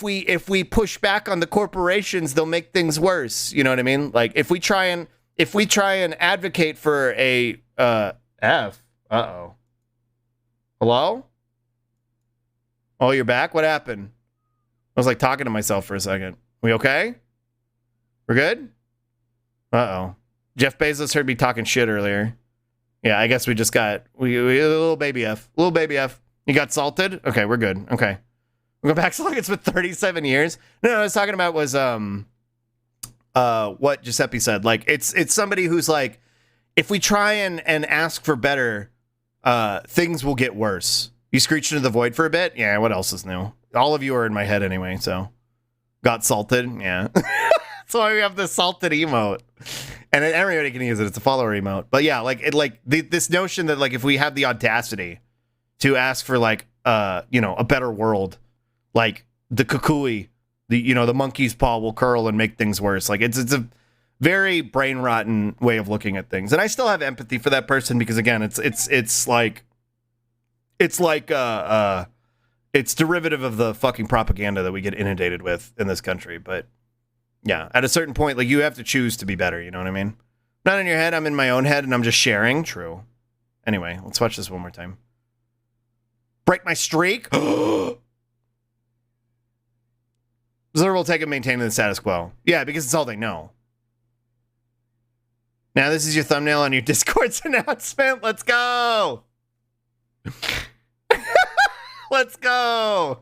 if we push back on the corporations, they'll make things worse. You know what I mean? Like if we try and advocate for a hello? Oh, you're back? What happened? I was like talking to myself for a second. We okay? We're good? Jeff Bezos heard me talking shit earlier. Yeah, I guess we just got we a little baby F. Little baby F. You got salted? Okay, we're good. Okay. We'll go back so long. It's been 37 years. No, what I was talking about was what Giuseppe said. Like it's somebody who's like, if we try and ask for better, things will get worse. You screeched into the void for a bit? Yeah, what else is new? All of you are in my head anyway, so got salted, yeah. That's why we have the salted emote. And everybody can use it. It's a follower emote. But yeah, like this notion that like if we have the audacity to ask for like a better world, like the kukui, the monkey's paw will curl and make things worse. Like it's a very brain rotten way of looking at things. And I still have empathy for that person because again, it's derivative of the fucking propaganda that we get inundated with in this country. But yeah, at a certain point, like you have to choose to be better. You know what I mean? Not in your head. I'm in my own head and I'm just sharing. True. Anyway, let's watch this one more time. Break my streak. Zero will take it maintaining the status quo. Yeah, because it's all they know. Now this is your thumbnail on your Discord's announcement. Let's go. Let's go.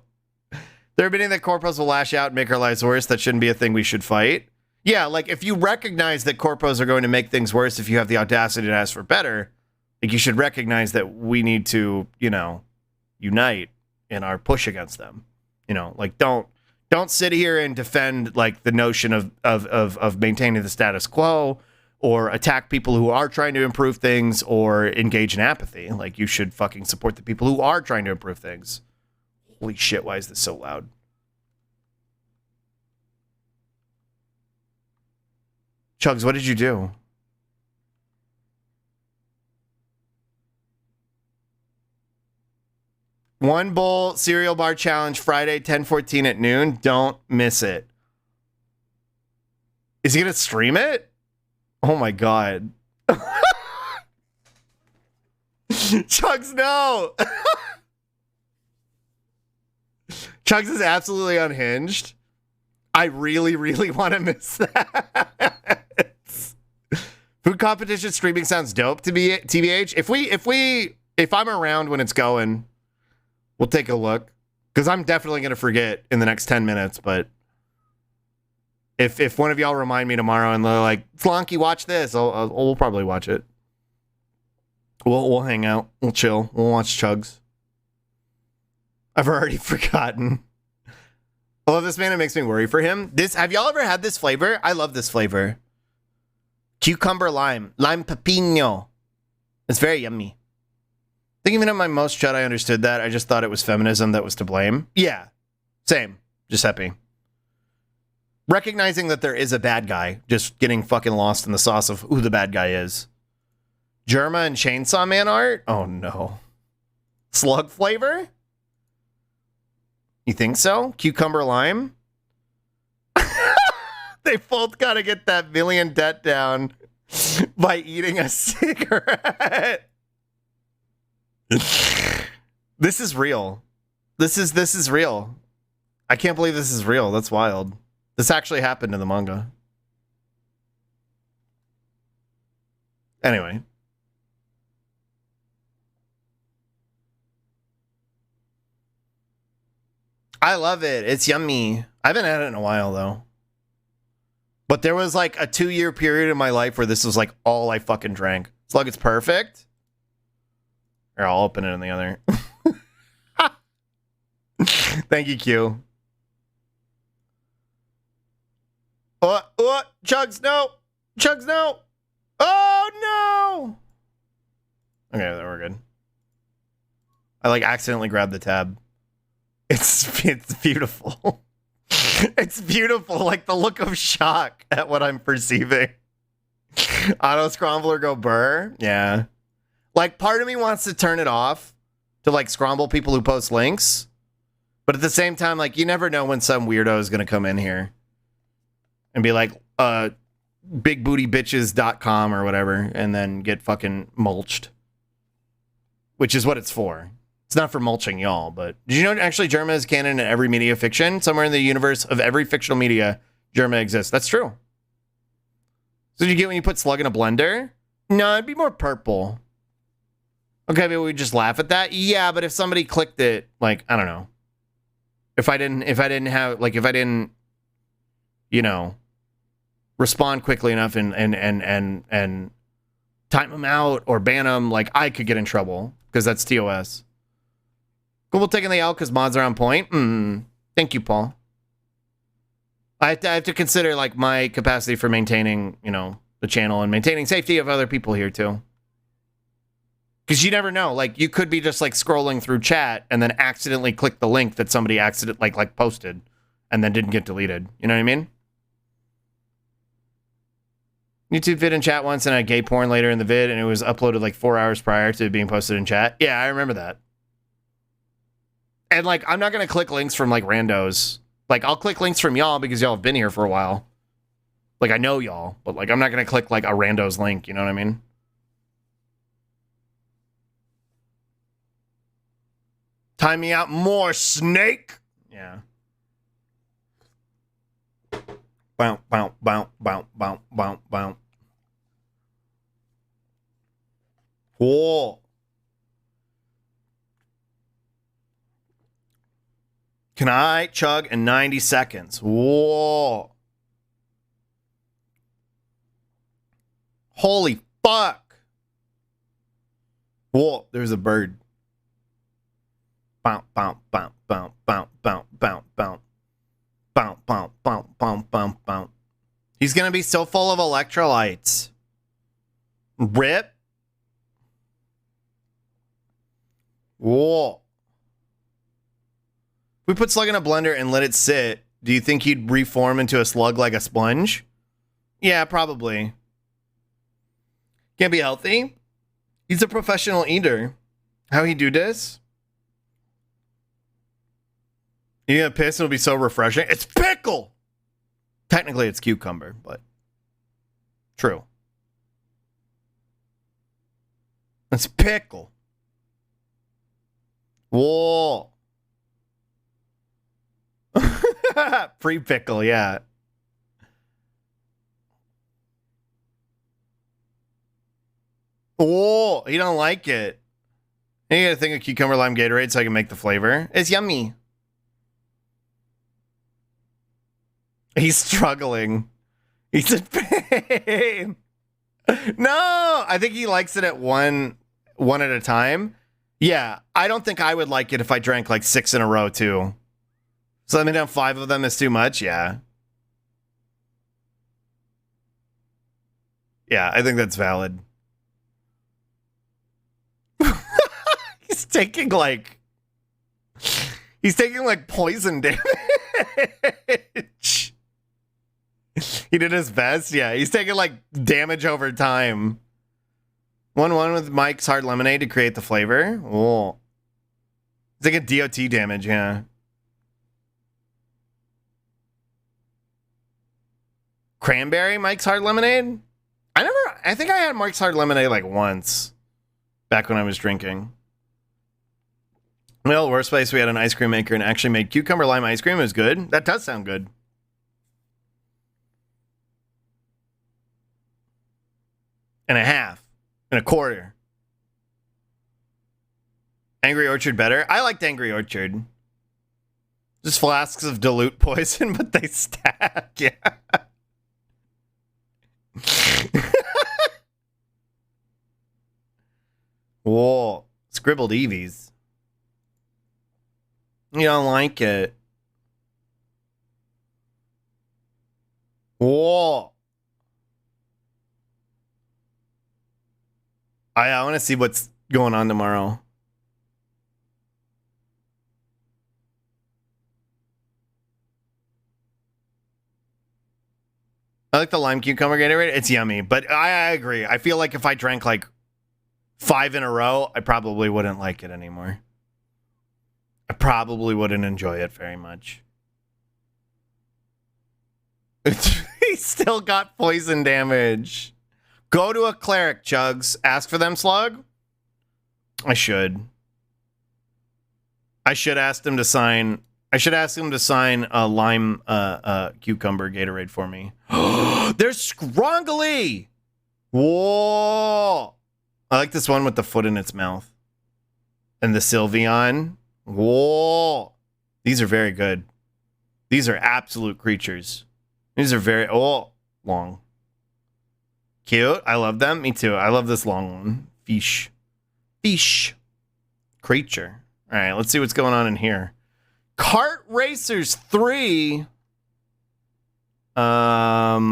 They're admitting that corpos will lash out and make our lives worse. That shouldn't be a thing we should fight. Yeah, like if you recognize that corpos are going to make things worse, if you have the audacity to ask for better, like you should recognize that we need to, unite in our push against them. Like don't sit here and defend like the notion of maintaining the status quo or attack people who are trying to improve things or engage in apathy. Like you should fucking support the people who are trying to improve things. Holy shit, why is this so loud? Chugs, what did you do? One bowl cereal bar challenge Friday, 10:14 at noon. Don't miss it. Is he going to stream it? Oh my God. Chugs, no. Chugs is absolutely unhinged. I really, really want to miss that. Food competition streaming sounds dope to be TBH. If I'm around when it's going, we'll take a look. Because I'm definitely going to forget in the next 10 minutes. But if one of y'all remind me tomorrow and they're like, Flonky, watch this, we'll probably watch it. We'll hang out. We'll chill. We'll watch Chugs. I've already forgotten. I love this man. It makes me worry for him. Have y'all ever had this flavor? I love this flavor. Cucumber lime. Lime pepino. It's very yummy. I think even at my most chud, I understood that. I just thought it was feminism that was to blame. Yeah. Same. Giuseppe. Recognizing that there is a bad guy. Just getting fucking lost in the sauce of who the bad guy is. Germa and Chainsaw Man art? Oh no. Slug flavor? You think so? Cucumber lime? They both gotta get that million debt down by eating a cigarette. This is real. This is real. I can't believe this is real. That's wild. This actually happened in the manga. Anyway. I love it. It's yummy. I haven't had it in a while, though. But there was like a 2-year period in my life where this was like all I fucking drank. Slug, it's perfect. Here, I'll open it in the other. Thank you, Q. Chugs, no. Chugs, no. Oh, no. Okay, we're good. I like accidentally grabbed the tab. It's beautiful. It's beautiful, like the look of shock at what I'm perceiving. Auto scrambler go burr. Yeah. Like part of me wants to turn it off to like scramble people who post links. But at the same time, like, you never know when some weirdo is going to come in here and be like, bigbootybitches.com or whatever, and then get fucking mulched. Which is what it's for. It's not for mulching y'all, but did you know actually Germa is canon in every media fiction? Somewhere in the universe of every fictional media, Germa exists. That's true. So did you get when you put Slug in a blender? No, it'd be more purple. Okay, maybe we just laugh at that. Yeah, but if somebody clicked it, like, I don't know. If I didn't, you know, respond quickly enough and time them out or ban them, like, I could get in trouble because that's TOS. Cool, taking the L because mods are on point. Thank you, Paul. I have to consider, like, my capacity for maintaining, you know, the channel and maintaining safety of other people here too. Because you never know, like, you could be just like scrolling through chat and then accidentally click the link that somebody like posted and then didn't get deleted. You know what I mean? YouTube vid in chat once and I had gay porn later in the vid and it was uploaded like 4 hours prior to it being posted in chat. Yeah, I remember that. And like, I'm not going to click links from like randos. Like, I'll click links from y'all because y'all have been here for a while. Like, I know y'all, but like, I'm not going to click like a rando's link. You know what I mean? Time me out more, snake. Yeah. Bounce, bounce, bounce, bounce, bounce, bounce, bounce. Whoa. Can I chug in 90 seconds? Whoa. Holy fuck. Whoa, there's a bird. Bounce, bounce, bounce, bounce, bounce, bounce, bounce, bounce. Bounce, bounce, bounce, bounce, bounce, bounce. He's gonna be so full of electrolytes. Rip. Whoa. If we put Slug in a blender and let it sit, do you think he'd reform into a slug like a sponge? Yeah, probably. Can't be healthy. He's a professional eater. How he do this? You gonna piss? It'll be so refreshing. It's pickle. Technically, it's cucumber, but true. It's pickle. Whoa. Pre-pickle, yeah. Oh, you don't like it. You gotta think of cucumber lime Gatorade so I can make the flavor. It's yummy. He's struggling. He's in pain. No, I think he likes it at one at a time. Yeah, I don't think I would like it if I drank like 6 in a row too. So let me know 5 of them is too much. Yeah. Yeah, I think that's valid. He's taking like poison damage. He did his best. Yeah, he's taking like damage over time. 1-1 with Mike's Hard Lemonade to create the flavor. Oh, it's like a DOT damage. Yeah. Cranberry Mike's Hard Lemonade. I think I had Mike's Hard Lemonade like once back when I was drinking. Well, worst place we had an ice cream maker and actually made cucumber lime ice cream. It was good. That does sound good. And a half. And a quarter. Angry Orchard better? I liked Angry Orchard. Just flasks of dilute poison, but they stack. Yeah. Whoa. Scribbled Eevees. You don't like it. Whoa. I want to see what's going on tomorrow. I like the lime cucumber Gatorade. It's yummy, but I agree. I feel like if I drank like 5 in a row, I probably wouldn't like it anymore. I probably wouldn't enjoy it very much. He still got poison damage. Go to a cleric, Chugs. Ask for them, Slug. I should ask him to sign. I should ask him to sign a lime cucumber Gatorade for me. There's Scrongly! Whoa! I like this one with the foot in its mouth. And the Sylveon. Whoa! These are very good. These are absolute creatures. These are very long. Cute. I love them. Me too. I love this long one. Fish. Creature. All right, let's see what's going on in here. Kart Racers 3. Anime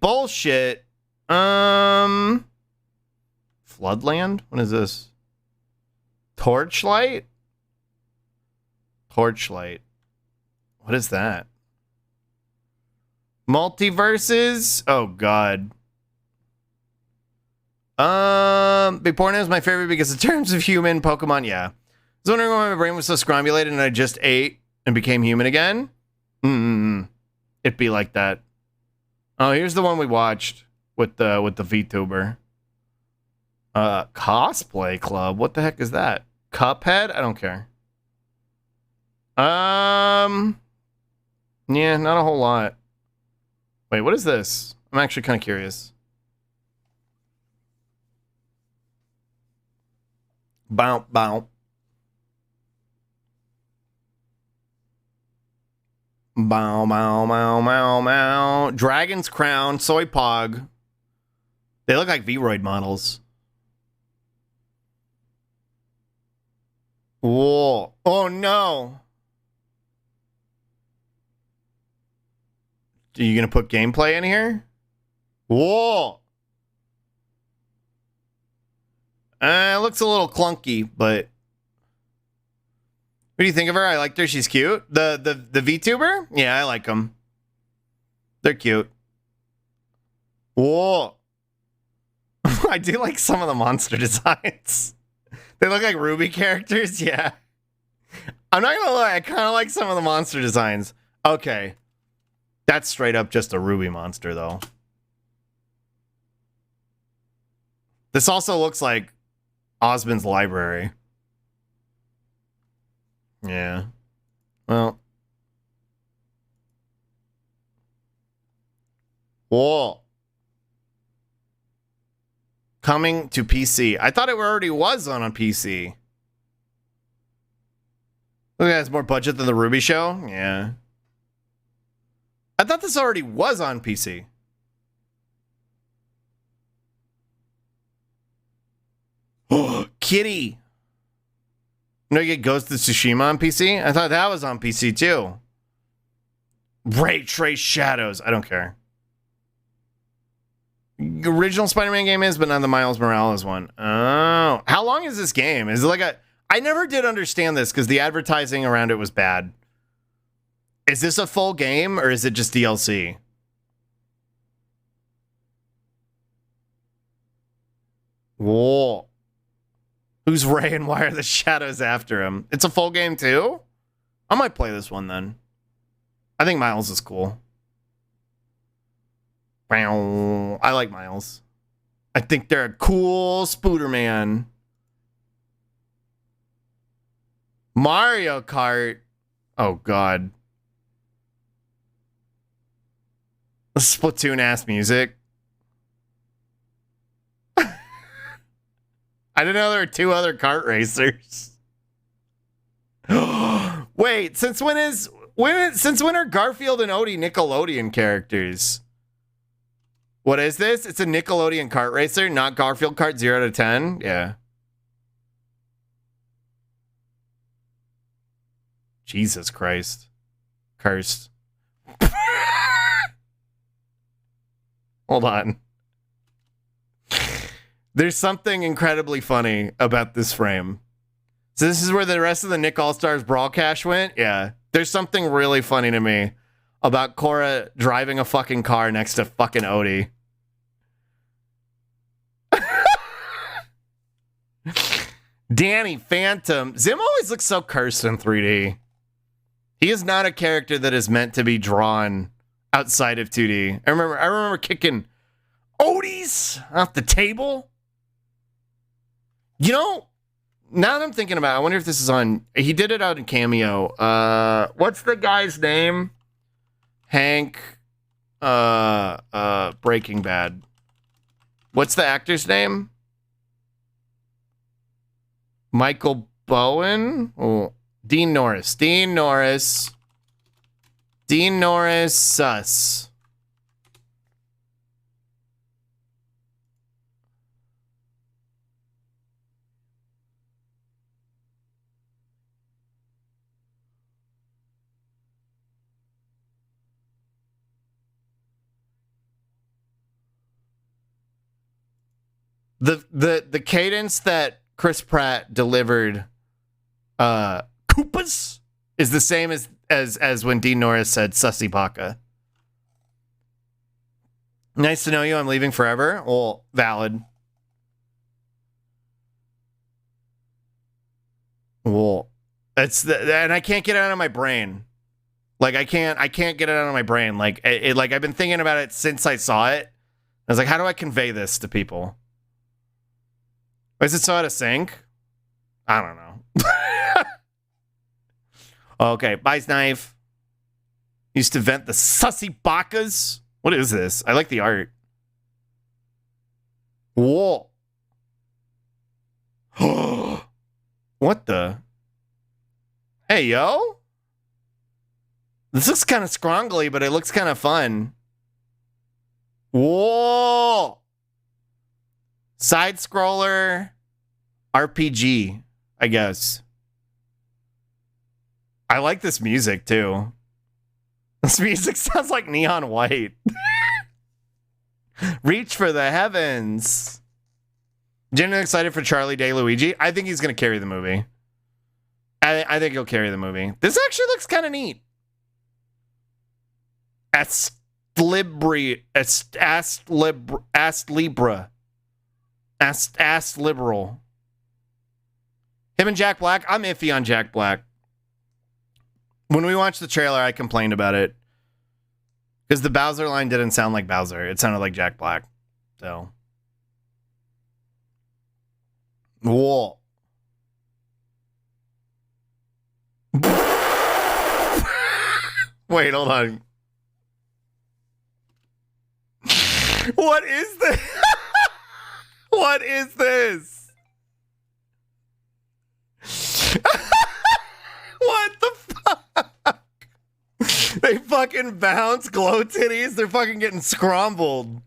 bullshit. Floodland? What is this? Torchlight? What is that? Multiverses? Oh, God. Big Porno is my favorite because in terms of human Pokemon, yeah. I was wondering why my brain was so scrambulated and I just ate and became human again. It'd be like that. Oh, here's the one we watched with the VTuber. Cosplay Club. What the heck is that? Cuphead? I don't care. Yeah, not a whole lot. Wait, what is this? I'm actually kind of curious. Bow. Dragon's Crown, Soy Pog. They look like V-Roid models. Whoa. Oh, no. Are you going to put gameplay in here? Whoa. It looks a little clunky, but... What do you think of her? I liked her. She's cute. The VTuber? Yeah, I like them. They're cute. Whoa. I do like some of the monster designs. They look like Ruby characters. Yeah. I'm not going to lie. I kind of like some of the monster designs. Okay. That's straight up just a Ruby monster, though. This also looks like Osmond's library. Yeah. Well. Whoa. Coming to PC. I thought it already was on a PC. Look, it has more budget than the Ruby show. Yeah. I thought this already was on PC. Oh, Kitty. No, you get Ghost of Tsushima on PC? I thought that was on PC too. Ray Trace Shadows. I don't care. Original Spider-Man game is, but not the Miles Morales one. Oh. How long is this game? Is it like a... I never did understand this because the advertising around it was bad. Is this a full game or is it just DLC? Whoa. Who's Ray and why are the shadows after him? It's a full game too? I might play this one then. I think Miles is cool. I like Miles. I think they're a cool Spooderman. Mario Kart. Oh, God. Splatoon-ass music. I didn't know there were two other kart racers. Wait, since when are Garfield and Odie Nickelodeon characters? What is this? It's a Nickelodeon kart racer, not Garfield Kart 0 to 10? Yeah. Jesus Christ. Cursed. Hold on. There's something incredibly funny about this frame. So this is where the rest of the Nick All-Stars Brawl cash went? Yeah. There's something really funny to me about Cora driving a fucking car next to fucking Odie. Danny Phantom. Zim always looks so cursed in 3D. He is not a character that is meant to be drawn outside of 2D. I remember kicking Odie's off the table. You know, now that I'm thinking about it, I wonder if this is on. He did it out in Cameo. What's the guy's name? Hank. Breaking Bad. What's the actor's name? Michael Bowen? Oh, Dean Norris. Dean Norris, sus. The cadence that Chris Pratt delivered Koopas is the same as when Dean Norris said Sussy Baka. Nice to know you. I'm leaving forever. Well, valid. Well, and I can't get it out of my brain. Like I can't get it out of my brain. Like like I've been thinking about it since I saw it. I was like, how do I convey this to people? Is it so out of sync? I don't know. Okay, buys knife. Used to vent the sussy bakas. What is this? I like the art. Whoa. What the? Hey, yo. This looks kind of scrongly, but it looks kind of fun. Whoa. Side scroller RPG, I guess. I like this music too. This music sounds like Neon White. Reach for the heavens. Genuinely excited for Charlie Day Luigi. I think he's going to carry the movie. I think he'll carry the movie. This actually looks kind of neat. Libra. Ass liberal. Him and Jack Black. I'm iffy on Jack Black. When we watched the trailer, I complained about it. Because the Bowser line didn't sound like Bowser. It sounded like Jack Black. So. Whoa. Wait, hold on. What is this? What is this? What the fuck? They fucking bounce glow titties. They're fucking getting scrumbled.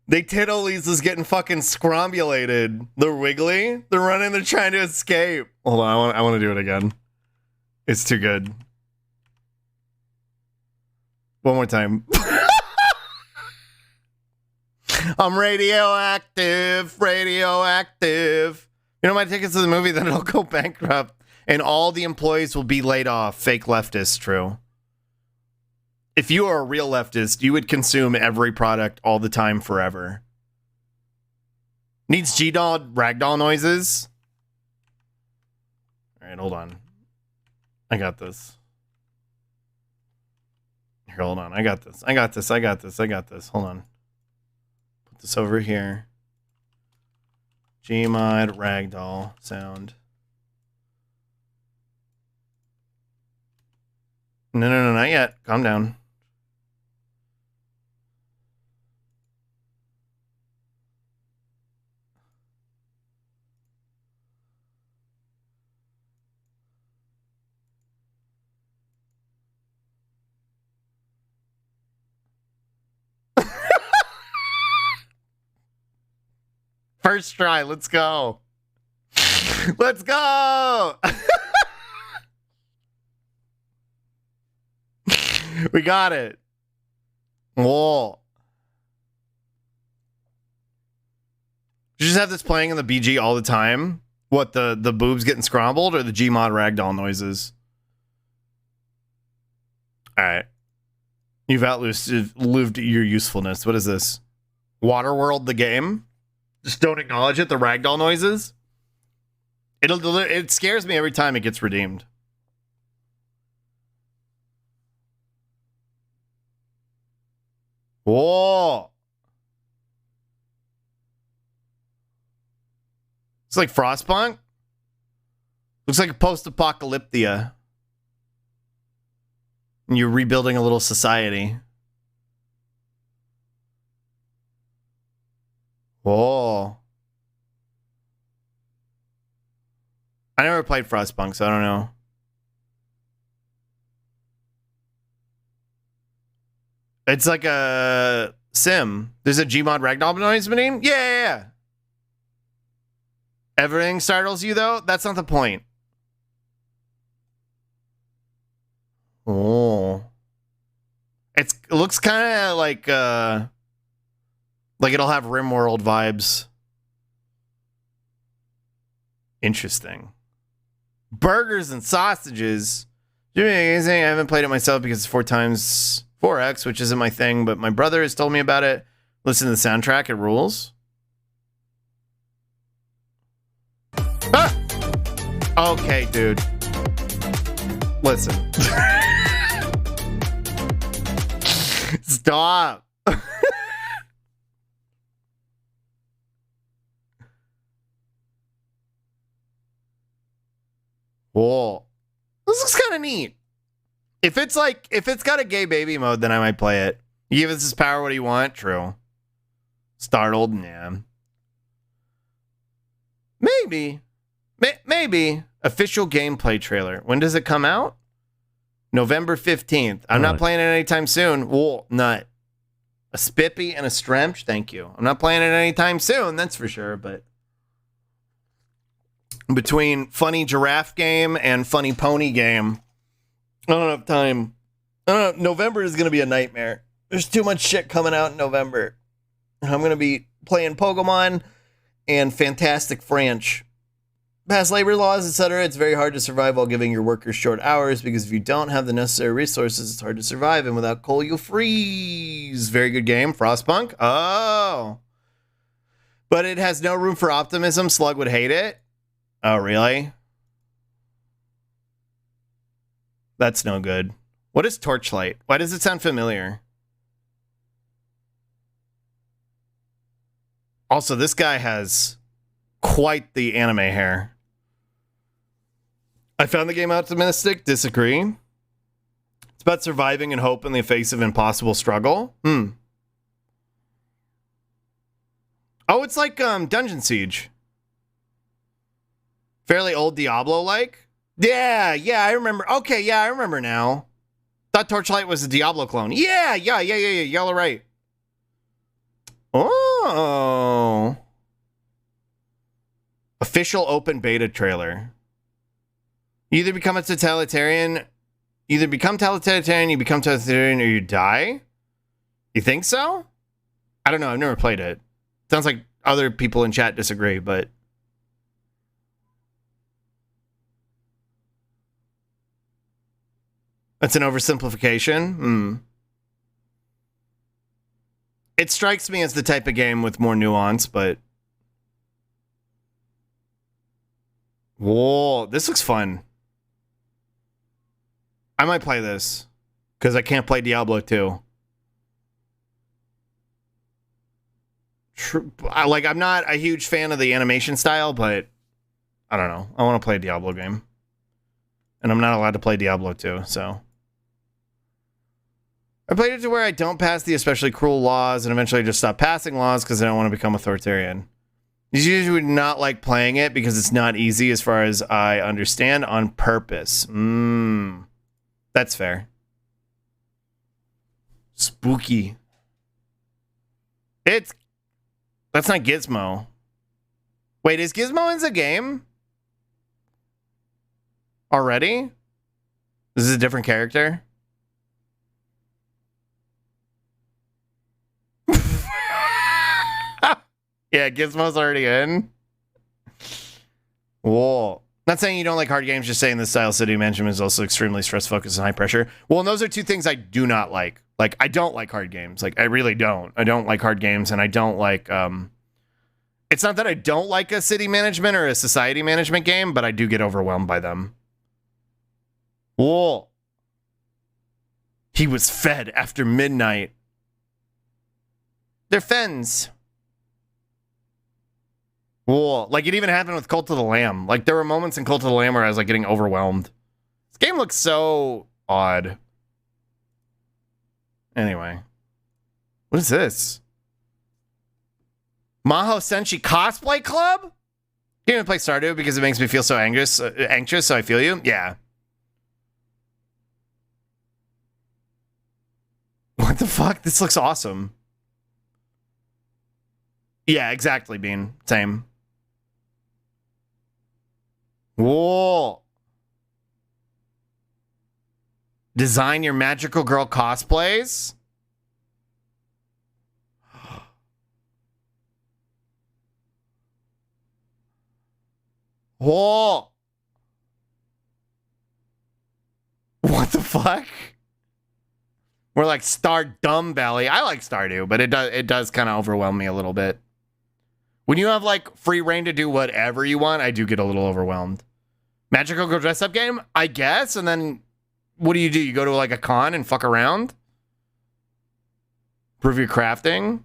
They titolies is getting fucking scrombulated. They're wiggly. They're running. They're trying to escape. Hold on. I want to do it again. It's too good. One more time. I'm radioactive. You know, my tickets to the movie, then it'll go bankrupt and all the employees will be laid off. Fake leftist, true. If you are a real leftist, you would consume every product all the time forever. Needs G-Doll ragdoll noises? All right, hold on. I got this. Here, hold on. I got this. Hold on. Put this over here. Gmod ragdoll sound. No, not yet. Calm down. First try. Let's go. Let's go. We got it. Whoa. You just have this playing in the BG all the time? What, the boobs getting scrambled or the Gmod ragdoll noises? Alright. You've outlived your usefulness. What is this? Waterworld the game? Just don't acknowledge it, the ragdoll noises? It scares me every time it gets redeemed. Whoa. It's like Frostpunk. Looks like a post-apocalyptia. And you're rebuilding a little society. Whoa. I never played Frostpunk, so I don't know. It's like a sim. There's a Gmod Ragdoll noise machine? Yeah. Everything startles you, though? That's not the point. Oh. It looks kind of like it'll have RimWorld vibes. Interesting. Burgers and sausages. I haven't played it myself because it's 4x, which isn't my thing, but my brother has told me about it. Listen to the soundtrack, it rules. Ah! Okay, dude. Listen. Stop. Whoa. This looks kind of neat. If it's got a gay baby mode, then I might play it. You give us his power what do you want? True. Startled? Nah. Maybe. Maybe. Official gameplay trailer. When does it come out? November 15th. I'm not playing it anytime soon. Whoa, nut. A Spippy and a Stremch? Thank you. I'm not playing it anytime soon, that's for sure, but between funny giraffe game and funny pony game, I don't have time. November is going to be a nightmare. There's too much shit coming out in November. I'm going to be playing Pokemon and Fantastic French. Past labor laws, etc. It's very hard to survive while giving your workers short hours because if you don't have the necessary resources, it's hard to survive. And without coal, you'll freeze. Very good game. Frostpunk. Oh. But it has no room for optimism. Slug would hate it. Oh, really? That's no good. What is Torchlight? Why does it sound familiar? Also, this guy has quite the anime hair. I found the game optimistic. Disagree. It's about surviving and hope in the face of impossible struggle. Oh, it's like Dungeon Siege. Fairly old Diablo-like. Yeah, I remember. Okay, yeah, I remember now. Thought Torchlight was a Diablo clone. Yeah. Y'all are right. Oh. Official open beta trailer. You either become totalitarian, you become totalitarian, or you die? You think so? I don't know. I've never played it. Sounds like other people in chat disagree, but that's an oversimplification. It strikes me as the type of game with more nuance, but whoa, this looks fun. I might play this because I can't play Diablo 2. I'm not a huge fan of the animation style, but I don't know. I want to play a Diablo game. And I'm not allowed to play Diablo 2, so I played it to where I don't pass the especially cruel laws and eventually just stop passing laws because I don't want to become authoritarian. These usually would not like playing it because it's not easy as far as I understand on purpose. That's fair. Spooky. That's not Gizmo. Wait, is Gizmo in the game? Already? This is a different character? Yeah, Gizmo's already in. Whoa. Not saying you don't like hard games, just saying the style city management is also extremely stress focused and high pressure. Well, and those are two things I do not like. Like, I don't like hard games. Like, I really don't. I don't like hard games, and I don't like It's not that I don't like a city management or a society management game, but I do get overwhelmed by them. Whoa. He was fed after midnight. They're fens. Whoa. Like, it even happened with Cult of the Lamb. Like, there were moments in Cult of the Lamb where I was, like, getting overwhelmed. This game looks so odd. Anyway. What is this? Maho Senshi Cosplay Club? You can't even play Stardew because it makes me feel so anxious, so I feel you? Yeah. What the fuck? This looks awesome. Yeah, exactly, Bean. Same. Whoa. Design your magical girl cosplays? Whoa. What the fuck? We're like Star Dumb Belly. I like Stardew, but it does kind of overwhelm me a little bit. When you have like free reign to do whatever you want, I do get a little overwhelmed. Magical Girl Dress Up game? I guess. And then what do? You go to like a con and fuck around? Prove your crafting?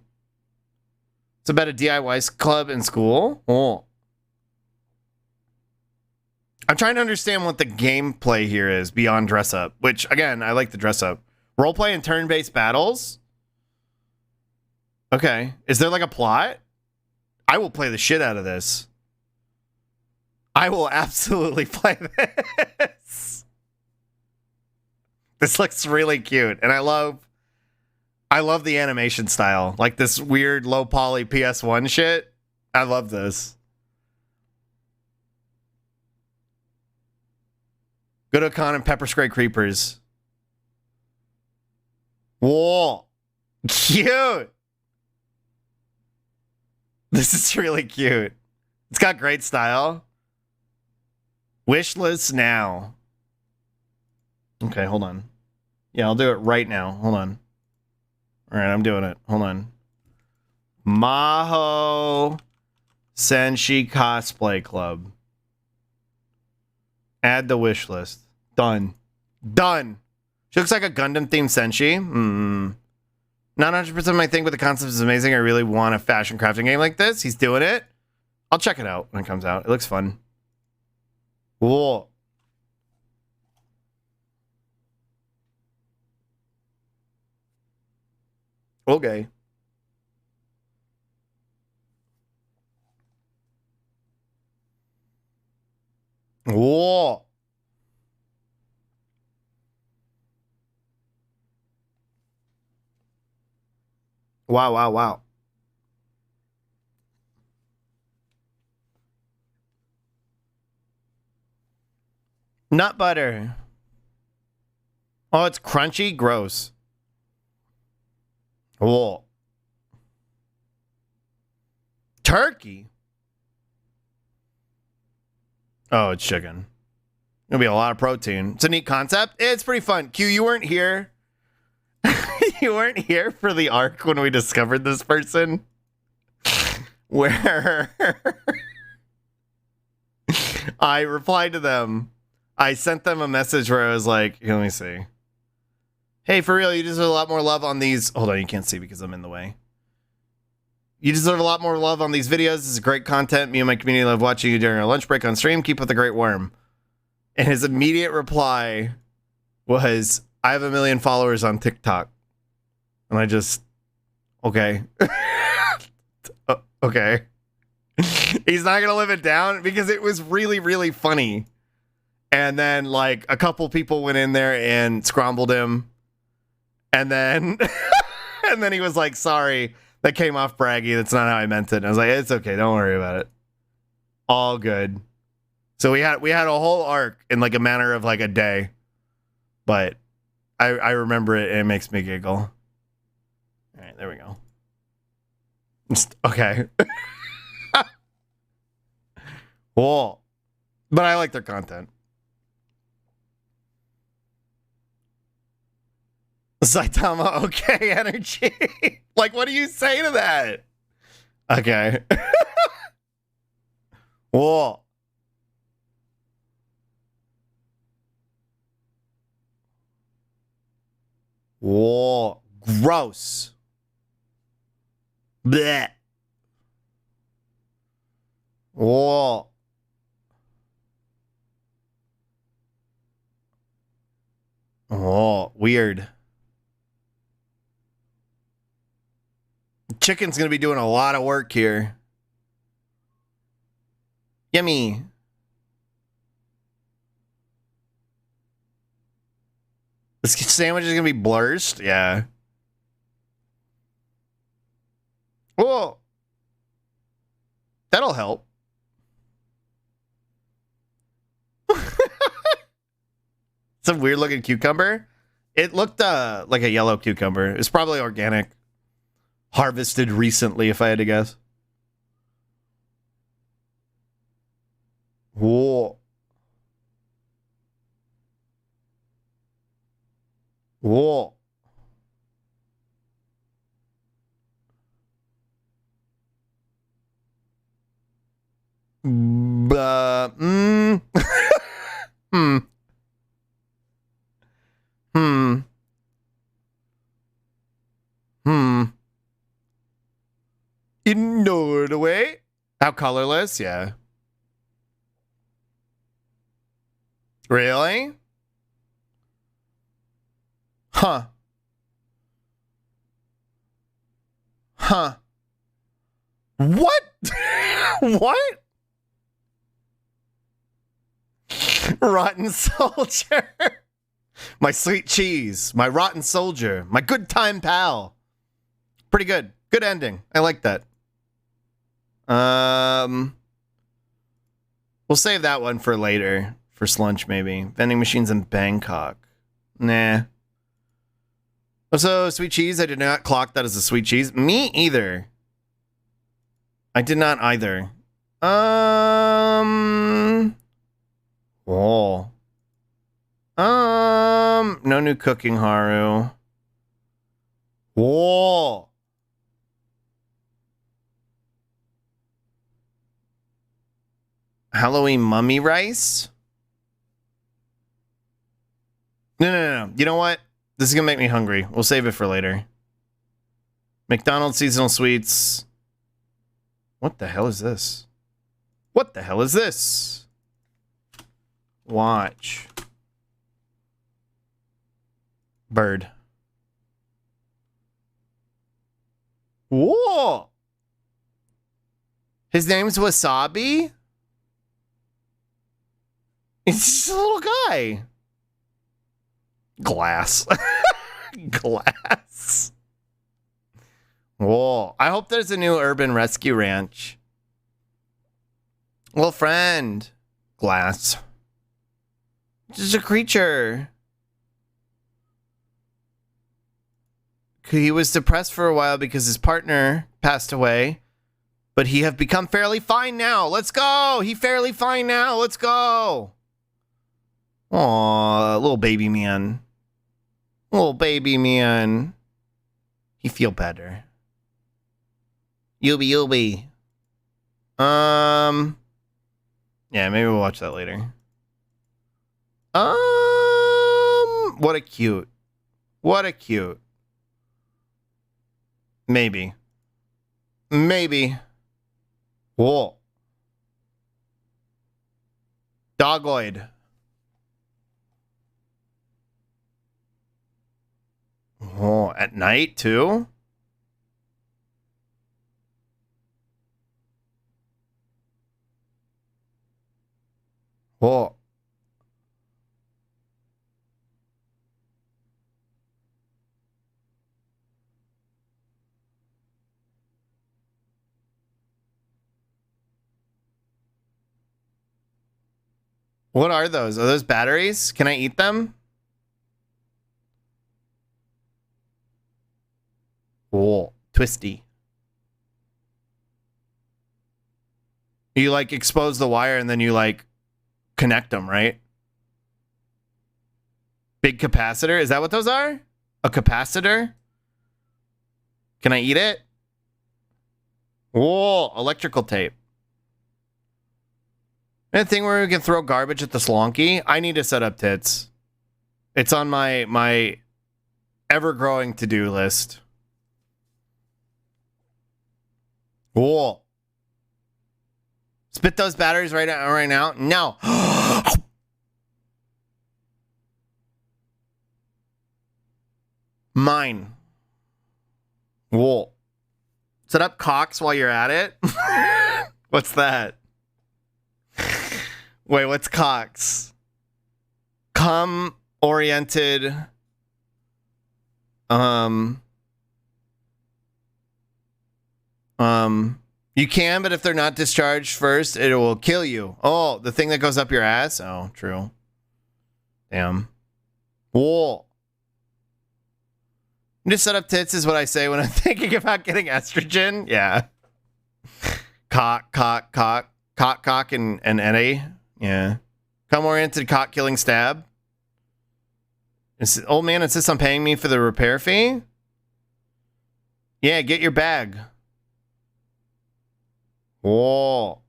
It's about a DIY club in school? Oh. I'm trying to understand what the gameplay here is beyond dress up, which, again, I like the dress up. Roleplay and turn-based battles? Okay. Is there like a plot? I will play the shit out of this. I will absolutely play this. This looks really cute, and I love the animation style. Like this weird low poly PS1 shit. I love this. Go to a con and pepper spray creepers. Whoa. Cute. This is really cute. It's got great style. Wish list now. Okay, hold on. Yeah, I'll do it right now. Hold on. All right, I'm doing it. Hold on. Maho Senshi Cosplay Club. Add the wish list. Done. Done. She looks like a Gundam-themed Senshi. Not 100% my thing, but the concept is amazing. I really want a fashion crafting game like this. He's doing it. I'll check it out when it comes out. It looks fun. Whoa. Okay. Whoa. Wow, wow, wow. Nut butter. Oh, it's crunchy? Gross. Whoa. Turkey? Oh, it's chicken. It'll be a lot of protein. It's a neat concept. It's pretty fun. Q, you weren't here. You weren't here for the arc when we discovered this person. Where I replied to them. I sent them a message where I was like, here, let me see. Hey, for real, you deserve a lot more love on these. Hold on, you can't see because I'm in the way. You deserve a lot more love on these videos. This is great content. Me and my community love watching you during our lunch break on stream. Keep up the great worm. And his immediate reply was, I have 1 million followers on TikTok. And I just, okay. Okay. He's not going to live it down because it was really, really funny. And then, like, a couple people went in there and scrambled him. And then, and then he was like, sorry, that came off braggy. That's not how I meant it. And I was like, it's okay. Don't worry about it. All good. So we had a whole arc in like a matter of like a day. But I remember it and it makes me giggle. All right, there we go. Okay. Whoa. But I like their content. Saitama, okay, energy. Like, what do you say to that? Okay. Whoa. Whoa. Gross. Blech. Whoa. Oh, weird. Chicken's gonna be doing a lot of work here. Yummy. This sandwich is gonna be blurst. Yeah. Whoa. That'll help. It's a weird looking cucumber. It looked like a yellow cucumber. It's probably organic. Harvested recently, if I had to guess. Whoa. Whoa. Hmm. Hmm. Hmm. Hmm. In Norway? How colorless? Yeah. Really? Huh. Huh. What? What? Rotten soldier. My sweet cheese. My rotten soldier. My good time pal. Pretty good. Good ending. I like that. We'll save that one for later. For slunch, maybe. Vending machines in Bangkok. Nah. Also, sweet cheese. I did not clock that as a sweet cheese. Me either. I did not either. Oh. No new cooking, Haru. Whoa. Halloween mummy rice? No. You know what? This is going to make me hungry. We'll save it for later. McDonald's seasonal sweets. What the hell is this? What the hell is this? Watch. Bird. Whoa! His name's Wasabi? He's just a little guy. Glass. Glass. Whoa. I hope there's a new urban rescue ranch. Little friend. Glass. Just a creature. He was depressed for a while because his partner passed away, but he have become fairly fine now. Let's go. He fairly fine now. Let's go. Aw, little baby man. Little baby man. He feel better. Yubi. Yeah, maybe we'll watch that later. What a cute. What a cute. Maybe. Whoa. Dogoid. Oh, at night too? Whoa. What are those? Are those batteries? Can I eat them? Oh, twisty. You like expose the wire and then you like connect them, right? Big capacitor? Is that what those are? A capacitor? Can I eat it? Whoa, electrical tape. And a thing where we can throw garbage at the slonky. I need to set up tits. It's on my ever-growing to-do list. Cool. Spit those batteries right now. No. Mine. Wool. Set up cocks while you're at it. What's that? Wait, what's cocks? Cum oriented. You can, but if they're not discharged first, it will kill you. Oh, the thing that goes up your ass? Oh, true. Damn. Wool. Just set up tits is what I say when I'm thinking about getting estrogen. Yeah. Cock, and Eddie. Yeah. Cum-oriented cock-killing stab. Old man insists on paying me for the repair fee? Yeah, get your bag. Whoa.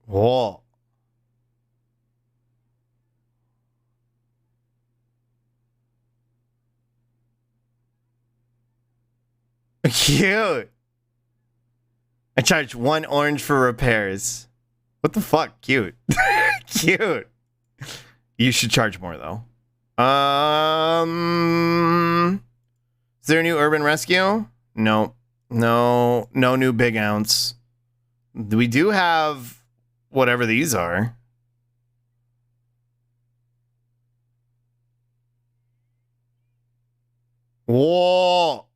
Whoa. Cute. I charge 1 orange for repairs. What the fuck? Cute. Cute. You should charge more though. Is there a new urban rescue? No. No new big ounce. We do have whatever these are. Whoa.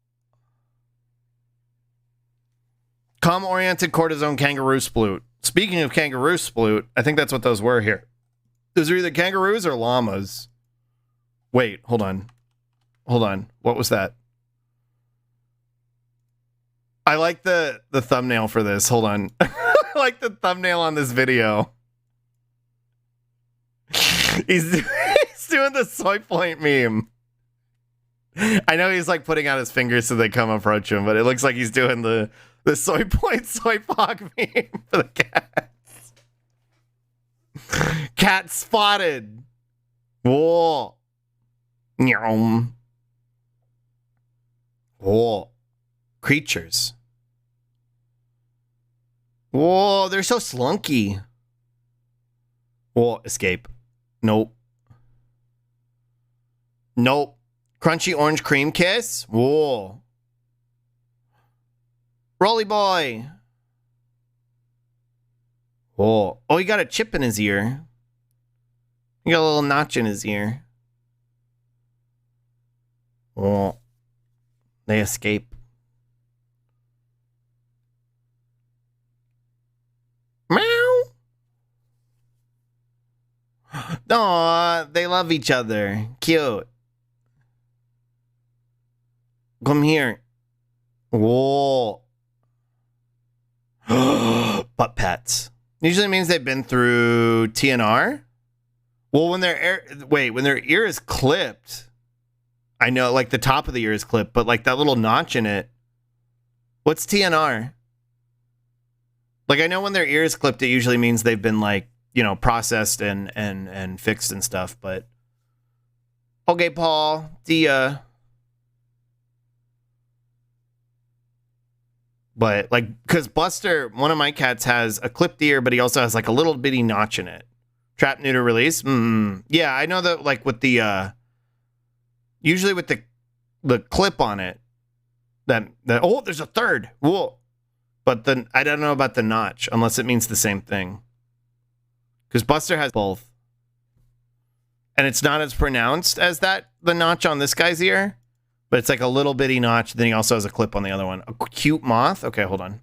Com-oriented cortisone kangaroo sploot. Speaking of kangaroo sploot, I think that's what those were here. Those are either kangaroos or llamas. Wait, hold on. What was that? I like the thumbnail for this. Hold on. I like the thumbnail on this video. He's doing the soy point meme. I know he's like putting out his fingers so they come approach him, but it looks like he's doing the soy point soy pog meme for the cats. Cat spotted. Whoa. Whoa. Creatures. Whoa, they're so slunky. Whoa, escape. Nope. Crunchy orange cream kiss. Whoa. Rolly boy. Whoa. Oh, he got a chip in his ear. He got a little notch in his ear. Whoa. They escape. Meow. Aw, they love each other. Cute. Come here. Whoa. Butt pats. Usually means they've been through TNR. Well, when their ear is clipped, I know like the top of the ear is clipped, but like that little notch in it. What's TNR? Like I know when their ear is clipped, it usually means they've been like, you know, processed and fixed and stuff, but okay, Paul, But like, because Buster, one of my cats has a clipped ear, but he also has like a little bitty notch in it. Trap, neuter, release. Yeah, I know that like with the usually with the clip on it, that oh, there's a third. Whoa. But then I don't know about the notch unless it means the same thing. Because Buster has both. And it's not as pronounced as the notch on this guy's ear. But it's like a little bitty notch. Then he also has a clip on the other one. A cute moth? Okay, hold on.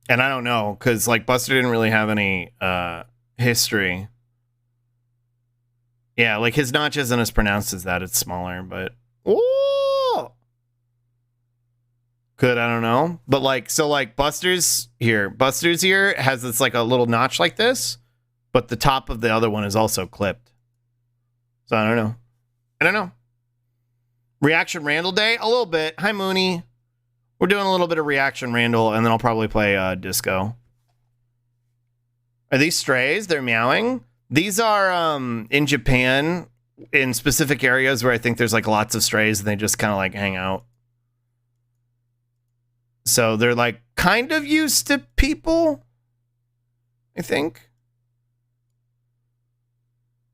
And I don't know, because like Buster didn't really have any history. Yeah, like his notch isn't as pronounced as that. It's smaller, but oh, good. I don't know, but like so, like Buster's ear has this like a little notch like this, but the top of the other one is also clipped. So I don't know. Reaction Randall Day? A little bit. Hi, Mooney. We're doing a little bit of Reaction Randall, and then I'll probably play Disco. Are these strays? They're meowing? These are in Japan, in specific areas where I think there's like lots of strays, and they just kind of like hang out. So they're like kind of used to people, I think.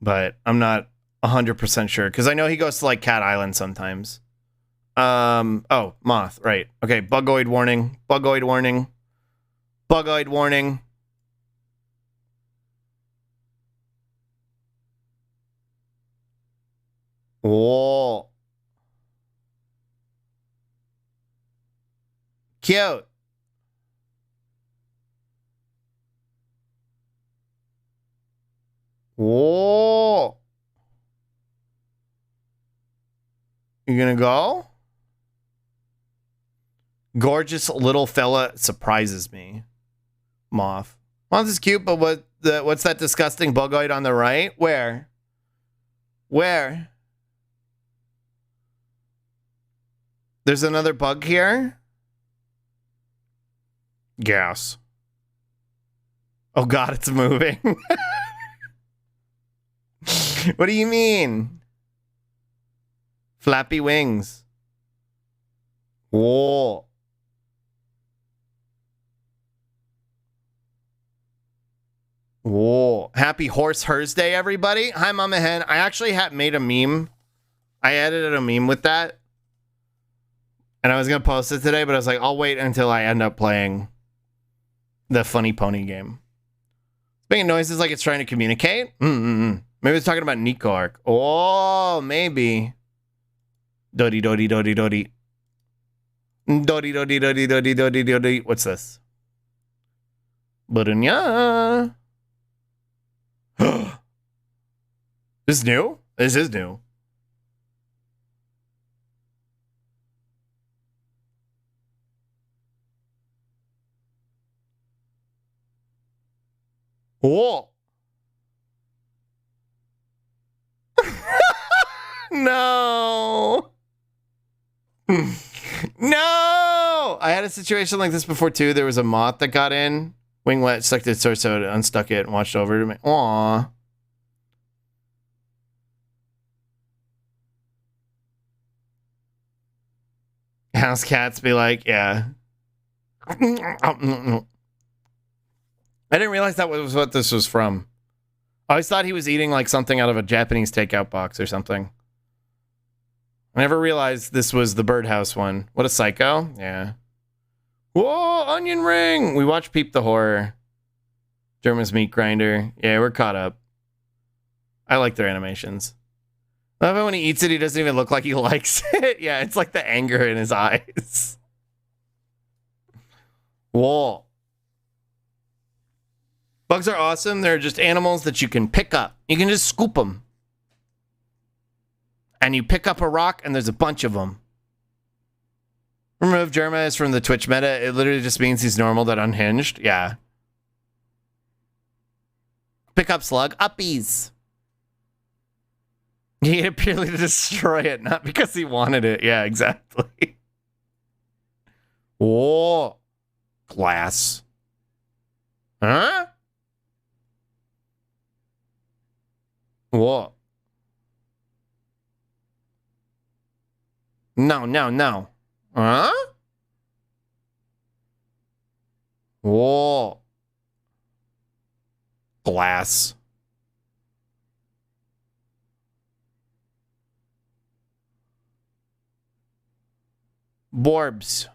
But I'm not 100% sure, because I know he goes to like Cat Island sometimes. Oh, moth, right. Okay, bugoid warning. Bugoid warning. Bugoid warning. Whoa. Cute. Whoa. You gonna go? Gorgeous little fella surprises me. Moth. Moth is cute, but what's that disgusting bugoid on the right? Where? Where? There's another bug here? Gas. Oh god, it's moving. What do you mean? Flappy wings. Whoa. Whoa. Happy Horse Hers Day, everybody. Hi, Mama Hen. I actually made a meme. I edited a meme with that. And I was going to post it today, but I was like, I'll wait until I end up playing the Funny Pony game. It's making noises like it's trying to communicate. Maybe it's talking about Nico Arc. Oh, maybe. Dodi, dodi, dodi, dodi. Dodi, dodi, dodi, dodi, dodi, dodi. What's this? Barunya. This is new? This is new. Whoa. No. No. I had a situation like this before too. There was a moth that got in. Winglet sucked its torso, unstuck it, and watched over to me. Aww. House cats be like, yeah. I didn't realize that was what this was from. I always thought he was eating like something out of a Japanese takeout box or something. I never realized this was the birdhouse one. What a psycho. Yeah. Whoa, onion ring. We watched Peep the Horror. German's Meat Grinder. Yeah, we're caught up. I like their animations. I love it when he eats it, he doesn't even look like he likes it. Yeah, it's like the anger in his eyes. Whoa. Bugs are awesome. They're just animals that you can pick up. You can just scoop them. And you pick up a rock, and there's a bunch of them. Remove Germa is from the Twitch meta. It literally just means he's normal, that unhinged. Yeah. Pick up Slug. Uppies. He ate it purely to destroy it, not because he wanted it. Yeah, exactly. Whoa. Glass. Huh? Whoa. No, no, no. Huh? Whoa. Glass. Borbs.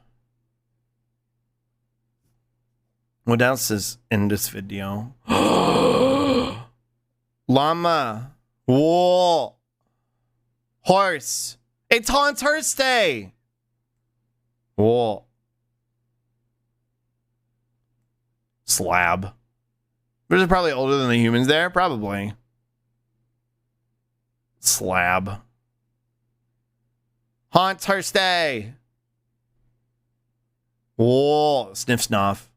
What else is in this video? Llama. Whoa. Horse. It's Haunts Hearst Day. Whoa. Slab. They're probably older than the humans there. Probably. Slab. Haunts Hearst Day. Whoa. Sniff snuff.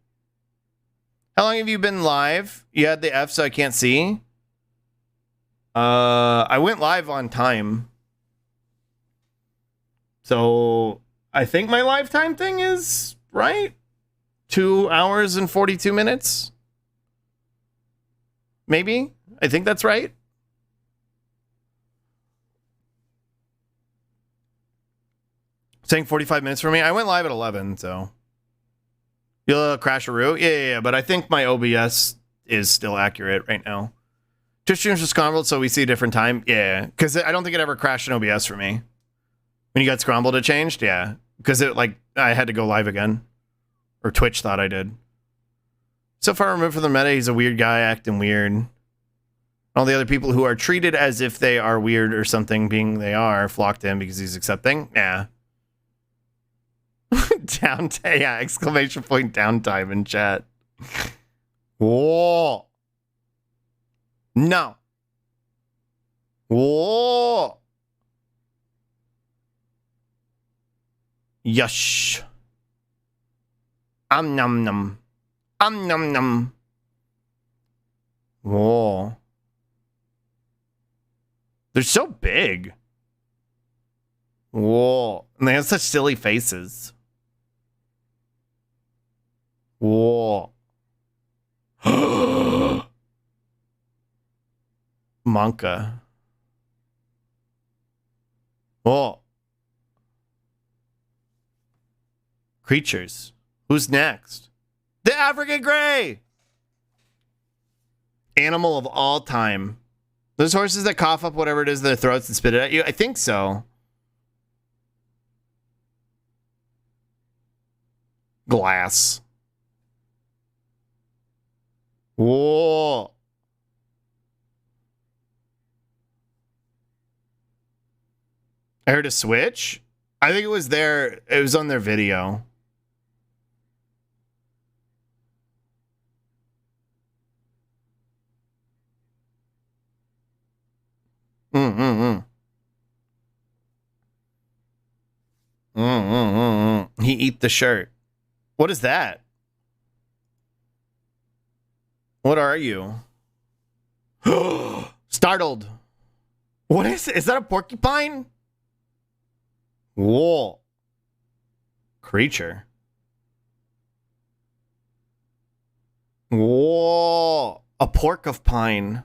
How long have you been live? You had the F so I can't see. I went live on time. So I think my lifetime thing is right. 2 hours and 42 minutes. Maybe. I think that's right. Saying 45 minutes for me. I went live at 11, so. You'll crash a route? Yeah. But I think my OBS is still accurate right now. Twitch streams are scrambled, so we see a different time. Yeah. Because I don't think it ever crashed in OBS for me. When you got scrambled, it changed? Yeah. Because I had to go live again. Or Twitch thought I did. So far removed from the meta, he's a weird guy acting weird. All the other people who are treated as if they are weird or something, being they are, flocked to him because he's accepting. Yeah. Downtime. Yeah, exclamation point downtime in chat. Whoa. No. Whoa. Yush. Num num. Num num. Whoa. They're so big. Whoa. And they have such silly faces. Whoa. Monka. Whoa. Creatures. Who's next? The African Grey! Animal of all time. Those horses that cough up whatever it is in their throats and spit it at you? I think so. Glass. Whoa. I heard a switch. I think it was there. It was on their video. He eat the shirt. What is that? What are you? Startled. What is it? Is that a porcupine? Whoa. Creature. Whoa. A porcupine.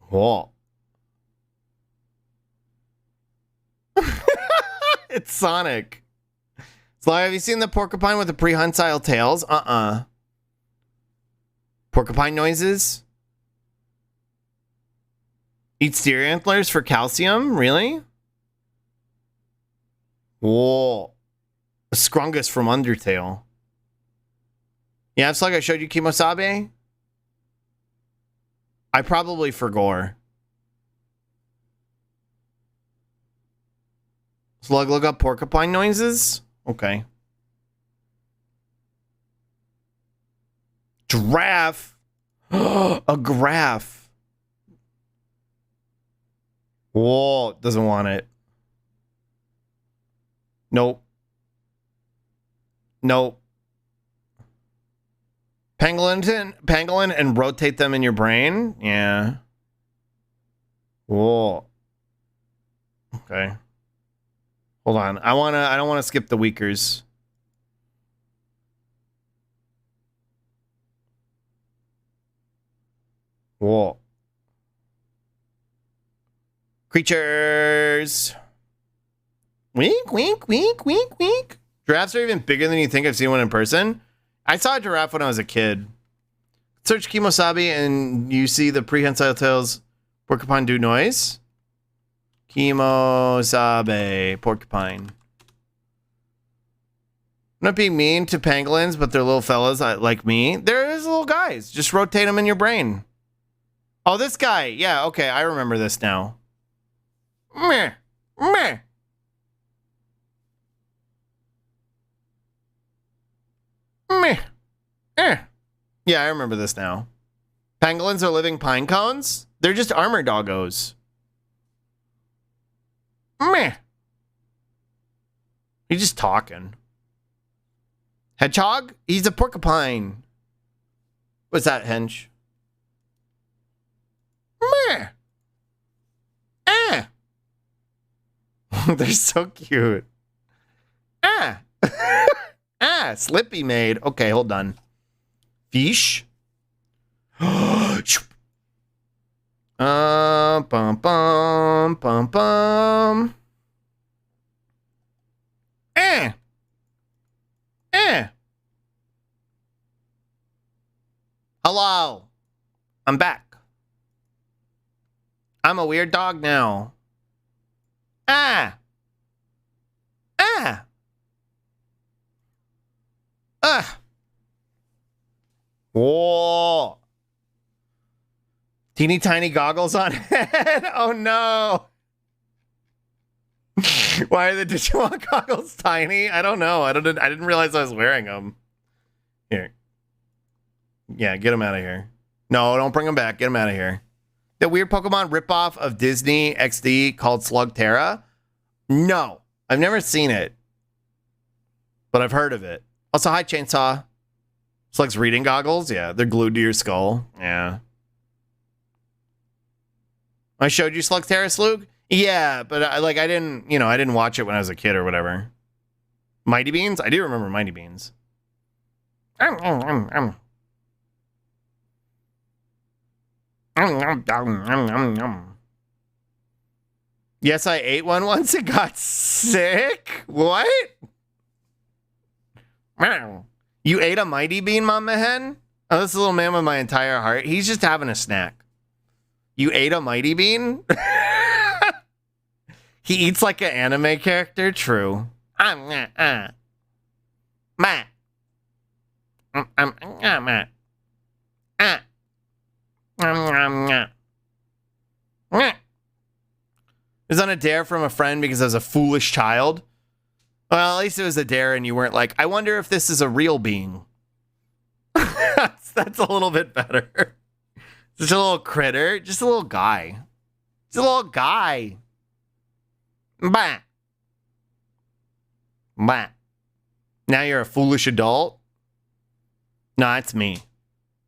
Whoa. It's Sonic. Slug, have you seen the porcupine with the prehensile tails? Porcupine noises? Eats deer antlers for calcium? Really? Whoa. A Scrungus from Undertale. Yeah, it's like I showed you Kimosabe. I probably forgot. Slug, look up porcupine noises? Okay. Giraffe. A graph. Whoa, doesn't want it. Nope. Nope. Pangolin and rotate them in your brain? Yeah. Whoa. Okay. Hold on. I don't want to skip the weakers. Whoa. Creatures. Wink, wink, wink, wink, wink. Giraffes are even bigger than you think. I've seen one in person. I saw a giraffe when I was a kid. Search Kimosabe and you see the prehensile tails porcupine do noise. Kimosabe porcupine. I'm not being mean to pangolins, but they're little fellas like me. They're just little guys. Just rotate them in your brain. Oh, this guy. Yeah, okay. I remember this now. Meh. Meh. Meh. Eh. Yeah, I remember this now. Pangolins are living pine cones? They're just armor doggos. Meh. He's just talking. Hedgehog? He's a porcupine. What's that, Hench? Meh. Eh. They're so cute. Ah. Ah, Slippy made. Okay, hold on. Fish. Bum bum bum bum. Eh. Eh. Hello. I'm back. I'm a weird dog now. Ah. Ah. Ah. Whoa. Teeny tiny goggles on head. Oh no. Why are the Digimon goggles tiny? I don't know. I didn't realize I was wearing them. Here. Yeah, get him out of here. No, don't bring him back. Get him out of here. The weird Pokemon ripoff of Disney XD called Slug Terra? No, I've never seen it, but I've heard of it. Also, hi, Chainsaw. Slug's reading goggles? Yeah, they're glued to your skull. Yeah. I showed you Slug Terra, Slug? Yeah, but I didn't watch it when I was a kid or whatever. Mighty Beans? I do remember Mighty Beans. Yes, I ate one once and got sick. What? You ate a Mighty Bean, Mama Hen? Oh, this little man with my entire heart. He's just having a snack. You ate a Mighty Bean? He eats like an anime character? True. Ma. It was on a dare from a friend because I was a foolish child. Well, at least it was a dare and you weren't like, I wonder if this is a real being. That's a little bit better. Just a little critter. Just a little guy. Just a little guy. Bah. Bah. Now you're a foolish adult? Nah, it's me.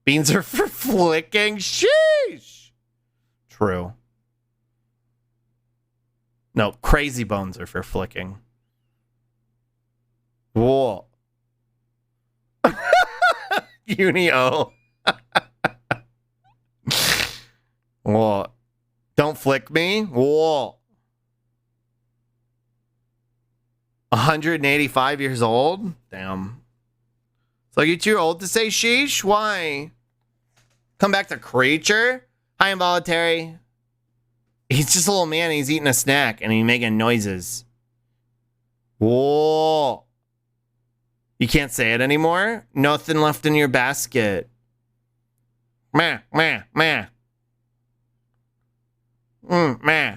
Beans are for flicking. Sheesh. True. No, crazy bones are for flicking. Whoa. Uni-O. Whoa. Don't flick me. Whoa. 185 years old? Damn. So you're too old to say sheesh? Why? Come back to creature? Hi, involuntary. He's just a little man. He's eating a snack and he's making noises. Whoa. You can't say it anymore? Nothing left in your basket. Meh, meh, meh. Meh.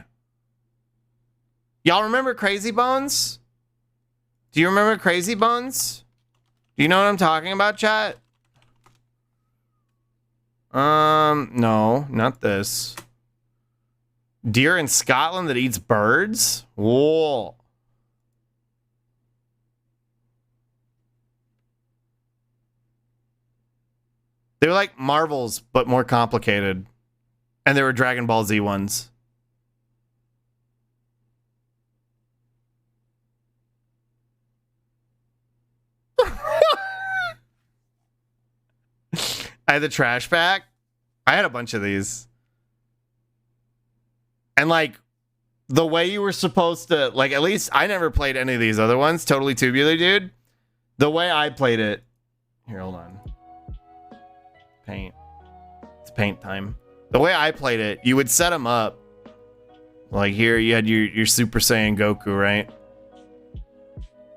Y'all remember Crazy Bones? Do you remember Crazy Bones? Do you know what I'm talking about, chat? No, not this. Deer in Scotland that eats birds? Whoa. They were like Marvels, but more complicated. And there were Dragon Ball Z ones. I had the trash pack. I had a bunch of these. And like, the way you were supposed to, like, at least I never played any of these other ones. Totally Tubular, dude. The way I played it. Here, hold on. Paint. It's paint time. The way I played it, you would set them up. Like here, you had your Super Saiyan Goku, right?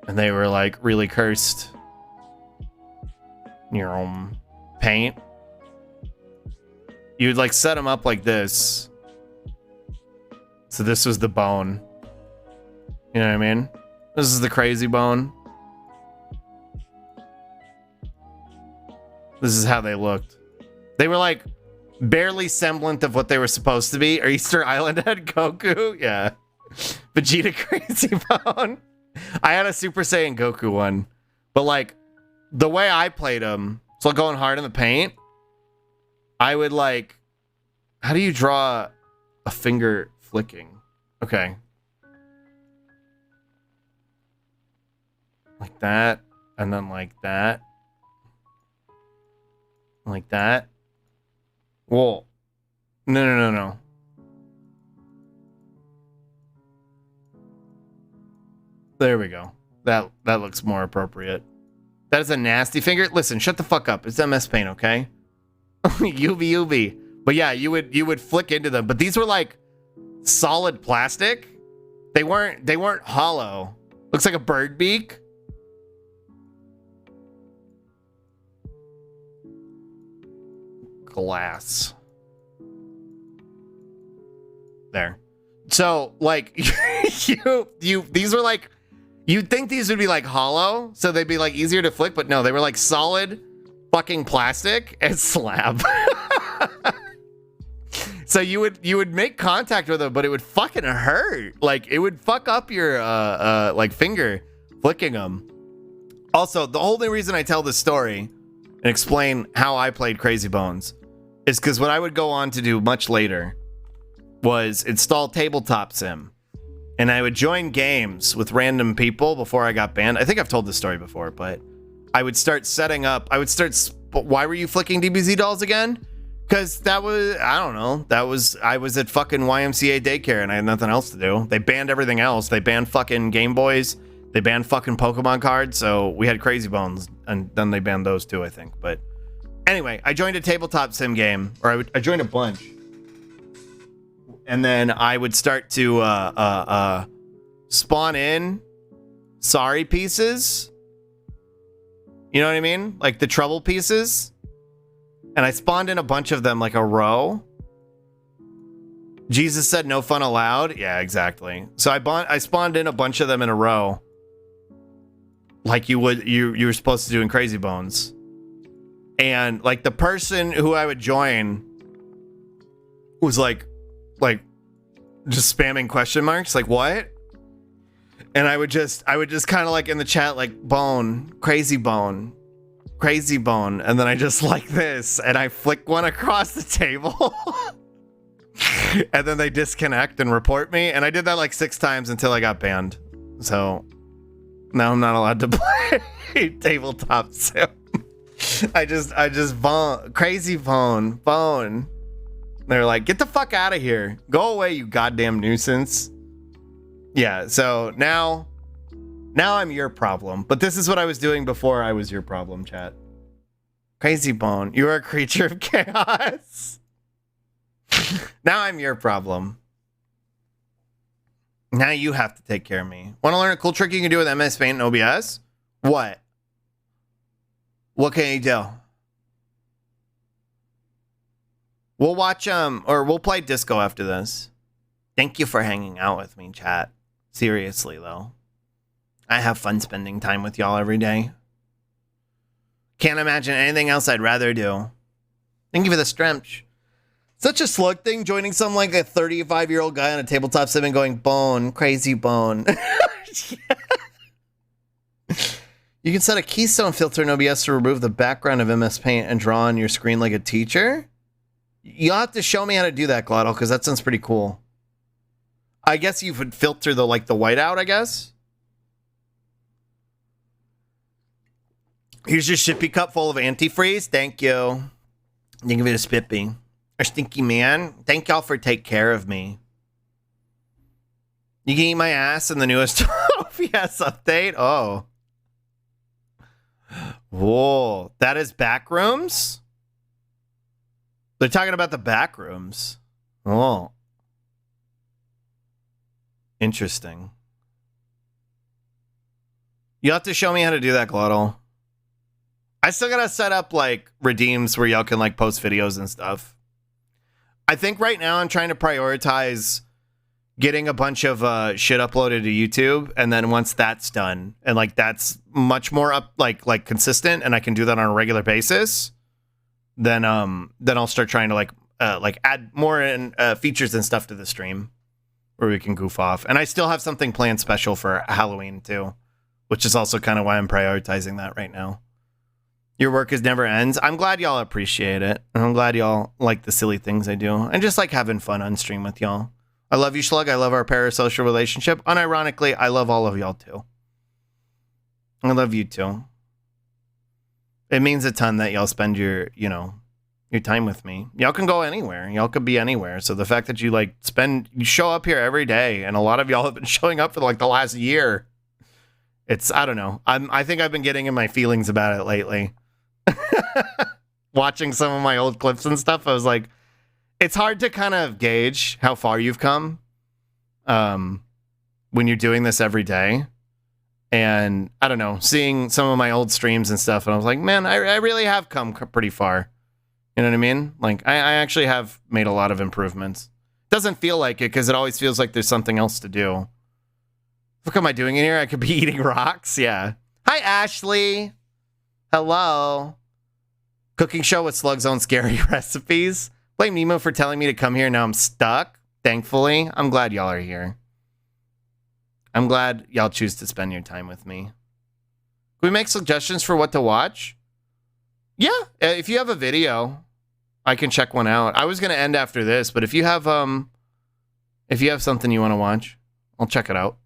And they were like really cursed. Your paint. You would like set them up like this. So this was the bone. You know what I mean? This is the crazy bone. This is how they looked. They were like barely semblant of what they were supposed to be. Or Easter Island had Goku. Yeah. Vegeta Crazy Bone. I had a Super Saiyan Goku one. But like the way I played them, so going hard in the paint, I would like, how do you draw a finger flicking? Okay. Like that. And then like that. Like that. Whoa. No. There we go. That looks more appropriate. That is a nasty finger. Listen, shut the fuck up. It's MS Paint, okay? UV. But yeah, you would flick into them. But these were like solid plastic. They weren't hollow. Looks like a bird beak. Glass. There. So like these were like, you'd think these would be like hollow, so they'd be like easier to flick, but no, they were like solid fucking plastic and slab. So you would make contact with them, but it would fucking hurt. Like it would fuck up your like finger flicking them. Also, the only reason I tell this story and explain how I played Crazy Bones is because what I would go on to do much later was install Tabletop Sim. And I would join games with random people before I got banned. I think I've told this story before, but I would start setting up. Why were you flicking DBZ dolls again? Because that was, I don't know. I was at fucking YMCA daycare and I had nothing else to do. They banned everything else. They banned fucking Game Boys. They banned fucking Pokemon cards. So we had Crazy Bones and then they banned those too, I think. But anyway, I joined a Tabletop Sim game, or I joined a bunch. And then I would start to spawn in sorry pieces. You know what I mean? Like the trouble pieces. And I spawned in a bunch of them like a row. Jesus said no fun allowed. Yeah, exactly. So I spawned in a bunch of them in a row. Like you were supposed to do in Crazy Bones. And like the person who I would join was like just spamming question marks, like what? And I would just kind of like in the chat like bone, crazy bone, and then I just like this and I flick one across the table. And then they disconnect and report me, and I did that like 6 times until I got banned. So now I'm not allowed to play Tabletop Sim. I just bone, crazy bone. They're like, get the fuck out of here. Go away, you goddamn nuisance. Yeah, so now I'm your problem. But this is what I was doing before I was your problem, chat. Crazy Bone, you are a creature of chaos. Now I'm your problem. Now you have to take care of me. Want to learn a cool trick you can do with MS Paint and OBS? What? What can you do? We'll watch or we'll play disco after this. Thank you for hanging out with me, chat. Seriously though. I have fun spending time with y'all every day. Can't imagine anything else I'd rather do. Thank you for the stretch. Such a Slug thing, joining some like a 35-year-old guy on a tabletop sim and going bone, crazy bone. You can set a keystone filter in OBS to remove the background of MS Paint and draw on your screen like a teacher. You'll have to show me how to do that, Glottal, because that sounds pretty cool. I guess you would filter the white out, I guess. Here's your sippy cup full of antifreeze. Thank you. Thank you for the spippy. Or stinky man. Thank y'all for take care of me. You can eat my ass in the newest OBS update. Oh. Whoa. That is Backrooms? They're talking about the Backrooms. Oh. Interesting. You'll have to show me how to do that, Glottal. I still gotta set up like redeems where y'all can like post videos and stuff. I think right now I'm trying to prioritize getting a bunch of shit uploaded to YouTube, and then once that's done and like that's much more up like consistent and I can do that on a regular basis, then I'll start trying to like add more in features and stuff to the stream where we can goof off. And I still have something planned special for Halloween too, which is also kind of why I'm prioritizing that right now. Your work is never ends. I'm glad y'all appreciate it. And I'm glad y'all like the silly things I do. And just like having fun on stream with y'all. I love you, Slug. I love our parasocial relationship. Unironically, I love all of y'all too. I love you too. It means a ton that y'all spend your time with me. Y'all can go anywhere. Y'all could be anywhere. So the fact that you you show up here every day, and a lot of y'all have been showing up for like the last year. I don't know. I think I've been getting in my feelings about it lately. Watching some of my old clips and stuff, I was like, it's hard to kind of gauge how far you've come when you're doing this every day. And I don't know, seeing some of my old streams and stuff, and I was like, man, I really have come pretty far. You know what I mean? Like, I actually have made a lot of improvements. Doesn't feel like it, because it always feels like there's something else to do. What am I doing in here? I could be eating rocks? Yeah. Hi, Ashley. Hello. Cooking show with Slug's own scary recipes. Blame Nemo for telling me to come here, now I'm stuck. Thankfully, I'm glad y'all are here. I'm glad y'all choose to spend your time with me. Can we make suggestions for what to watch? Yeah, if you have a video, I can check one out. I was gonna end after this, but if you have something you want to watch, I'll check it out.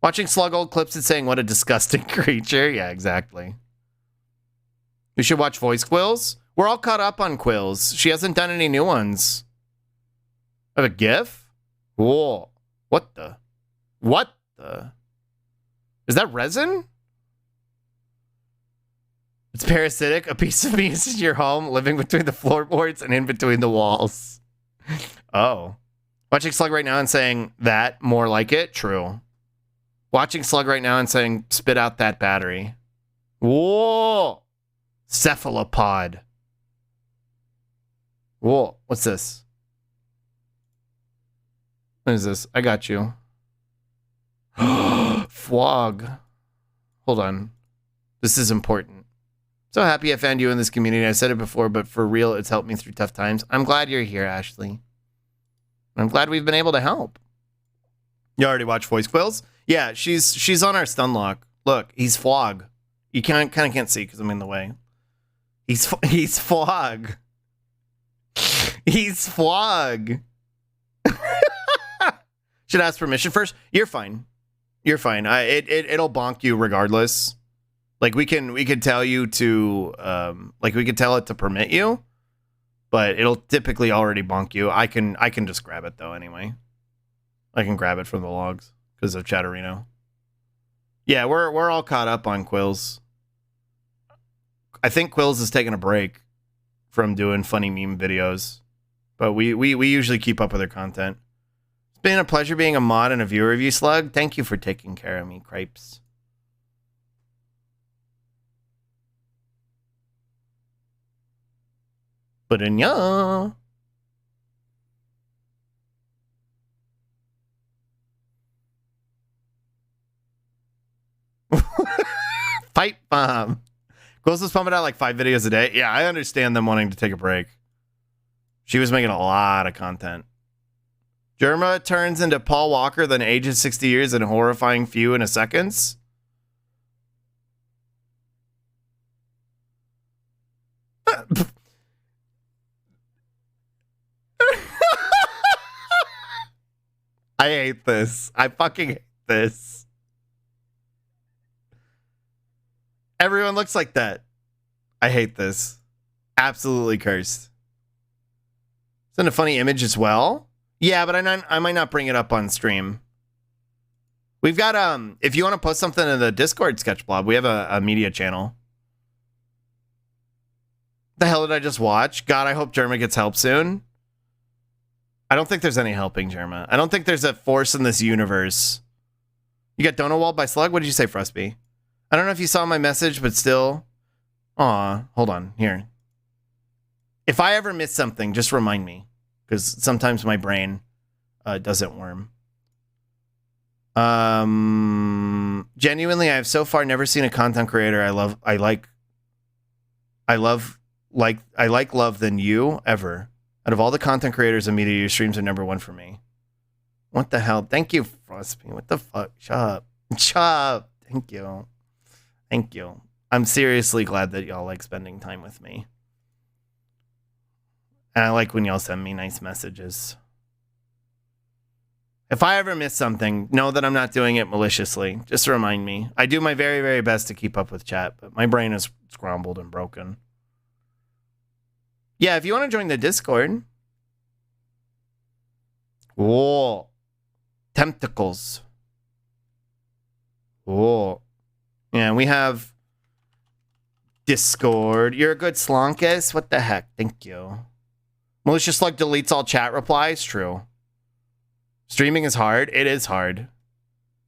Watching Slug old clips and saying what a disgusting creature. Yeah, exactly. We should watch Voice Quills. We're all caught up on Quills. She hasn't done any new ones. I have a GIF? Whoa. What the? What the? Is that resin? It's parasitic. A piece of me is in your home, living between the floorboards and in between the walls. Oh. Watching Slug right now and saying that, more like it? True. Watching Slug right now and saying, spit out that battery. Whoa. Cephalopod. Whoa. What's this? What is this? I got you. Flog. Hold on. This is important. So happy I found you in this community. I said it before, but for real, it's helped me through tough times. I'm glad you're here, Ashley. I'm glad we've been able to help. You already watched Voice Quills? Yeah, she's on our stun lock. Look, he's Flog. You kind of can't see because I'm in the way. He's Flog. He's Flog. Should ask permission first. You're fine. You're fine. It'll bonk you regardless. Like we can tell you to we could tell it to permit you, but it'll typically already bonk you. I can just grab it though anyway. I can grab it from the logs because of Chatterino. Yeah, we're all caught up on Quills. I think Quills is taking a break from doing funny meme videos, but we usually keep up with her content. It's been a pleasure being a mod and a viewer of you, Slug. Thank you for taking care of me, Cripes. But in ya. Pipe bomb. Quills was pumping out like 5 videos a day. Yeah, I understand them wanting to take a break. She was making a lot of content. Germa turns into Paul Walker, then ages 60 years in a horrifying few in a seconds. I hate this. I fucking hate this. Everyone looks like that. I hate this. Absolutely cursed. Isn't it a funny image as well? Yeah, but I might not bring it up on stream. We've got, if you want to post something in the Discord sketch blob, we have a media channel. The hell did I just watch? God, I hope Germa gets help soon. I don't think there's any helping Germa. I don't think there's a force in this universe. You got Donut Wall by Slug? What did you say, Frustby? I don't know if you saw my message, but still. Aw, hold on. Here. If I ever miss something, just remind me. Because sometimes my brain doesn't worm. Genuinely, I have so far never seen a content creator I like love than you ever. Out of all the content creators in media, your streams are #1 for me. What the hell? Thank you, Frostby. What the fuck? Shut up. Shut up. Thank you. Thank you. I'm seriously glad that y'all like spending time with me. And I like when y'all send me nice messages. If I ever miss something, know that I'm not doing it maliciously. Just remind me. I do my very, very best to keep up with chat, but my brain is scrambled and broken. Yeah, if you want to join the Discord. Whoa. Tentacles. Whoa. Yeah, we have Discord. You're a good slonkus? What the heck? Thank you. Malicious Slug deletes all chat replies? True. Streaming is hard. It is hard.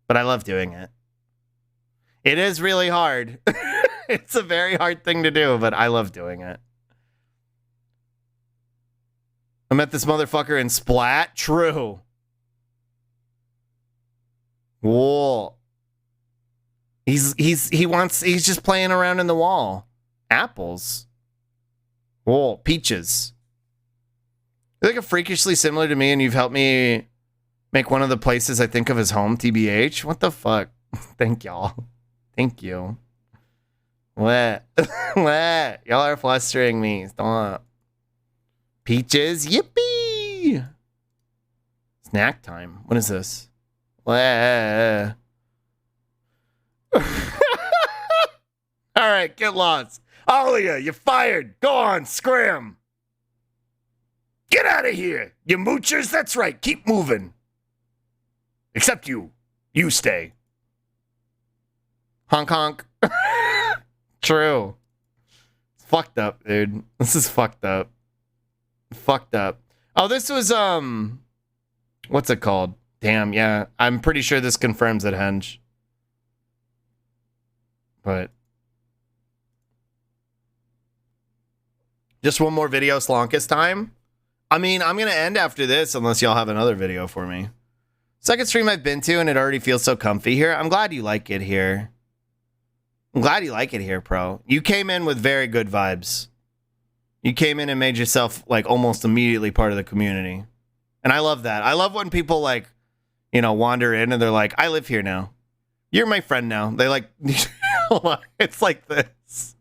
But I love doing it. It is really hard. It's a very hard thing to do, but I love doing it. I met this motherfucker in Splat? True. Whoa. He's just playing around in the wall. Apples. Whoa, peaches. You're like a freakishly similar to me, and you've helped me make one of the places I think of as home, TBH. What the fuck? Thank y'all. Thank you. What? What? Y'all are flustering me. Stop. Peaches. Yippee! Snack time. What is this? What? All right, get lost. All of you, you're fired. Go on, scram. Get out of here, you moochers. That's right. Keep moving. Except you. You stay. Honk honk. True. It's fucked up, dude. This is fucked up. Fucked up. Oh, this was, what's it called? Damn, yeah. I'm pretty sure this confirms it, Henge. But just one more video, Slonkus time. I mean, I'm going to end after this unless y'all have another video for me. Second stream I've been to, and it already feels so comfy here. I'm glad you like it here. I'm glad you like it here, pro. You came in with very good vibes. You came in and made yourself, like, almost immediately part of the community. And I love that. I love when people, like, you know, wander in and they're like, I live here now. You're my friend now. They, like, it's like this.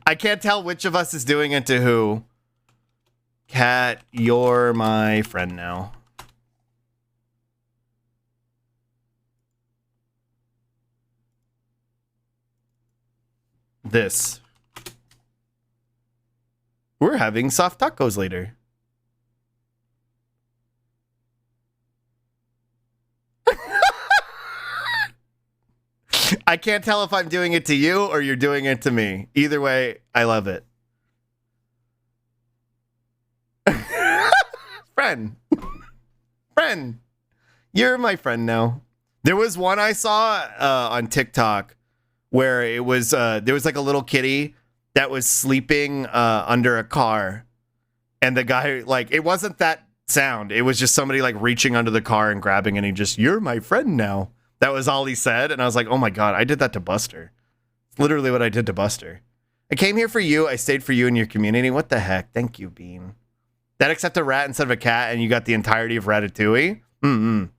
I can't tell which of us is doing it to who. Cat, you're my friend now. This. We're having soft tacos later. I can't tell if I'm doing it to you or you're doing it to me. Either way, I love it. Friend. Friend. You're my friend now. There was one I saw on TikTok where it was there was like a little kitty that was sleeping under a car, and the guy, like, it wasn't that sound. It was just somebody like reaching under the car and grabbing, and he just, you're my friend now. That was all he said, and I was like, oh my god, I did that to Buster. It's literally what I did to Buster. I came here for you. I stayed for you and your community. What the heck? Thank you, Bean. That accept a rat instead of a cat, and you got the entirety of Ratatouille?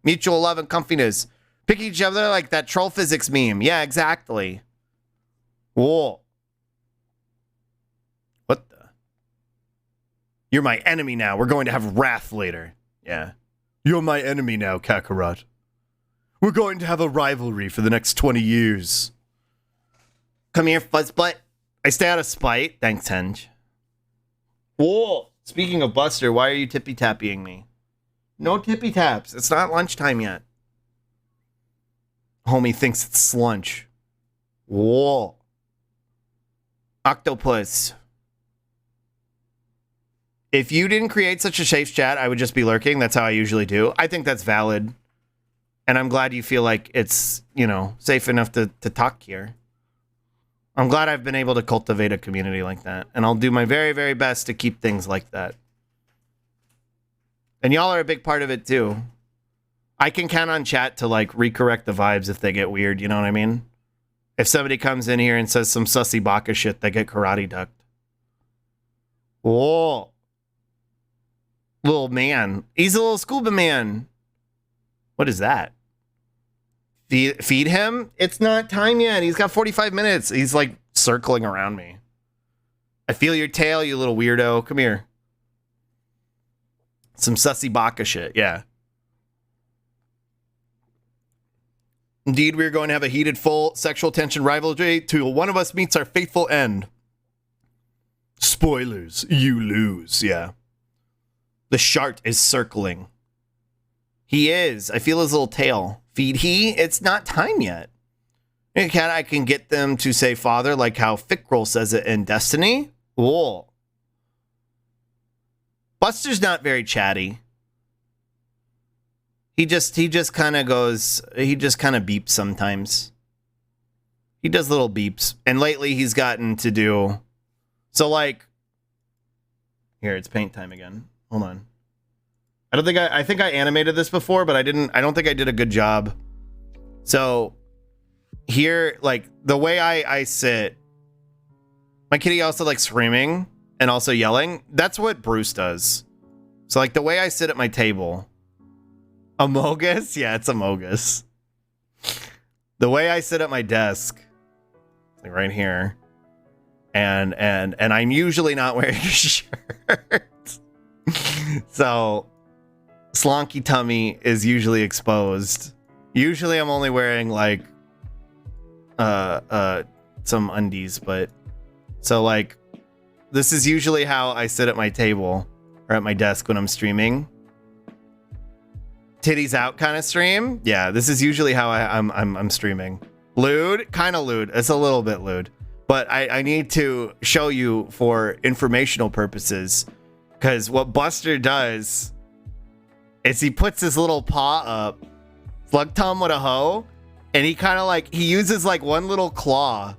Mutual love and comfiness. Pick each other like that troll physics meme. Yeah, exactly. Whoa. What the? You're my enemy now. We're going to have wrath later. Yeah. You're my enemy now, Kakarot. We're going to have a rivalry for the next 20 years. Come here, fuzzbutt. I stay out of spite. Thanks, Henge. Whoa. Speaking of Buster, why are you tippy-tappying me? No tippy-taps. It's not lunchtime yet. Homie thinks it's lunch. Whoa. Octopus. If you didn't create such a safe chat, I would just be lurking. That's how I usually do. I think that's valid. And I'm glad you feel like it's, you know, safe enough to talk here. I'm glad I've been able to cultivate a community like that. And I'll do my very, very best to keep things like that. And y'all are a big part of it too. I can count on chat to like recorrect the vibes if they get weird, you know what I mean? If somebody comes in here and says some sussy baka shit, they get karate ducked. Whoa. Little man. He's a little scuba man. What is that? Feed him? It's not time yet. He's got 45 minutes. He's like circling around me. I feel your tail, you little weirdo. Come here. Some sussy baka shit. Yeah. Indeed, we are going to have a heated, full sexual tension rivalry till one of us meets our fateful end. Spoilers, you lose, yeah. The shart is circling. He is. I feel his little tail. Feed he? It's not time yet. I can get them to say father like how Fickrell says it in Destiny. Whoa. Buster's not very chatty. He just kind of beeps sometimes. He does little beeps. And lately he's gotten to do... So like... Here, it's paint time again. Hold on. I think I animated this before, but I don't think I did a good job. So here, like the way I sit, my kitty also likes screaming and also yelling. That's what Bruce does. So like the way I sit at my table, Amogus? Yeah, it's Amogus. The way I sit at my desk, like right here, and I'm usually not wearing a shirt. So Slonky tummy is usually exposed. Usually I'm only wearing like some undies, but so like this is usually how I sit at my table or at my desk when I'm streaming. Titties out kind of stream. Yeah, this is usually how I'm streaming. Lewd, kind of lewd. It's a little bit lewd, but I need to show you for informational purposes, because what Buster does is he puts his little paw up, Slug Tom with a hoe, and he kind of like, he uses like one little claw,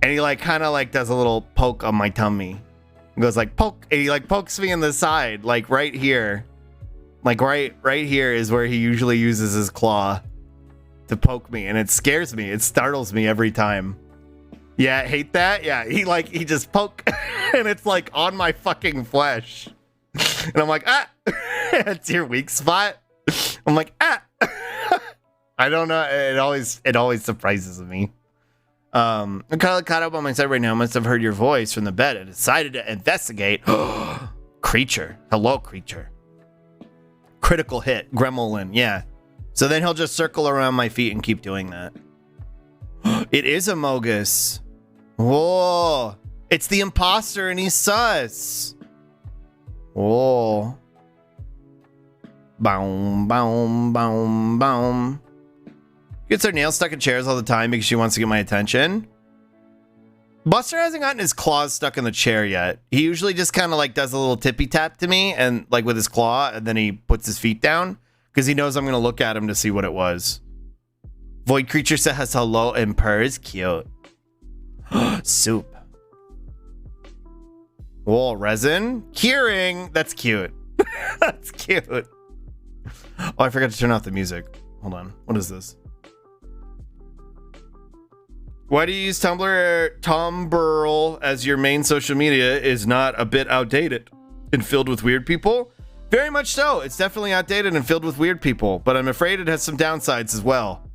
and he like kind of like does a little poke on my tummy. He goes like poke, and he like pokes me in the side, like right here. Like right here is where he usually uses his claw to poke me, and it scares me. It startles me every time. Yeah, hate that? Yeah, he just poke, and it's like on my fucking flesh. And I'm like, ah, it's your weak spot. I'm like, ah. I don't know. It always surprises me. I'm kind of caught up on my side right now. I must have heard your voice from the bed and decided to investigate. Creature. Hello, creature. Critical hit. Gremlin. Yeah. So then he'll just circle around my feet and keep doing that. It is Amogus. Whoa. It's the imposter and he's sus. Whoa. Boom, boom, boom, boom. Gets her nails stuck in chairs all the time because she wants to get my attention. Buster hasn't gotten his claws stuck in the chair yet. He usually just kind of like does a little tippy tap to me and like with his claw, and then he puts his feet down because he knows I'm going to look at him to see what it was. Void creature says hello and purrs. Cute. Soup. Whoa, resin. Curing. That's cute. That's cute. Oh, I forgot to turn off the music. Hold on. What is this? Why do you use Tumblr as your main social media is not a bit outdated and filled with weird people? Very much so. It's definitely outdated and filled with weird people, but I'm afraid it has some downsides as well.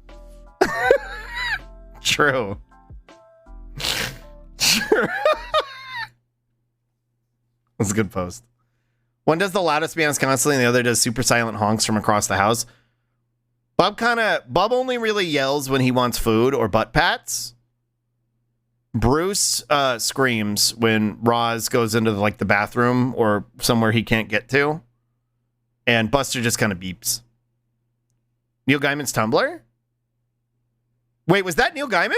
True. True. That's a good post. One does the loudest meows constantly, and the other does super silent honks from across the house. Bub only really yells when he wants food or butt pats. Bruce screams when Roz goes into like the bathroom or somewhere he can't get to. And Buster just kind of beeps. Neil Gaiman's Tumblr? Wait, was that Neil Gaiman?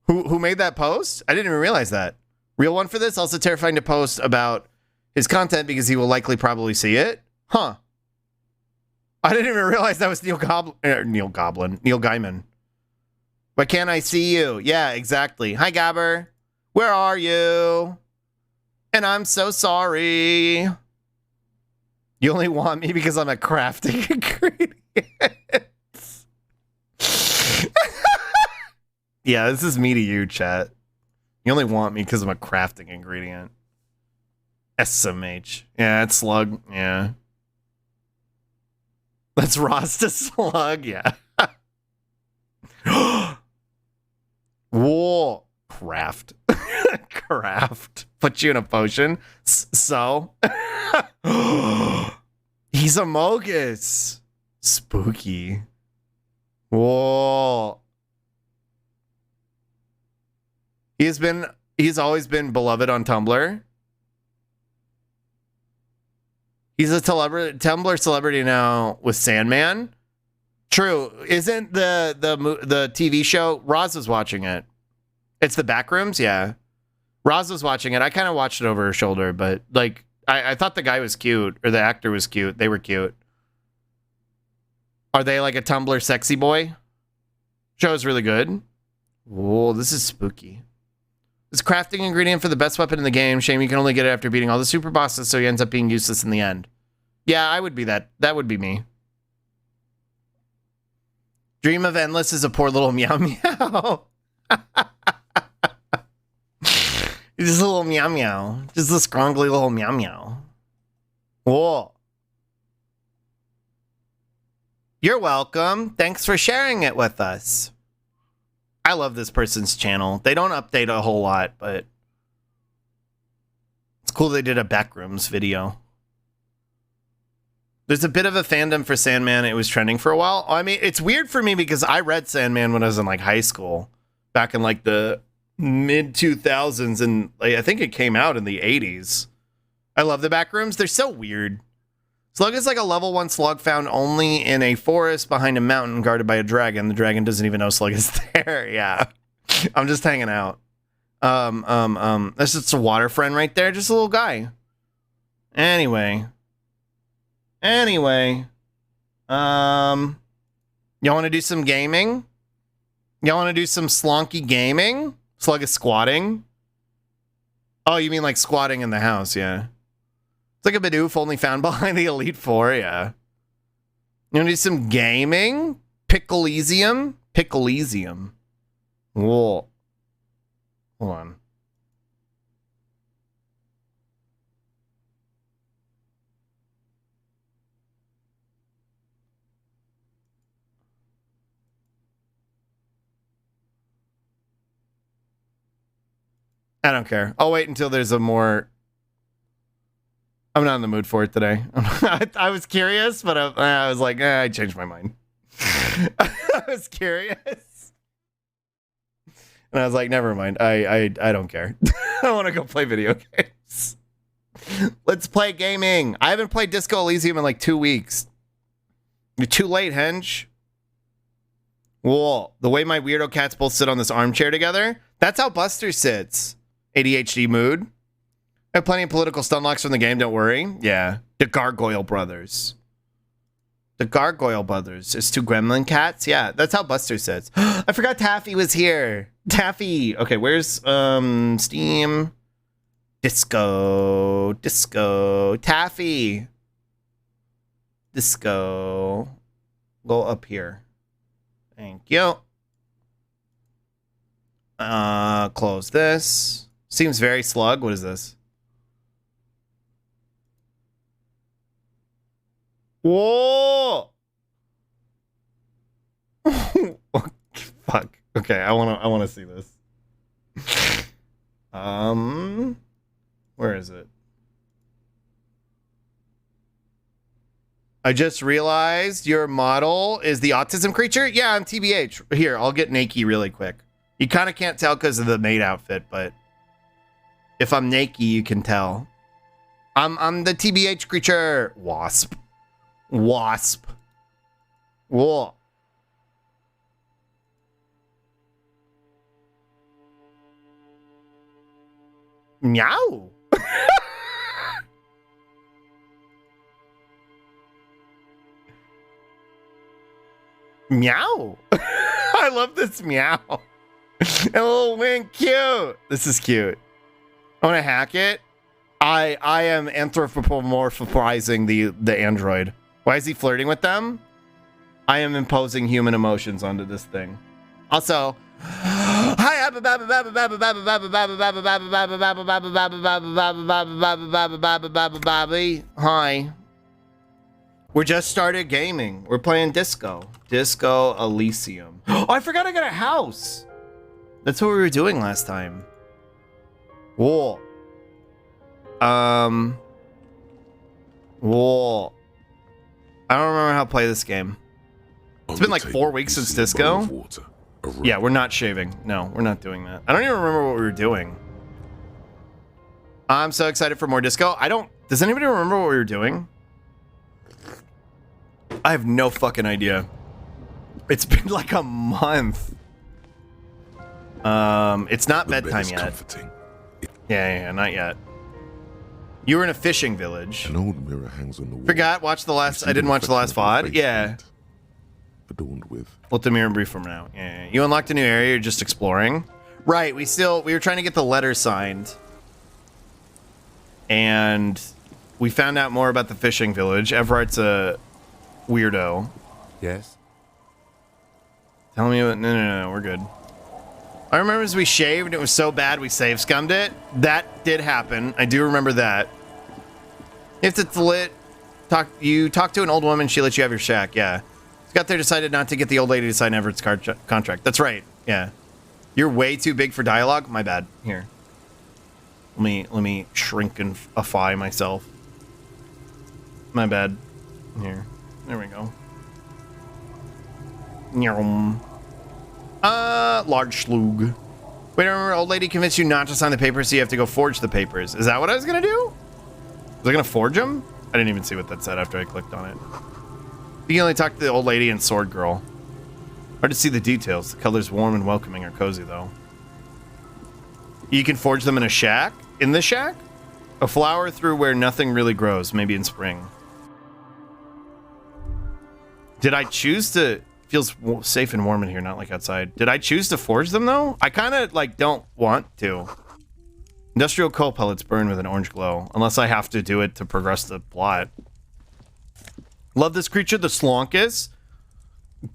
Who made that post? I didn't even realize that. Real one for this? Also terrifying to post about his content because he will likely probably see it. Huh. I didn't even realize that was Neil Gaiman. Why can't I see you? Yeah, exactly. Hi, Gabber. Where are you? And I'm so sorry. You only want me because I'm a crafting ingredient. Yeah, this is me to you, chat. You only want me because I'm a crafting ingredient. SMH. Yeah, it's Slug. Yeah. That's Rasta Slug. Yeah. Whoa. Craft. Craft. Put you in a potion. So. He's a Mogus. Spooky. Whoa. He's always been beloved on Tumblr. He's a Tumblr celebrity now with Sandman. True. Isn't the TV show? Roz was watching it. It's the Backrooms? Yeah. Roz was watching it. I kind of watched it over her shoulder, but like I thought the guy was cute, or the actor was cute. They were cute. Are they like a Tumblr sexy boy? Show's really good. Whoa, this is spooky. It's a crafting ingredient for the best weapon in the game. Shame you can only get it after beating all the super bosses, so he ends up being useless in the end. Yeah, I would be that. That would be me. Dream of Endless is a poor little meow meow. Just a little meow meow. Just a scrongly little meow meow. Whoa. You're welcome. Thanks for sharing it with us. I love this person's channel. They don't update a whole lot, but it's cool they did a Backrooms video. There's a bit of a fandom for Sandman. It was trending for a while. I mean, it's weird for me because I read Sandman when I was in like high school, back in like the mid 2000s, and like, I think it came out in the 80s. I love the Backrooms. They're so weird. Slug is like a level 1 slug found only in a forest behind a mountain guarded by a dragon. The dragon doesn't even know Slug is there. Yeah. I'm just hanging out. That's just a water friend right there. Just a little guy. Anyway. Y'all want to do some gaming? Y'all want to do some slonky gaming? Slug is squatting. Oh, you mean like squatting in the house? Yeah. It's like a Bidoof only found behind the Elite Four, yeah. You want to do some gaming? Elysium? Elysium. Whoa. Hold on. I don't care. I'll wait until there's a more... I'm not in the mood for it today. I was curious, but I was like, I changed my mind. I was curious. And I was like, never mind. I don't care. I want to go play video games. Let's play gaming. I haven't played Disco Elysium in like 2 weeks. You're too late, Henge. Whoa. The way my weirdo cats both sit on this armchair together. That's how Buster sits. ADHD mood. I have plenty of political stunlocks from the game, don't worry. Yeah. The Gargoyle Brothers. The Gargoyle Brothers. It's 2 gremlin cats? Yeah, that's how Buster sits. I forgot Taffy was here. Taffy. Okay, where's Steam? Disco. Taffy. Disco. Go up here. Thank you. Close this. Seems very Slug. What is this? Whoa! Fuck. Okay, I wanna see this. Where is it? I just realized your model is the autism creature. Yeah, I'm TBH. Here, I'll get naked really quick. You kind of can't tell because of the maid outfit, but if I'm naked, you can tell. I'm the TBH creature. Wasp. Whoa. Meow. Meow. I love this meow. A little wink, cute. This is cute. I want to hack it. I am anthropomorphizing the android. Why is he flirting with them? I am imposing human emotions onto this thing. Also, hi. We're just started gaming. We're playing Disco Elysium. Oh, I forgot I got a house. That's what we were doing last time. Whoa. Whoa. I don't remember how to play this game. It's been like 4 weeks since disco. Yeah, we're not shaving. No, we're not doing that. I don't even remember what we were doing. I'm so excited for more disco. Does anybody remember what we were doing? I have no fucking idea. It's been like a month. It's not bedtime yet. Comforting. Yeah, not yet. You were in a fishing village. An old mirror hangs on the wall. I didn't watch the last VOD. Yeah. Adorned with. Let the mirror brief from now. Yeah. You unlocked a new area, you're just exploring. Right, we were trying to get the letter signed. And we found out more about the fishing village. Everart's a weirdo. Yes? Tell me what... No, we're good. I remember as we shaved, it was so bad we save scummed it. That did happen. I do remember that. If it's lit, you talk to an old woman, she lets you have your shack, yeah. Got there, decided not to get the old lady to sign Everett's contract. That's right, yeah. You're way too big for dialogue? My bad. Here. Let me shrink and affy myself. My bad. Here. There we go. Large slug. Wait, remember old lady convinced you not to sign the papers, so you have to go forge the papers. Is that what I was gonna do? Was I gonna forge them? I didn't even see what that said after I clicked on it. You can only talk to the old lady and sword girl. Hard to see the details. The color's warm and welcoming or cozy, though. You can forge them in a shack? In the shack? A flower through where nothing really grows, maybe in spring. Did I choose to... Feels safe and warm in here, not like outside. Did I choose to forge them, though? I kind of, like, don't want to. Industrial coal pellets burn with an orange glow, unless I have to do it to progress the plot. Love this creature, the Slonkus.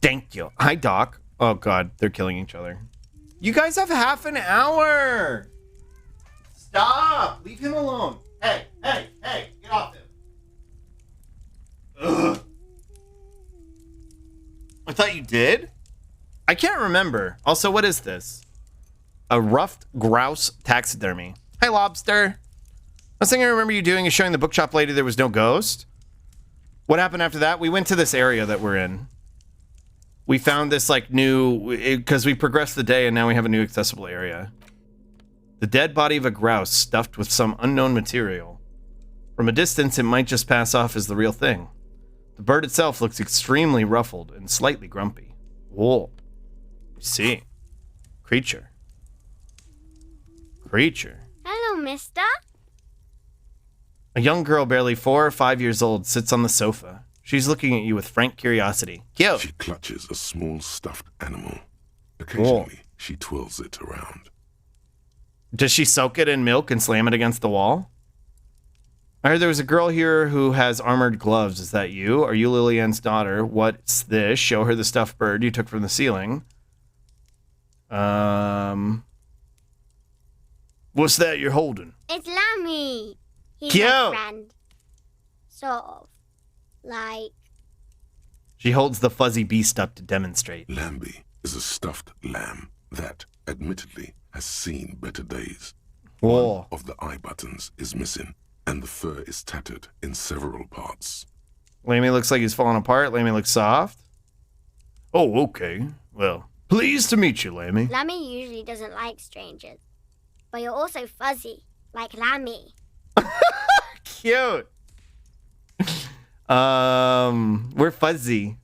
Thank you. Hi, Doc. Oh, God. They're killing each other. You guys have half an hour. Stop. Leave him alone. Hey. Get off him. Ugh. I thought you did? I can't remember. Also, what is this? A ruffed grouse taxidermy. Hi, Lobster. Last thing I remember you doing is showing the bookshop lady there was no ghost. What happened after that? We went to this area that we're in. We found this like new, because we progressed the day and now we have a new accessible area. The dead body of a grouse stuffed with some unknown material. From a distance, it might just pass off as the real thing. The bird itself looks extremely ruffled and slightly grumpy. Whoa. See. Creature. Hello, mister. A young girl, barely 4 or 5 years old, sits on the sofa. She's looking at you with frank curiosity. Cute. She clutches a small stuffed animal. Occasionally, she twirls it around. Does she soak it in milk and slam it against the wall? I heard there was a girl here who has armored gloves. Is that you? Are you Lillian's daughter? What's this? Show her the stuffed bird you took from the ceiling. What's that you're holding? It's Lammy. He's Cute. my friend. Sort of. Like... She holds the fuzzy beast up to demonstrate. Lambie is a stuffed lamb that, admittedly, has seen better days. Whoa. One of the eye buttons is missing, and the fur is tattered in several parts. Lammy looks like he's falling apart. Lammy looks soft. Oh, okay. Well, pleased to meet you, Lammy. Lammy usually doesn't like strangers. But you're also fuzzy, like Lammy. Cute. We're fuzzy.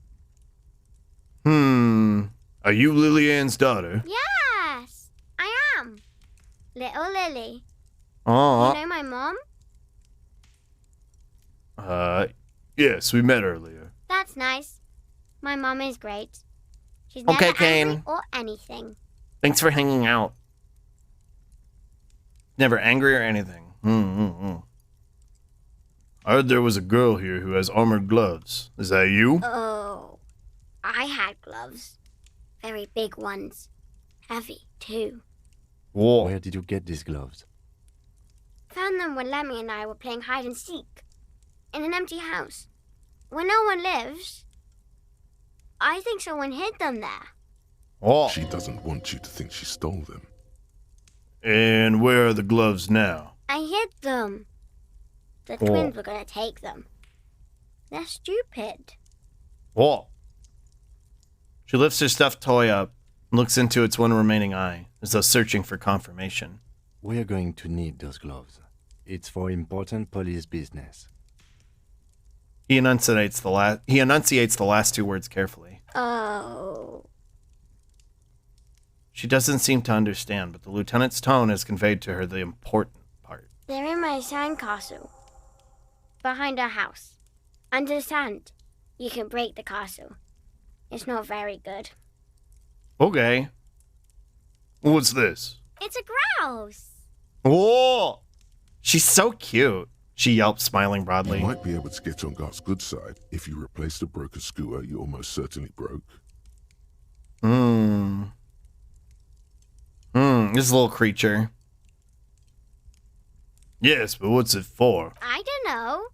Are you Lillian's daughter? Yes, I am. Little Lily. Oh. You know my mom? Yes, we met earlier. That's nice. My mom is great. She's never Okay, angry Kane. or anything. Thanks for hanging out. Never angry or anything. I heard there was a girl here who has armored gloves. Is that you? Oh, I had gloves. Very big ones. Heavy, too. Whoa. Where did you get these gloves? Found them when Lemmy and I were playing hide and seek. In an empty house. Where no one lives. I think someone hid them there. Oh. She doesn't want you to think she stole them. And where are the gloves now? I hid them. The twins were going to take them. They're stupid. Whoa. She lifts her stuffed toy up and looks into its one remaining eye, as though searching for confirmation. We are going to need those gloves. It's for important police business. He enunciates the last two words carefully. Oh. She doesn't seem to understand, but the lieutenant's tone has conveyed to her the important part. They're in my sandcastle. Behind our house. Under the sand. You can break the castle. It's not very good. Okay. What's this? It's a grouse. Whoa! She's so cute. She yelps, smiling broadly. You might be able to get on God's good side if you replace the broken scooter you almost certainly broke. This little creature. Yes, but what's it for? I don't know.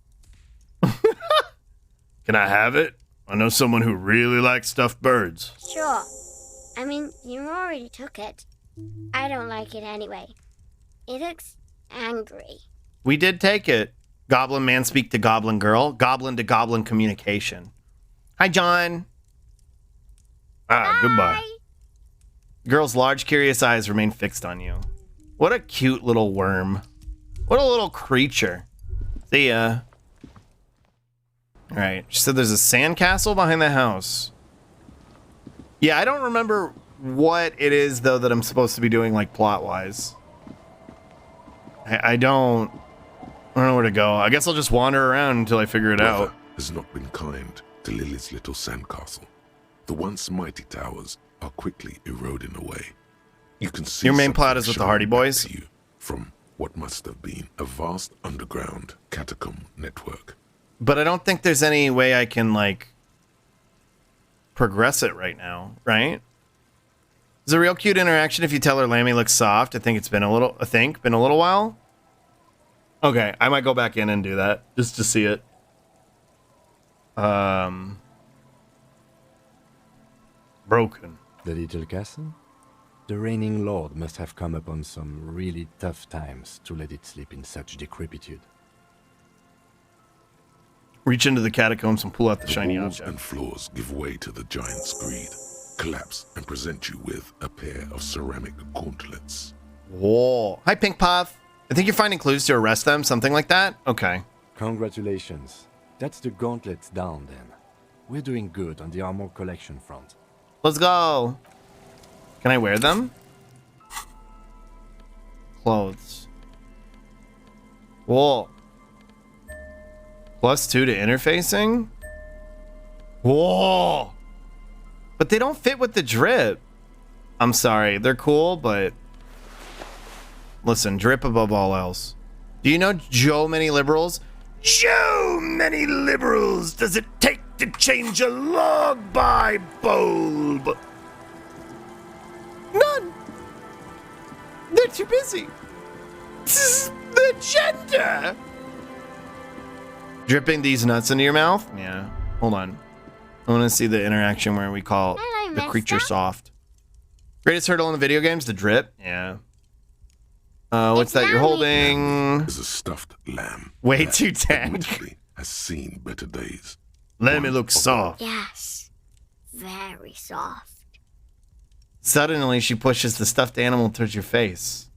Can I have it? I know someone who really likes stuffed birds. Sure. I mean, you already took it. I don't like it anyway. It looks angry. We did take it. Goblin man speak to goblin girl. Goblin to goblin communication. Hi, John. Goodbye. Bye. Girl's large, curious eyes remain fixed on you. What a cute little worm. What a little creature. See ya. Alright, she said there's a sandcastle behind the house. Yeah, I don't remember what it is, though, that I'm supposed to be doing, like, plot-wise. I don't know where to go. I guess I'll just wander around until I figure it out. Weather has not been kind to Lily's little sandcastle. The once mighty towers are quickly eroding away. You can see Your main something plot is with the Hardy shining back Boys? to you from what must have been a vast underground catacomb network. But I don't think there's any way I can, like, progress it right now, right? It's a real cute interaction if you tell her Lammy looks soft. I think it's been a little while. Okay, I might go back in and do that just to see it. Broken. The little castle? The reigning lord must have come upon some really tough times to let it sleep in such decrepitude. Reach into the catacombs and pull out the shiny walls object. and floors give way to the giant's greed, collapse and present you with a pair of ceramic gauntlets. Whoa. Hi, Pink Puff. I think you're finding clues to arrest them, something like that? Okay. Congratulations. That's the gauntlets down then. We're doing good on the armor collection front. Let's go. Can I wear them? Clothes. Whoa. +2 to interfacing? Whoa. But they don't fit with the drip. I'm sorry. They're cool, but... Listen, drip above all else. Do you know Joe many liberals? Joe many liberals does it take to change a log by bulb? None. They're too busy. The gender. Dripping these nuts into your mouth? Yeah. Hold on. I want to see the interaction where we call Hello, the creature mister. soft. Greatest hurdle in the video games? The drip? Yeah. What's It's that you're yummy. holding? Is a stuffed lamb. Way that too tank. admittedly has seen better days. Let me look soft. Yes. Very soft. Suddenly, she pushes the stuffed animal towards your face.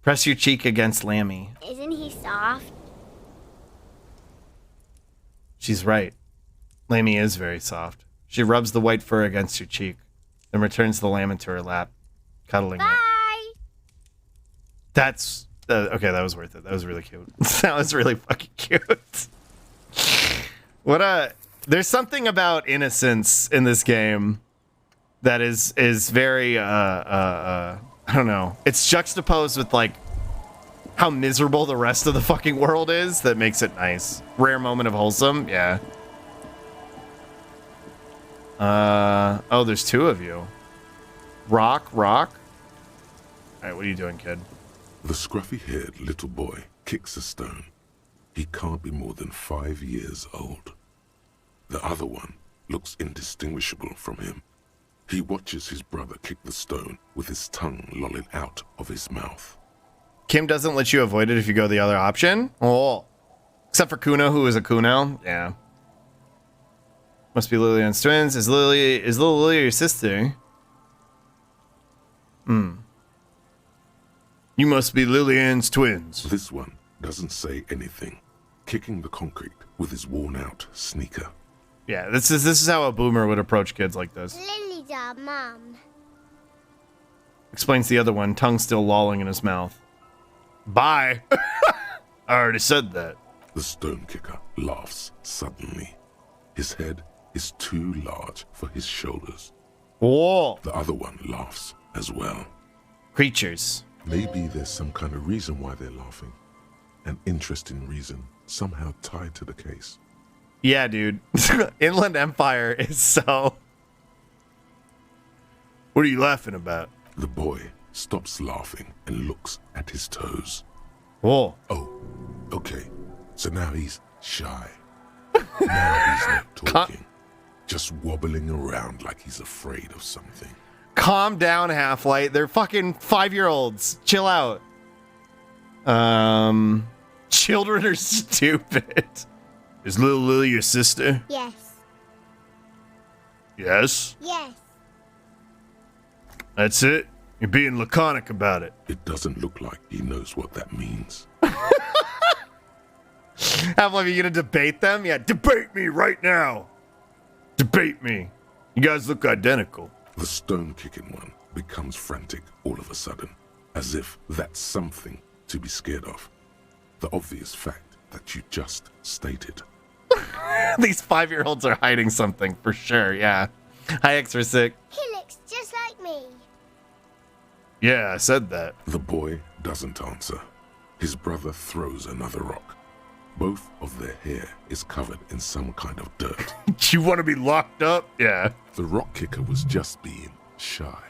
Press your cheek against Lammy. Isn't he soft? She's right. Lammy is very soft. She rubs the white fur against your cheek, then returns the lamb into her lap, cuddling it. Bye. That's... okay, that was worth it. That was really cute. That was really fucking cute. What a... There's something about innocence in this game that is very, I don't know. It's juxtaposed with, like, how miserable the rest of the fucking world is that makes it nice. Rare moment of wholesome, yeah. Oh, there's two of you. Rock. All right, what are you doing, kid? The scruffy-haired little boy kicks a stone. He can't be more than 5 years old. The other one looks indistinguishable from him. He watches his brother kick the stone with his tongue lolling out of his mouth. Kim doesn't let you avoid it if you go the other option? Oh. Except for Kuno, who is a Kuno. Yeah. Must be Lillian's twins. Is little Lily your sister? You must be Lillian's twins. This one doesn't say anything, kicking the concrete with his worn-out sneaker. Yeah, this is how a boomer would approach kids like this. Lily's our mum. Explains the other one, tongue still lolling in his mouth. Bye. I already said that. The stone kicker laughs suddenly. His head is too large for his shoulders. Whoa. The other one laughs as well. Creatures. Maybe there's some kind of reason why they're laughing. An interesting reason, somehow tied to the case. Yeah, dude. Inland Empire is so... What are you laughing about? The boy stops laughing and looks at his toes. Whoa. Oh, okay. So now he's shy. Now he's not talking. Just wobbling around like he's afraid of something. Calm down, Half-Light. They're fucking 5-year-olds. Chill out. Children are stupid. Is little Lily your sister? Yes. Yes. Yes. That's it? You're being laconic about it. It doesn't look like he knows what that means. Half-Life, are you gonna debate them? Yeah, debate me right now. Debate me. You guys look identical. The stone-kicking one becomes frantic all of a sudden, as if that's something to be scared of. The obvious fact that you just stated. These 5-year-olds are hiding something for sure, yeah. Hi, Extra Sick. He looks just like me. Yeah, I said that. The boy doesn't answer. His brother throws another rock. Both of their hair is covered in some kind of dirt. You want to be locked up? Yeah. The rock kicker was just being shy,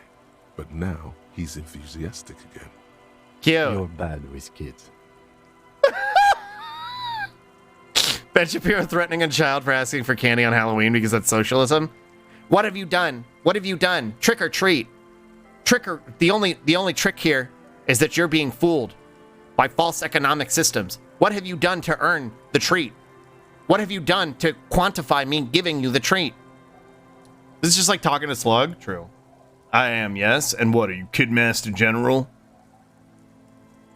but now he's enthusiastic again. Cute. You're bad with kids. Ben Shapiro threatening a child for asking for candy on Halloween because that's socialism. What have you done? What have you done? Trick or treat. The only trick here is that you're being fooled by false economic systems. What have you done to earn the treat? What have you done to quantify me giving you the treat? This is just like talking to Slug. True. I am, yes. And what are you, Kidmaster General?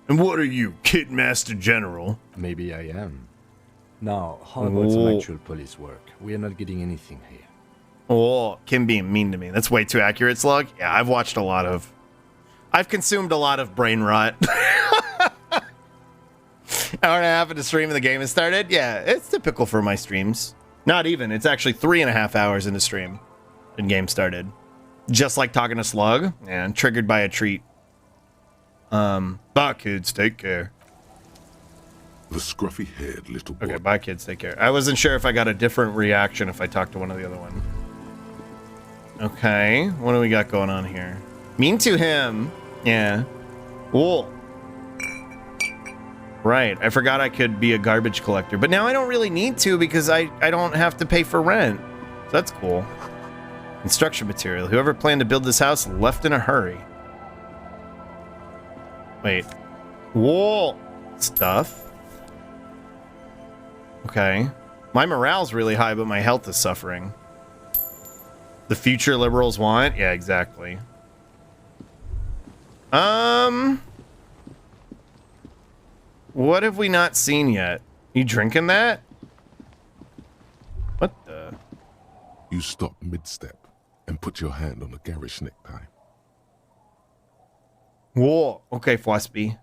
And what are you, Kidmaster General? Maybe I am. Now, how about some actual police work? We are not getting anything here. Oh, Kim being mean to me. That's way too accurate, Slug. Yeah, I've consumed a lot of brain rot. Hour and a half into stream and the game has started. Yeah, it's typical for my streams. Not even. It's actually 3.5 hours into stream and game started. Just like talking to Slug and triggered by a treat. Bye, kids. Take care. The scruffy-haired little boy. Okay, bye, kids. Take care. I wasn't sure if I got a different reaction if I talked to one or the other one. Okay, what do we got going on here? Mean to him. Yeah. Whoa. Right, I forgot I could be a garbage collector, but now I don't really need to because I don't have to pay for rent. So that's cool. Construction material. Whoever planned to build this house left in a hurry. Wait. Whoa. Stuff. Okay. My morale's really high, but my health is suffering. The future liberals want? Yeah, exactly. What have we not seen yet? You drinking that? What the? You stop mid-step and put your hand on the garish necktie. Whoa. Okay, Fwasby.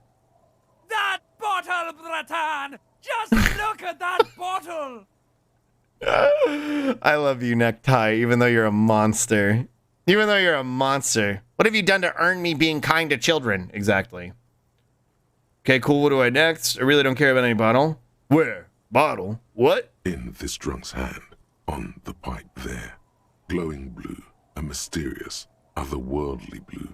That bottle, Bratan! Just look at that bottle! I love you, Necktie, even though you're a monster. Even though you're a monster. What have you done to earn me being kind to children? Exactly. Okay, cool. What do I next? I really don't care about any bottle. Where? Bottle? What? In this drunk's hand, on the pipe there, glowing blue, a mysterious, otherworldly blue,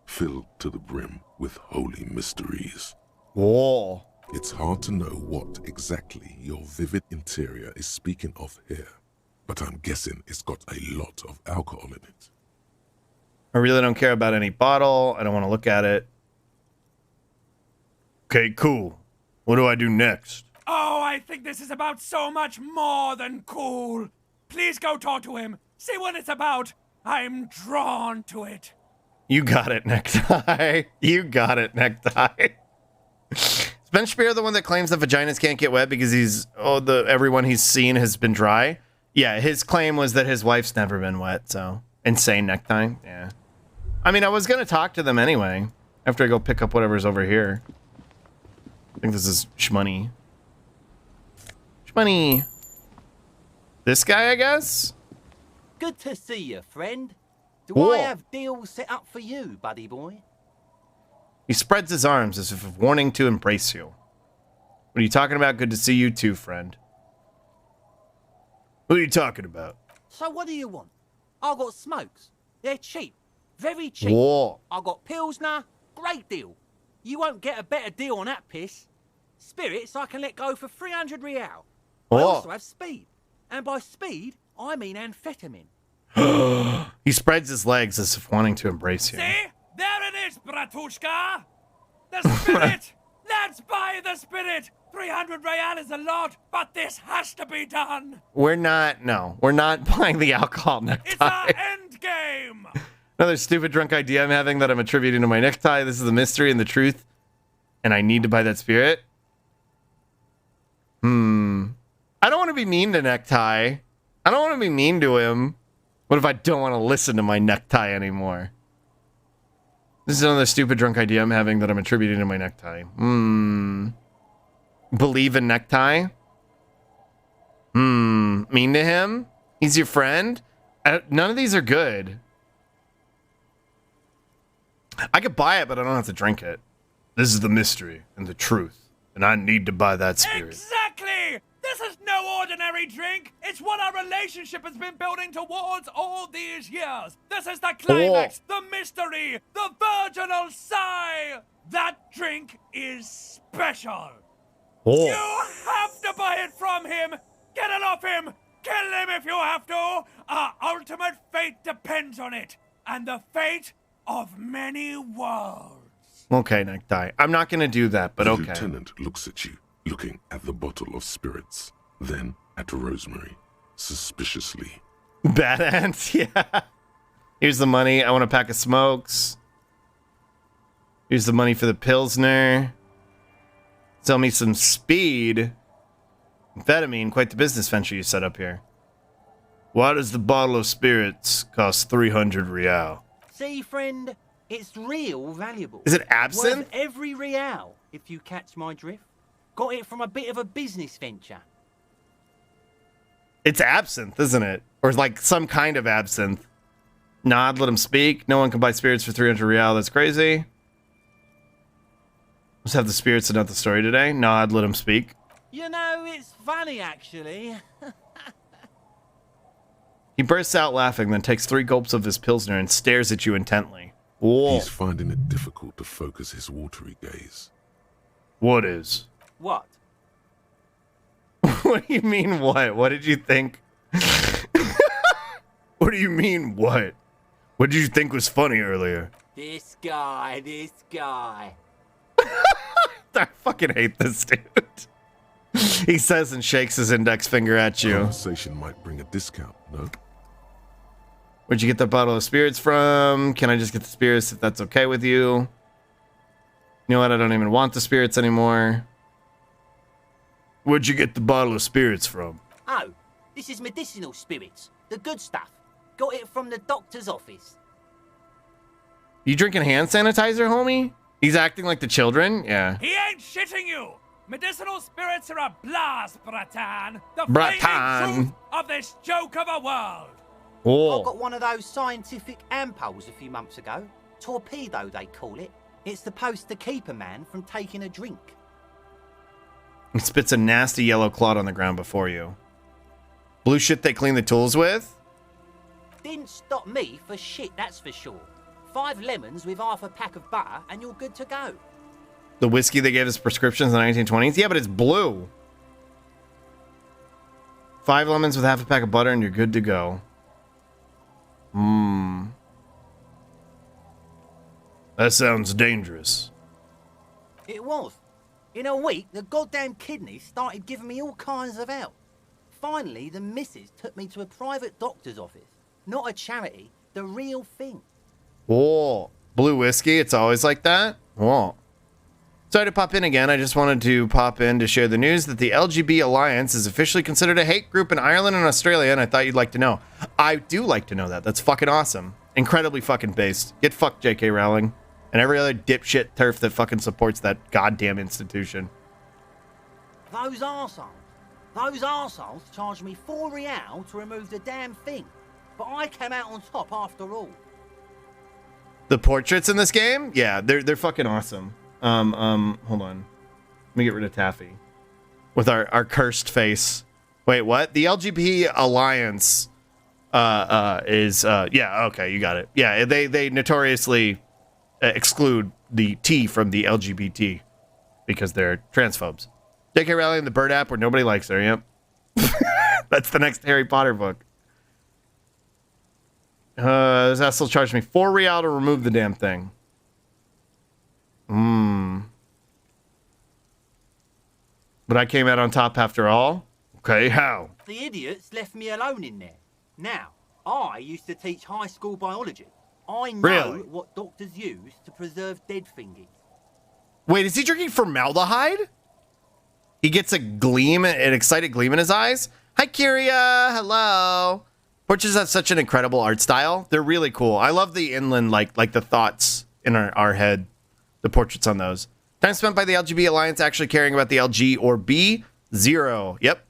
filled to the brim with holy mysteries. Whoa. It's hard to know what exactly your vivid interior is speaking of here, but I'm guessing it's got a lot of alcohol in it. I really don't care about any bottle. I don't want to look at it. Okay, cool. What do I do next? Oh, I think this is about so much more than cool. Please go talk to him. See what it's about. I'm drawn to it. You got it, Necktie. You got it, Necktie. Is Ben Shapiro the one that claims that vaginas can't get wet because everyone he's seen has been dry? Yeah, his claim was that his wife's never been wet, so insane Necktie. Yeah. I mean, I was gonna talk to them anyway after I go pick up whatever's over here. I think this is Shmoney. Shmoney. This guy, I guess? Good to see you, friend. Do Whoa. I have deals set up for you, buddy boy? He spreads his arms as if wanting to embrace you. What are you talking about? Good to see you too, friend. What are you talking about? So what do you want? I got smokes. They're cheap. Very cheap. Whoa. I got Pilsner. Great deal. You won't get a better deal on that piss. Spirits I can let go for 300 real. I Whoa. also have speed. And by speed, I mean amphetamine. He spreads his legs as if wanting to embrace you. See? There it is, Bratushka. The spirit. Let's buy the spirit. 300 real is a lot, but this has to be done. We're not buying the alcohol It's necktie. our end game. Another stupid drunk idea I'm having that I'm attributing to my necktie. This is the mystery and the truth. And I need to buy that spirit. I don't want to be mean to Necktie. I don't want to be mean to him. What if I don't want to listen to my necktie anymore? This is another stupid drunk idea I'm having that I'm attributing to my necktie. Believe in necktie? Mean to him? He's your friend? None of these are good. I could buy it, but I don't have to drink it. This is the mystery and the truth, and I need to buy that spirit. Exactly. This is no ordinary drink. It's what our relationship has been building towards all these years. This is the climax, the mystery, the virginal sigh. That drink is special. You have to buy it from him. Get it off him. Kill him if you have to. Our ultimate fate depends on it. And the fate of many worlds. Okay, Necktie. I'm not going to do that, but The okay. lieutenant looks at you, looking at the bottle of spirits, then at Rosemary, suspiciously. Bad ants, yeah. Here's the money. I want a pack of smokes. Here's the money for the Pilsner. Sell me some speed. Amphetamine, quite the business venture you set up here. Why does the bottle of spirits cost 300 real? See, friend, it's real valuable. Is it absinthe? Worth every real, if you catch my drift. Got it from a bit of a business venture. It's absinthe, isn't it? Or like some kind of absinthe. Nod, let him speak. No one can buy spirits for 300 real. That's crazy. Let's have the spirits and not the story today. Nod, let him speak. You know, it's funny, actually. He bursts out laughing, then takes 3 gulps of his Pilsner and stares at you intently. Whoa. He's finding it difficult to focus his watery gaze. What is? What? What do you mean, what? What did you think? What do you mean, what? What did you think was funny earlier? This guy. I fucking hate this dude. He says and shakes his index finger at you. Conversation might bring a discount, no? Where'd you get that bottle of spirits from? Can I just get the spirits if that's okay with you? You know what? I don't even want the spirits anymore. Where'd you get the bottle of spirits from? Oh, this is medicinal spirits. The good stuff. Got it from the doctor's office. You drinking hand sanitizer, homie? He's acting like the children? Yeah. He ain't shitting you. Medicinal spirits are a blast, Bratan. The Bratan. flaming truth of this joke of a world. I Oh. got one of those scientific ampules a few months ago. Torpedo, they call it. It's supposed to keep a man from taking a drink. He spits a nasty yellow clod on the ground before you. Blue shit they clean the tools with? Didn't stop me for shit, that's for sure. 5 lemons with half a pack of butter and you're good to go. The whiskey they gave us prescriptions in the 1920s? Yeah, but it's blue. 5 lemons with half a pack of butter and you're good to go. That sounds dangerous. It was. In a week, the goddamn kidneys started giving me all kinds of help. Finally, the missus took me to a private doctor's office. Not a charity, the real thing. Oh, blue whiskey. It's always like that. Oh. Sorry to pop in again. I just wanted to pop in to share the news that the LGB Alliance is officially considered a hate group in Ireland and Australia, and I thought you'd like to know. I do like to know that. That's fucking awesome. Incredibly fucking based. Get fucked, J.K. Rowling. And every other dipshit turf that fucking supports that goddamn institution. Those arseholes charged me £4 to remove the damn thing. But I came out on top after all. The portraits in this game? Yeah, they're fucking awesome. Hold on. Let me get rid of Taffy. With our cursed face. Wait, what? The LGBT Alliance is yeah, okay, you got it. Yeah, they notoriously exclude the T from the LGBT because they're transphobes. J.K. Rowling, the Bird app where nobody likes her, yep. That's the next Harry Potter book. That still charged me £4 to remove the damn thing. But I came out on top after all? Okay, how? The idiots left me alone in there. Now, I used to teach high school biology. I know Really? what doctors use to preserve dead thingies. Wait, is he drinking formaldehyde? He gets a gleam, an excited gleam in his eyes. Hi, Kyria. Hello. Portraits have such an incredible art style. They're really cool. I love the inland, like the thoughts in our head, the portraits on those. Time spent by the LGBT Alliance actually caring about the LG or B? 0. Yep.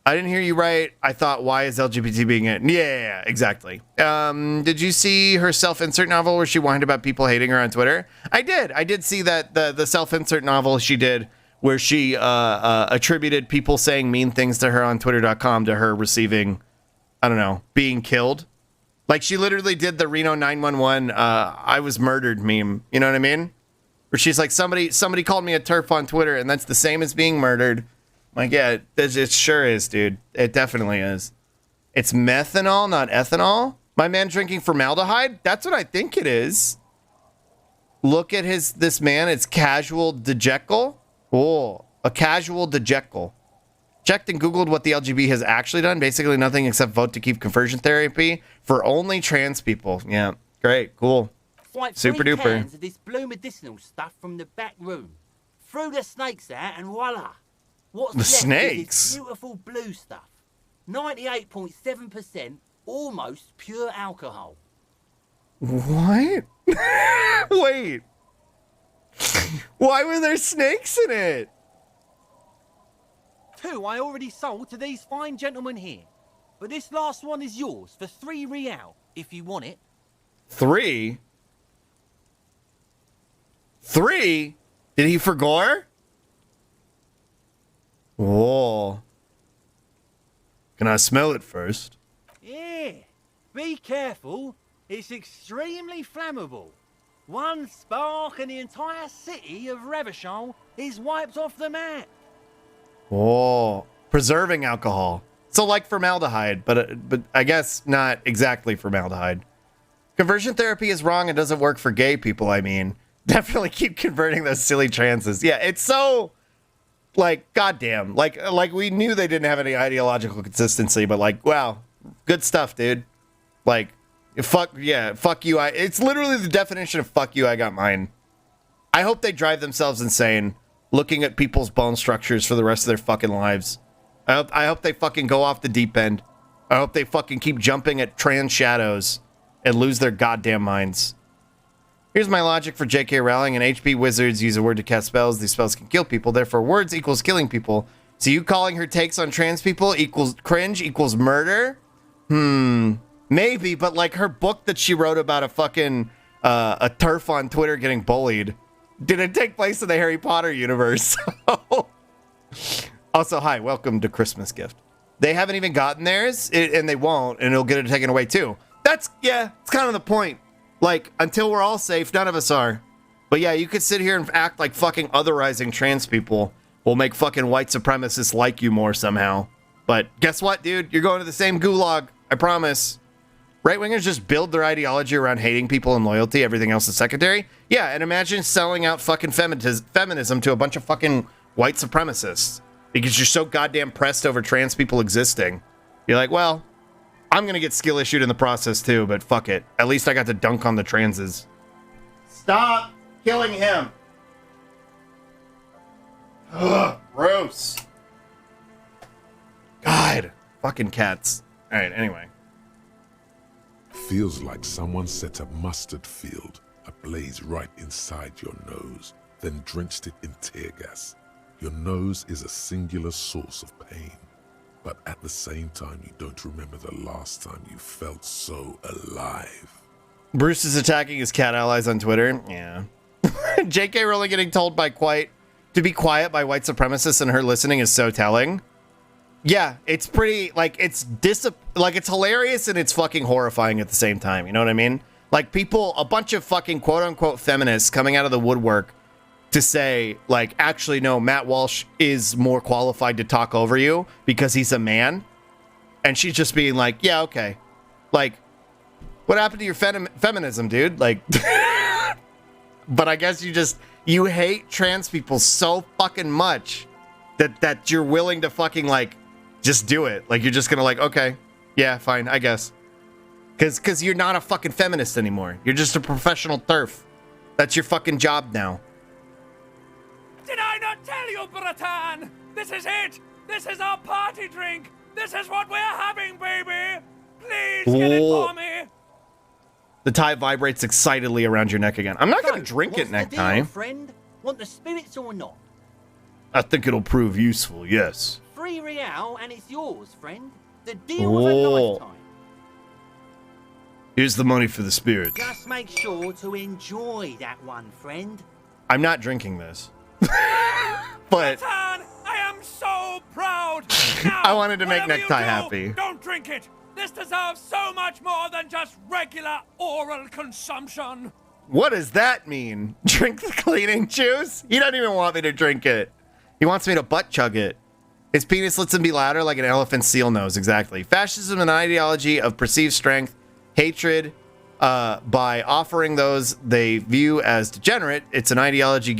I didn't hear you right. I thought, why is LGBT being it? Yeah, exactly. Did you see her self-insert novel where she whined about people hating her on Twitter? I did. I did see that the self-insert novel she did where she attributed people saying mean things to her on Twitter.com to her receiving, I don't know, being killed. Like she literally did the Reno 911 I was murdered meme. You know what I mean? Where she's like, somebody called me a TERF on Twitter and that's the same as being murdered. Like, yeah, it sure is, dude. It definitely is. It's methanol, not ethanol. My man drinking formaldehyde? That's what I think it is. Look at this man. It's casual dejekyll. Oh, a casual dejekyll. Checked and Googled what the LGB has actually done. Basically nothing except vote to keep conversion therapy for only trans people. Yeah, great, cool. It's like Super 3 duper. cans of this blue medicinal stuff from the back room. Threw the snakes out and voila. What's The left is snakes? this beautiful blue stuff. 98.7% almost pure alcohol. What? Wait. Why were there snakes in it? 2 I already sold to these fine gentlemen here. But this last one is yours for 3 real, if you want it. 3? 3? Did he forgore? Whoa. Can I smell it first? Yeah, be careful. It's extremely flammable. One spark and the entire city of Revachol is wiped off the map. Whoa. Preserving alcohol. So like formaldehyde, but I guess not exactly formaldehyde. Conversion therapy is wrong and doesn't work for gay people, I mean. Definitely keep converting those silly trances. Yeah, it's so... like, goddamn. Like we knew they didn't have any ideological consistency, but like, wow. Good stuff, dude. Like, fuck you. It's literally the definition of fuck you, I got mine. I hope they drive themselves insane looking at people's bone structures for the rest of their fucking lives. I hope they fucking go off the deep end. I hope they fucking keep jumping at trans shadows and lose their goddamn minds. Here's my logic for J.K. Rowling and HP wizards use a word to cast spells. These spells can kill people. Therefore, words equals killing people. So you calling her takes on trans people equals cringe equals murder? Maybe, but like her book that she wrote about a fucking a TERF on Twitter getting bullied didn't take place in the Harry Potter universe. Also, hi, welcome to Christmas gift. They haven't even gotten theirs, and they won't, and it'll get it taken away too. It's kind of the point. Like, until we're all safe, none of us are. But yeah, you could sit here and act like fucking otherizing trans people will make fucking white supremacists like you more somehow. But guess what, dude? You're going to the same gulag. I promise. Right-wingers just build their ideology around hating people and loyalty. Everything else is secondary. Yeah, and imagine selling out fucking feminism to a bunch of fucking white supremacists. because you're so goddamn pressed over trans people existing. You're like, well, I'm gonna get skill issued in the process too, but fuck it. At least I got to dunk on the transes. Stop killing him. Ugh, gross. God, fucking cats. All right, anyway. Feels like someone set a mustard field ablaze right inside your nose, then drenched it in tear gas. Your nose is a singular source of pain, but at the same time, you don't remember the last time you felt so alive. Bruce is attacking his cat allies on Twitter. Yeah. JK Rowling getting told to be quiet by white supremacists and her listening is so telling. Yeah, it's pretty, like, it's hilarious and it's fucking horrifying at the same time. You know what I mean? Like, a bunch of fucking quote-unquote feminists coming out of the woodwork to say, like, actually, no, Matt Walsh is more qualified to talk over you because he's a man. And she's just being like, yeah, okay. Like, what happened to your feminism, dude? Like, but I guess you hate trans people so fucking much that you're willing to fucking, like, just do it. Like, you're just gonna, like, okay, yeah, fine, I guess. Because you're not a fucking feminist anymore. You're just a professional TERF. That's your fucking job now. Did I not tell you, Bratan? This is it! This is our party drink! This is what we're having, baby! Please get it for me! The tie vibrates excitedly around your neck again. I'm not gonna drink it next time. Friend? Want the spirits or not? I think it'll prove useful, yes. £3 and it's yours, friend. The deal of a lifetime. Here's the money for the spirits. Just make sure to enjoy that one, friend. I'm not drinking this. But Bratan, I am so proud! Now, I wanted to make whatever Necktie you do, happy. Don't drink it! This deserves so much more than just regular oral consumption. What does that mean? Drink the cleaning juice? He doesn't even want me to drink it. He wants me to butt chug it. His penis lets him be louder like an elephant seal nose, exactly. Fascism, an ideology of perceived strength, hatred, by offering those they view as degenerate. It's an ideology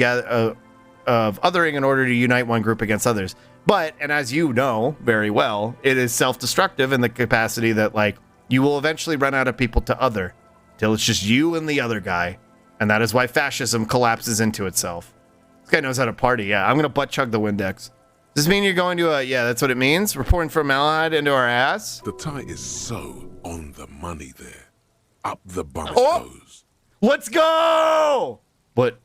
of othering in order to unite one group against others. But, and as you know very well, it is self-destructive in the capacity that, like, you will eventually run out of people to other, till it's just you and the other guy. And that is why fascism collapses into itself. This guy knows how to party. Yeah, I'm going to butt chug the Windex. Does this mean you're going to yeah, that's what it means? We're pouring formaldehyde into our ass? The tie is so on the money there. Up the bum it Oh! goes. Let's go! But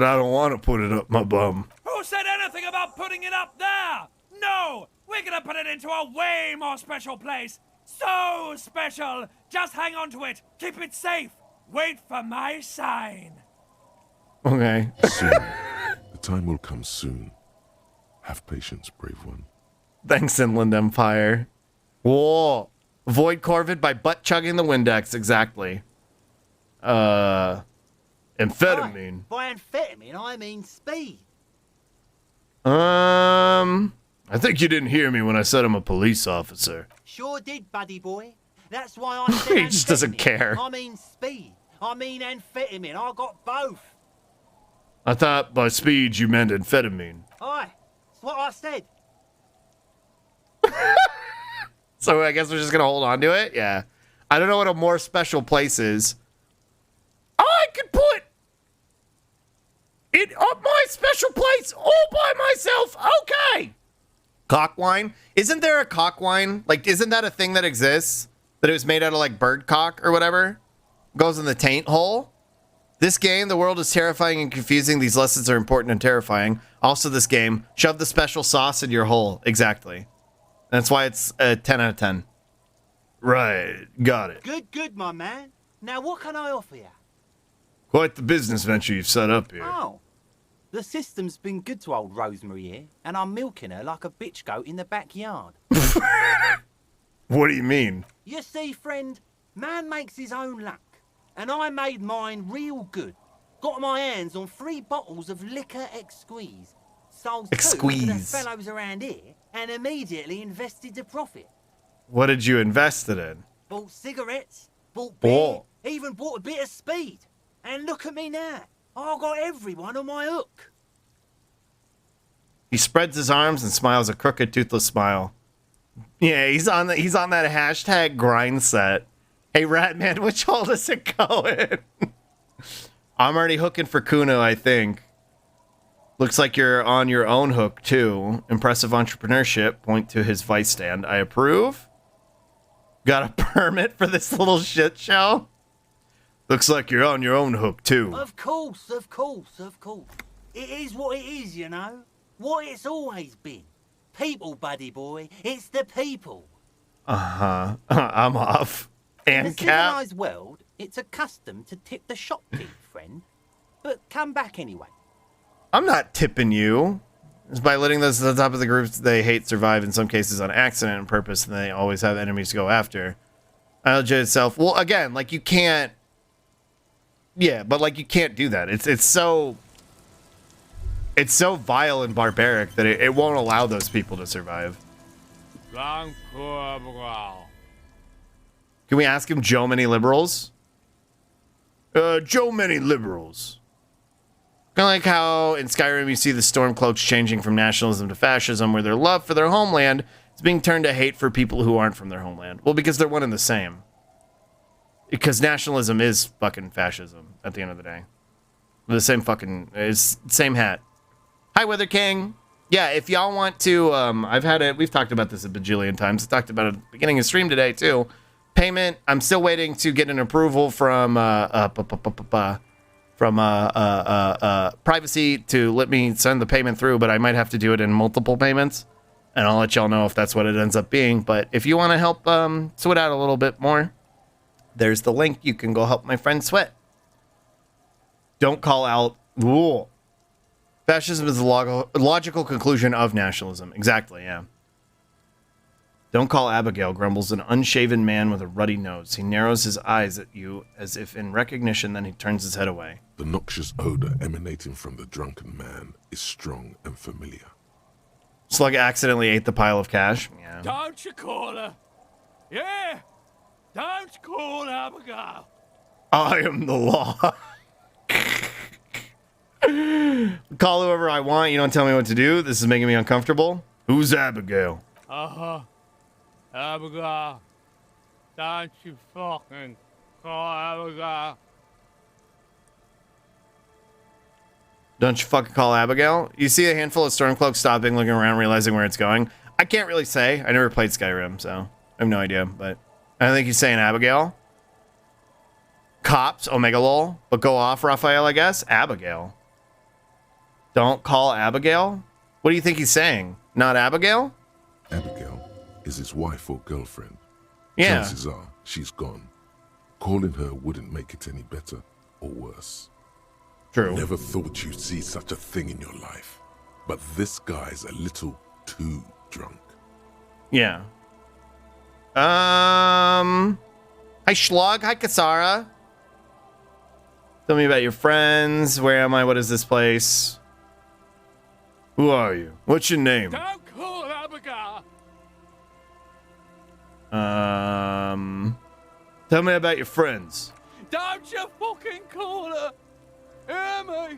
I don't want to put it up my bum. Who said anything about putting it up there? No! We're gonna put it into a way more special place. So special! Just hang on to it. Keep it safe. Wait for my sign. Okay. Soon. The time will come soon. Have patience, brave one. Thanks, Inland Empire. Whoa. Avoid Corvid by butt chugging the Windex, exactly. Amphetamine. By amphetamine, I mean speed. I think you didn't hear me when I said I'm a police officer. Sure did, buddy boy. That's why I said He just doesn't amphetamine. care. I mean speed. I mean amphetamine. I got both. I thought by speed you meant amphetamine. Aye, that's what I said. So I guess we're just gonna hold on to it? Yeah. I don't know what a more special place is. I could put it up my special place all by myself. Okay. Cock wine? Isn't there a cock wine? Like, isn't that a thing that exists? That it was made out of, like, bird cock or whatever? Goes in the taint hole? This game, the world is terrifying and confusing. These lessons are important and terrifying. Also, this game, shove the special sauce in your hole. Exactly. That's why it's a 10 out of 10. Right. Got it. Good, my man. Now, what can I offer you? Quite the business venture you've set up here. Oh, the system's been good to old Rosemary here, and I'm milking her like a bitch goat in the backyard. What do you mean? You see, friend, man makes his own luck, and I made mine real good. Got my hands on 3 bottles of liquor Exqueeze. Sold 2 to the Exqueeze. fellows around here, and immediately invested the profit. What did you invest it in? Bought cigarettes, bought beer, Oh. even bought a bit of speed. And look at me now. I got everyone on my hook. He spreads his arms and smiles a crooked, toothless smile. Yeah, he's on that hashtag grind set. Hey, Ratman, which hole does it go in? I'm already hooking for Kuno, I think. Looks like you're on your own hook, too. Impressive entrepreneurship. Point to his vice stand. I approve. Got a permit for this little shit show? Looks like you're on your own hook, too. Of course. It is what it is, you know. What it's always been. People, buddy boy. It's the people. Uh-huh. I'm off. In the And Cap. civilized world, it's a custom to tip the shopkeep, friend. But come back anyway. I'm not tipping you. It's by letting those at the top of the groups they hate survive, in some cases on accident and purpose, and they always have enemies to go after. ILJ itself, well, again, like, you can't... Yeah, but, like, you can't do that. It's so vile and barbaric that it won't allow those people to survive. Can we ask him Joe many liberals? Joe many liberals. Kind of like how in Skyrim you see the Stormcloaks changing from nationalism to fascism, where their love for their homeland is being turned to hate for people who aren't from their homeland. Well, because they're one and the same. Because nationalism is fucking fascism at the end of the day. The same fucking, it's same hat. Hi, Weather King. Yeah, if y'all want to, we've talked about this a bajillion times. I talked about it at the beginning of stream today too. Payment, I'm still waiting to get an approval from privacy to let me send the payment through, but I might have to do it in multiple payments, and I'll let y'all know if that's what it ends up being. But if you want to help sweat out a little bit more, there's the link. You can go help my friend Sweat. Don't call out rule. Fascism is the logical conclusion of nationalism. Exactly, yeah. Don't call Abigail, grumbles an unshaven man with a ruddy nose. He narrows his eyes at you as if in recognition, then he turns his head away. The noxious odor emanating from the drunken man is strong and familiar. Slug accidentally ate the pile of cash. Yeah. Don't you call her? Yeah! Don't call Abigail! I am the law. Call whoever I want. You don't tell me what to do. This is making me uncomfortable. Who's Abigail? Uh-huh. Abigail. Don't you fucking call Abigail. Don't you fucking call Abigail? You see a handful of Stormcloaks stopping, looking around, realizing where it's going. I can't really say. I never played Skyrim, so I have no idea. But I think he's saying Abigail. Cops, Omega lol. But go off, Raphael, I guess. Abigail. Don't call Abigail? What do you think he's saying? Not Abigail? Abigail is his wife or girlfriend. Yeah. Chances are she's gone. Calling her wouldn't make it any better or worse. True. Never thought you'd see such a thing in your life. But this guy's a little too drunk. Yeah. Hi, Slug. Hi, Kasara. Tell me about your friends. Where am I? What is this place? Who are you? What's your name? Don't call Abigail! Tell me about your friends. Don't you fucking call her! Hear me!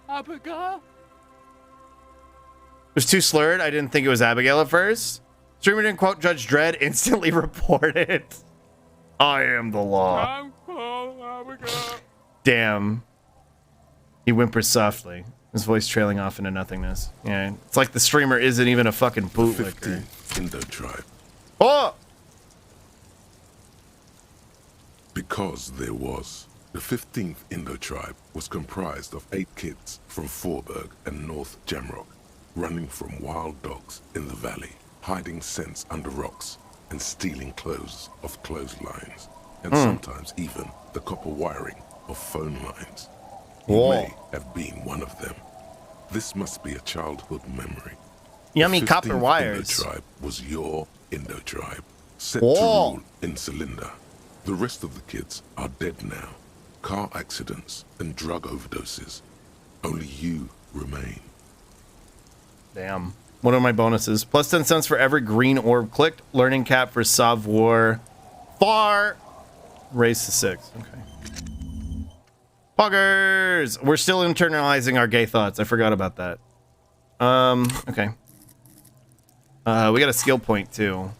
Abigail? It was too slurred. I didn't think it was Abigail at first. Streamer didn't quote Judge Dredd. Instantly reported. I am the law. Don't call Abigail! Damn. He whimpers softly, his voice trailing off into nothingness. Yeah, it's like the streamer isn't even a fucking bootlicker. 15th Indo tribe. Oh! Because there was. The 15th Indo tribe was comprised of 8 kids from Forberg and North Jamrock, running from wild dogs in the valley, hiding scents under rocks, and stealing clothes off clotheslines, and sometimes even the copper wiring of phone lines. You Whoa. may have been one of them. This must be a childhood memory. Yummy The copper 15th wires. Indo tribe was your Indo tribe, set Whoa. to rule in Cylinder. The rest of the kids are dead now. Car accidents and drug overdoses. Only you remain. Damn. What are my bonuses? Plus 10 cents for every green orb clicked. Learning cap for Savoir. Far. Raise to 6. Okay. Buggers! We're still internalizing our gay thoughts. I forgot about that. Okay. We got a skill point too.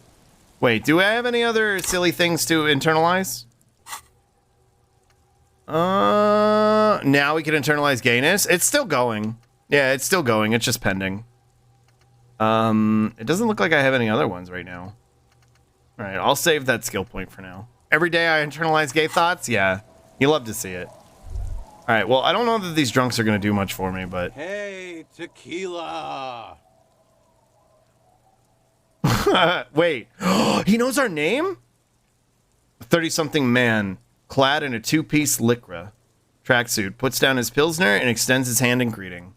Wait, do I have any other silly things to internalize? Now we can internalize gayness. It's still going. Yeah, it's still going. It's just pending. It doesn't look like I have any other ones right now. All right, I'll save that skill point for now. Every day I internalize gay thoughts. Yeah, you love to see it. All right, well, I don't know that these drunks are gonna do much for me, but Hey, tequila! wait, he knows our name? A 30-something man, clad in a two-piece lycra tracksuit, puts down his pilsner and extends his hand in greeting.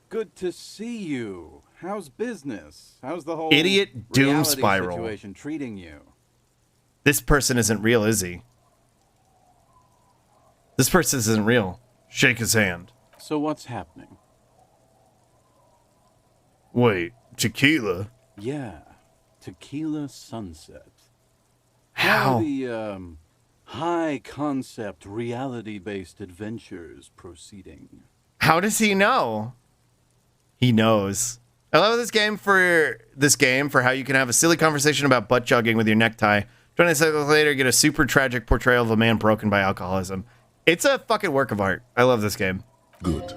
Good to see you. How's business? How's the whole Idiot doom reality spiral. situation treating you? This person isn't real, is he? This person isn't real. Shake his hand. So what's happening? Wait, tequila? Yeah, tequila sunset. How? How are the high concept reality based adventures proceeding? How does he know? He knows. I love this game for how you can have a silly conversation about butt chugging with your necktie. 20 seconds later, get a super tragic portrayal of a man broken by alcoholism. It's a fucking work of art. I love this game. Good.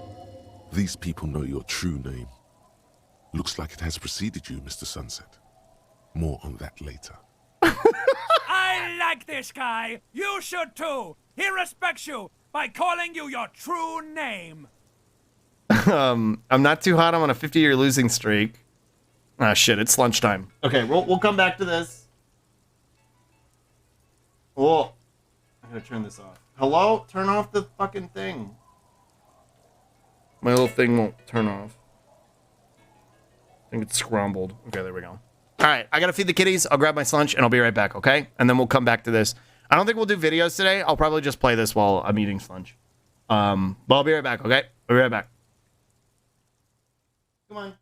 These people know your true name. Looks like it has preceded you, Mr. Sunset. More on that later. I like this guy. You should too. He respects you by calling you your true name. I'm not too hot. I'm on a 50-year losing streak. Ah, shit. It's lunchtime. Okay, we'll come back to this. Oh, I gotta turn this off. Hello? Turn off the fucking thing. My little thing won't turn off. I think it's scrambled. Okay, there we go. All right, I gotta feed the kitties. I'll grab my lunch and I'll be right back, okay? And then we'll come back to this. I don't think we'll do videos today. I'll probably just play this while I'm eating lunch. But I'll be right back, okay? I'll be right back. Come on.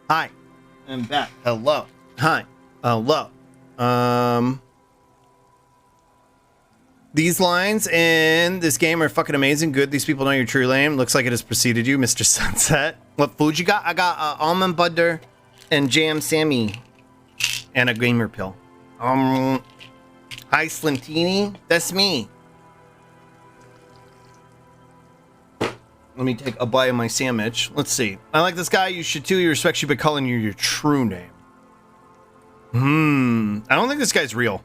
Hi. I'm back. Hello. Hi. Hello. These lines in this game are fucking amazing. Good. These people know your true name. Looks like it has preceded you, Mr. Sunset. What food you got? I got almond butter and jam Sammy and a gamer pill. Hi, Slintini. That's me. Let me take a bite of my sandwich. Let's see. I like this guy. You should too. He respects you by calling you your true name. I don't think this guy's real.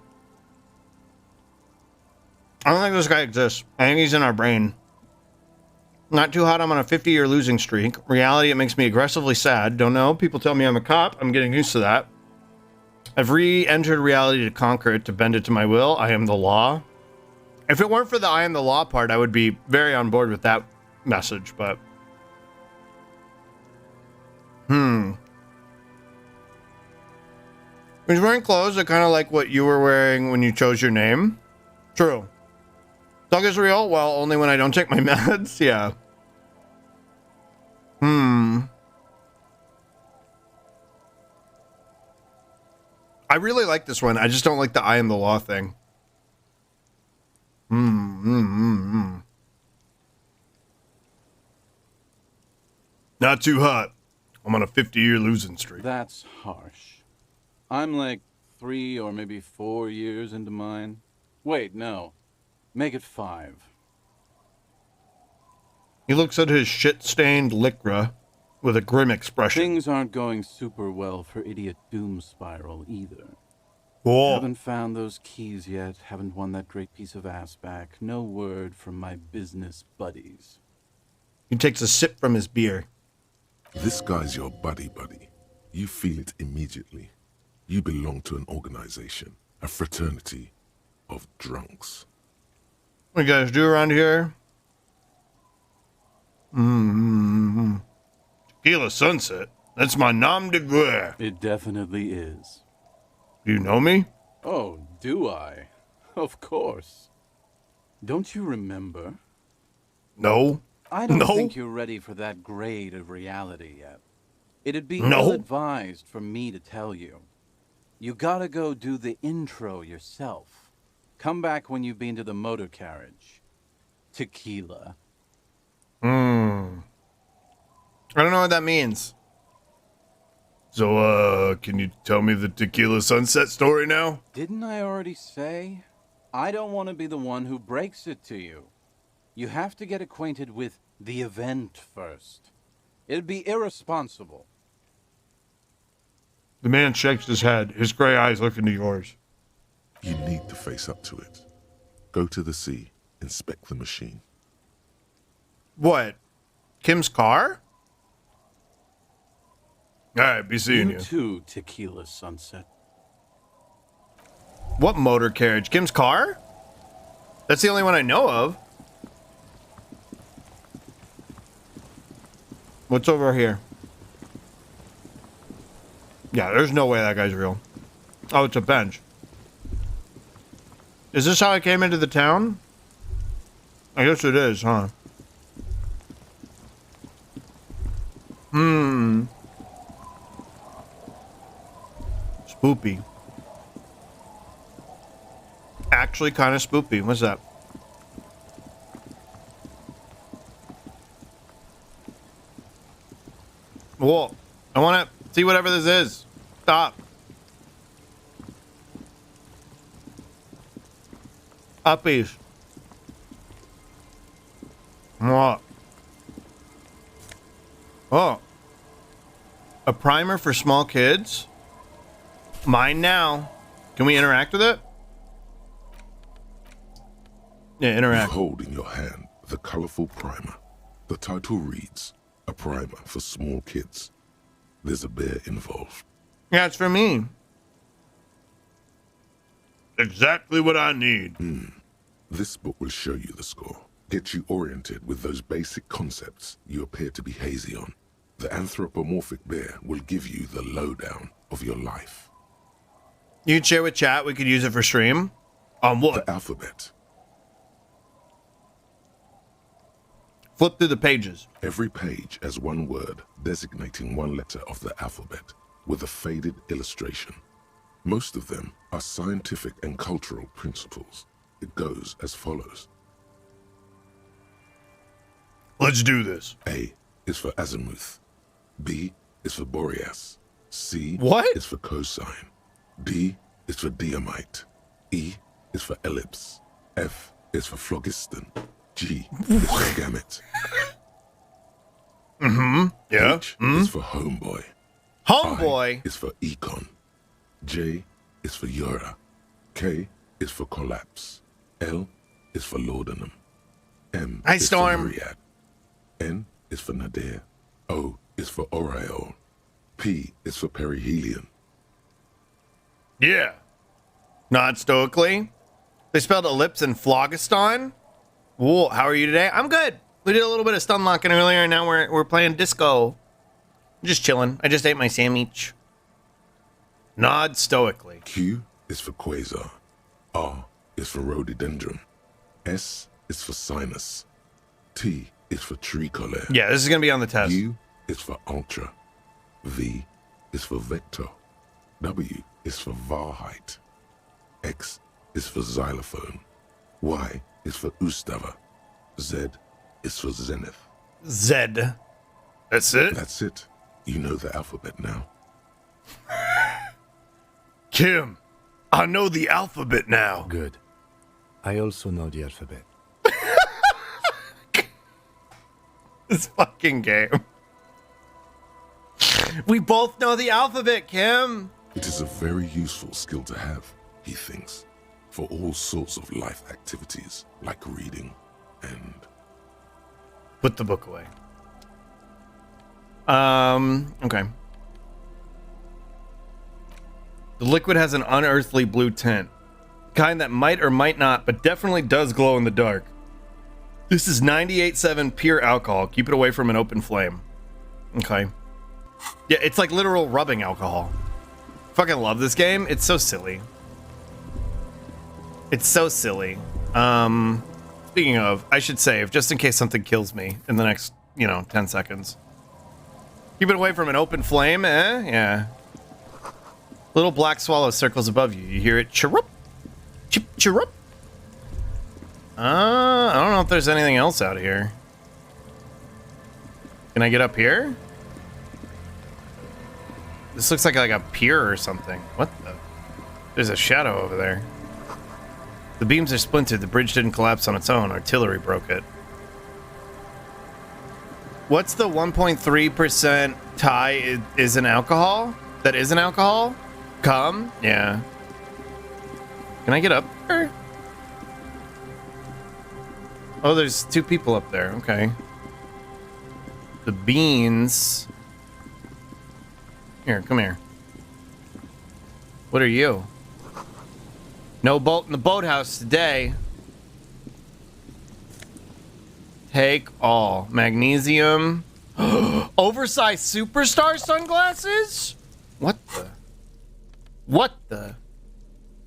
I don't think this guy exists. I think he's in our brain. Not too hot. I'm on a 50-year losing streak. Reality, it makes me aggressively sad. Don't know. People tell me I'm a cop. I'm getting used to that. I've re-entered reality to conquer it, to bend it to my will. I am the law. If it weren't for the I am the law part, I would be very on board with that message, but... He's wearing clothes that kind of like what you were wearing when you chose your name. True. Slug is real? Well, only when I don't take my meds. Yeah. I really like this one. I just don't like the I am the law thing. Not too hot. I'm on a 50-year losing streak. That's harsh. I'm like 3 or maybe 4 years into mine. Wait, no. Make it 5. He looks at his shit-stained lycra with a grim expression. Things aren't going super well for Idiot Doom Spiral either. Whoa. Haven't found those keys yet, haven't won that great piece of ass back. No word from my business buddies. He takes a sip from his beer. This guy's your buddy. You feel it immediately. You belong to an organization, a fraternity of drunks. What do you guys do around here? Tequila Sunset. That's my nom de guerre. It definitely is. Do you know me? Oh, do I? Of course. Don't you remember? No. I don't No. think you're ready for that grade of reality yet. It'd be No. ill-advised for me to tell you. You gotta go do the intro yourself. Come back when you've been to the motor carriage. Tequila. I don't know what that means. So, can you tell me the Tequila Sunset story now? Didn't I already say? I don't want to be the one who breaks it to you. You have to get acquainted with the event first. It'd be irresponsible. The man shakes his head. His gray eyes look into yours. You need to face up to it. Go to the sea, inspect the machine. What? Kim's car? Alright, be seeing you. You too, Tequila Sunset. What motor carriage? Kim's car? That's the only one I know of. What's over here? Yeah, there's no way that guy's real. Oh, it's a bench. Is this how I came into the town? I guess it is, huh? Spoopy. Actually kind of spoopy. What's that? Whoa. I want to see whatever this is. Stop. Uppies. What? Oh. A primer for small kids? Mine now. Can we interact with it? Yeah, You interact. hold in your hand the colorful primer. The title reads, A Primer for Small Kids. There's a bear involved. Yeah, it's for me. Exactly what I need. This book will show you the score. Get you oriented with those basic concepts you appear to be hazy on. The anthropomorphic bear will give you the lowdown of your life. You can share with chat. We could use it for stream. On what? The alphabet. Flip through the pages. Every page has one word designating one letter of the alphabet with a faded illustration. Most of them are scientific and cultural principles. It goes as follows. Let's do this. A is for azimuth. B is for Boreas. C What? is for cosine. D is for diamite. E is for ellipse. F is for phlogiston. G is for gamete. Yeah. H is for homeboy. Homeboy. I is for econ. J is for Ura. K is for collapse. L is for laudanum. M Hi, is Storm. for myriad. N is for nadir. O is for aureole. P is for perihelion. Yeah. Not stoically. They spelled ellipse and phlogiston. Whoa, how are you today? I'm good. We did a little bit of stun locking earlier, and now we're playing disco. Just chilling. I just ate my sandwich. Nod stoically. Q is for quasar. R is for rhododendron. S is for sinus. T is for tricolor. Yeah, this is gonna be on the test. U is for ultra. V is for vector. W is for Wahrheit. X is for xylophone. Y is for Ustava. Z is for zenith. Zed. That's it? That's it. You know the alphabet now. Kim, I know the alphabet now. Good. I also know the alphabet. This fucking game. We both know the alphabet, Kim. It is a very useful skill to have, he thinks, for all sorts of life activities like reading and... Put the book away. Okay. The liquid has an unearthly blue tint. Kind that might or might not, but definitely does glow in the dark. This is 98.7 pure alcohol. Keep it away from an open flame. Okay. Yeah, it's like literal rubbing alcohol. Fucking love this game. It's so silly. It's so silly. Speaking of, I should save just in case something kills me in the next, 10 seconds. Keep it away from an open flame, Yeah. Little black swallow circles above you. You hear it chirrup. Chip chirrup. I don't know if there's anything else out here. Can I get up here? This looks like a pier or something. What the? There's a shadow over there. The beams are splintered. The bridge didn't collapse on its own. Artillery broke it. What's the 1.3% tie is an alcohol? That is an alcohol? Cum? Yeah. Can I get up there? Oh, there's two people up there. Okay. The beans. Here, come here. What are you? No boat in the boathouse today. Take all. Magnesium. Oversized superstar sunglasses? What the? What the?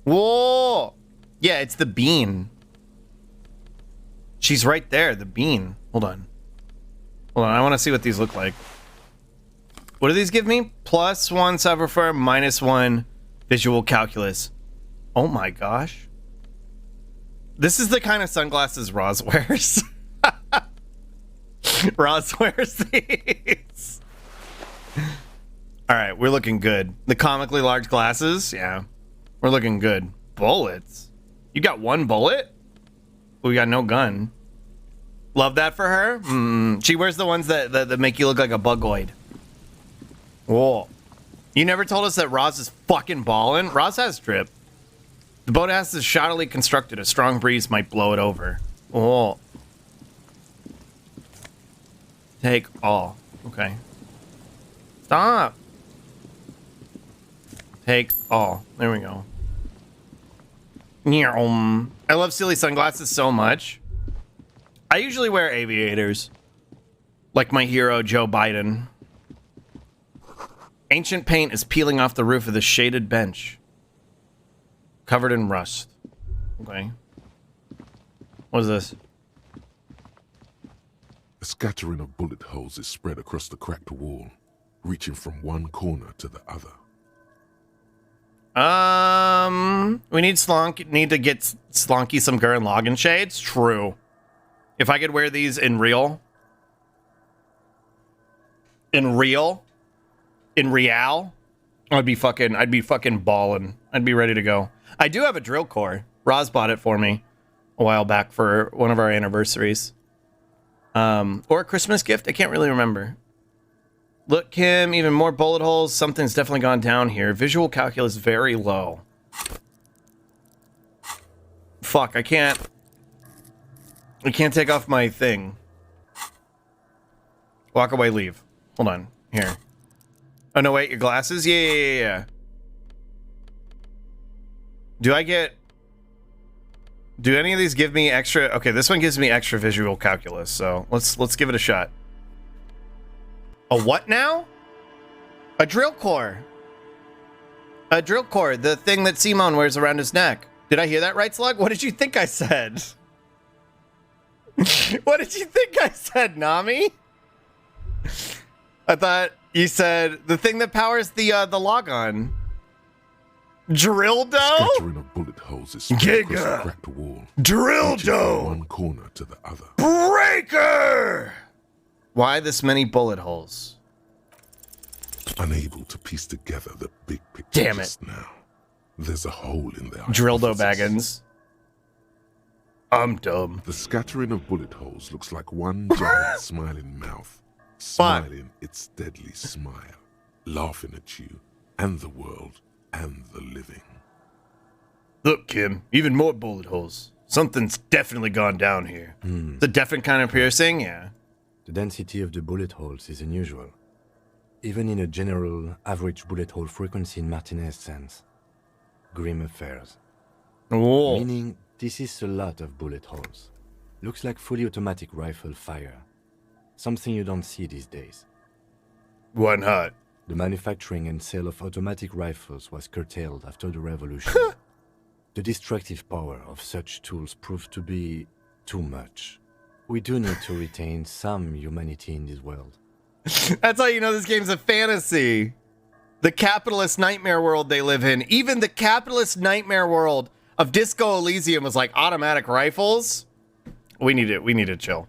Whoa! Yeah, it's the bean. She's right there, the bean. Hold on. I want to see what these look like. What do these give me? +1 Cyberfire, -1 visual calculus. Oh my gosh. This is the kind of sunglasses Roz wears. Roz wears these. Alright, we're looking good. The comically large glasses? Yeah. We're looking good. Bullets? You got one bullet? We got no gun. Love that for her. She wears the ones that make you look like a bugoid. Whoa. You never told us that Roz is fucking ballin'? Roz has drip. The boathouse is shoddily constructed. A strong breeze might blow it over. Whoa. Take all. Okay. Stop. Take all. There we go. I love silly sunglasses so much. I usually wear aviators. Like my hero, Joe Biden. Ancient paint is peeling off the roof of the shaded bench. Covered in rust. Okay. What is this? A scattering of bullet holes is spread across the cracked wall, reaching from one corner to the other. We need to get Slonky some Gurren Lagann shades. True. If I could wear these in real, I'd be fucking balling. I'd be ready to go. I do have a drill core. Roz bought it for me a while back for one of our anniversaries. Or a Christmas gift. I can't really remember. Look, Kim, even more bullet holes. Something's definitely gone down here. Visual calculus very low. Fuck, I can't take off my thing. Walk away, leave. Hold on. Here. Oh, no, wait, your glasses? Yeah. Do any of these give me extra? Okay, this one gives me extra visual calculus, so let's give it a shot. A what now? A drill core. A drill core, the thing that Simon wears around his neck. Did I hear that right, Slug? What did you think I said? What did you think I said, Nami? I thought you said the thing that powers the logon. Drill dough? Scattering of bullet holes is spread across the cracked wall. Drill reaching from dough. one corner to the other. Breaker! Why this many bullet holes? Unable to piece together the big picture. Damn it. Just now. There's a hole in there. Drildo Baggins. I'm dumb. The scattering of bullet holes looks like one giant smiling mouth, smiling its deadly smile, laughing at you and the world and the living. Look, Kim, even more bullet holes. Something's definitely gone down here. It's a different kind of piercing, yeah. The density of the bullet holes is unusual. Even in a general average bullet hole frequency in Martinez sense. Grim affairs. Whoa. Meaning, this is a lot of bullet holes. Looks like fully automatic rifle fire. Something you don't see these days. Why not? The manufacturing and sale of automatic rifles was curtailed after the revolution. The destructive power of such tools proved to be too much. We do need to retain some humanity in this world. That's how you know this game's a fantasy. The capitalist nightmare world they live in. Even the capitalist nightmare world of Disco Elysium was like automatic rifles. We need to chill.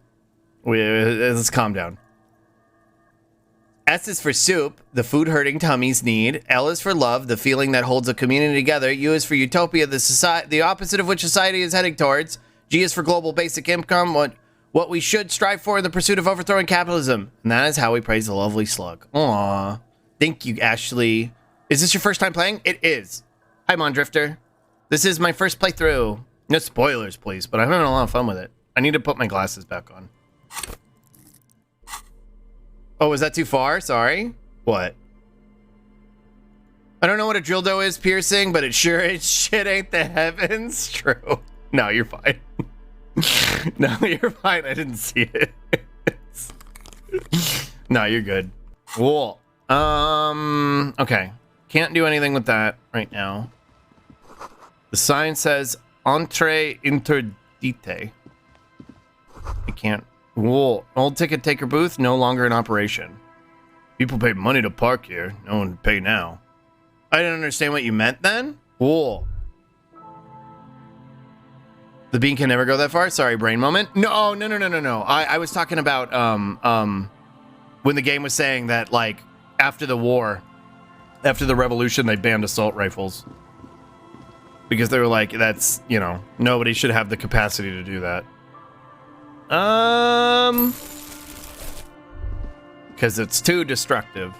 Let's calm down. S is for soup, the food hurting tummies need. L is for love, the feeling that holds a community together. U is for utopia, the opposite of which society is heading towards. G is for global basic income, what we should strive for in the pursuit of overthrowing capitalism. And that is how we praise the lovely Slug. Aww. Thank you, Ashley. Is this your first time playing? It is. Hi, Mondrifter. This is my first playthrough. No spoilers, please, but I'm having a lot of fun with it. I need to put my glasses back on. Oh, was that too far? Sorry. What? I don't know what a dildo is piercing, but it sure as shit ain't the heavens. True. No, you're fine. No, you're fine. I didn't see it. No, you're good. Cool. Okay. Can't do anything with that right now. The sign says Entree interdite. I can't. Whoa. Old ticket taker booth no longer in operation. People pay money to park here. No one pay now. I didn't understand what you meant then. Whoa. The bean can never go that far. Sorry, brain moment. No. I was talking about when the game was saying that like after the war, after the revolution, they banned assault rifles because they were like, that's, you know, nobody should have the capacity to do that. Because it's too destructive.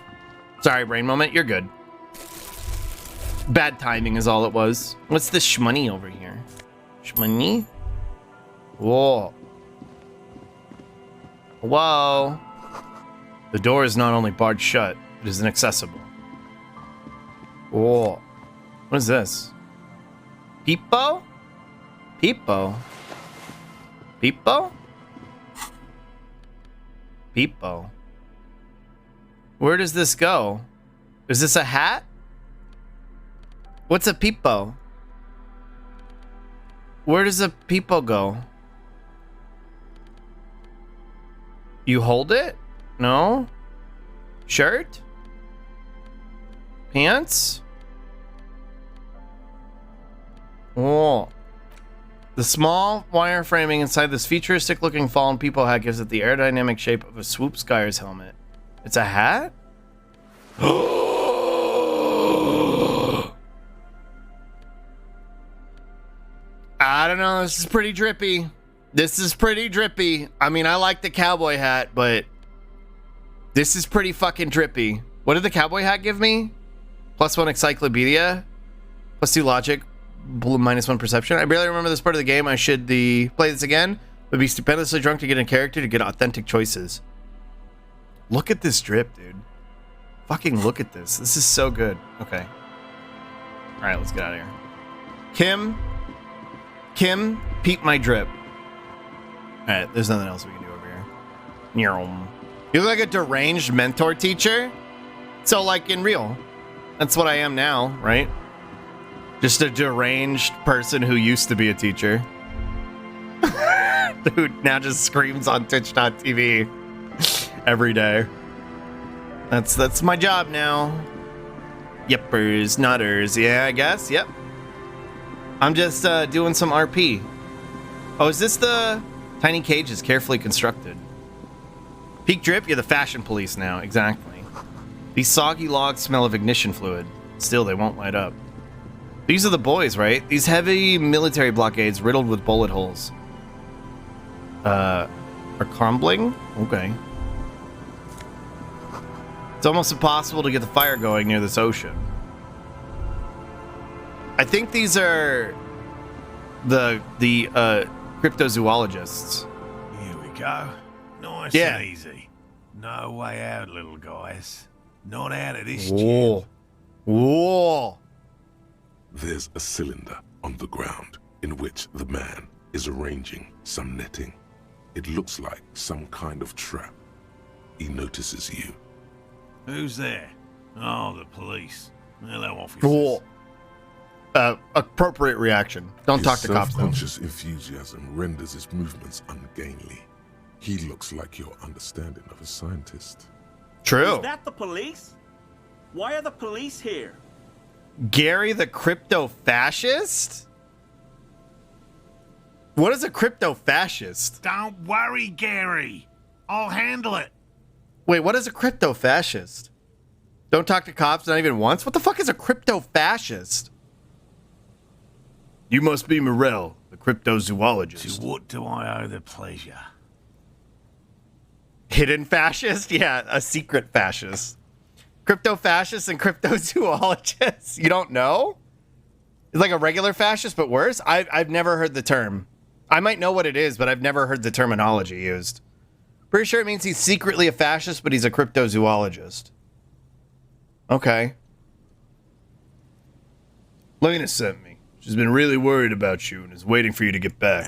Sorry, brain moment. You're good. Bad timing is all it was. What's this shmoney over here? Shmoney? Whoa. Whoa. The door is not only barred shut, it is inaccessible. Whoa. What is this? Peepo? Peepo? Peepo? Peepo. Where does this go? Is this a hat? What's a peepo? Where does a peepo go? You hold it? No? Shirt? Pants? Oh. The small wire framing inside this futuristic looking fallen people hat gives it the aerodynamic shape of a swoop skier's helmet. It's a hat? I don't know. This is pretty drippy. I mean, I like the cowboy hat, but this is pretty fucking drippy. What did the cowboy hat give me? +1 encyclopedia, +2 logic, -1 perception. I barely remember this part of the game. I should play this again. Would be stupendously drunk to get in character to get authentic choices. Look at this drip, dude. Fucking look at this. This is so good. Okay. All right, let's get out of here. Kim, peep my drip. All right, there's nothing else we can do over here. You look like a deranged mentor teacher. So, like, in real. That's what I am now, right? Just a deranged person who used to be a teacher. Dude now just screams on Twitch.tv every day. That's my job now. Yippers, nutters. Yeah, I guess. Yep. I'm just doing some RP. Oh, is this the tiny cage is carefully constructed? Peak drip, you're the fashion police now. Exactly. These soggy logs smell of ignition fluid. Still, they won't light up. These are the boys, right? These heavy military blockades riddled with bullet holes. Are crumbling? Okay. It's almost impossible to get the fire going near this ocean. I think these are the cryptozoologists. Here we go. Nice Yeah. and easy. No way out, little guys. Not out of this Whoa. jam. Whoa. There's a cylinder on the ground in which the man is arranging some netting. It looks like some kind of trap. He notices you. Who's there? Oh, the police. Hello, officers. Cool. Appropriate reaction. Don't talk to cops, though. Self-conscious enthusiasm renders his movements ungainly. He looks like your understanding of a scientist. True. Is that the police? Why are the police here? Gary the crypto-fascist? What is a crypto-fascist? Don't worry, Gary. I'll handle it. Wait, what is a crypto-fascist? Don't talk to cops, not even once? What the fuck is a crypto-fascist? You must be Morel, the cryptozoologist. To what do I owe the pleasure? Hidden fascist? Yeah, a secret fascist. Crypto-fascist and cryptozoologist? You don't know? It's like a regular fascist, but worse? I've never heard the term. I might know what it is, but I've never heard the terminology used. Pretty sure it means he's secretly a fascist, but he's a cryptozoologist. Okay. Lena sent me. She's been really worried about you and is waiting for you to get back.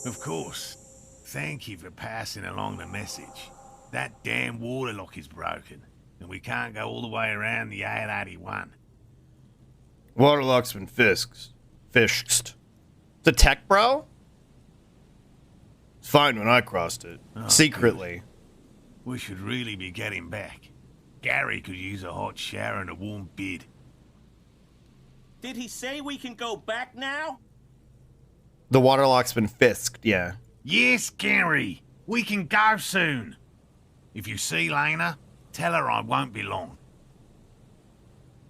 Of course. Thank you for passing along the message. That damn water lock is broken, and we can't go all the way around the 881. Waterlock's been fished. It's a tech bro? It's fine when I crossed it. Oh, secretly. We should really be getting back. Gary could use a hot shower and a warm bed. Did he say we can go back now? The waterlock's been fisked, yeah. Yes, Gary. We can go soon. If you see Lena, tell her I won't be long.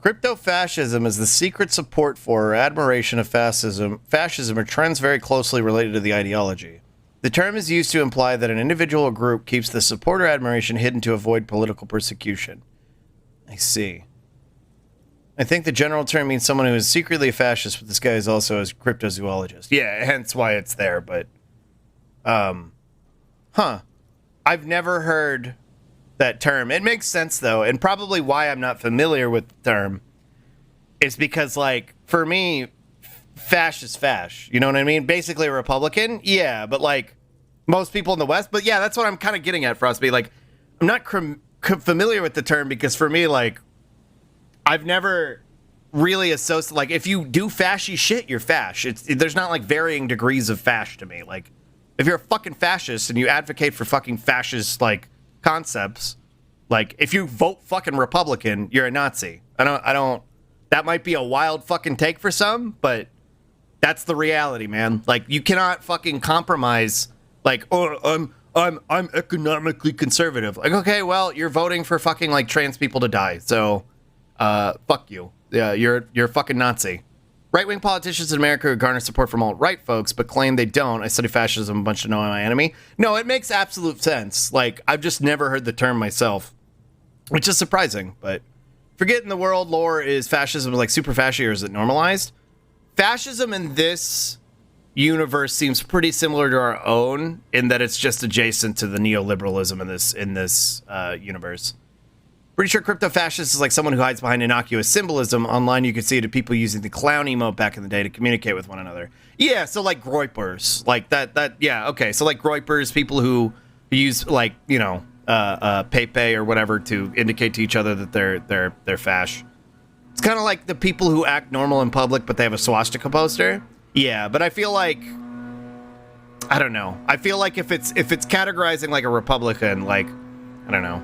Crypto-fascism is the secret support for or admiration of fascism or trends very closely related to the ideology. The term is used to imply that an individual or group keeps the support or admiration hidden to avoid political persecution. I see. I think the general term means someone who is secretly a fascist, but this guy is also a cryptozoologist. Yeah, hence why it's there, but... I've never heard that term. It makes sense, though, and probably why I'm not familiar with the term is because, like, for me, fash is fash. You know what I mean? Basically a Republican, yeah, but, like, most people in the West. But, yeah, that's what I'm kind of getting at, Frostby. Like, I'm not familiar with the term because, for me, like, I've never really associated... Like, if you do fashy shit, you're fash. There's not, like, varying degrees of fash to me. Like, If you're a fucking fascist and you advocate for fucking fascist, like, concepts, like, if you vote fucking Republican, you're a Nazi. I don't, that might be a wild fucking take for some, but that's the reality, man. Like, you cannot fucking compromise, like, oh, I'm economically conservative. Like, okay, well, you're voting for fucking, like, trans people to die, so, fuck you. Yeah, you're a fucking Nazi. Right-wing politicians in America who garner support from alt-right folks, but claim they don't. I study fascism, a bunch to know my enemy. No, it makes absolute sense. Like, I've just never heard the term myself, which is surprising. But forgetting the world lore, is fascism like super fascist, or is it normalized? Fascism in this universe seems pretty similar to our own in that it's just adjacent to the neoliberalism in this universe. Pretty sure crypto-fascist is like someone who hides behind innocuous symbolism. Online, you could see it to people using the clown emote back in the day to communicate with one another. Yeah, so like groypers. Like that, yeah, okay. So like groypers, people who use like, you know, Pepe or whatever to indicate to each other that they're fash. It's kind of like the people who act normal in public, but they have a swastika poster. Yeah, but I feel like, I don't know. I feel like if it's categorizing like a Republican, like, I don't know.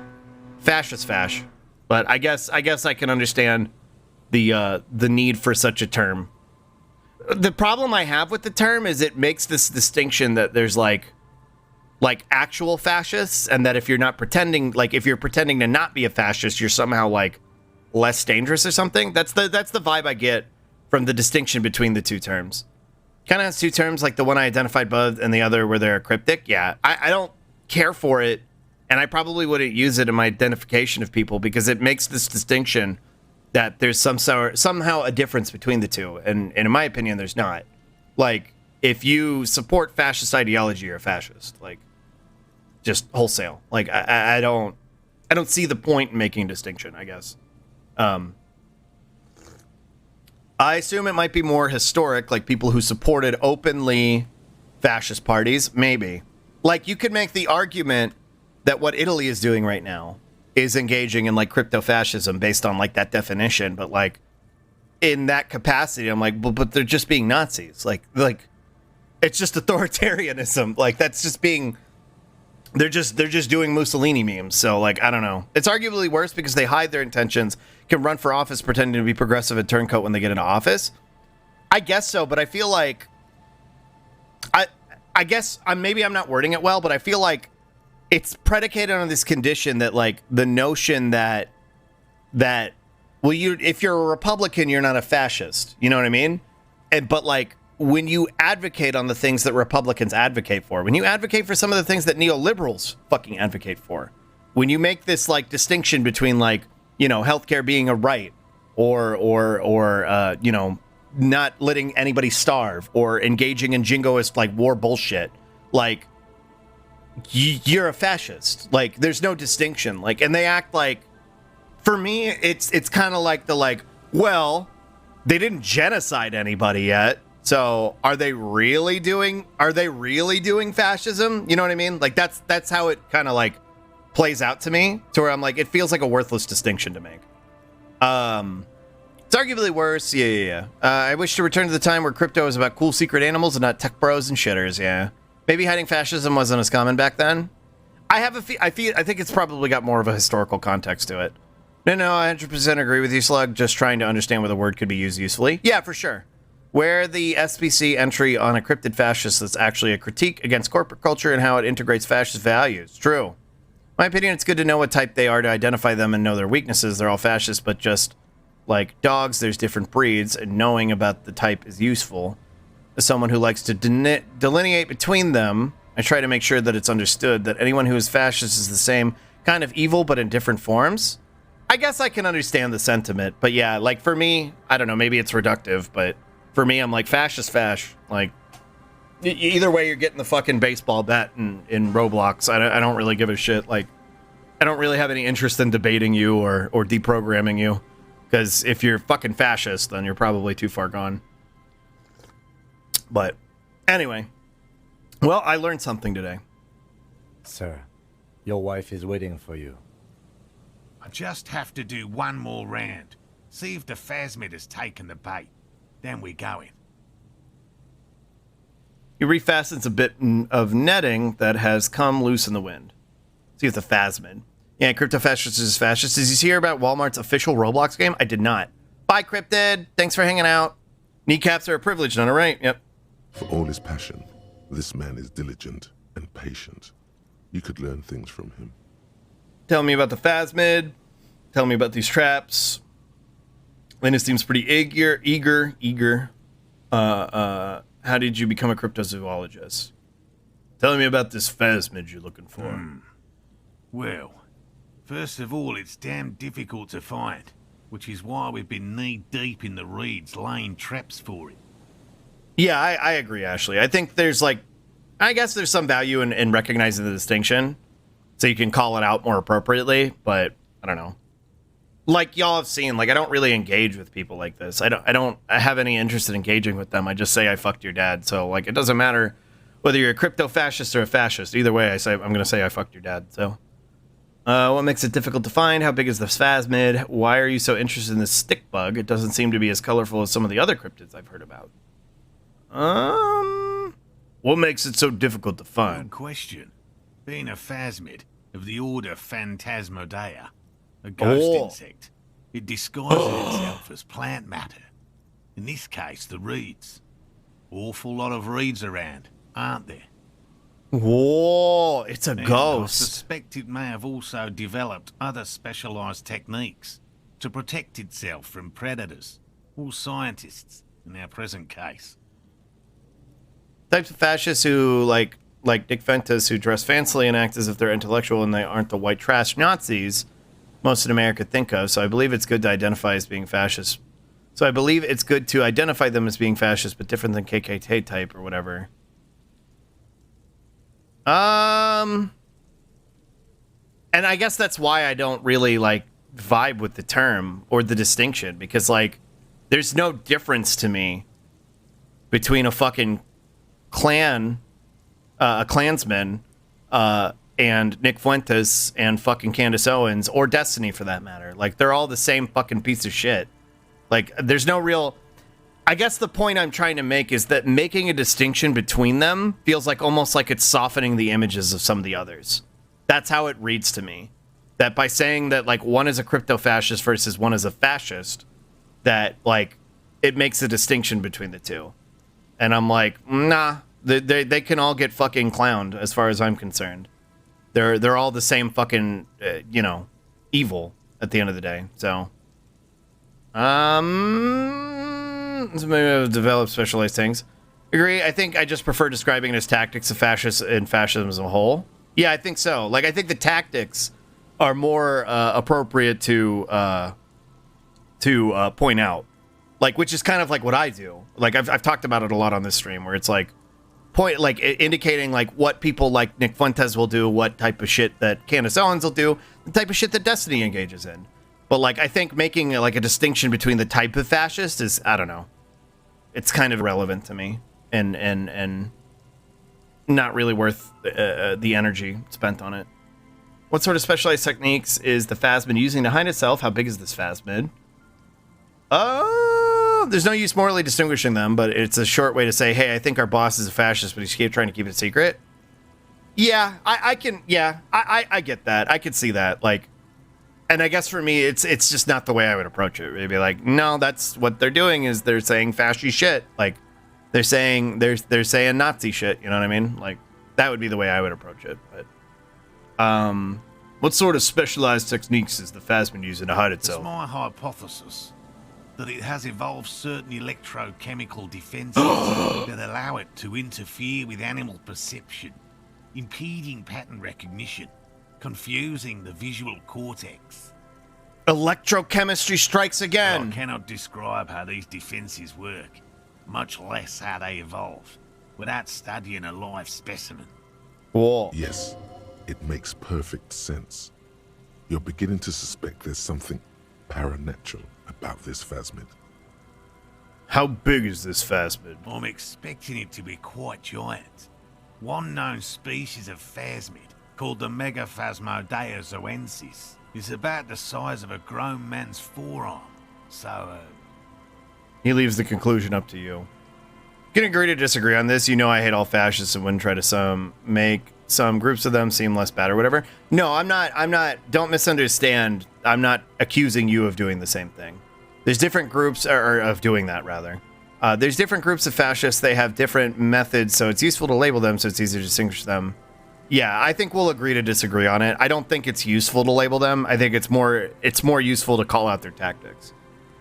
Fascist fash, but I guess I can understand the need for such a term. The problem I have with the term is it makes this distinction that there's like actual fascists, and that if you're not pretending, like if you're pretending to not be a fascist, you're somehow like less dangerous or something. That's the vibe I get from the distinction between the two terms. Kind of has two terms, like the one I identified above and the other where they're cryptic. Yeah, I don't care for it. And I probably wouldn't use it in my identification of people because it makes this distinction that there's somehow a difference between the two. And in my opinion, there's not. Like, if you support fascist ideology, you're a fascist. Like, just wholesale. Like, I don't see the point in making a distinction, I guess. I assume it might be more historic, like people who supported openly fascist parties. Maybe. Like, you could make the argument that what Italy is doing right now is engaging in like crypto-fascism based on like that definition, but like in that capacity, I'm like, but they're just being Nazis. Like it's just authoritarianism. Like that's just being, they're just doing Mussolini memes. So like, I don't know. It's arguably worse because they hide their intentions, can run for office pretending to be progressive and turncoat when they get into office. I guess so, but I feel like I guess maybe I'm not wording it well, but I feel like it's predicated on this condition that, like, the notion that well, if you're a Republican, you're not a fascist. You know what I mean? But like, when you advocate on the things that Republicans advocate for, when you advocate for some of the things that neoliberals fucking advocate for, when you make this like distinction between like, you know, healthcare being a right, or you know, not letting anybody starve, or engaging in jingoist like war bullshit, like, you're a fascist. Like, there's no distinction. Like, and they act like, for me, it's kind of like well, they didn't genocide anybody yet, so are they really doing fascism? You know what I mean? Like, that's how it kind of like plays out to me, to where I'm like, it feels like a worthless distinction to make. It's arguably worse. Yeah. I wish to return to the time where crypto was about cool secret animals and not tech bros and shitters. Yeah. Maybe hiding fascism wasn't as common back then. I think it's probably got more of a historical context to it. No, I 100% agree with you, Slug. Just trying to understand where the word could be used usefully. Yeah, for sure. Where the SBC entry on a cryptid fascist that's actually a critique against corporate culture and how it integrates fascist values. True. In my opinion, it's good to know what type they are to identify them and know their weaknesses. They're all fascist, but just like dogs, there's different breeds, and knowing about the type is useful. As someone who likes to delineate between them, I try to make sure that it's understood that anyone who is fascist is the same kind of evil, but in different forms. I guess I can understand the sentiment, but yeah, like for me, I don't know, maybe it's reductive, but for me, I'm like, fascist fash. Like, either way, you're getting the fucking baseball bat in Roblox. I don't really give a shit. Like, I don't really have any interest in debating you or deprogramming you, because if you're fucking fascist, then you're probably too far gone. But anyway, well, I learned something today. Sir, your wife is waiting for you. I just have to do one more round. See if the Phasmid has taken the bait. Then we're going. He refastens a bit of netting that has come loose in the wind. See if the phasmid. Yeah, Crypto-Fascist is fascist. Did you hear about Walmart's official Roblox game? I did not. Bye, Cryptid. Thanks for hanging out. Kneecaps are a privilege, not a right. Yep. For all his passion, this man is diligent and patient. You could learn things from him. Tell me about the phasmid. Tell me about these traps. Linus seems pretty eager. How did you become a cryptozoologist? Tell me about this phasmid you're looking for. Well, first of all, it's damn difficult to find, which is why we've been knee-deep in the reeds laying traps for it. Yeah, I agree, Ashley. I think there's I guess there's some value in recognizing the distinction so you can call it out more appropriately, but I don't know. Like y'all have seen, I don't really engage with people like this. I don't have any interest in engaging with them. I just say I fucked your dad. So it doesn't matter whether you're a crypto-fascist or a fascist. Either way, I'm going to say I fucked your dad. So what makes it difficult to find? How big is the phasmid? Why are you so interested in this stick bug? It doesn't seem to be as colorful as some of the other cryptids I've heard about. What makes it so difficult to find? Good question. Being a phasmid of the order Phantasmodea, a ghost insect, it disguises itself as plant matter. In this case, the reeds. Awful lot of reeds around, aren't there? Whoa, it's a And ghost. I suspect it may have also developed other specialized techniques to protect itself from predators or scientists in our present case. Types of fascists who, like Nick Ventus, who dress fancily and act as if they're intellectual and they aren't the white trash Nazis most in America think of. So I believe it's good to identify as being fascist. So I believe it's good to identify them as being fascist, but different than KKK type or whatever. And I guess that's why I don't really vibe with the term or the distinction, because there's no difference to me between a fucking a Klansman, and Nick Fuentes and fucking Candace Owens, or Destiny for that matter. They're all the same fucking piece of shit. There's no real... I guess the point I'm trying to make is that making a distinction between them feels almost like it's softening the images of some of the others. That's how it reads to me. That by saying that one is a crypto-fascist versus one is a fascist, that it makes a distinction between the two. And I'm nah, they can all get fucking clowned as far as I'm concerned. They're all the same fucking, evil at the end of the day. So, maybe I've developed specialized things. Agree. I think I just prefer describing it as tactics of fascists and fascism as a whole. Yeah, I think so. I think the tactics are more appropriate to point out. Which is kind of what I do. I've talked about it a lot on this stream, where it's indicating what people like Nick Fuentes will do, what type of shit that Candace Owens will do, the type of shit that Destiny engages in. But I think making a distinction between the type of fascist is, I don't know, it's kind of irrelevant to me, and not really worth the energy spent on it. What sort of specialized techniques is the phasmid using to hide itself? How big is this phasmid? There's no use morally distinguishing them, but it's a short way to say, hey, I think our boss is a fascist, but he's trying to keep it secret. Yeah, I get that. I could see that. And I guess for me, it's just not the way I would approach it. Maybe no, that's what they're doing is they're saying fascist shit. They're saying Nazi shit. You know what I mean? That would be the way I would approach it. But what sort of specialized techniques is the phasmid using to hide itself? It's my hypothesis that it has evolved certain electrochemical defenses that allow it to interfere with animal perception, impeding pattern recognition, confusing the visual cortex. Electrochemistry strikes again. I cannot describe how these defenses work, much less how they evolved, without studying a live specimen. Whoa. Yes, it makes perfect sense. You're beginning to suspect there's something paranatural about this phasmid. How big is this phasmid? I'm expecting it to be quite giant. One known species of phasmid, called the Megaphasmodea zoensis, is about the size of a grown man's forearm. So, he leaves the conclusion up to you. Can agree to disagree on this. You know, I hate all fascists and wouldn't try to make some groups of them seem less bad or whatever. No, I'm not. Don't misunderstand. I'm not accusing you of doing the same thing. There's different groups, or of doing that rather. There's different groups of fascists. They have different methods, so it's useful to label them so it's easier to distinguish them. Yeah, I think we'll agree to disagree on it. I don't think it's useful to label them. I think it's more useful to call out their tactics.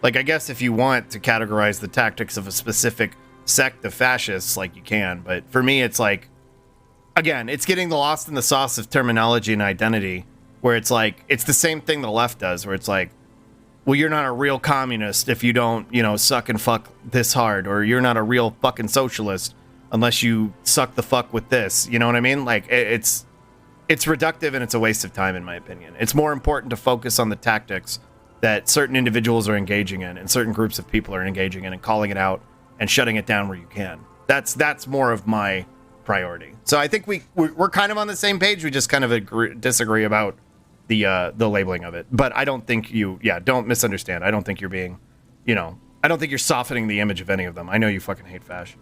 Like, I guess if you want to categorize the tactics of a specific sect of fascists, like, you can. But for me, it's like, again, it's getting lost in the sauce of terminology and identity, where it's like, it's the same thing the left does, where it's like, well, you're not a real communist if you don't, suck and fuck this hard, or you're not a real fucking socialist unless you suck the fuck with this. You know what I mean? Like, it's reductive and it's a waste of time, in my opinion. It's more important to focus on the tactics that certain individuals are engaging in and certain groups of people are engaging in, and calling it out and shutting it down where you can. That's more of my priority. So I think we're kind of on the same page. We just kind of disagree about the labeling of it. But I don't think don't misunderstand. I don't think you're being, I don't think you're softening the image of any of them. I know you fucking hate Fash.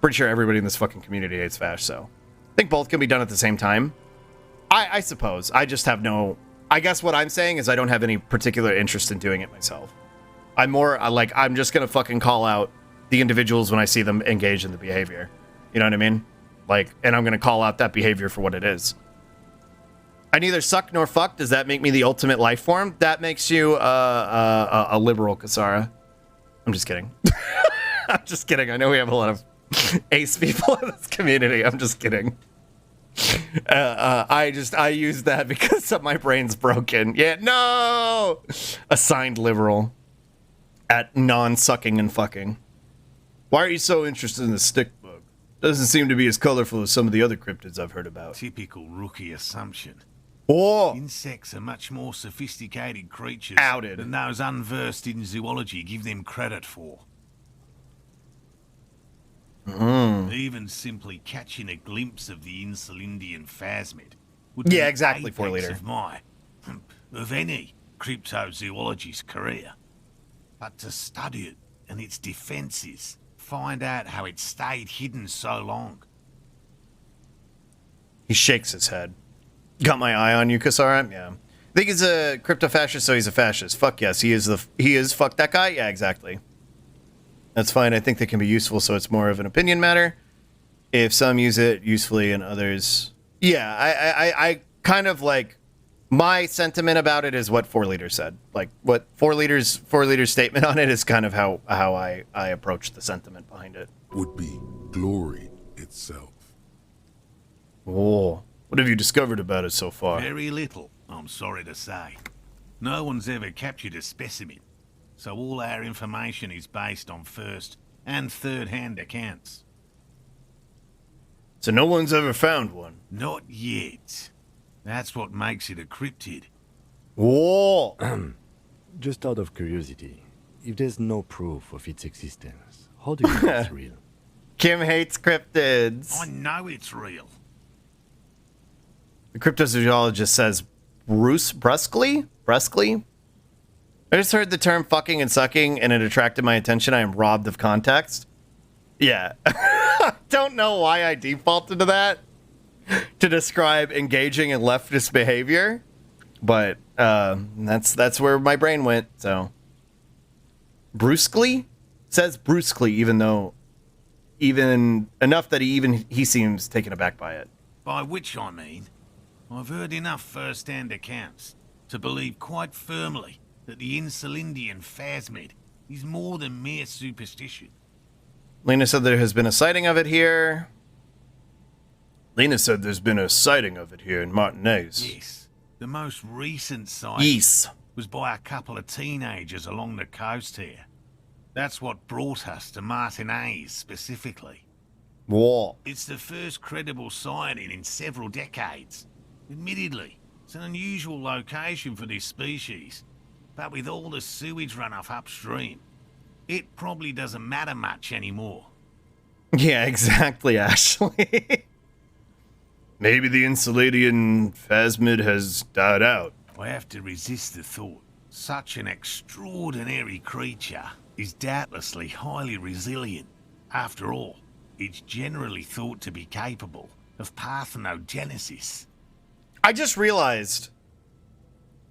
Pretty sure everybody in this fucking community hates Fash, so I think both can be done at the same time. I suppose. I just have I guess what I'm saying is I don't have any particular interest in doing it myself. I'm just gonna fucking call out the individuals when I see them engage in the behavior. You know what I mean? And I'm gonna call out that behavior for what it is. I neither suck nor fuck. Does that make me the ultimate life form? That makes you a liberal, Kasara. I'm just kidding. I'm just kidding. I know we have a lot of ace people in this community. I'm just kidding. I use that because my brain's broken. Yeah, no! Assigned liberal at non-sucking and fucking. Why are you so interested in the stick bug? Doesn't seem to be as colorful as some of the other cryptids I've heard about. Typical rookie assumption. Oh! Insects are much more sophisticated creatures Outed. than those unversed in zoology give them credit for. Even simply catching a glimpse of the Insulindian phasmid would be exactly, the 4 apex liter. of any cryptozoologist's career. But to study it and its defenses, find out how it stayed hidden so long. He shakes his head. Got my eye on you, Kasara? Yeah. I think he's a crypto-fascist, so he's a fascist. Fuck yes, he is fuck that guy? Yeah, exactly. That's fine. I think they can be useful, so it's more of an opinion matter. If some use it usefully and others... Yeah, I kind of like... My sentiment about it is what 4 Liter said. Like, what 4 Liter's statement on it is kind of how I approach the sentiment behind it. Would be glory itself. Oh, what have you discovered about it so far? Very little, I'm sorry to say. No one's ever captured a specimen, so all our information is based on first and third-hand accounts. So no one's ever found one? Not yet. That's what makes it a cryptid. Whoa! Just out of curiosity, if there's no proof of its existence, how do you know it's real? Kim hates cryptids. I know it's real. The cryptozoologist says brusquely? I just heard the term fucking and sucking and it attracted my attention. I am robbed of context. Yeah. Don't know why I defaulted to that to describe engaging in leftist behavior, but that's where my brain went. So brusquely says brusquely, even enough that he seems taken aback by it. By which I mean, I've heard enough first-hand accounts to believe quite firmly that the Insulindian phasmid is more than mere superstition. Lena said there has been a sighting of it here. Lena said there's been a sighting of it here in Martinez. Yes. The most recent sighting was by a couple of teenagers along the coast here. That's what brought us to Martinez specifically. Whoa. It's the first credible sighting in several decades. Admittedly, it's an unusual location for this species, but with all the sewage runoff upstream, it probably doesn't matter much anymore. Yeah, exactly, Ashley. Maybe the Insulindian phasmid has died out. I have to resist the thought. Such an extraordinary creature is doubtlessly highly resilient. After all, it's generally thought to be capable of parthenogenesis. I just realized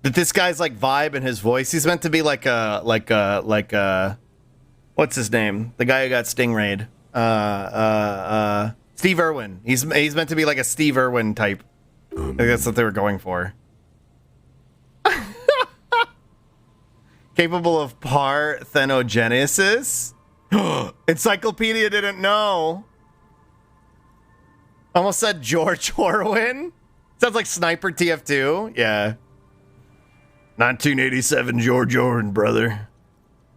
that this guy's like vibe and his voice. He's meant to be like a what's his name? The guy who got stingrayed. Steve Irwin. He's meant to be like a Steve Irwin type. I think that's what they were going for. Capable of parthenogenesis? Encyclopedia didn't know. Almost said George Orwin. Sounds like Sniper TF2. Yeah. 1987 George Orwin, brother.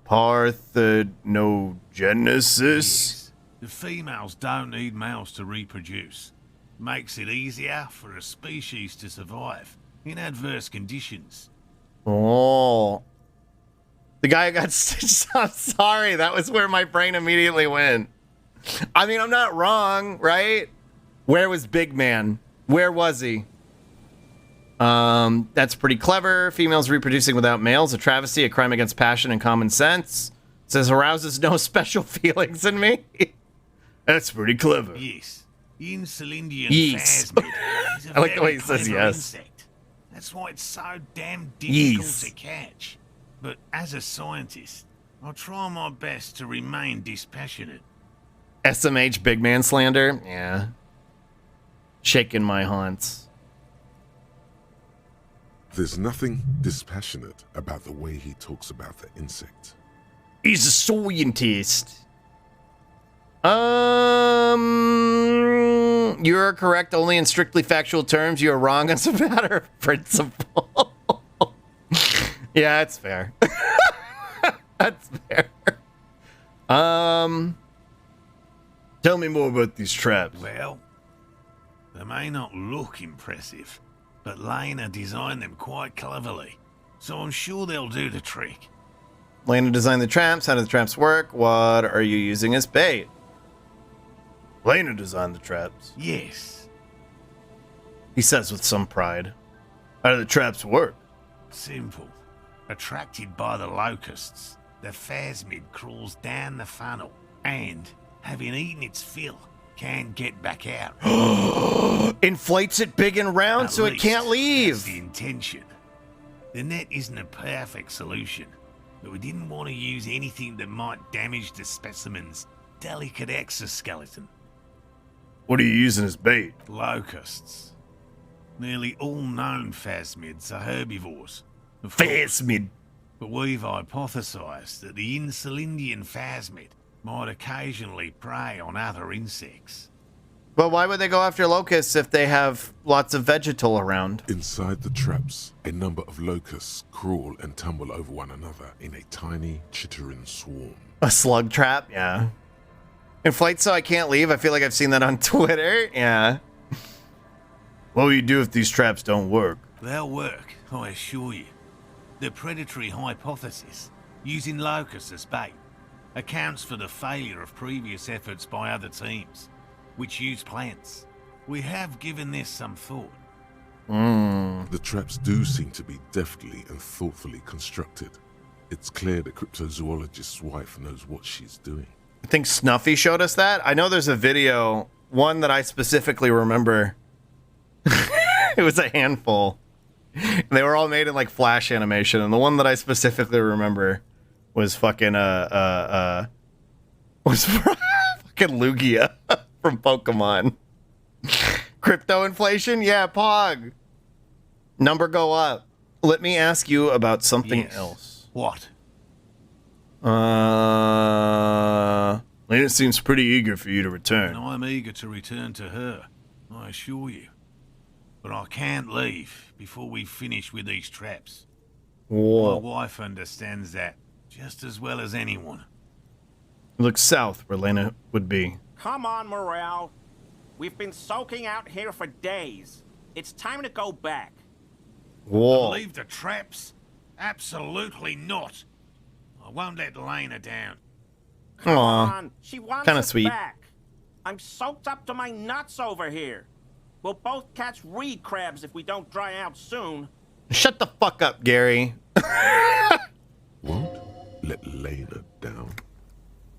Parthenogenesis. Yes. The females don't need males to reproduce. Makes it easier for a species to survive in adverse conditions. Oh. The guy who got stitched. I'm sorry. That was where my brain immediately went. I mean, I'm not wrong, right? Where was Big Man? Where was he? That's pretty clever. Females reproducing without males, a travesty, a crime against passion and common sense. It says arouses no special feelings in me. That's pretty clever. Yes. Insulindian Yes. phasmid is a I like the way he very says clever yes. insect. That's why it's so damn difficult Yes. to catch. But as a scientist, I'll try my best to remain dispassionate. SMH Big Man slander? Yeah. Shaking my haunts. There's nothing dispassionate about the way he talks about the insect. He's a scientist. You're correct only in strictly factual terms. You are wrong as a matter of principle. Yeah, that's fair. That's fair. Tell me more about these traps. Well, they may not look impressive, but Lena designed them quite cleverly, so I'm sure they'll do the trick. Lena designed the traps. How do the traps work? What are you using as bait? Lena designed the traps. Yes, He says with some pride. How do the traps work? simple. Attracted by the locusts, the phasmid crawls down the funnel and, having eaten its fill, can get back out. Inflates it big and round At so it least can't that's leave. the intention. The net isn't a perfect solution, but we didn't want to use anything that might damage the specimen's delicate exoskeleton. What are you using as bait? Locusts. Nearly all known phasmids are herbivores. Of course, Phasmid. but we've hypothesized that the Insulindian phasmid might occasionally prey on other insects. But why would they go after locusts if they have lots of vegetal around? Inside the traps, a number of locusts crawl and tumble over one another in a tiny, chittering swarm. A slug trap? Yeah. Inflate so I can't leave? I feel like I've seen that on Twitter. Yeah. What will you do if these traps don't work? They'll work, I assure you. The predatory hypothesis, using locusts as bait, accounts for the failure of previous efforts by other teams, which use plants. We have given this some thought. The traps do seem to be deftly and thoughtfully constructed. It's clear the cryptozoologist's wife knows what she's doing. I think Snuffy showed us that. I know there's a video, one that I specifically remember. It was a handful. They were all made in like Flash animation, and the one that I specifically remember was fucking was fucking Lugia from Pokemon. Crypto inflation? Yeah, Pog. Number go up. Let me ask you about something Yes. else. What? Lena seems pretty eager for you to And return. I'm eager to return to her, I assure you. But I can't leave before we finish with these traps. My Whoa. wife understands that just as well as anyone. Look south where Lena would be. Come on, Morale. We've been soaking out here for days. It's time to go back. Whoa. Leave the traps? Absolutely not. I won't let Lena down. Come Aw. on, she wants Kinda us sweet. back. I'm soaked up to my nuts over here. We'll both catch reed crabs if we don't dry out soon. Shut the fuck up, Gary. Won't let Lena down.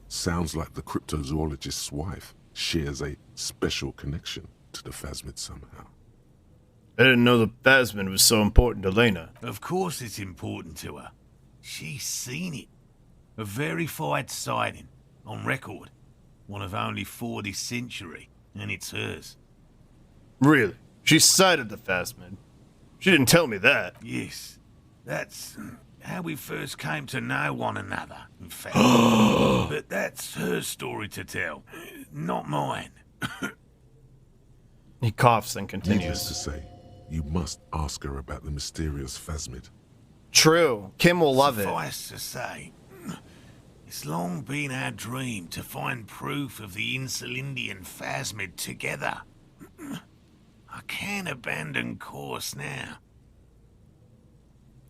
Sounds like the cryptozoologist's wife. shares a special connection to the Phasmid somehow. I didn't know the Phasmid was so important to Lena. Of course it's important to her. She's seen it. A verified sighting, on record. One of only 4 this century, and it's hers. Really? She sighted the Phasmid. She didn't tell me that. Yes, that's how we first came to know one another, in fact. But that's her story to tell, not mine. He coughs and Needless continues. to say, you must ask her about the mysterious Phasmid. True. Kim will love it. Suffice to say, it's long been our dream to find proof of the Insulindian Phasmid together. I can't abandon course now.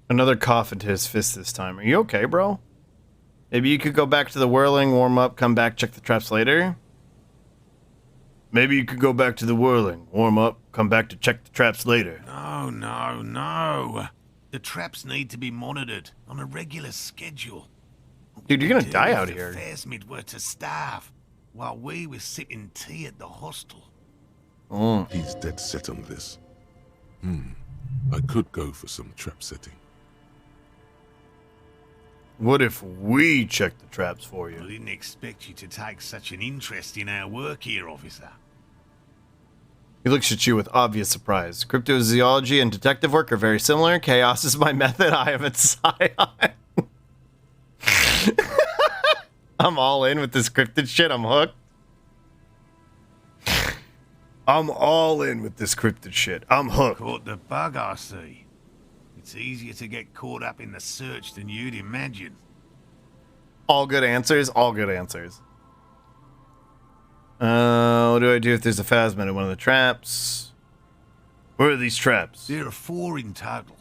Another cough into his fist this time. Are you okay, bro? Maybe you could go back to the whirling, warm up, come back, check the traps later? Maybe you could go back to the whirling, warm up, come back to check the traps later. No, no, no. The traps need to be monitored on a regular schedule. Dude, you're gonna What die if out the here. Phasmid were to starve while we were sipping tea at the hostel. He's dead set on this. I could go for some trap setting. What if we check the traps for I you? didn't expect you to take such an interest in our work here, officer. He looks at you with obvious surprise. Cryptozoology and detective work are very similar. Chaos is my method. I am at Scion. I'm all in with this cryptid shit. I'm hooked. I'm all in with this cryptid shit. I'm hooked. Caught the bug, I see. It's easier to get caught up in the search than you'd imagine. All good answers. All good answers. What do I do if there's a Phasmid in one of the traps? Where are these traps? There are 4 in total.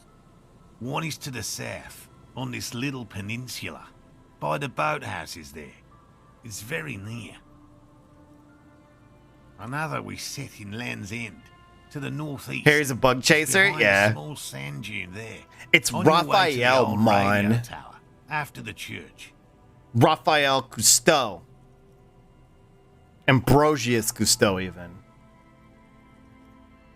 One is to the south, on this little peninsula, by the boathouses there. It's very near. Another we set in Land's End, to the northeast. Here's a bug chaser? behind Yeah. A small sand dune there. It's On your way to the Raphael old radio Mon. tower, after the church. Raphael Cousteau. Ambrosius Cousteau, even.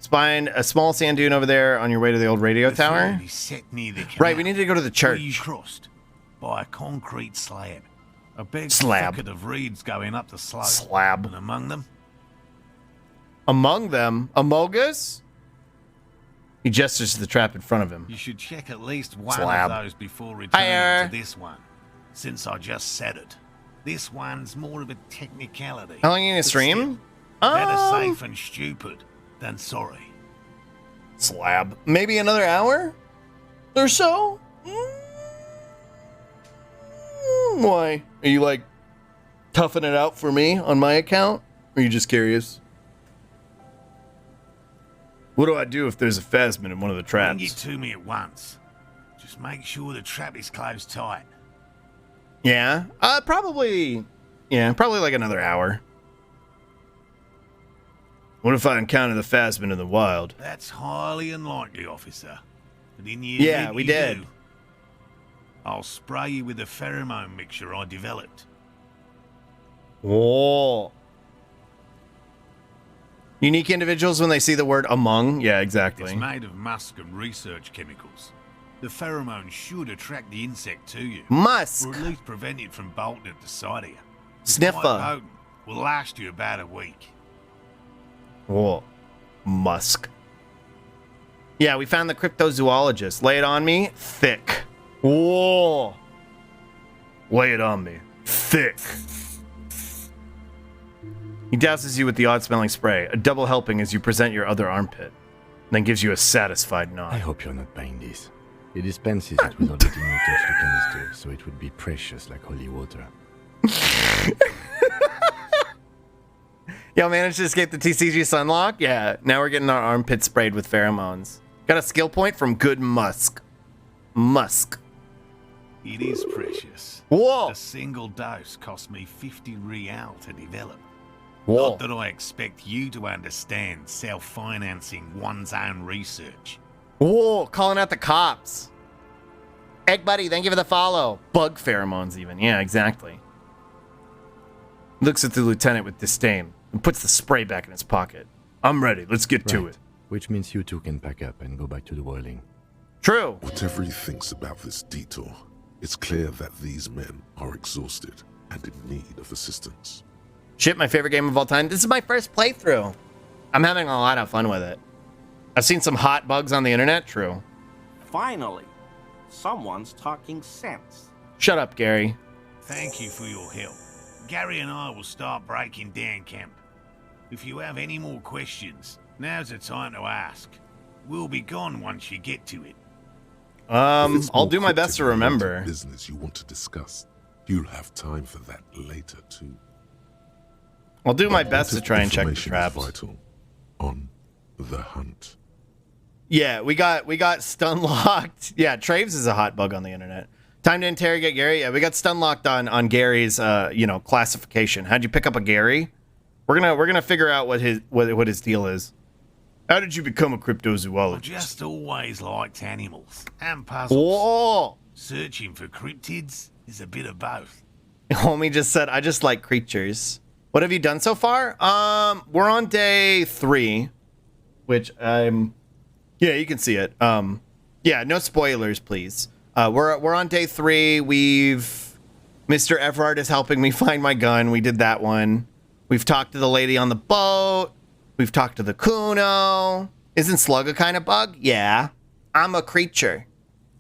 Find a small sand dune over there on your way to the old radio The tower. third is set near the Right, we canal, need to go to the where you church. crossed by a concrete slab. A big Slab. thicket of reeds going up the slope. Slab. And among them, Among them, Amogus? He gestures to the trap in front of him. you should check at least one Slab. of those before returning Higher. to this one. Since I just said it. This one's more of a technicality. How long are you gonna But stream? still, better safe and stupid than sorry. Slab. Maybe another hour? Or so? Why? Are you like toughing it out for me on my account? Or are you just curious? What do I do if there's a Phasmid in one of the Bring it traps? to me at once. Just make sure the trap is closed tight. Yeah? Probably like another hour. What if I encounter the Phasmid in the wild? That's highly unlikely, officer. But in the Yeah, event we you did. do, I'll spray you with a pheromone mixture I developed. Whoa. Unique individuals when they see the word among? Yeah, exactly. It's made of musk and research chemicals. The pheromone should attract the insect to you. Musk. Or at least prevent it from bolting at the sight of you. It's Sniffer. quite potent. Will last you about a week. Whoa. Musk. Yeah, we found the cryptozoologist. Lay it on me. Thick. Whoa. Lay it on me. Thick. He douses you with the odd-smelling spray, a double helping as you present your other armpit, then gives you a satisfied I nod. hope you're not buying this. He dispenses it without letting you touch the canister, so it would be precious like holy water. Y'all managed to escape the TCG Sunlock? Yeah, now we're getting our armpit sprayed with pheromones. Got a skill point from Good Musk. Musk. It is precious. Whoa. A single dose cost me 50 real to develop. Whoa. Not that I expect you to understand self-financing one's own research. Whoa, calling out the cops. Egg buddy, thank you for the follow. Bug pheromones even. Yeah, exactly. Looks at the lieutenant with disdain. and puts the spray back in his pocket. I'm ready. Let's get to Right. it. Which means you two can pack up and go back to the boiling. True. Whatever he thinks about this detour, it's clear that these men are exhausted and in need of assistance. Shit, my favorite game of all time. This is my first playthrough. I'm having a lot of fun with it. I've seen some hot bugs on the internet. True. Finally, someone's talking sense. Shut up, Gary. Thank you for your help. Gary and I will start breaking down camp. If you have any more questions, now's the time to ask. We'll be gone once you get to it. If it's I'll more do my best to cryptic-related remember. business you want to discuss, you'll have time for that later too. I'll do my A best lot to of try and check the information is traps. Vital on the hunt. Yeah, we got stun locked. Yeah, Traves is a hot bug on the internet. Time to interrogate Gary. Yeah, we got stun locked on Gary's classification. How'd you pick up a Gary? We're gonna figure out what his deal is. How did you become a I cryptozoologist? just always liked animals and puzzles. Whoa! Searching for cryptids is a bit of both. Homie just said, I just like creatures. What have you done so far? We're on day 3, which yeah, you can see it. Yeah, no spoilers, please. We're on day 3. Mr. Everard is helping me find my gun. We did that one. We've talked to the lady on the boat. We've talked to the Kuno. Isn't Slug a kind of bug? Yeah. I'm a creature.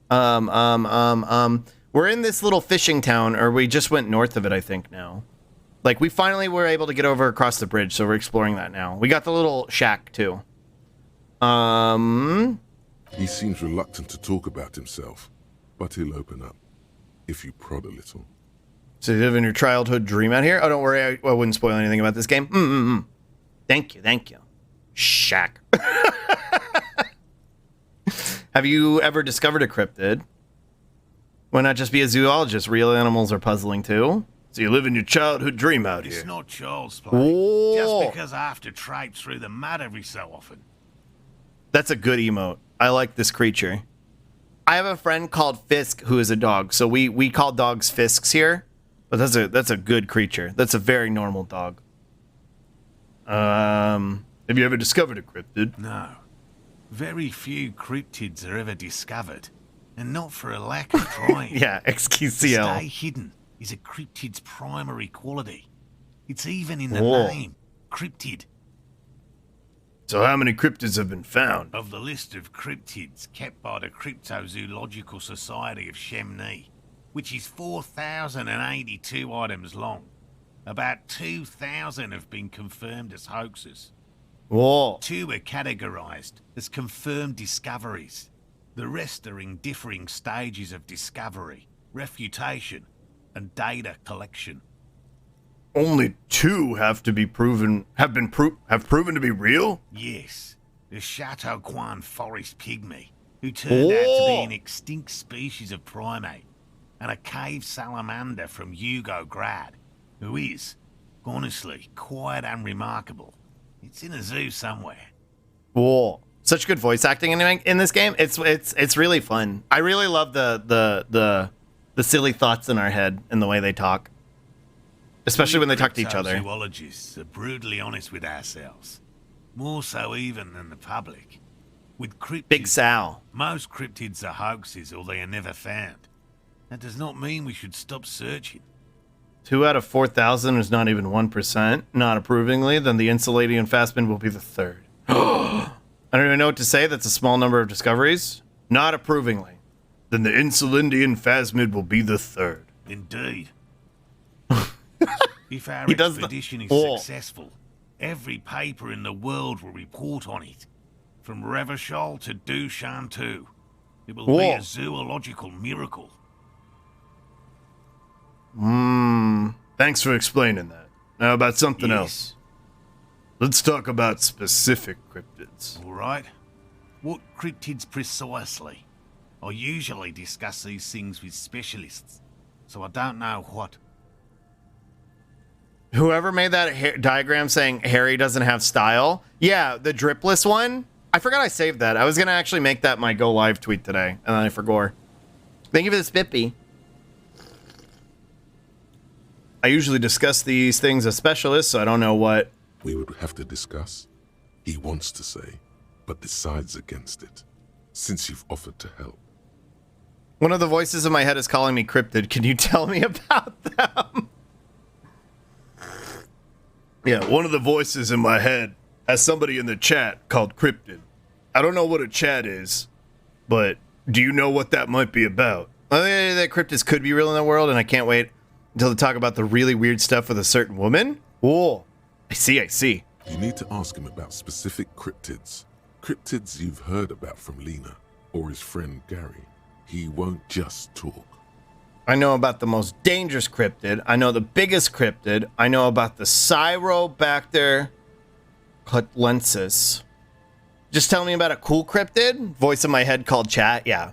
We're in this little fishing town, or we just went north of it, I think, now. Like, we finally were able to get over across the bridge, so we're exploring that now. We got the little shack, too. He seems reluctant to talk about himself, but he'll open up if you prod a little. So you live in your childhood dream out here? Oh, don't worry, I wouldn't spoil anything about this game. Thank you. Shack. Have you ever discovered a cryptid? Why not just be a zoologist? Real animals are puzzling too. So you live in your childhood dream out It's here. not child's play. Whoa. Just because I have to traipse through the mud every so often. That's a good emote. I like this creature. I have a friend called Fisk who is a dog. So we call dogs Fisks here. But that's a good creature. That's a very normal dog. Have you ever discovered a cryptid? No. Very few cryptids are ever discovered. And not for a lack of trying. Yeah, To XQCL. stay hidden is a cryptid's primary quality. It's even in the Whoa. name, cryptid. So how many cryptids have been found? Of the list of cryptids kept by the Cryptozoological Society of Chemney, which is 4,082 items long, about 2,000 have been confirmed as hoaxes. Whoa. 2 are categorized as confirmed discoveries. The rest are in differing stages of discovery, refutation, and data collection. Only 2 have proven to be real? Yes, the Chateau Quan forest pygmy, who turned out to be an extinct species of primate, and a cave salamander from Yugograd, who is, honestly, quite unremarkable. It's in a zoo somewhere. Whoa. Such good voice acting in this game. It's really fun. I really love the silly thoughts in our head and the way they talk. Especially when they talk to each other. Zoologists are brutally honest with ourselves. More so even than the public. With cryptids, Big Sal. most cryptids are hoaxes or they are never found. That does not mean we should stop searching. 2 out of 4,000 is not even 1%. Not approvingly, then the Insuladian Fastman will be the 3rd. I don't even know what to say. That's a small number of discoveries. Not approvingly. Then the Insulindian Phasmid will be the 3rd. Indeed. If our He does the- expedition is Oh. successful, every paper in the world will report on it. From Revachol to Dushantu. It will be Whoa. a zoological miracle. Thanks for explaining that. Now about something Yes. else. Let's talk about specific cryptids. All right. What cryptids precisely? I usually discuss these things with specialists, so I don't know what. Whoever made that diagram saying Harry doesn't have style, yeah, the dripless one. I forgot I saved that. I was gonna actually make that my go live tweet today, and then I forgot. Thank you for the spippy. I usually discuss these things as specialists, so I don't know what we would have to discuss? He wants to say, but decides against it, since you've offered to help. One of the voices in my head is calling me cryptid. Can you tell me about them? Yeah, one of the voices in my head has somebody in the chat called cryptid. I don't know what a chat is, but do you know what that might be about? I think that cryptids could be real in the world, and I can't wait until they talk about the really weird stuff with a certain woman. Oh, I see. You need to ask him about specific cryptids. Cryptids you've heard about from Lena or his friend Gary. He won't just talk. I know about the most dangerous cryptid. I know the biggest cryptid. I know about the Cyrobacter cutlensis. Just tell me about a cool cryptid? Voice in my head called chat? Yeah.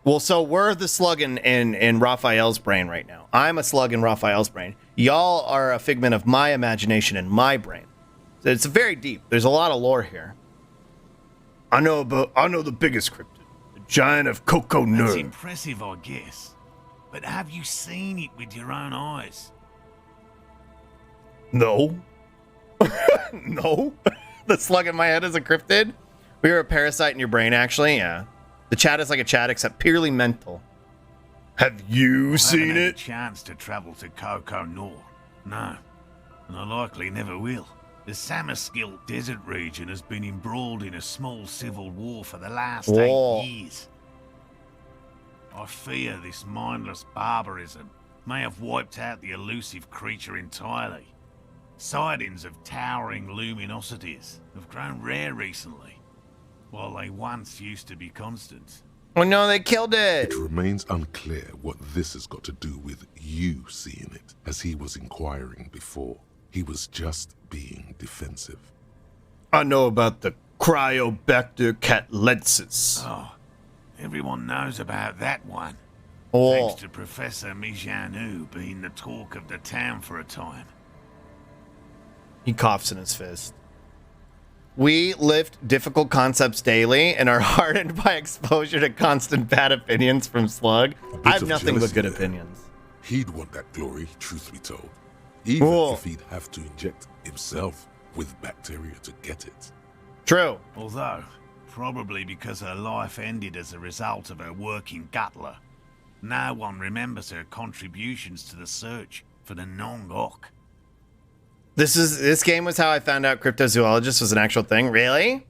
Well, so we're the slug in Raphael's brain right now. I'm a slug in Raphael's brain. Y'all are a figment of my imagination and my brain. So it's very deep. There's a lot of lore here. I know the biggest cryptid. The giant of Coco That's Nerd. impressive, I guess. But have you seen it with your own eyes? No. No. The slug in my head is a cryptid? We were a parasite in your brain, actually, yeah. The chat is like a chat, except purely mental. Have you seen I haven't had it? a chance to travel to Coco Nord. No. And I likely never will. The Samaskill desert region has been embroiled in a small civil war for the last Whoa. 8 years. I fear this mindless barbarism may have wiped out the elusive creature entirely. Sightings of towering luminosities have grown rare recently, while they once used to be constant. Oh no, they killed it! It remains unclear what this has got to do with you seeing it, as he was inquiring before. He was just being defensive. I know about the Cryobacter catlensis. Oh, everyone knows about that one. Oh, Thanks to Professor Mijanu being the talk of the town for a time. he coughs in his fist. We lift difficult concepts daily and are hardened by exposure to constant bad opinions from Slug. bit I have of nothing but jealousy good there. opinions. He'd want that glory, truth be told. Even Whoa. if he'd have to inject himself with bacteria to get it. True. Although, probably because her life ended as a result of her work in Gutler, no one remembers her contributions to the search for the Nong-Ok. This game was how I found out cryptozoologist was an actual thing. Really?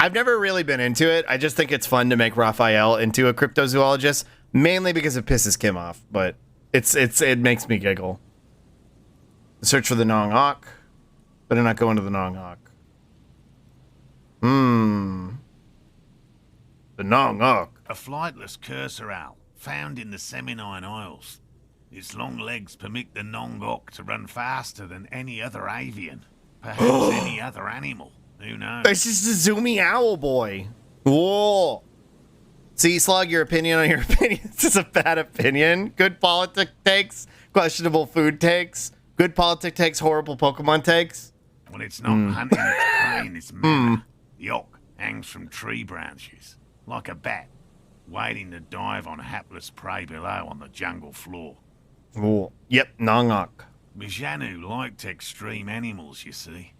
I've never really been into it. I just think it's fun to make Raphael into a cryptozoologist, mainly because it pisses Kim off, but it makes me giggle. Search for the Nong-Ok. Better not go into the Nong-Ok. The Nong-Ok. A flightless cursor owl found in the Seminine Isles. Its long legs permit the Nong-Ok to run faster than any other avian. Perhaps any other animal. Who knows? It's just a zoomy owl boy. Whoa. See, Slug, your opinion on your opinion. This is a bad opinion. Good politic takes, questionable food takes. Good politic takes, horrible Pokemon takes. When it's not hunting its prey in its manner, the Ock hangs from tree branches, like a bat, waiting to dive on hapless prey below on the jungle floor. Whoa. Yep, Nong-Ok. Mijanu liked extreme animals, you see.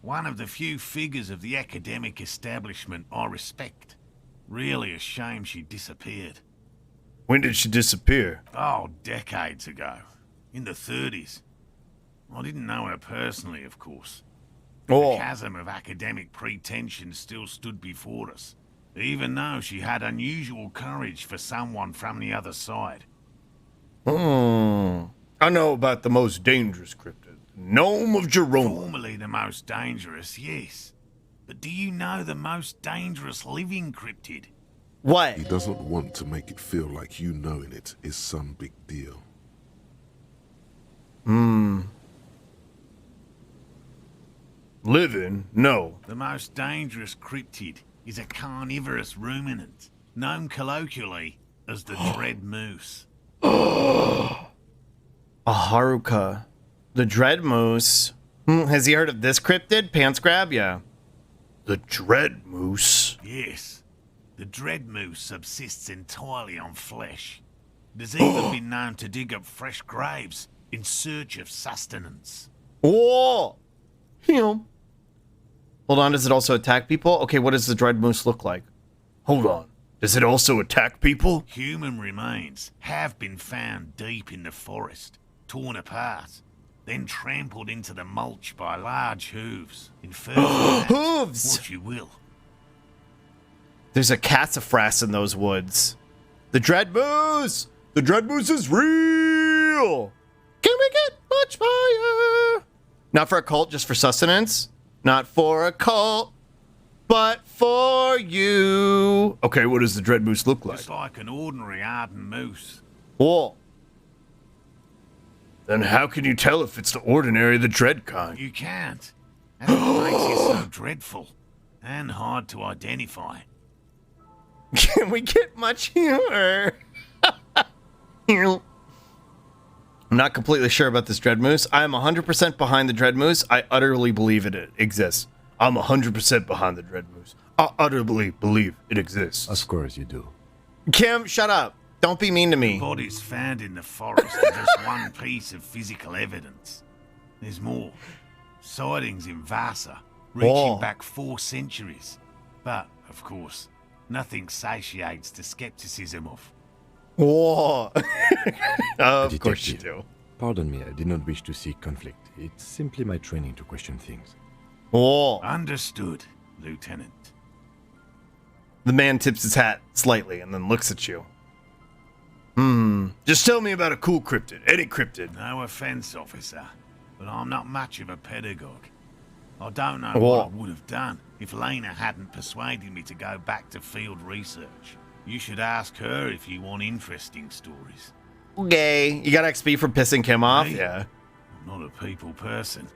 One of the few figures of the academic establishment I respect. Really a shame she disappeared. When did she disappear? Oh, decades ago. In the 30s. I didn't know her personally, of course. The Oh. chasm of academic pretension still stood before us, even though she had unusual courage for someone from the other side. I know about the most dangerous cryptid. Gnome of Jerome. Formerly the most dangerous, yes. But do you know the most dangerous living cryptid? What? He doesn't want to make it feel like you knowing it is some big deal. Living? No. The most dangerous cryptid is a carnivorous ruminant, known colloquially as the dread moose. A Haruka. The Dread Moose. Has he heard of this cryptid? Pants grab? Yeah. The Dread Moose. Yes, the dread moose subsists entirely on flesh. It has even been known to dig up fresh graves in search of sustenance. Whoa! Hold on, does it also attack people? Okay, what does the dread moose look like? Hold on. Does it also attack people? Human remains have been found deep in the forest, torn apart, then trampled into the mulch by large hooves. Infer Hooves! what you will. There's a cassifras in those woods. The dread moose! The dread moose is real! Can we get much higher? Not for a cult, just for sustenance. Not for a cult, but for you. Okay, what does the dread moose look like? Just like an ordinary Arden moose. Oh. Then how can you tell if it's the ordinary, the dread kind? You can't. That's what makes it so dreadful and hard to identify. Can we get much humor? I'm not completely sure about this dread moose. I am 100% behind the dread moose. I utterly believe it exists. I'm 100% behind the dread moose. I utterly believe it exists. Of course you do. Kim, shut up. Don't be mean to me. Bodies found in the forest are just one piece of physical evidence. There's more. Sightings in Vasa, reaching back 4 centuries. But, of course, nothing satiates the skepticism of. Whoa. Of course you Detective, do. Pardon me, I did not wish to seek conflict. It's simply my training to question things. Whoa. Understood, Lieutenant. The man tips his hat slightly and then looks at you. Just tell me about a cool cryptid. Any cryptid. No offense, officer, but I'm not much of a pedagogue. I don't know Whoa. what I would have done if Lena hadn't persuaded me to go back to field research. You should ask her if you want interesting stories. Okay. You got XP for pissing Kim off? Me? Yeah. I'm not a people person,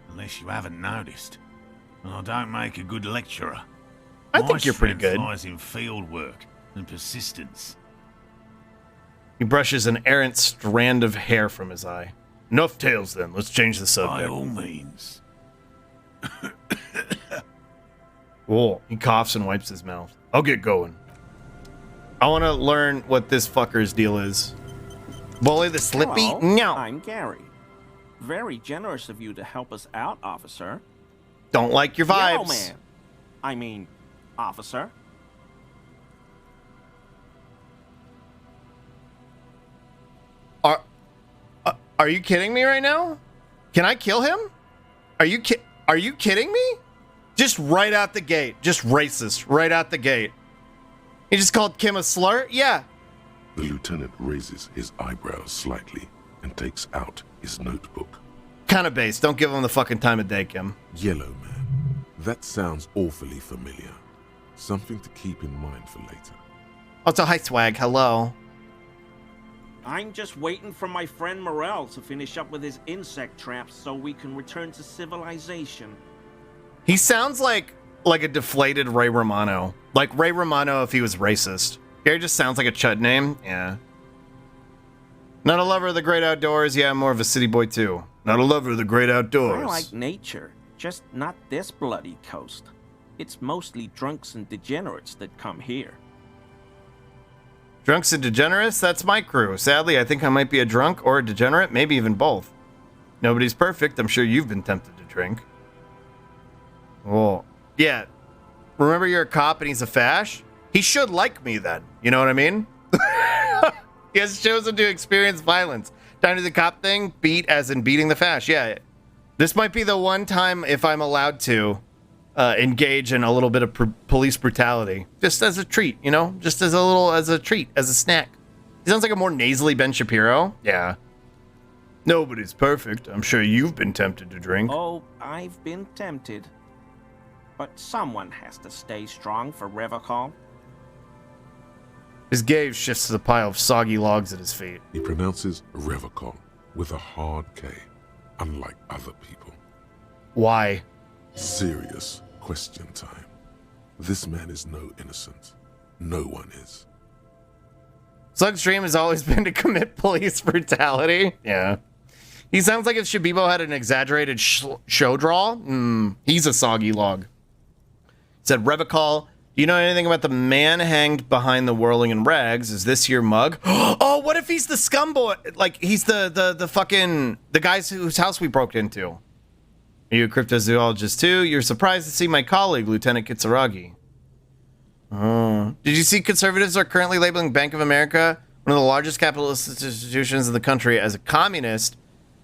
unless you haven't noticed. And I don't make a good lecturer. I My think you're pretty strength good. lies in field work and persistence. He brushes an errant strand of hair from his eye. Enough tales then. Let's change the By subject. all means. Whoa. He coughs and wipes his mouth. I'll get going. I want to learn what this fucker's deal is. Bully the Slippy? Hello, No. I'm Gary. Very generous of you to help us out, officer. Don't like your Yellow vibes. man. I mean, officer. Are you kidding me right now? Can I kill him? Are you kidding me? Just right out the gate. Just racist. Right out the gate. He just called Kim a slur? Yeah. The lieutenant raises his eyebrows slightly and takes out his notebook. Kind of base. Don't give him the fucking time of day, Kim. Yellow man. That sounds awfully familiar. Something to keep in mind for later. Also, hi, Swag. Hello. I'm just waiting for my friend Morel to finish up with his insect traps so we can return to civilization. He sounds like a deflated Ray Romano. Like Ray Romano if he was racist. Gary just sounds like a chud name. Yeah. Not a lover of the great outdoors. Yeah, I'm more of a city boy too. Not a lover of the great outdoors. I like nature, just not this bloody coast. It's mostly drunks and degenerates that come here. Drunks and degenerates? That's my crew. Sadly, I think I might be a drunk or a degenerate, maybe even both. Nobody's perfect. I'm sure you've been tempted to drink. Oh. Yeah. Remember you're a cop and he's a fash? He should like me then. You know what I mean? He has chosen to experience violence. Time to the cop thing, beat as in beating the fash. Yeah. This might be the one time if I'm allowed to engage in a little bit of police brutality. Just as a treat, you know? Just as a treat, as a snack. He sounds like a more nasally Ben Shapiro. Yeah. Nobody's perfect. I'm sure you've been tempted to drink. Oh, I've been tempted. But someone has to stay strong for Revocall. His gaze shifts to the pile of soggy logs at his feet. He pronounces Revocol with a hard K, unlike other people. Why? Serious question time. This man is no innocent. No one is. Slug's dream has always been to commit police brutality. Yeah. He sounds like if Shabibo had an exaggerated show draw. He's a soggy log. He said, Revocall, do you know anything about the man hanged behind the whirling in rags? Is this your mug? Oh, what if he's the scumboy? Like, he's the fucking, the guys whose house we broke into. You Are you a cryptozoologist too? You're surprised to see my colleague, Lieutenant Kitsuragi. Oh. Did you see conservatives are currently labeling Bank of America, one of the largest capitalist institutions in the country, as a communist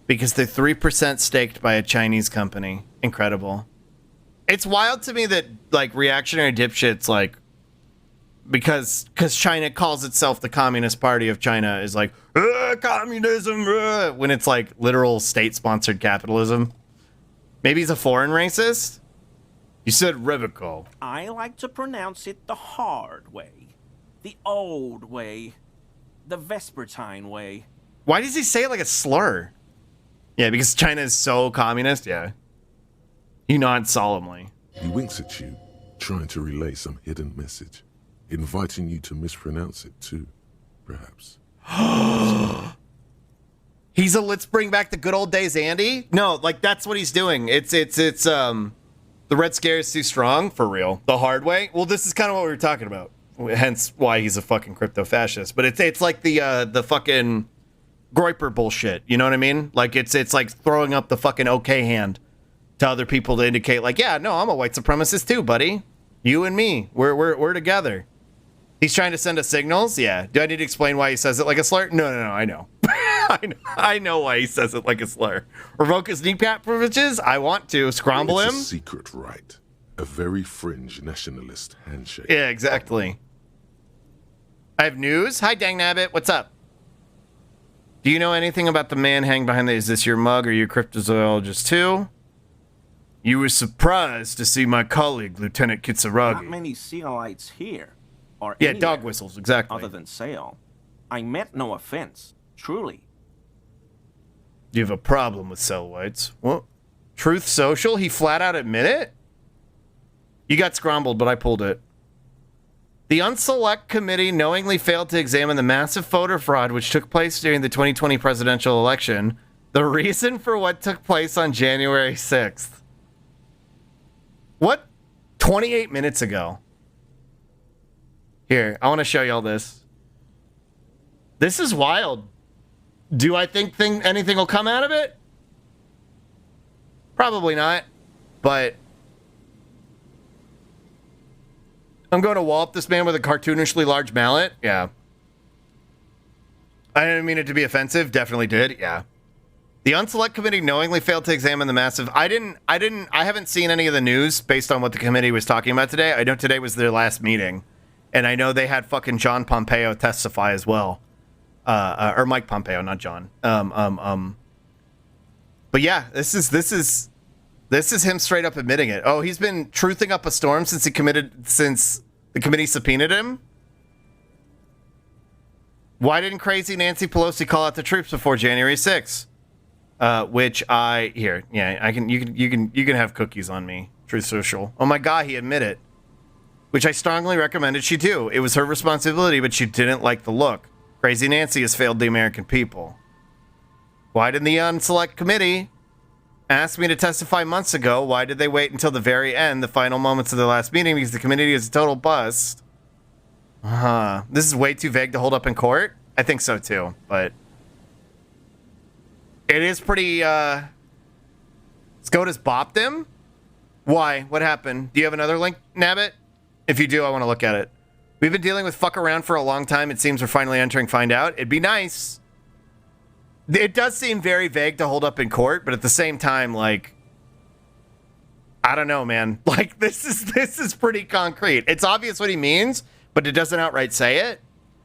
because they're 3% staked by a Chinese company? Incredible. It's wild to me that, like, reactionary dipshits, like, because China calls itself the Communist Party of China, is like, communism, when it's, like, literal state-sponsored capitalism. Maybe he's a foreign racist? You said Revico. I like to pronounce it the hard way. The old way. The Vespertine way. Why does he say it like a slur? Yeah, because China is so communist, yeah. He nods solemnly. He winks at you, trying to relay some hidden message, inviting you to mispronounce it too, perhaps. He's a let's bring back the good old days Andy? No, like that's what he's doing. It's the Red Scare is too strong, for real. The hard way? Well, this is kind of what we were talking about. Hence why he's a fucking crypto-fascist. But it's like the fucking Groyper bullshit, you know what I mean? Like it's like throwing up the fucking okay hand to other people to indicate, like, yeah, no, I'm a white supremacist too, buddy. You and me, we're together. He's trying to send us signals. Yeah. Do I need to explain why he says it like a slur? No, I know. I know why he says it like a slur. Revoke his kneecap privileges? I want to. Scramble him? It's a secret right. A very fringe nationalist handshake. Yeah, exactly. I have news. Hi, Dang Nabbit. What's up? Do you know anything about the man hanging behind the... Is this your mug or you a cryptozoologist too? You were surprised to see my colleague, Lieutenant Kitsuragi. Not many Sealites here. Or yeah, anywhere, dog whistles, exactly. Other than Sale. I meant no offense. Truly. You have a problem with cell whites. What? Truth Social? He flat out admit it? You got scrambled, but I pulled it. The Unselect Committee knowingly failed to examine the massive voter fraud which took place during the 2020 presidential election. The reason for what took place on January 6th. What? 28 minutes ago. Here, I want to show y'all this. This is wild. Do I think anything will come out of it? Probably not, but I'm going to wallop this man with a cartoonishly large mallet. Yeah. I didn't mean it to be offensive. Definitely did. Yeah. The Unselect Committee knowingly failed to examine the massive... I haven't seen any of the news based on what the committee was talking about today. I know today was their last meeting. And I know they had fucking John Pompeo testify as well. Or Mike Pompeo, not John. But yeah, this is him straight up admitting it. Oh, he's been truthing up a storm since the committee subpoenaed him. Why didn't crazy Nancy Pelosi call out the troops before January 6th? Which you can have cookies on me. Truth Social. Oh my God, he admitted it. Which I strongly recommended she do. It was her responsibility, but she didn't like the look. Crazy Nancy has failed the American people. Why didn't the Unselect Committee ask me to testify months ago? Why did they wait until the very end, the final moments of the last meeting? Because the committee is a total bust. This is way too vague to hold up in court? I think so too, but it is pretty, SCOTUS bopped him? Why? What happened? Do you have another link, Nabbit? If you do, I want to look at it. We've been dealing with fuck around for a long time. It seems we're finally entering find out. It'd be nice. It does seem very vague to hold up in court, but at the same time, like, I don't know, man. Like, this is pretty concrete. It's obvious what he means, but it doesn't outright say it.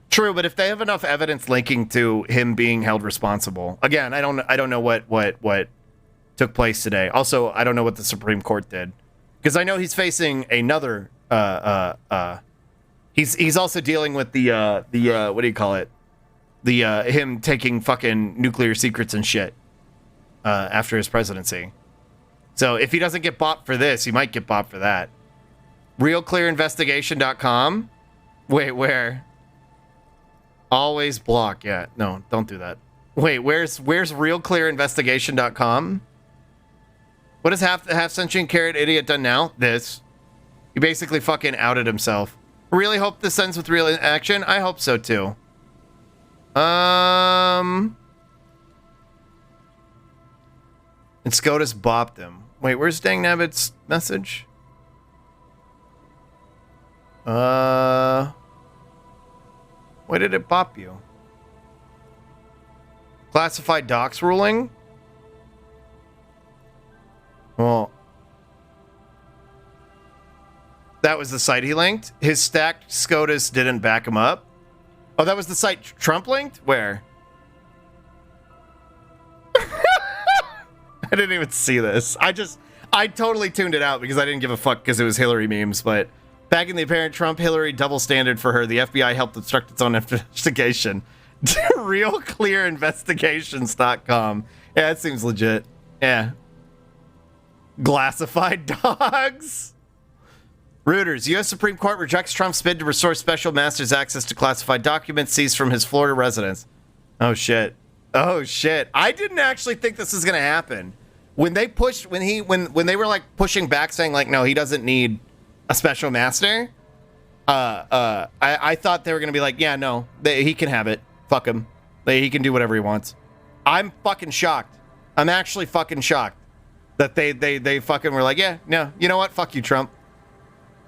True, but if they have enough evidence linking to him being held responsible, again, I don't know what took place today. Also, I don't know what the Supreme Court did, because I know he's facing another. He's also dealing with the what do you call it? Him taking fucking nuclear secrets and shit after his presidency. So if he doesn't get bopped for this, he might get bopped for that. RealClearInvestigation.com. Wait, where? Always block. Yeah, no, don't do that. Wait, where's RealClearInvestigation.com? What has half century carrot idiot done now? This. He basically fucking outed himself. Really hope this ends with real action. I hope so too. And SCOTUS bopped him. Wait, where's Dang Nabbit's message? Why did it bop you? Classified docs ruling? Well, that was the site he linked. His stacked SCOTUS didn't back him up. Oh, that was the site Trump linked? Where? I didn't even see this. I totally tuned it out because I didn't give a fuck because it was Hillary memes. But back in the apparent Trump-Hillary double standard for her, the FBI helped obstruct its own investigation. RealClearInvestigations.com. Yeah, it seems legit. Yeah. Glassified dogs. Reuters. U.S. Supreme Court rejects Trump's bid to restore special master's access to classified documents seized from his Florida residence. Oh, shit. Oh, shit. I didn't actually think this was going to happen. When they pushed, when they were like pushing back saying like, no, he doesn't need a special master. I thought they were going to be like, yeah, no, he can have it. Fuck him. He can do whatever he wants. I'm fucking shocked. I'm actually fucking shocked that they fucking were like, yeah, no, you know what? Fuck you, Trump.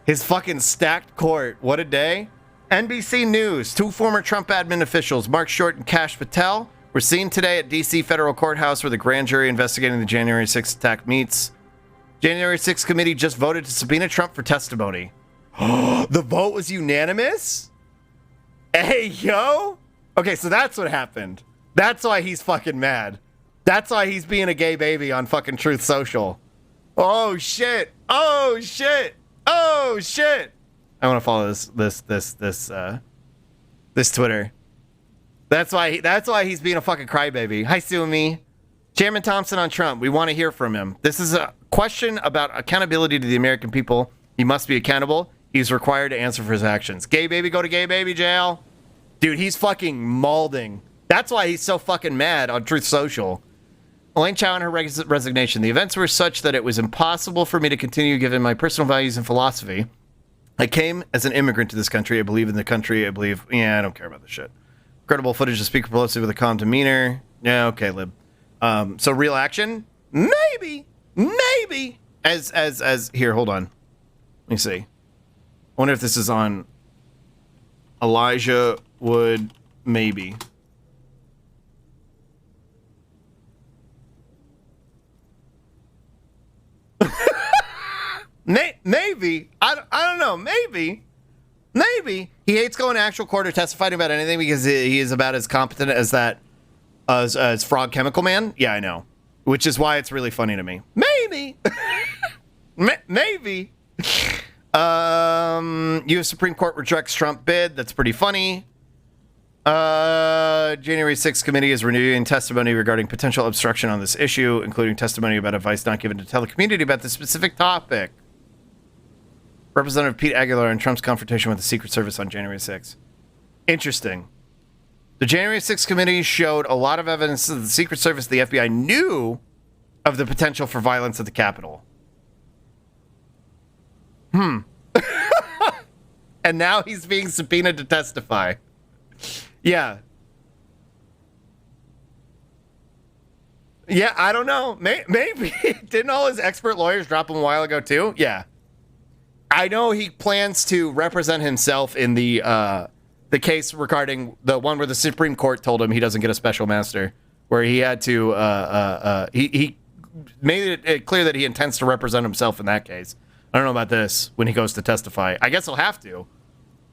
His fucking stacked court. What a day. NBC News. 2 former Trump admin officials, Mark Short and Kash Patel, were seen today at D.C. federal courthouse where the grand jury investigating the January 6th attack meets. January 6th committee just voted to subpoena Trump for testimony. The vote was unanimous? Hey, yo. Okay, so that's what happened. That's why he's fucking mad. That's why he's being a gay baby on fucking Truth Social. Oh, shit. Oh, shit. Oh, shit. I want to follow this Twitter. That's why he's being a fucking crybaby. Hi, Sumi. Chairman Thompson on Trump. We want to hear from him. This is a question about accountability to the American people. He must be accountable. He's required to answer for his actions. Gay baby, go to gay baby jail. Dude, he's fucking mauling. That's why he's so fucking mad on Truth Social. Elaine Chao and her resignation. The events were such that it was impossible for me to continue given my personal values and philosophy. I came as an immigrant to this country. I believe in the country. I don't care about this shit. Credible footage of Speaker Pelosi with a calm demeanor. Yeah, okay, Lib. So real action? Maybe. As here, hold on. Let me see. I wonder if this is on Elijah Wood, maybe. Maybe. I don't know. Maybe. He hates going to actual court or testifying about anything because he is about as competent as that as Frog Chemical Man. Yeah, I know. Which is why it's really funny to me. Maybe. Maybe. U.S. Supreme Court rejects Trump bid. That's pretty funny. January 6th committee is renewing testimony regarding potential obstruction on this issue, including testimony about advice not given to tell the community about the specific topic. Representative Pete Aguilar on Trump's confrontation with the Secret Service on January 6th. Interesting. The January 6th committee showed a lot of evidence that the Secret Service, the FBI, knew of the potential for violence at the Capitol. And now he's being subpoenaed to testify. Yeah. Yeah, I don't know. Maybe. Didn't all his expert lawyers drop him a while ago, too? Yeah. I know he plans to represent himself in the case regarding the one where the Supreme Court told him he doesn't get a special master, where he had to he made it clear that he intends to represent himself in that case. I don't know about this when he goes to testify. I guess he'll have to.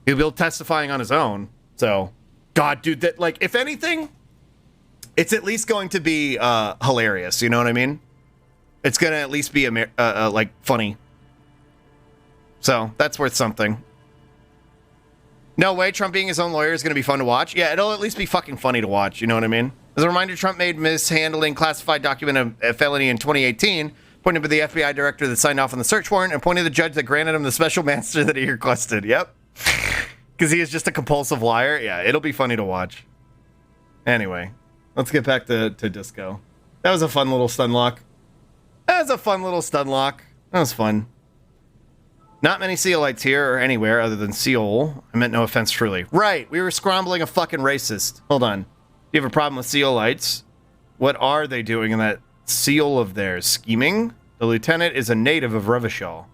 He'll be testifying on his own. So, God, dude, that like if anything, it's at least going to be hilarious. You know what I mean? It's gonna at least be like funny. So that's worth something. No way, Trump being his own lawyer is going to be fun to watch. Yeah, it'll at least be fucking funny to watch. You know what I mean? As a reminder, Trump made mishandling classified document a felony in 2018, pointed to the FBI director that signed off on the search warrant, and pointed to the judge that granted him the special master that he requested. Yep. Because he is just a compulsive liar. Yeah, it'll be funny to watch. Anyway, let's get back to Disco. That was a fun little stun lock. That was fun. Not many Seolites here or anywhere other than Seoul. I meant no offense, truly. Right, we were scrambling a fucking racist. Hold on. You have a problem with Seolites? What are they doing in that seal of theirs. Scheming? The lieutenant is a native of Revachol.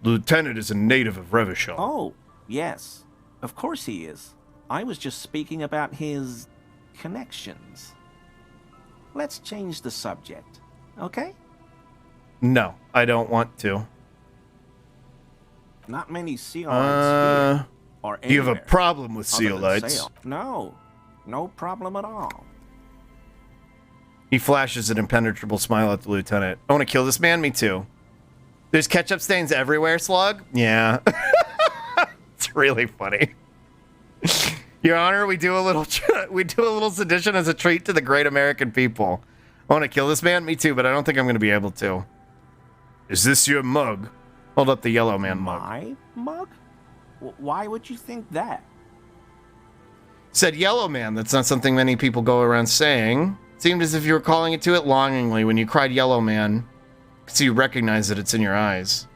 The lieutenant is a native of Revachol. Oh, yes. Of course he is. I was just speaking about his connections. Let's change the subject, okay? No, I don't want to. Not many Sealites here. Or You have a anywhere problem with other than Sealites. Sail. No, no problem at all. He flashes an impenetrable smile at the lieutenant. I want to kill this man? Me too. There's ketchup stains everywhere, Slug? Yeah. It's really funny. Your Honor, we do a little sedition as a treat to the great American people. I want to kill this man? Me too, but I don't think I'm going to be able to. Is this your mug? Hold up the yellow man mug. My mug? Why would you think that? Said yellow man. That's not something many people go around saying. Seemed as if you were calling it to it longingly when you cried yellow man. So you recognize that it's in your eyes.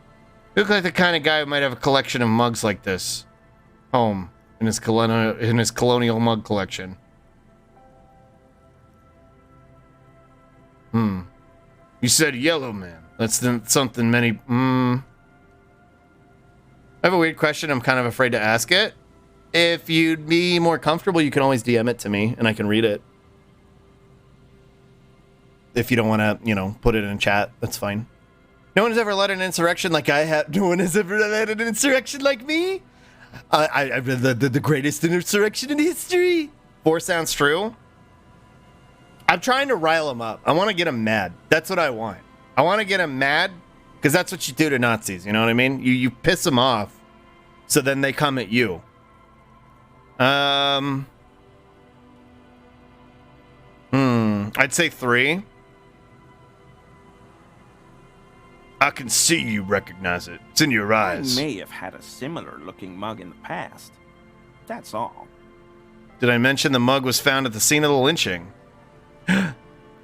You look like the kind of guy who might have a collection of mugs like this. Home. In his colonial mug collection. You said yellow man. That's something many... I have a weird question. I'm kind of afraid to ask it. If you'd be more comfortable, you can always DM it to me, and I can read it. If you don't want to, put it in chat, that's fine. No one has ever led an insurrection like I have. No one has ever led an insurrection like me. I've been the greatest insurrection in history. 4 sounds true. I'm trying to rile him up. I want to get him mad. That's what I want. I want to get him mad because that's what you do to Nazis. You know what I mean? You piss them off, so then they come at you. I'd say 3. I can see you recognize it. It's in your eyes. I may have had a similar looking mug in the past. That's all. Did I mention the mug was found at the scene of the lynching?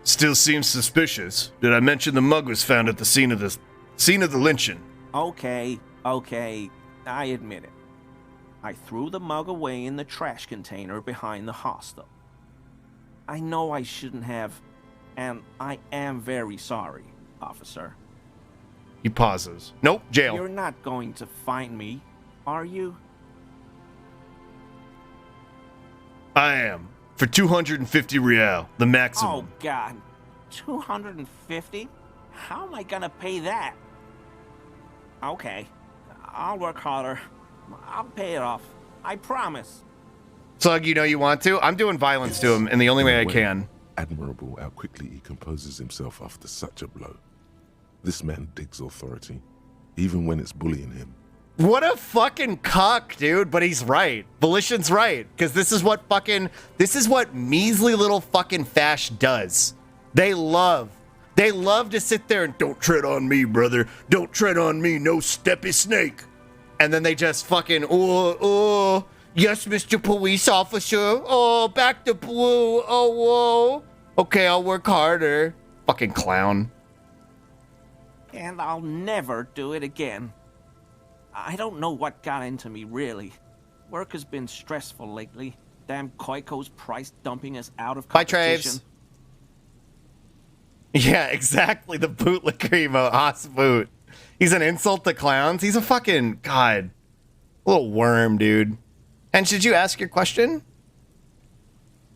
Still seems suspicious. Did I mention the mug was found at the scene of the lynching? Okay, I admit it. I threw the mug away in the trash container behind the hostel. I know I shouldn't have, and I am very sorry, officer. He pauses. Nope, jail. You're not going to find me, are you? I am. For 250 real, the maximum. Oh, God. 250? How am I gonna pay that? Okay, I'll work harder. I'll pay it off. I promise. Slug, you know you want to? I'm doing violence to him in the only way I can. Admirable how quickly he composes himself after such a blow. This man digs authority, even when it's bullying him. What a fucking cuck, dude. But he's right. Volition's right. Because this is what measly little fucking fash does. They love to sit there and don't tread on me, brother. Don't tread on me, no steppy snake. And then they just fucking, oh, yes, Mr. Police Officer. Oh, back to blue. Oh, whoa. Okay, I'll work harder. Fucking clown. And I'll never do it again. I don't know what got into me, really. Work has been stressful lately. Damn Koiko's price dumping us out of competition. Bye, Traves. Yeah, exactly. The bootlicker emote. Haas boot. He's an insult to clowns. He's a fucking, God, little worm, dude. And should you ask your question?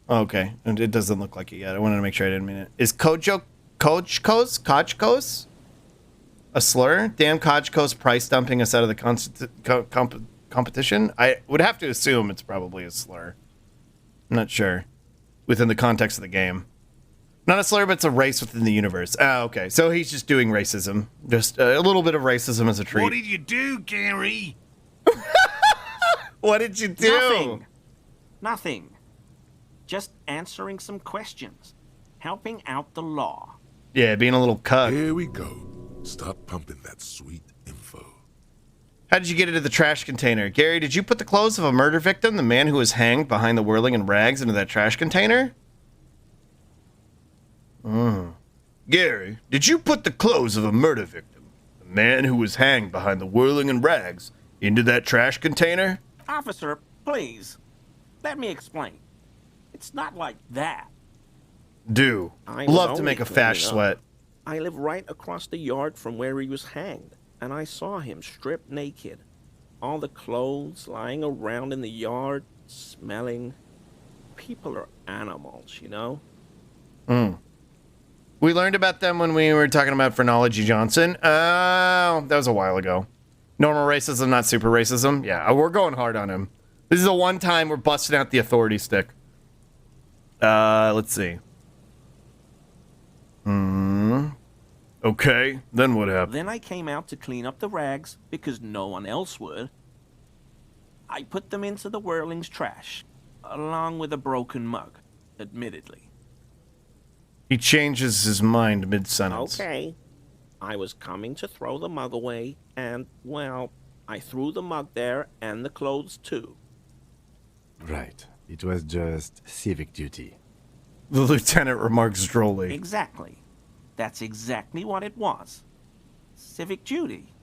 Okay. It doesn't look like it yet. I wanted to make sure I didn't mean it. Is Kochkos a slur? Damn Kochkos price dumping us out of the competition? I would have to assume it's probably a slur. I'm not sure. Within the context of the game. Not a slur, but it's a race within the universe. Ah, okay. So he's just doing racism. Just a little bit of racism as a treat. What did you do, Gary? What did you do? Nothing. Just answering some questions. Helping out the law. Yeah, being a little cuck. Here we go. Start pumping that sweet info. How did you get into the trash container? Gary, did you put the clothes of a murder victim, the man who was hanged behind the whirling in rags, into that trash container? Gary, did you put the clothes of a murder victim, the man who was hanged behind the whirling in rags, into that trash container? Officer, please. Let me explain. It's not like that. Do. I was Love to only make a cleaning Fash up. sweat. I live right across the yard from where he was hanged, and I saw him stripped naked. All the clothes lying around in the yard, smelling. People are animals, you know? We learned about them when we were talking about Phrenology Johnson. Oh, that was a while ago. Normal racism, not super racism. Yeah, we're going hard on him. This is the one time we're busting out the authority stick. Let's see. Okay, then what happened? Then I came out to clean up the rags because no one else would. I put them into the Whirling's trash, along with a broken mug, admittedly. He changes his mind mid-sentence. Okay. I was coming to throw the mug away, and, well, I threw the mug there and the clothes too. Right. It was just civic duty. The lieutenant remarks drolly. Exactly. That's exactly what it was. Civic duty.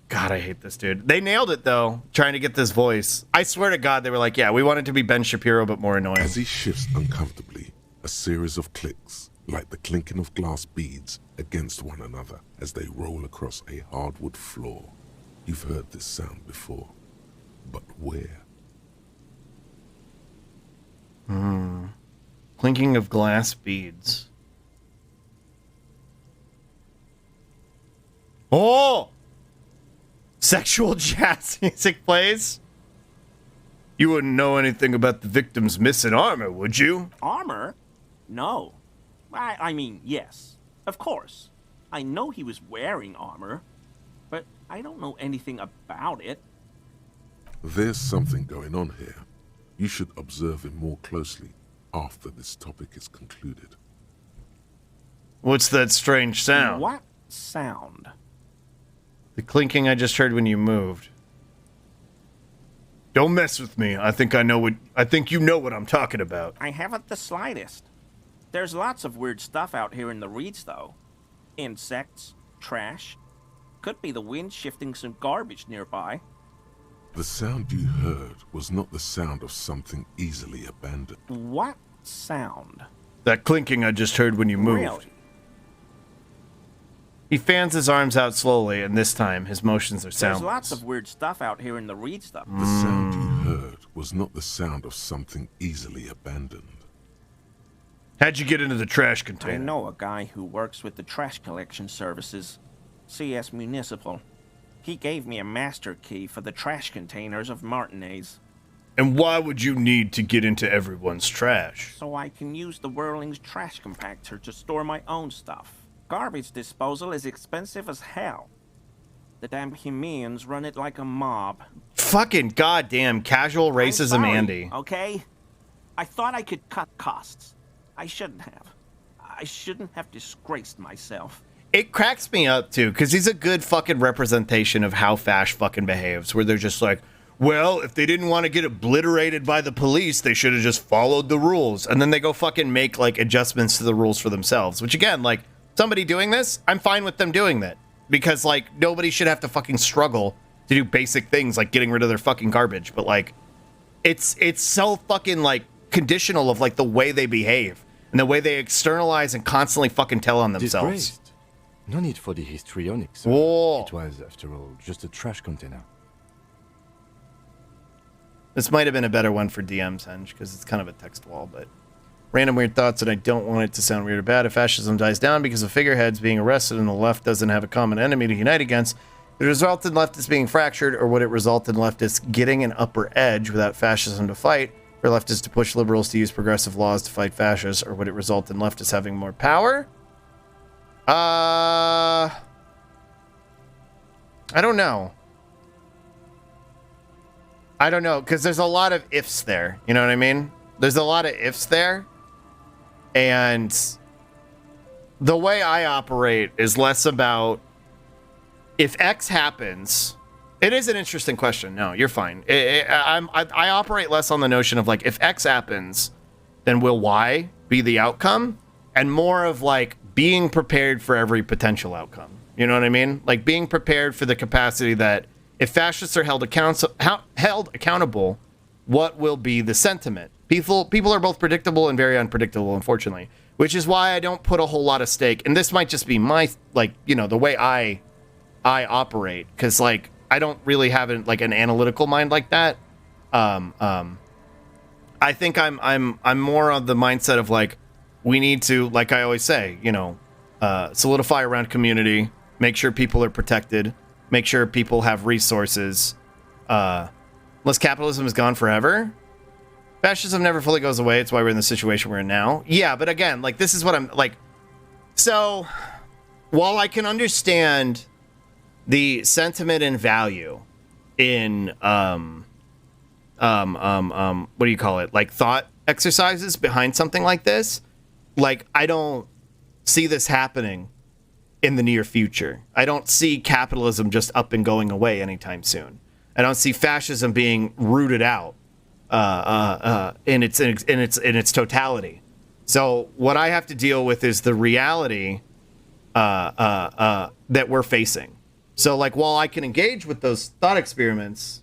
God, I hate this dude. They nailed it, though, trying to get this voice. I swear to God, they were like, yeah, we want it to be Ben Shapiro, but more annoying. As he shifts uncomfortably, a series of clicks, like the clinking of glass beads against one another as they roll across a hardwood floor. You've heard this sound before, but where? Clinking of glass beads. Oh! Sexual jazz music plays? You wouldn't know anything about the victim's missing armor, would you? Armor? No. I mean, yes. Of course. I know he was wearing armor, but I don't know anything about it. There's something going on here. You should observe him more closely after this topic is concluded. What's that strange sound? What sound? The clinking I just heard when you moved. Don't mess with me. I think you know what I'm talking about. I haven't the slightest. There's lots of weird stuff out here in the reeds, though. Insects, trash. Could be the wind shifting some garbage nearby. The sound you heard was not the sound of something easily abandoned. What sound? That clinking I just heard when you moved. Really? He fans his arms out slowly, and this time his motions are soundless. There's lots of weird stuff out here in the reeds, though. The sound you heard was not the sound of something easily abandoned. How'd you get into the trash container? I know a guy who works with the trash collection services, CS Municipal. He gave me a master key for the trash containers of Martinez. And why would you need to get into everyone's trash? So I can use the Whirling's trash compactor to store my own stuff. Garbage disposal is expensive as hell. The damn Hemians run it like a mob. Fucking goddamn casual racism, I'm sorry, Andy. Okay? I thought I could cut costs. I shouldn't have. I shouldn't have disgraced myself. It cracks me up, too, because he's a good fucking representation of how Fash fucking behaves, where they're just like, well, if they didn't want to get obliterated by the police, they should have just followed the rules. And then they go fucking make, like, adjustments to the rules for themselves. Which, again, like, somebody doing this, I'm fine with them doing that. Because, like, nobody should have to fucking struggle to do basic things like getting rid of their fucking garbage. But, like, it's so fucking, like, conditional of, like, the way they behave. And the way they externalize and constantly fucking tell on themselves. Disgraced. No need for the histrionics. Sir. Whoa. It was, after all, just a trash container. This might have been a better one for DM's Henge, because it's kind of a text wall, but... Random weird thoughts, and I don't want it to sound weird or bad. If fascism dies down because of figureheads being arrested and the left doesn't have a common enemy to unite against, would it result in leftists being fractured, or would it result in leftists getting an upper edge without fascism to fight, for leftists to push liberals to use progressive laws to fight fascists, or would it result in leftists having more power? I don't know. I don't know, because there's a lot of ifs there. You know what I mean? There's a lot of ifs there. And the way I operate is less about if X happens. It is an interesting question. No, you're fine. I operate less on the notion of like, if X happens, then will Y be the outcome? And more of like being prepared for every potential outcome. You know what I mean? Like being prepared for the capacity that if fascists are held accountable, what will be the sentiment? People are both predictable and very unpredictable, unfortunately. which is why I don't put a whole lot of stake. And this might just be my, like, you know, the way I operate, because like I don't really have an analytical mind like that. I think I'm more on the mindset of like, we need to, like I always say, you know, solidify around community, make sure people are protected, make sure people have resources. Unless capitalism is gone forever, fascism never fully goes away. It's why we're in the situation we're in now. Yeah, but again, like, this is what I'm like. So while I can understand the sentiment and value in what do you call it? Like thought exercises behind something like this, like, I don't see this happening in the near future. I don't see capitalism just up and going away anytime soon. I don't see fascism being rooted out in its totality. So what I have to deal with is the reality that we're facing. So like, while I can engage with those thought experiments,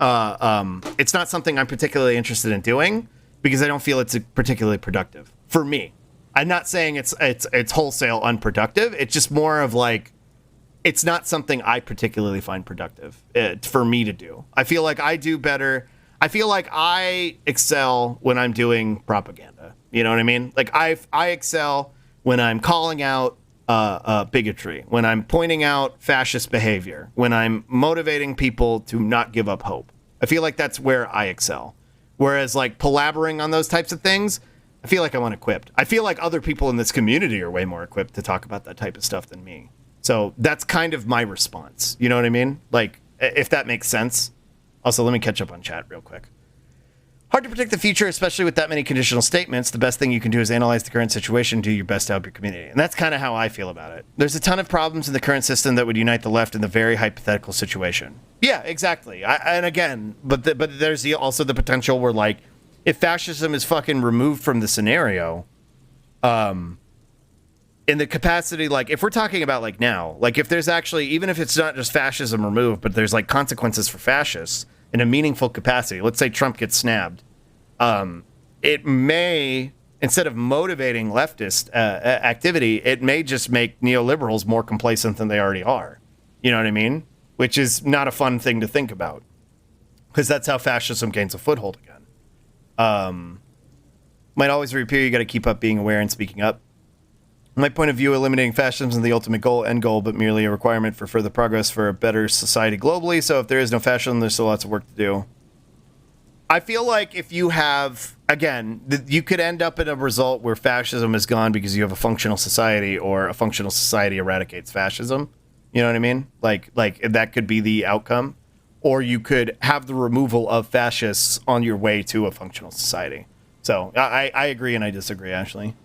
it's not something I'm particularly interested in doing because I don't feel it's particularly productive for me. I'm not saying it's wholesale unproductive. It's just more of like, it's not something I particularly find productive for me to do. I feel like I do better. I feel like I excel when I'm doing propaganda. You know what I mean? Like I excel when I'm calling out bigotry, when I'm pointing out fascist behavior, when I'm motivating people to not give up hope. I feel like that's where I excel. Whereas like palabbering on those types of things, I feel like I'm unequipped. I feel like other people in this community are way more equipped to talk about that type of stuff than me. So that's kind of my response. You know what I mean? Like, if that makes sense. Also, let me catch up on chat real quick. Hard to predict the future, especially with that many conditional statements. The best thing you can do is analyze the current situation, do your best to help your community. And that's kind of how I feel about it. There's a ton of problems in the current system that would unite the left in the very hypothetical situation. Yeah, exactly. And again, but there's also the potential where, like, if fascism is fucking removed from the scenario, in the capacity, like, if we're talking about, like, now, like, if there's actually, even if it's not just fascism removed, but there's, like, consequences for fascists in a meaningful capacity, let's say Trump gets snabbed, it may, instead of motivating leftist activity, it may just make neoliberals more complacent than they already are. You know what I mean? Which is not a fun thing to think about, because that's how fascism gains a foothold again. Might always reappear. You got to keep up being aware and speaking up. From my point of view, eliminating fascism isn't the ultimate end goal, but merely a requirement for further progress for a better society globally. So if there is no fascism, there's still lots of work to do. I feel like if you have, again, you could end up in a result where fascism is gone because you have a functional society, or a functional society eradicates fascism. You know what I mean? Like that could be the outcome. Or you could have the removal of fascists on your way to a functional society. So I agree and I disagree, actually.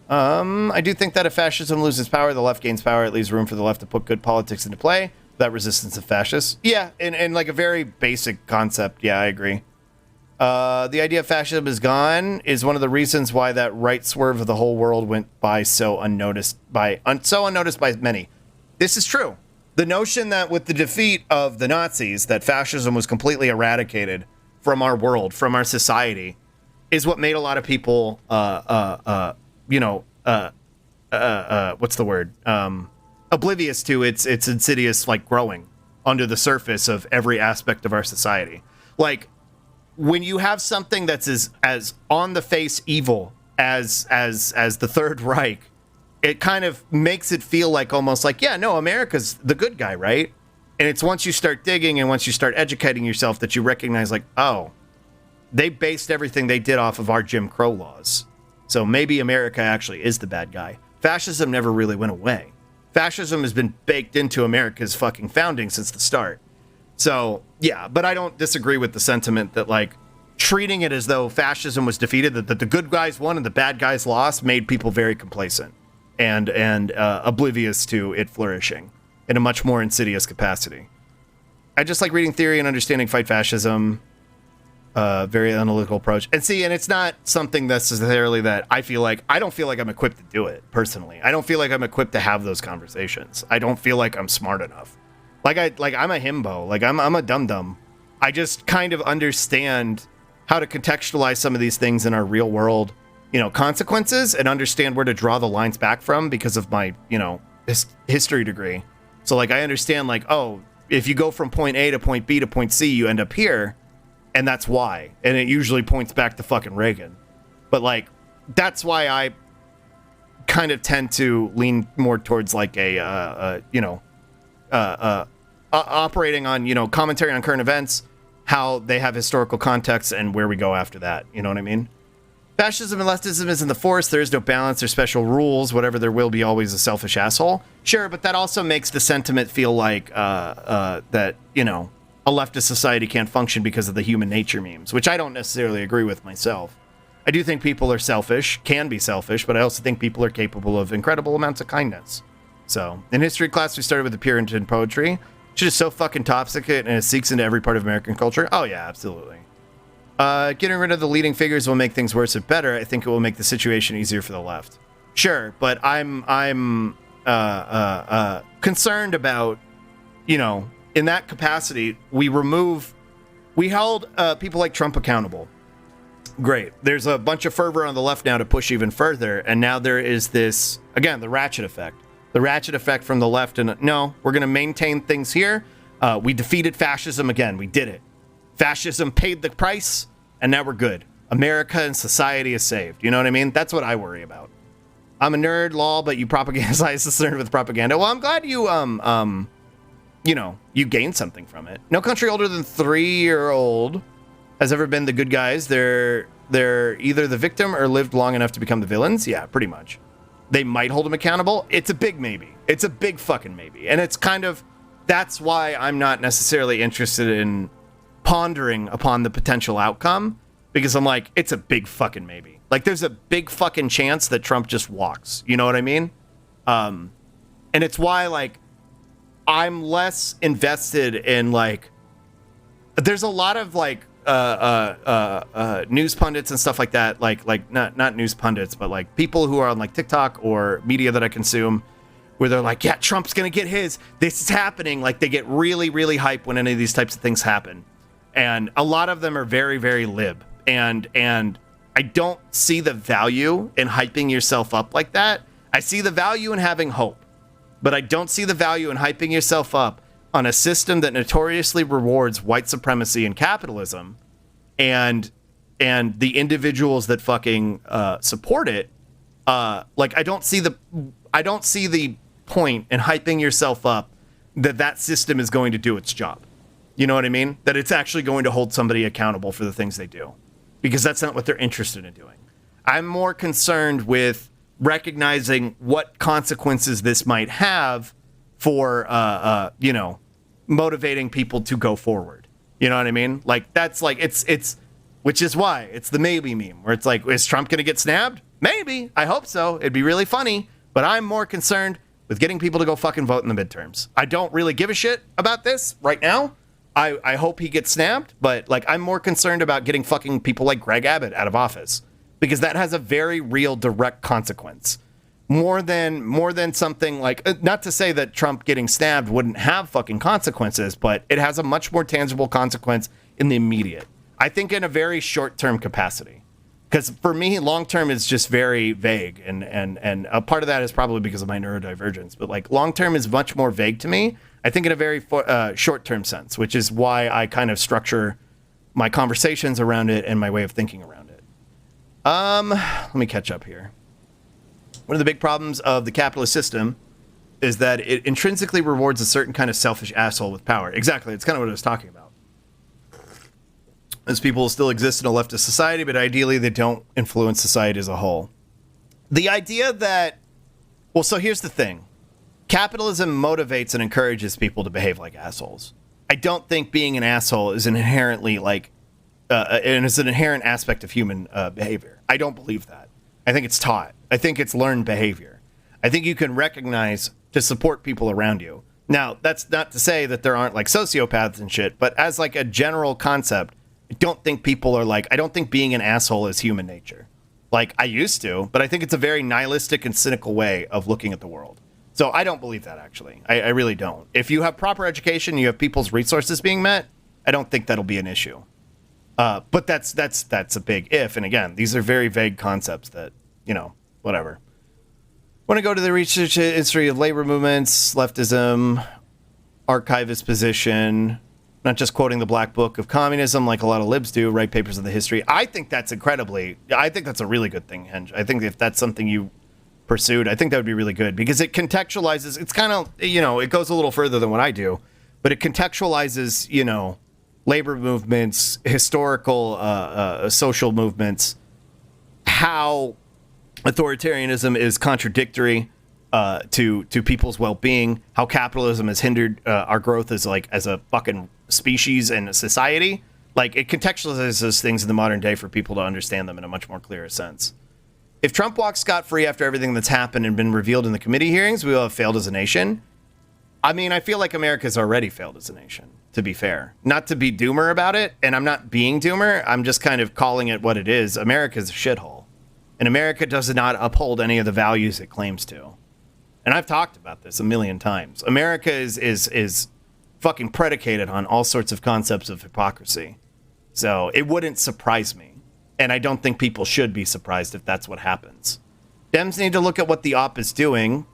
I do think that if fascism loses power, the left gains power. It leaves room for the left to put good politics into play. That resistance of fascists. Yeah, in like a very basic concept. Yeah, I agree. The idea of fascism is gone is one of the reasons why that right swerve of the whole world went by so unnoticed by many. This is true. The notion that with the defeat of the Nazis, that fascism was completely eradicated from our world, from our society, is what made a lot of people, what's the word? Oblivious to its insidious, like, growing under the surface of every aspect of our society. Like, when you have something that's as on the face evil as the Third Reich, it kind of makes it feel like almost like, yeah, no, America's the good guy, right? And it's once you start digging and once you start educating yourself that you recognize, like, oh, they based everything they did off of our Jim Crow laws. So maybe America actually is the bad guy. Fascism never really went away. Fascism has been baked into America's fucking founding since the start. So, yeah, but I don't disagree with the sentiment that, like, treating it as though fascism was defeated, that the good guys won and the bad guys lost, made people very complacent and oblivious to it flourishing in a much more insidious capacity. I just like reading theory and understanding fight fascism. Very analytical approach. And it's not something necessarily that I don't feel like I'm equipped to do it, personally. I don't feel like I'm equipped to have those conversations. I don't feel like I'm smart enough. I'm a himbo. Like, I'm a dum-dum. I just kind of understand how to contextualize some of these things in our real world, consequences and understand where to draw the lines back from because of my, history degree. So like I understand like, oh, if you go from point A to point B to point C, you end up here, and that's why. And it usually points back to fucking Reagan. But like that's why I kind of tend to lean more towards like operating on, commentary on current events, how they have historical context, and where we go after that. You know what I mean? Fascism and leftism is in the force. There is no balance or special rules. Whatever there will be, always a selfish asshole. Sure, but that also makes the sentiment feel like that, a leftist society can't function because of the human nature memes, which I don't necessarily agree with myself. I do think people are selfish, can be selfish, but I also think people are capable of incredible amounts of kindness. So, in history class, we started with the Puritan poetry, which is so fucking toxic and it seeks into every part of American culture. Oh yeah, absolutely. Getting rid of the leading figures will make things worse or better. I think it will make the situation easier for the left. Sure, but I'm concerned about, in that capacity, we held people like Trump accountable. Great. There's a bunch of fervor on the left now to push even further, and now there is this, again, the ratchet effect. The ratchet effect from the left, and no, we're going to maintain things here. We defeated fascism again. We did it. Fascism paid the price, and now we're good. America and society is saved. You know what I mean? That's what I worry about. I'm a nerd, lol, but you propagandize this nerd with propaganda. Well, I'm glad you, you gained something from it. No country older than 3-year-old has ever been the good guys. They're either the victim or lived long enough to become the villains. Yeah, pretty much. They might hold them accountable. It's a big maybe. It's a big fucking maybe. And it's kind of, that's why I'm not necessarily interested in pondering upon the potential outcome, because I'm like, it's a big fucking maybe. Like, there's a big fucking chance that Trump just walks. You know what I mean? And it's why, like, I'm less invested in, like, there's a lot of, like, news pundits and stuff like that, like not news pundits, but like people who are on like TikTok or media that I consume, where they're like, yeah, Trump's gonna get his, this is happening. Like, they get really, really hype when any of these types of things happen. And a lot of them are very, very lib. And I don't see the value in hyping yourself up like that. I see the value in having hope, but I don't see the value in hyping yourself up on a system that notoriously rewards white supremacy and capitalism, and the individuals that fucking support it. Like, I don't see the point in hyping yourself up that system is going to do its job. You know what I mean? That it's actually going to hold somebody accountable for the things they do, because that's not what they're interested in doing. I'm more concerned with recognizing what consequences this might have for, motivating people to go forward. You know what I mean? Like, that's like, it's, which is why it's the maybe meme, where it's like, is Trump going to get snabbed? Maybe. I hope so. It'd be really funny, but I'm more concerned with getting people to go fucking vote in the midterms. I don't really give a shit about this right now. I hope he gets snapped, but like, I'm more concerned about getting fucking people like Greg Abbott out of office, because that has a very real direct consequence. More than something like, not to say that Trump getting stabbed wouldn't have fucking consequences, but it has a much more tangible consequence in the immediate. I think in a very short-term capacity. Because for me, long-term is just very vague, and a part of that is probably because of my neurodivergence, but like, long-term is much more vague to me, I think, in a very short-term sense, which is why I kind of structure my conversations around it and my way of thinking around it. Let me catch up here. One of the big problems of the capitalist system is that it intrinsically rewards a certain kind of selfish asshole with power. Exactly, it's kind of what I was talking about. Those people still exist in a leftist society, but ideally they don't influence society as a whole. The idea that, well, so here's the thing. Capitalism motivates and encourages people to behave like assholes. I don't think being an asshole is an inherently and is an inherent aspect of human behavior. I don't believe that. I think it's taught. I think it's learned behavior. I think you can recognize to support people around you. Now, that's not to say that there aren't like sociopaths and shit, but as like a general concept, I don't think being an asshole is human nature. Like, I used to, but I think it's a very nihilistic and cynical way of looking at the world. So I don't believe that, actually. I really don't. If you have proper education, you have people's resources being met, I don't think that'll be an issue. But that's a big if. And again, these are very vague concepts that, whatever. Want to go to the research history of labor movements, leftism, archivist position, not just quoting the Black Book of Communism like a lot of libs do, write papers on the history. I think that's a really good thing, Henge. I think if that's something you pursued, I think that would be really good because it contextualizes, it's kind of, it goes a little further than what I do, but it contextualizes, labor movements, historical social movements, how authoritarianism is contradictory to people's well-being, how capitalism has hindered our growth as a fucking species and a society. Like, it contextualizes those things in the modern day for people to understand them in a much more clearer sense. If Trump walks scot-free after everything that's happened and been revealed in the committee hearings, we will have failed as a nation. I mean, I feel like America's already failed as a nation, to be fair. Not to be doomer about it, and I'm not being doomer, I'm just kind of calling it what it is. America's a shithole. And America does not uphold any of the values it claims to. And I've talked about this a million times. America is fucking predicated on all sorts of concepts of hypocrisy. So it wouldn't surprise me. And I don't think people should be surprised if that's what happens. Dems need to look at what the op is doing.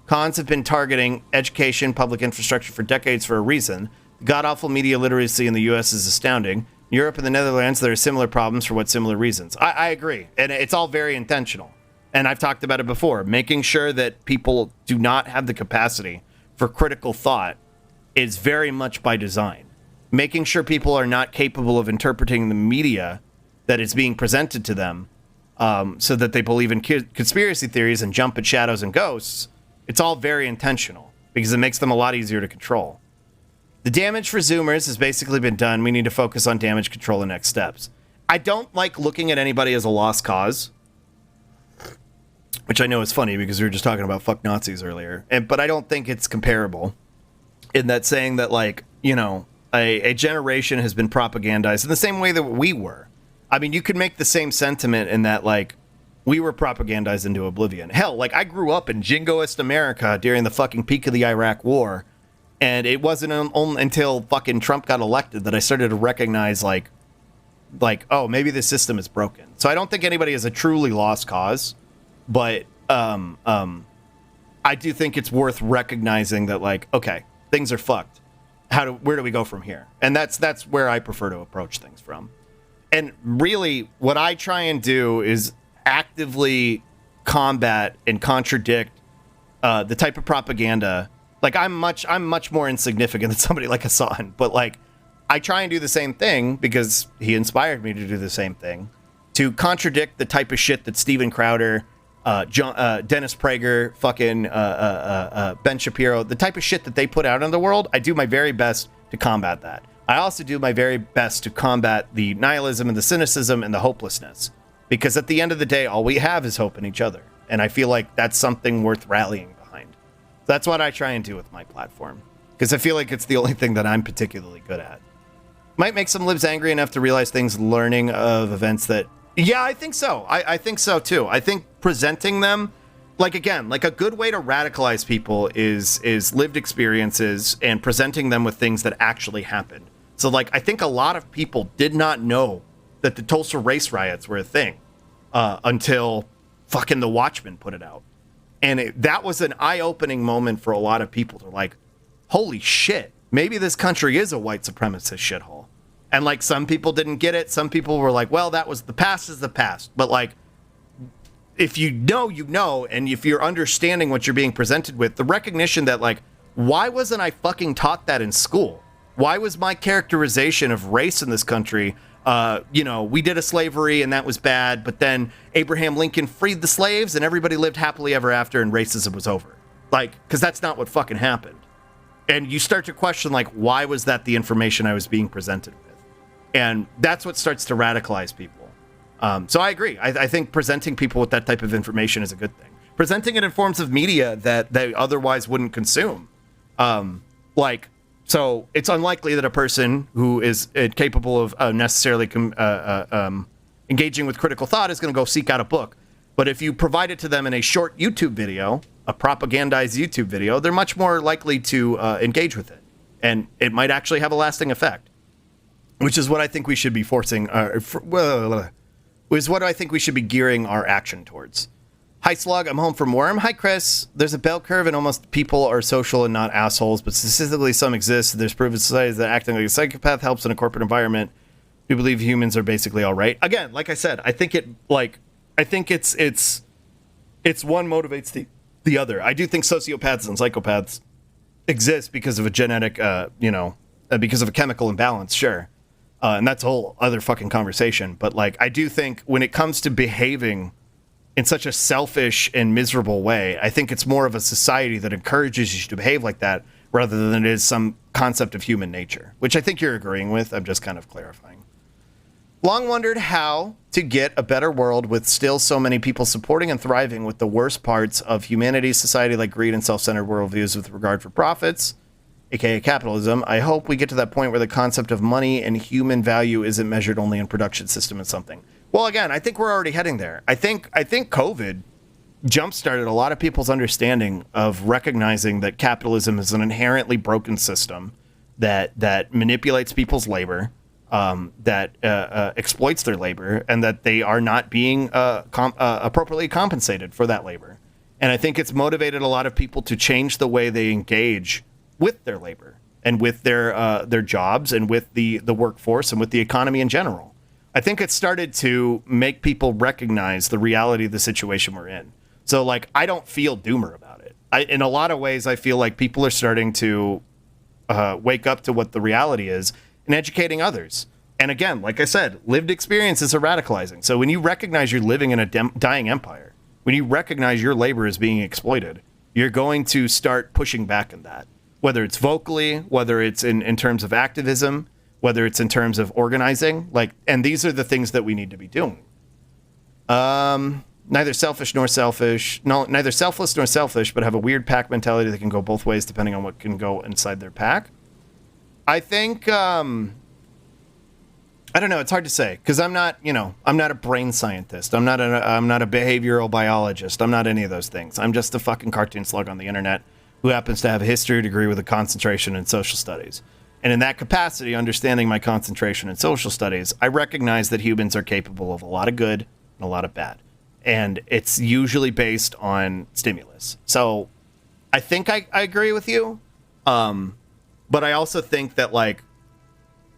Cons have been targeting education, public infrastructure for decades for a reason. The god-awful media literacy in the U.S. is astounding. In Europe and the Netherlands, there are similar problems for what similar reasons. I agree. And it's all very intentional. And I've talked about it before. Making sure that people do not have the capacity for critical thought is very much by design. Making sure people are not capable of interpreting the media that is being presented to them so that they believe in conspiracy theories and jump at shadows and ghosts, it's all very intentional because it makes them a lot easier to control. The damage for Zoomers has basically been done. We need to focus on damage control and next steps. I don't like looking at anybody as a lost cause, which I know is funny because we were just talking about fuck Nazis earlier. But I don't think it's comparable in that saying that, a generation has been propagandized in the same way that we were. I mean, you could make the same sentiment in that, we were propagandized into oblivion. Hell, I grew up in jingoist America during the fucking peak of the Iraq War, and it wasn't until fucking Trump got elected that I started to recognize, oh, maybe the system is broken. So I don't think anybody is a truly lost cause, but I do think it's worth recognizing that, okay, things are fucked. Where do we go from here? And that's where I prefer to approach things from. And really, what I try and do is actively combat and contradict the type of propaganda. I'm much more insignificant than somebody like Hassan, but I try and do the same thing because he inspired me to do the same thing, to contradict the type of shit that Steven Crowder, Dennis Prager, fucking Ben Shapiro, the type of shit that they put out in the world. I do my very best to combat that. I also do my very best to combat the nihilism and the cynicism and the hopelessness, because at the end of the day, all we have is hope in each other. And I feel like that's something worth rallying behind. That's what I try and do with my platform, because I feel like it's the only thing that I'm particularly good at. Might make some libs angry enough to realize things, learning of events that... Yeah, I think so. I think so, too. I think presenting them, a good way to radicalize people is lived experiences and presenting them with things that actually happened. So, I think a lot of people did not know that the Tulsa race riots were a thing until fucking The Watchmen put it out. And that was an eye-opening moment for a lot of people to holy shit, maybe this country is a white supremacist shithole. And some people didn't get it. Some people were well, that was the past is the past. But if you know, you know. And if you're understanding what you're being presented with, the recognition that why wasn't I fucking taught that in school? Why was my characterization of race in this country, we did a slavery and that was bad, but then Abraham Lincoln freed the slaves and everybody lived happily ever after and racism was over. Because that's not what fucking happened. And you start to question, why was that the information I was being presented with? And that's what starts to radicalize people. So I agree. I think presenting people with that type of information is a good thing. Presenting it in forms of media that they otherwise wouldn't consume. So it's unlikely that a person who is capable of necessarily engaging with critical thought is going to go seek out a book. But if you provide it to them in a short YouTube video, a propagandized YouTube video, they're much more likely to engage with it. And it might actually have a lasting effect. which is what I think we should be forcing, is what I think we should be gearing our action towards. Hi, Slug. I'm home from Worm. Hi, Chris. There's a bell curve, and almost people are social and not assholes, but statistically some exist. There's proof in society that acting like a psychopath helps in a corporate environment. We believe humans are basically all right. Again, like I said, I think it's one motivates the other. I do think sociopaths and psychopaths exist because of a genetic, because of a chemical imbalance, sure. And that's a whole other fucking conversation. But, like, I do think when it comes to behaving in such a selfish and miserable way, I think it's more of a society that encourages you to behave like that rather than it is some concept of human nature, which I think you're agreeing with. I'm just kind of clarifying. Long wondered how to get a better world with still so many people supporting and thriving with the worst parts of humanity's society, like greed and self-centered worldviews with regard for profits, aka capitalism. I hope we get to that point where the concept of money and human value isn't measured only in production system and something. Well, again, I think we're already heading there. I think COVID jump-started a lot of people's understanding of recognizing that capitalism is an inherently broken system that manipulates people's labor, that exploits their labor, and that they are not being appropriately compensated for that labor. And I think it's motivated a lot of people to change the way they engage with their labor and with their jobs and with the workforce and with the economy in general. I think it started to make people recognize the reality of the situation we're in. So, like, I don't feel doomer about it. In a lot of ways, I feel like people are starting to wake up to what the reality is and educating others. And again, like I said, lived experiences are radicalizing. So when you recognize you're living in a dying empire, when you recognize your labor is being exploited, you're going to start pushing back on that. Whether it's vocally, whether it's in terms of activism, whether it's in terms of organizing, and these are the things that we need to be doing. Neither selfish nor selfish, neither selfless nor selfish, but have a weird pack mentality that can go both ways depending on what can go inside their pack. I think, I don't know, it's hard to say, because I'm not a brain scientist. I'm not a behavioral biologist. I'm not any of those things. I'm just a fucking cartoon slug on the internet who happens to have a history degree with a concentration in social studies. And in that capacity, understanding my concentration in social studies, I recognize that humans are capable of a lot of good and a lot of bad. And it's usually based on stimulus. So I think I agree with you. But I also think that, like,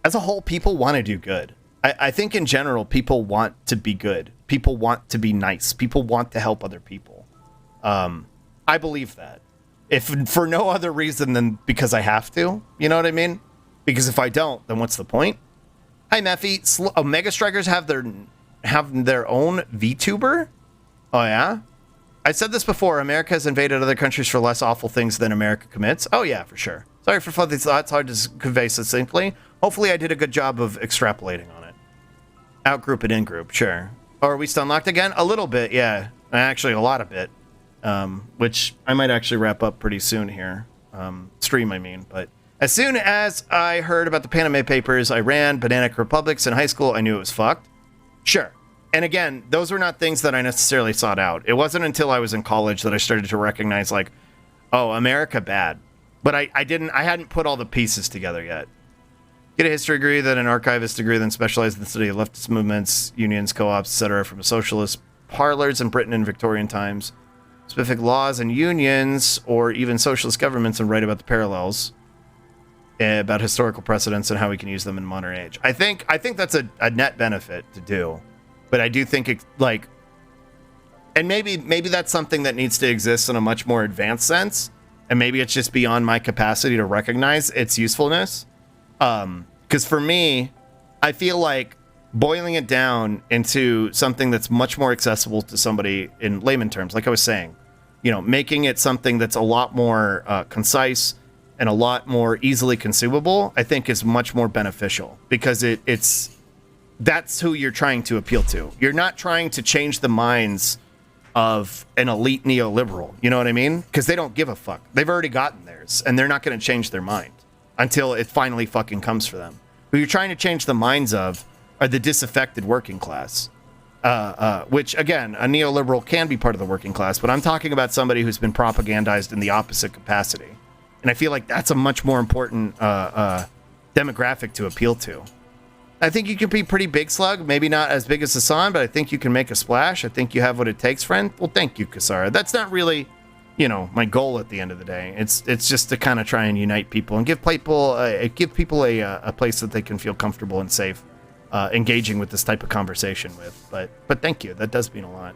as a whole, people want to do good. I think in general, people want to be good. People want to be nice. People want to help other people. I believe that. If for no other reason than because I have to, you know what I mean? Because if I don't, then what's the point? Hi, Mephi. Omega Strikers have their own VTuber? Oh, yeah? I said this before. America has invaded other countries for less awful things than America commits. Oh, yeah, for sure. Sorry for fuzzy thoughts. Hard to convey succinctly. Hopefully I did a good job of extrapolating on it. Outgroup and in-group, sure. Oh, are we still unlocked again? A little bit, yeah. Actually, a lot of it. Which I might actually wrap up pretty soon here. Stream, I mean. But as soon as I heard about the Panama Papers, Iran, Banana Republics in high school, I knew it was fucked. Sure. And again, those were not things that I necessarily sought out. It wasn't until I was in college that I started to recognize, like, oh, America bad. But I hadn't put all the pieces together yet. Get a history degree, then an archivist degree, then specialize in the study of leftist movements, unions, co-ops, etc. from socialist parlors in Britain in Victorian times. Specific laws and unions, or even socialist governments, and write about the parallels, about historical precedents and how we can use them in modern age. I think that's a net benefit to do. But I do think it, like, and maybe that's something that needs to exist in a much more advanced sense, and maybe it's just beyond my capacity to recognize its usefulness. Because for me, I feel like boiling it down into something that's much more accessible to somebody in layman terms, like I was saying, making it something that's a lot more concise and a lot more easily consumable, I think is much more beneficial, because that's who you're trying to appeal to. You're not trying to change the minds of an elite neoliberal. You know what I mean? Because they don't give a fuck. They've already gotten theirs, and they're not going to change their mind until it finally fucking comes for them. Who you're trying to change the minds of are the disaffected working class. Which, again, a neoliberal can be part of the working class, but I'm talking about somebody who's been propagandized in the opposite capacity. And I feel like that's a much more important demographic to appeal to. I think you can be pretty big, Slug. Maybe not as big as Hassan, but I think you can make a splash. I think you have what it takes, friend. Well, thank you, Kasara. That's not really, my goal at the end of the day. It's just to kind of try and unite people and give people a place that they can feel comfortable and safe engaging with this type of conversation with. But thank you. That does mean a lot.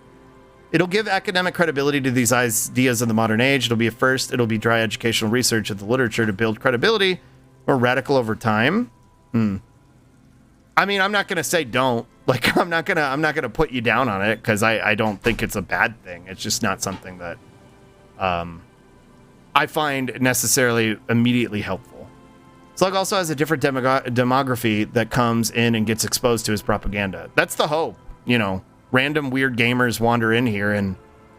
It'll give academic credibility to these ideas of the modern age. It'll be a first. It'll be dry educational research of the literature to build credibility, or radical over time. I mean, I'm not gonna say don't. Like, I'm not gonna put you down on it because I don't think it's a bad thing. It's just not something that I find necessarily immediately helpful. Slug also has a different demography that comes in and gets exposed to his propaganda. That's the hope, Random weird gamers wander in here and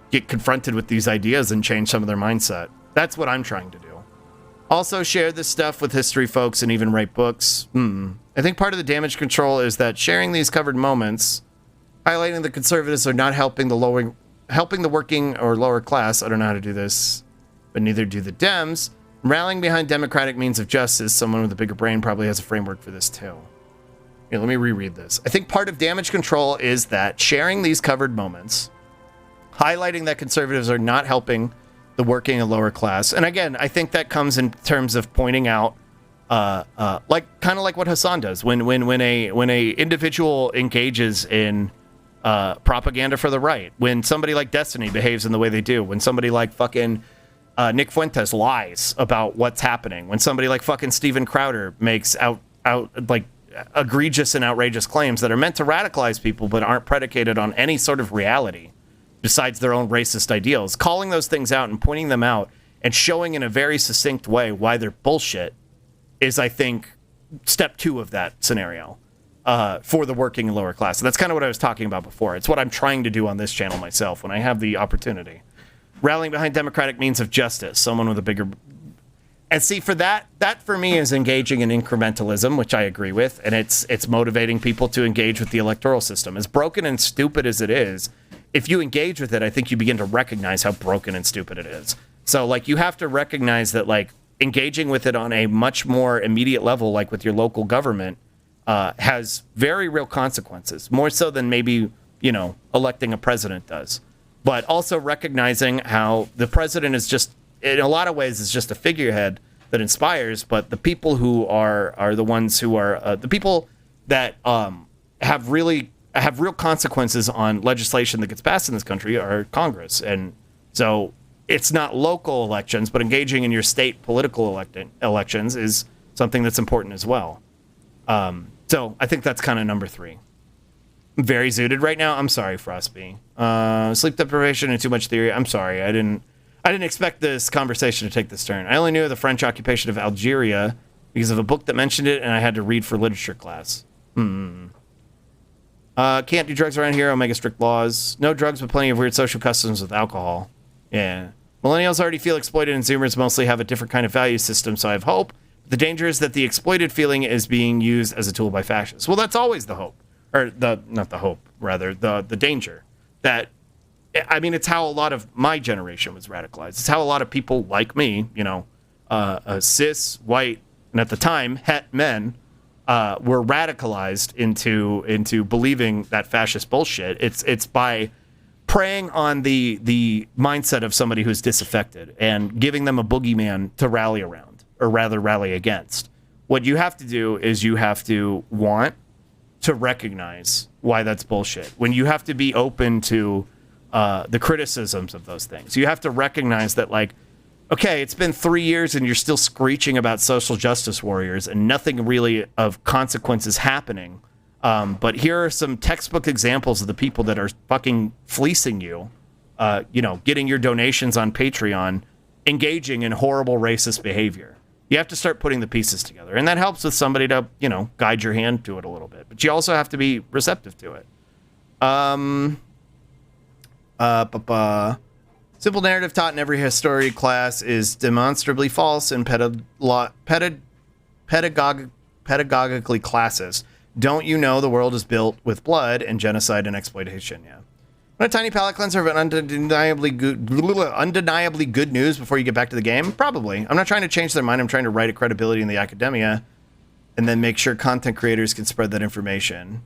get confronted with these ideas and change some of their mindset. That's what I'm trying to do. Also share this stuff with history folks and even write books. I think part of the damage control is that sharing these covered moments, highlighting the conservatives are not helping the working or lower class. I don't know how to do this, but neither do the Dems. Rallying behind democratic means of justice. Someone with a bigger brain probably has a framework for this too. Here, let me reread this. I think part of damage control is that sharing these covered moments, highlighting that conservatives are not helping the working and lower class. And again, I think that comes in terms of pointing out, like what Hassan does when a individual engages in propaganda for the right, when somebody like Destiny behaves in the way they do, when somebody like fucking Nick Fuentes lies about what's happening, when somebody like fucking Steven Crowder makes out like egregious and outrageous claims that are meant to radicalize people but aren't predicated on any sort of reality besides their own racist ideals. Calling those things out and pointing them out and showing in a very succinct way why they're bullshit is, I think, step 2 of that scenario for the working and lower class. And that's kind of what I was talking about before. It's what I'm trying to do on this channel myself when I have the opportunity. Rallying behind democratic means of justice, someone with a bigger... And see, for that for me is engaging in incrementalism, which I agree with, and it's motivating people to engage with the electoral system. As broken and stupid as it is, if you engage with it, I think you begin to recognize how broken and stupid it is. So, like, you have to recognize that, like, engaging with it on a much more immediate level, like with your local government, has very real consequences, more so than maybe, electing a president does. But also recognizing how the president is just, in a lot of ways, is just a figurehead that inspires, but the people who are the ones who are the people that have real consequences on legislation that gets passed in this country are Congress. And so it's not local elections, but engaging in your state political elections is something that's important as well. So I think that's kind of number 3. I'm very zooted right now. I'm sorry, Frostby. Sleep deprivation and too much theory. I'm sorry. I didn't expect this conversation to take this turn. I only knew of the French occupation of Algeria because of a book that mentioned it, and I had to read for literature class. Can't do drugs around here. Omega strict laws. No drugs, but plenty of weird social customs with alcohol. Yeah. Millennials already feel exploited, and Zoomers mostly have a different kind of value system, so I have hope. The danger is that the exploited feeling is being used as a tool by fascists. Well, that's always the hope. Or not the hope, rather, the danger. That, I mean, it's how a lot of my generation was radicalized. It's how a lot of people like me, cis, white, and at the time, het men, were radicalized into believing that fascist bullshit. It's by preying on the mindset of somebody who's disaffected and giving them a boogeyman to rally around, or rather rally against. What you have to do is you have to want to recognize why that's bullshit. When you have to be open to the criticisms of those things. You have to recognize that, like, okay, it's been 3 years and you're still screeching about social justice warriors and nothing really of consequences happening. But here are some textbook examples of the people that are fucking fleecing you, getting your donations on Patreon, engaging in horrible racist behavior. You have to start putting the pieces together. And that helps with somebody to, guide your hand to it a little bit. But you also have to be receptive to it. Simple narrative taught in every history class is demonstrably false in pedagogically classes. Don't you know the world is built with blood and genocide and exploitation? Yeah. Want a tiny palate cleanser of undeniably good news before you get back to the game? Probably. I'm not trying to change their mind. I'm trying to write a credibility in the academia. and then make sure content creators can spread that information.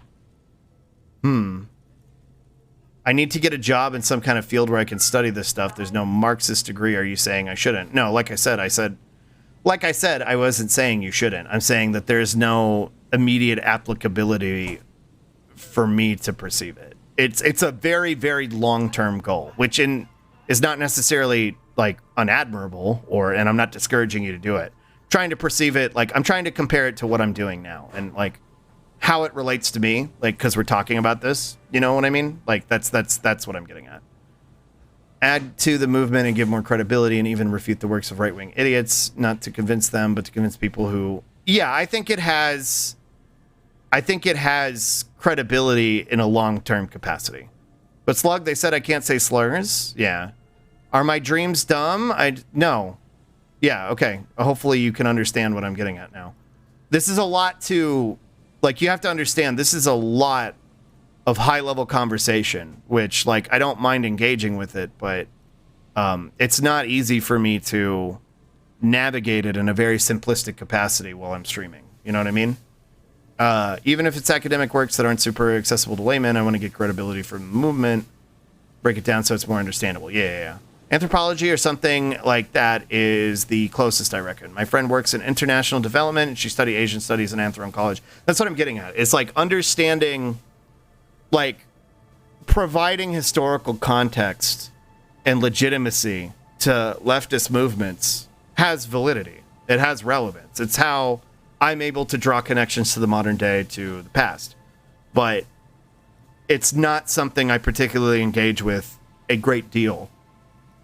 I need to get a job in some kind of field where I can study this stuff. There's no Marxist degree. Are you saying I shouldn't? No, like I said, I wasn't saying you shouldn't. I'm saying that there's no immediate applicability for me to perceive it. It's a very, very long-term goal, which is not necessarily like unadmirable, and I'm not discouraging you to do it. I'm trying to perceive it like I'm trying to compare it to what I'm doing now and like how it relates to me, like because we're talking about this. You know what I mean? Like that's what I'm getting at. Add to the movement and give more credibility and even refute the works of right-wing idiots, not to convince them, but to convince people who... Yeah, I think it has credibility in a long-term capacity. But Slug, they said I can't say slurs. Yeah. Are my dreams dumb? No. Yeah, okay. Hopefully you can understand what I'm getting at now. This is a lot to... Like, you have to understand, this is a lot of high-level conversation, which, like, I don't mind engaging with it, but it's not easy for me to navigate it in a very simplistic capacity while I'm streaming. You know what I mean? Even if it's academic works that aren't super accessible to laymen, I want to get credibility from the movement, break it down so it's more understandable. Yeah. Anthropology or something like that is the closest, I reckon. My friend works in international development, and she studied Asian studies in Anthro in college. That's what I'm getting at. It's like understanding... like providing historical context and legitimacy to leftist movements has validity. It has relevance. It's how I'm able to draw connections to the modern day to the past. But it's not something I particularly engage with a great deal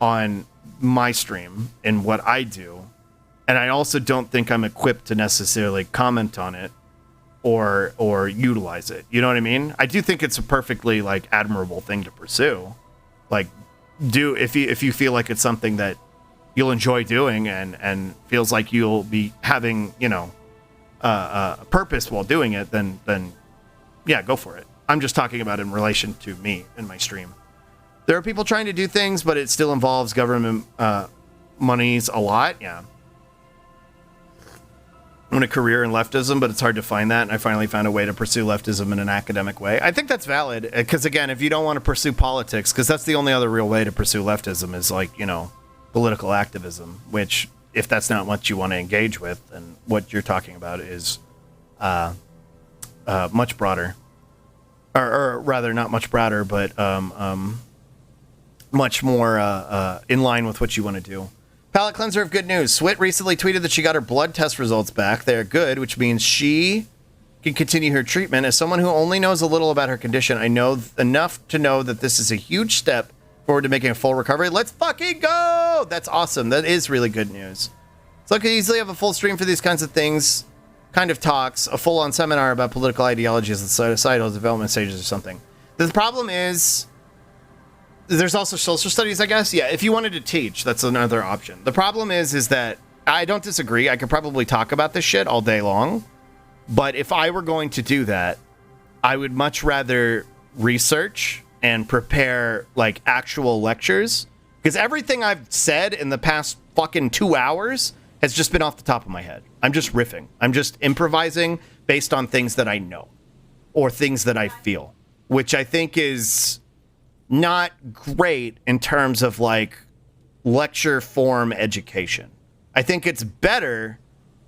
on my stream in what I do. And I also don't think I'm equipped to necessarily comment on it or utilize it. You know what I mean? I do think it's a perfectly like admirable thing to pursue. Like if you feel like it's something that you'll enjoy doing and feels like you'll be having, you know, a purpose while doing it, then yeah, go for it. I'm just talking about it in relation to me and my stream. There are people trying to do things, but it still involves government monies a lot. Yeah. I want a career in leftism, but it's hard to find that. And I finally found a way to pursue leftism in an academic way. I think that's valid because, again, if you don't want to pursue politics, because that's the only other real way to pursue leftism is like, you know, political activism, which if that's not what you want to engage with, then what you're talking about is much broader. Or rather, not much broader, but much more in line with what you want to do. Palate cleanser of good news. Swit recently tweeted that she got her blood test results back. They're good, which means she can continue her treatment. As someone who only knows a little about her condition, I know enough to know that this is a huge step forward to making a full recovery. Let's fucking go! That's awesome. That is really good news. So I could easily have a full stream for these kinds of things, kind of talks, a full-on seminar about political ideologies and societal development stages or something. The problem is... there's also social studies, I guess. Yeah, if you wanted to teach, that's another option. The problem is that I don't disagree. I could probably talk about this shit all day long. But if I were going to do that, I would much rather research and prepare, like, actual lectures. Because everything I've said in the past fucking 2 hours has just been off the top of my head. I'm just riffing. I'm just improvising based on things that I know. Or things that I feel. Which I think is... not great in terms of like lecture form education. I think it's better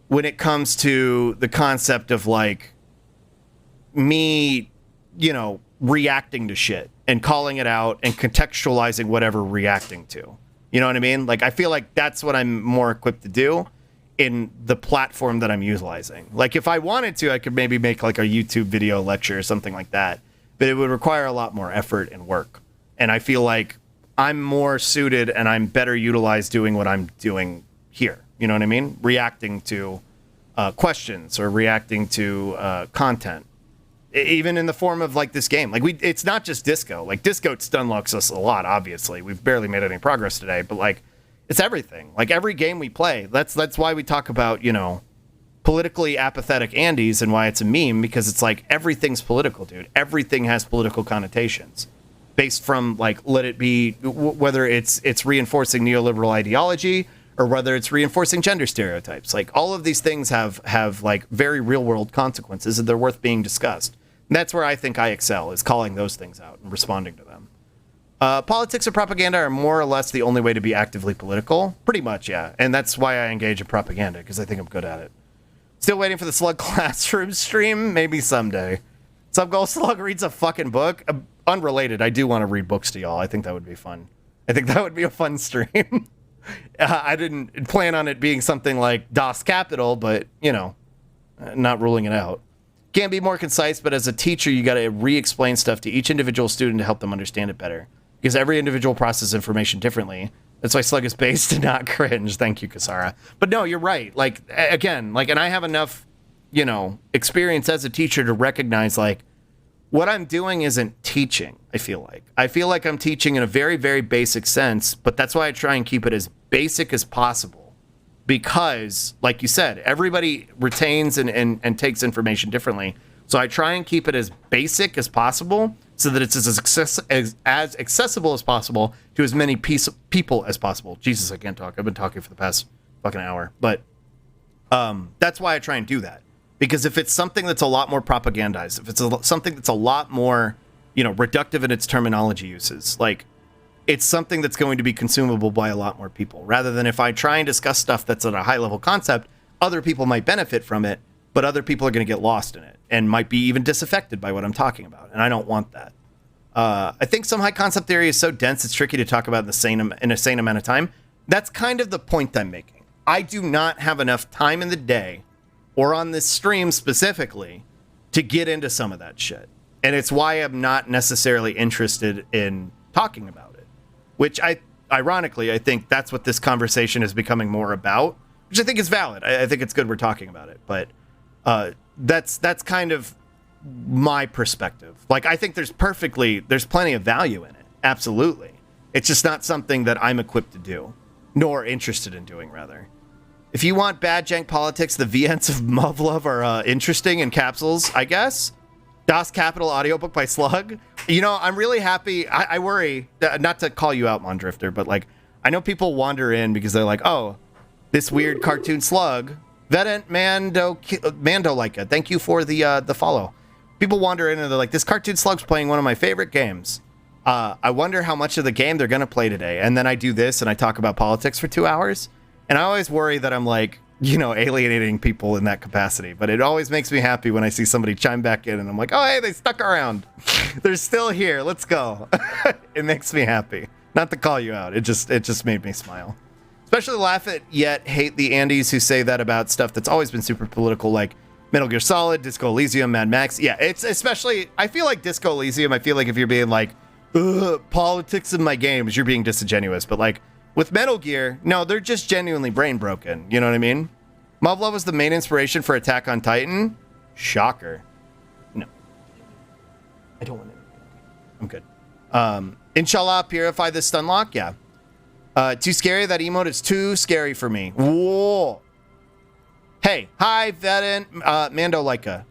when it comes to the concept of like me, you know, reacting to shit and calling it out and contextualizing whatever reacting to. You know what I mean? Like I feel like that's what I'm more equipped to do in the platform that I'm utilizing. Like if I wanted to, I could maybe make like a YouTube video lecture or something like that, but it would require a lot more effort and work. And I feel like I'm more suited and I'm better utilized doing what I'm doing here. You know what I mean? Reacting to questions or reacting to content. Even in the form of like this game. Like it's not just disco. Like disco stunlocks us a lot, obviously. We've barely made any progress today. But like it's everything. Like every game we play. That's why we talk about, you know, politically apathetic Andes and why it's a meme. Because it's like everything's political, dude. Everything has political connotations. Based from like let it be whether it's reinforcing neoliberal ideology or whether it's reinforcing gender stereotypes. Like, all of these things have like very real world consequences, and they're worth being discussed. And that's where I think I excel, is calling those things out and responding to them. Politics or propaganda are more or less the only way to be actively political. Pretty much, yeah. And that's why I engage in propaganda, because I think I'm good at it. Still waiting for the Slug Classroom stream? Maybe someday. Subgoal Slug reads a fucking book. Unrelated, I do want to read books to y'all. I think that would be fun. I think that would be a fun stream. I didn't plan on it being something like Das Kapital, but, you know, not ruling it out. Can be more concise, but as a teacher, you got to re-explain stuff to each individual student to help them understand it better. Because every individual processes information differently. That's why Slug is based to not cringe. Thank you, Kasara. But no, you're right. Like, again, like, and I have enough, you know, experience as a teacher to recognize, like, what I'm doing isn't teaching, I feel like. I feel like I'm teaching in a very, very basic sense, but that's why I try and keep it as basic as possible. Because, like you said, everybody retains and takes information differently. So I try and keep it as basic as possible so that it's as accessible as possible to as many people as possible. Jesus, I can't talk. I've been talking for the past fucking hour. But that's why I try and do that. Because if it's something that's a lot more propagandized, if it's something that's a lot more, you know, reductive in its terminology uses, like, it's something that's going to be consumable by a lot more people. Rather than if I try and discuss stuff that's at a high level concept, other people might benefit from it, but other people are going to get lost in it and might be even disaffected by what I'm talking about. And I don't want that. I think some high concept theory is so dense it's tricky to talk about in a sane amount of time. That's kind of the point I'm making. I do not have enough time in the day, or on this stream specifically, to get into some of that shit. And it's why I'm not necessarily interested in talking about it. Which, ironically, I think that's what this conversation is becoming more about, which I think is valid. I think it's good we're talking about it. But that's kind of my perspective. Like, I think there's plenty of value in it. Absolutely. It's just not something that I'm equipped to do, nor interested in doing, rather. If you want bad jank politics, the VNs of Muv-Love are interesting in capsules, I guess. Das Kapital audiobook by Slug. You know, I'm really happy. I worry, not to call you out, Mondrifter, but, like, I know people wander in because they're like, oh, this weird cartoon Slug. Vedant Mando Leica, thank you for the follow. People wander in and they're like, this cartoon Slug's playing one of my favorite games. I wonder how much of the game they're going to play today. And then I do this and I talk about politics for 2 hours. And I always worry that I'm, like, you know, alienating people in that capacity. But it always makes me happy when I see somebody chime back in and I'm like, oh, hey, they stuck around. They're still here. Let's go. It makes me happy. Not to call you out. It just made me smile. Especially laugh at yet hate the Andes who say that about stuff that's always been super political, like Metal Gear Solid, Disco Elysium, Mad Max. Yeah, it's especially, I feel like Disco Elysium, I feel like if you're being like, politics in my games, you're being disingenuous. But, like, with Metal Gear, no, they're just genuinely brain broken. You know what I mean? Muv-Love was the main inspiration for Attack on Titan. Shocker. No. I don't want it. I'm good. Inshallah, purify this stunlock. Yeah. Too scary? That emote is too scary for me. Whoa. Hey. Hi, Vedant Mando Leica.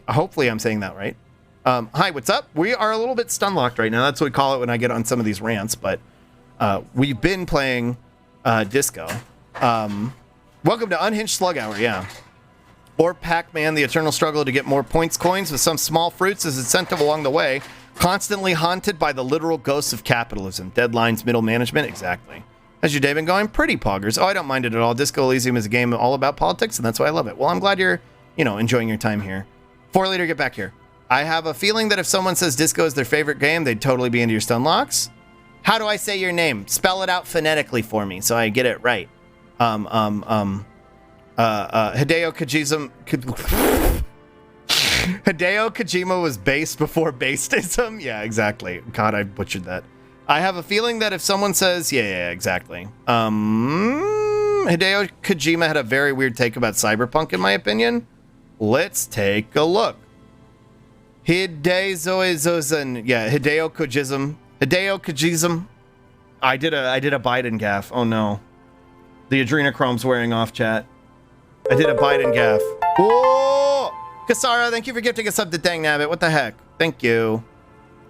Hopefully I'm saying that right. Hi, what's up? We are a little bit stunlocked right now. That's what we call it when I get on some of these rants, but we've been playing Disco. Welcome to Unhinged Slug Hour, yeah. Or Pac-Man, the eternal struggle to get more points coins with some small fruits as incentive along the way. Constantly haunted by the literal ghosts of capitalism. Deadlines, middle management, exactly. How's your day been going? Pretty, poggers. Oh, I don't mind it at all. Disco Elysium is a game all about politics, and that's why I love it. Well, I'm glad you're, enjoying your time here. 4-liter, get back here. I have a feeling that if someone says Disco is their favorite game, they'd totally be into your stunlocks. How do I say your name? Spell it out phonetically for me so I get it right. Hideo Kojima was base before baseism? Yeah, exactly. God, I butchered that. I have a feeling that if someone says, yeah, exactly. Hideo Kojima had a very weird take about cyberpunk, in my opinion. Let's take a look. Hideo Kojism. I did a Biden gaffe. Oh no. The adrenochrome's wearing off, chat. I did a Biden gaffe. Whoa! Kasara, thank you for gifting a sub to Dang Nabbit. What the heck? Thank you.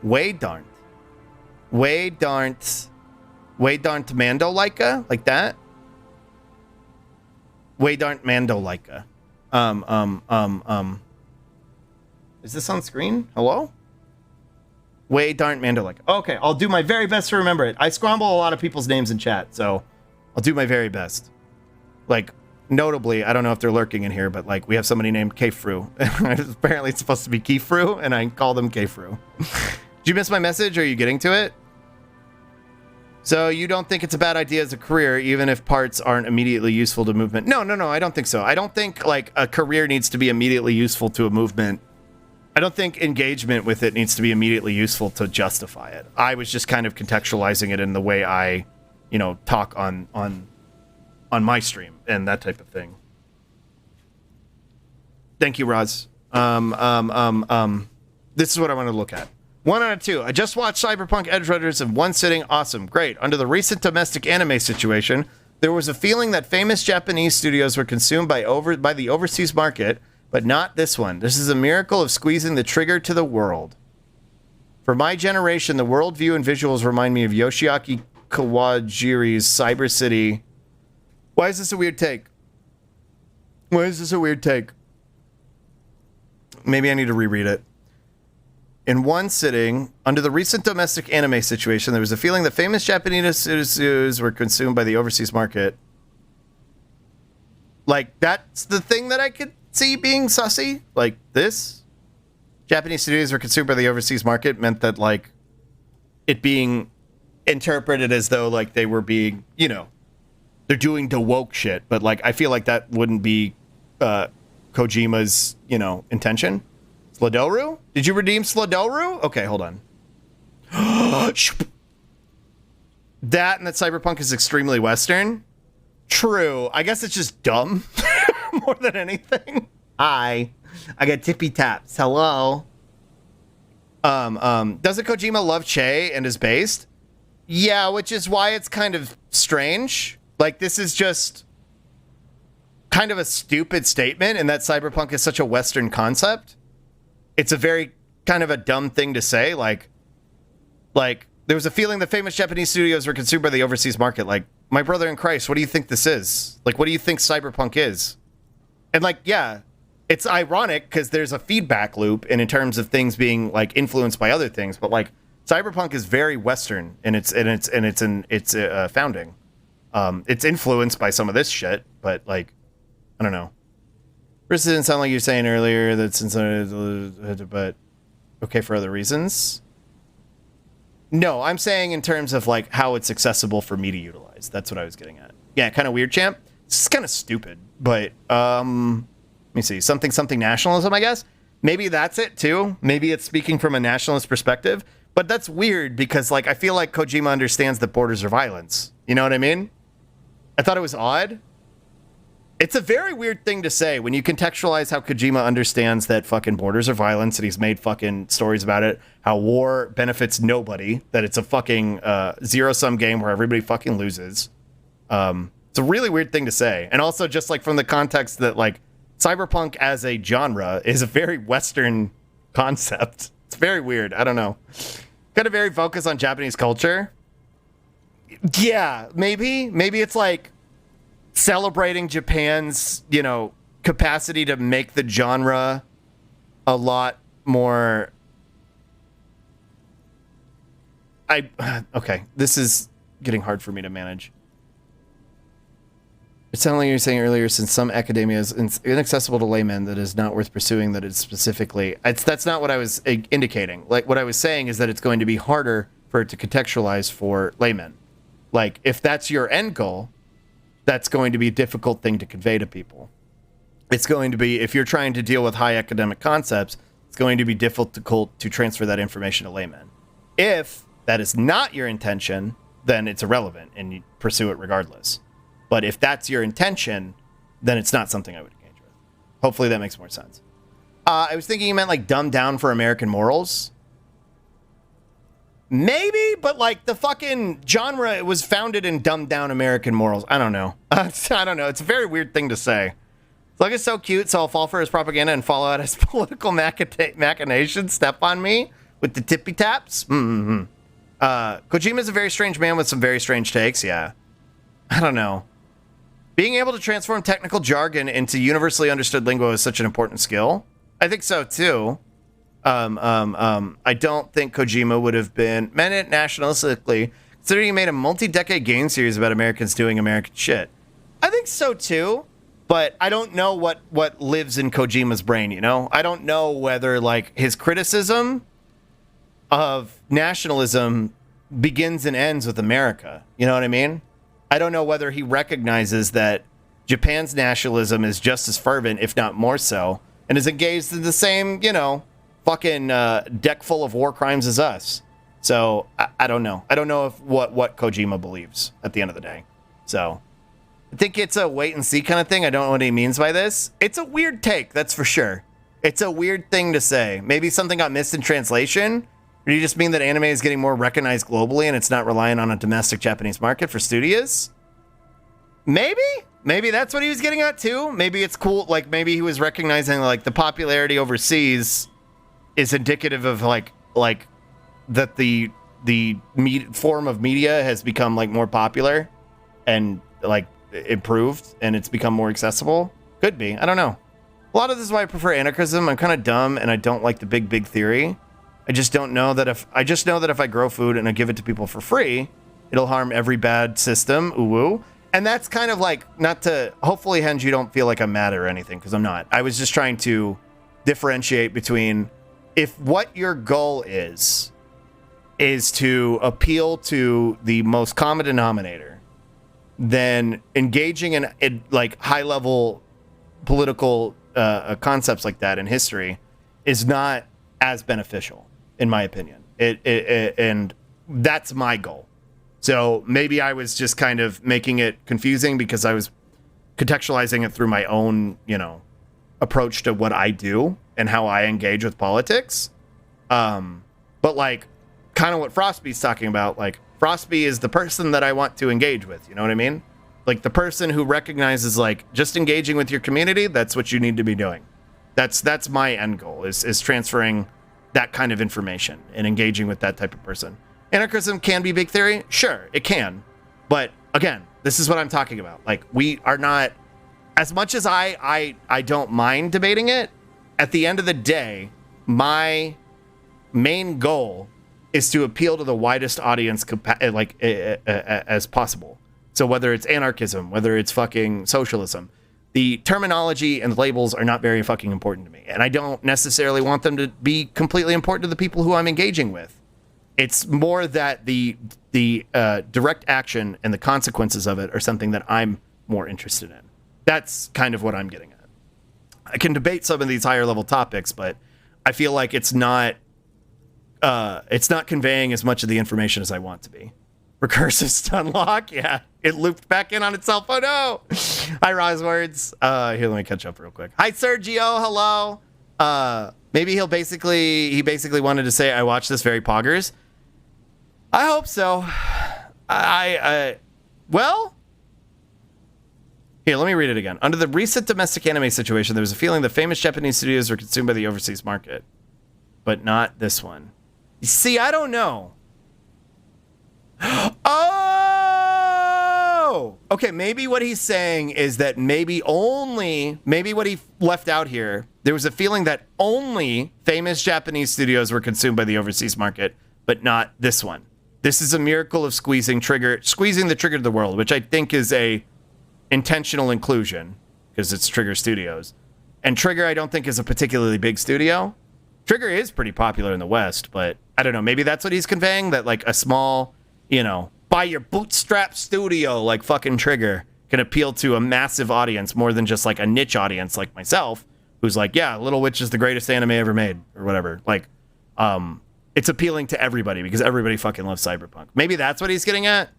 Way darned Mando Leica? Like that? Way darn Mandolika. Is this on screen? Hello? Way darn Mandolika. Okay, I'll do my very best to remember it. I scramble a lot of people's names in chat, so I'll do my very best. Like, notably, I don't know if they're lurking in here, but like we have somebody named Kefru. Apparently it's supposed to be Kefru, and I call them Kefru. Did you miss my message? Are you getting to it? So you don't think it's a bad idea as a career, even if parts aren't immediately useful to movement? No, I don't think so. I don't think like a career needs to be immediately useful to a movement. I don't think engagement with it needs to be immediately useful to justify it. I was just kind of contextualizing it in the way I, talk on my stream and that type of thing. Thank you, Roz. This is what I want to look at. 1 out of 2. I just watched Cyberpunk Edge Runners in one sitting. Awesome. Great. Under the recent domestic anime situation, there was a feeling that famous Japanese studios were consumed by the overseas market, but not this one. This is a miracle of squeezing the trigger to the world. For my generation, the worldview and visuals remind me of Yoshiaki Kawajiri's Cyber City. Why is this a weird take? Maybe I need to reread it. In one sitting, under the recent domestic anime situation, there was a feeling that famous Japanese studios were consumed by the overseas market. Like, that's the thing that I could see being sussy. Like, this. Japanese studios were consumed by the overseas market meant that, like, it being interpreted as though, like, they were being, they're doing the woke shit. But, like, I feel like that wouldn't be Kojima's, intention. Sladoru? Did you redeem Sladoru? Okay, hold on. That and that Cyberpunk is extremely Western? True. I guess it's just dumb more than anything. Hi. I got tippy taps. Hello. Doesn't Kojima love Che and is based? Yeah, which is why it's kind of strange. Like, this is just kind of a stupid statement in that Cyberpunk is such a Western concept. It's a very kind of a dumb thing to say. Like there was a feeling that famous Japanese studios were consumed by the overseas market. Like, my brother in Christ, what do you think this is? Like, what do you think Cyberpunk is? And like, yeah, it's ironic because there's a feedback loop in terms of things being like influenced by other things. But like, Cyberpunk is very Western in its founding. It's influenced by some of this shit, but like, I don't know. First, it didn't sound like you were saying earlier that since but okay for other reasons. No, I'm saying in terms of like how it's accessible for me to utilize. That's what I was getting at. Yeah, kind of weird, champ. It's kind of stupid, but let me see. Something nationalism, I guess. Maybe that's it too. Maybe it's speaking from a nationalist perspective, but that's weird because like I feel like Kojima understands that borders are violence. You know what I mean? I thought it was odd. It's a very weird thing to say when you contextualize how Kojima understands that fucking borders are violence and he's made fucking stories about it, how war benefits nobody, that it's a fucking zero-sum game where everybody fucking loses. It's a really weird thing to say. And also just like from the context that like Cyberpunk as a genre is a very Western concept. It's very weird. I don't know. Got a very focus on Japanese culture. Yeah, maybe it's like celebrating Japan's, capacity to make the genre a lot more. Okay, this is getting hard for me to manage. It sounded like you were saying earlier, since some academia is inaccessible to laymen, that is not worth pursuing, that it's specifically. That's not what I was indicating. Like, what I was saying is that it's going to be harder for it to contextualize for laymen. Like, if that's your end goal, that's going to be a difficult thing to convey to people. It's going to be, if you're trying to deal with high academic concepts, it's going to be difficult to transfer that information to laymen. If that is not your intention, then it's irrelevant and you pursue it regardless. But if that's your intention, then it's not something I would engage with. Hopefully that makes more sense. I was thinking you meant like dumbed down for American morals. Maybe, but like the fucking genre was founded in dumbed down American morals. I don't know. I don't know. It's a very weird thing to say. Slug is so cute, so I'll fall for his propaganda and follow out his political machinations. Step on me with the tippy taps. Kojima's a very strange man with some very strange takes. Yeah. I don't know. being able to transform technical jargon into universally understood lingo is such an important skill. I think so too. I don't think Kojima would have meant it nationalistically, considering he made a multi-decade game series about Americans doing American shit. I think so too, but I don't know what lives in Kojima's brain, you know? I don't know whether, like, his criticism of nationalism begins and ends with America. You know what I mean? I don't know whether he recognizes that Japan's nationalism is just as fervent, if not more so, and is engaged in the same, you know, fucking deck full of war crimes as us. So I don't know. I don't know if what Kojima believes at the end of the day. So I think it's a wait and see kind of thing. I don't know what he means by this. It's a weird take, that's for sure. It's a weird thing to say. Maybe something got missed in translation. Or do you just mean that anime is getting more recognized globally and it's not relying on a domestic Japanese market for studios? Maybe that's what he was getting at too. Maybe it's cool. Like maybe he was recognizing like the popularity overseas is indicative of like that the form of media has become like more popular and like improved and it's become more accessible. Could be. I don't know. A lot of this is why I prefer anarchism. I'm kind of dumb and I don't like the big theory. I just know that if I grow food and I give it to people for free, it'll harm every bad system. Ooh. And that's kind of like, not to, hopefully, Henge, you don't feel like I'm mad or anything, because I'm not. I was just trying to differentiate between if what your goal is to appeal to the most common denominator, then engaging in like high-level political concepts like that in history is not as beneficial, in my opinion. And that's my goal. So maybe I was just kind of making it confusing because I was contextualizing it through my own, you know, approach to what I do and how I engage with politics. But like kind of what Frostby's talking about, like Frostby is the person that I want to engage with. You know what I mean? Like the person who recognizes like just engaging with your community. That's what you need to be doing. That's my end goal is transferring that kind of information and engaging with that type of person. Anarchism can be big theory. Sure, it can. But again, this is what I'm talking about. Like we are not, as much as I don't mind debating it, at the end of the day, my main goal is to appeal to the widest audience as possible. So whether it's anarchism, whether it's fucking socialism, the terminology and labels are not very fucking important to me. And I don't necessarily want them to be completely important to the people who I'm engaging with. It's more that the direct action and the consequences of it are something that I'm more interested in. That's kind of what I'm getting at. I can debate some of these higher level topics, but I feel like it's not conveying as much of the information as I want to be. Recursive stun lock, yeah, it looped back in on itself. Oh no! Hi, Roswords. Here, let me catch up real quick. Hi, Sergio. Hello. Maybe he basically wanted to say I watched this very poggers. I hope so. Well, here, let me read it again. Under the recent domestic anime situation, there was a feeling that famous Japanese studios were consumed by the overseas market, but not this one. You see, I don't know. Oh! Okay, maybe what he's saying is that maybe what he left out here, there was a feeling that only famous Japanese studios were consumed by the overseas market, but not this one. This is a miracle of squeezing the trigger to the world, which I think is a intentional inclusion because it's Trigger Studios. And Trigger, I don't think, is a particularly big studio. Trigger is pretty popular in the West, but I don't know. Maybe that's what he's conveying, that like a small, you know, buy your bootstrap studio like fucking Trigger can appeal to a massive audience more than just like a niche audience like myself, who's like, yeah, Little Witch is the greatest anime ever made or whatever. Like, it's appealing to everybody because everybody fucking loves cyberpunk. Maybe that's what he's getting at.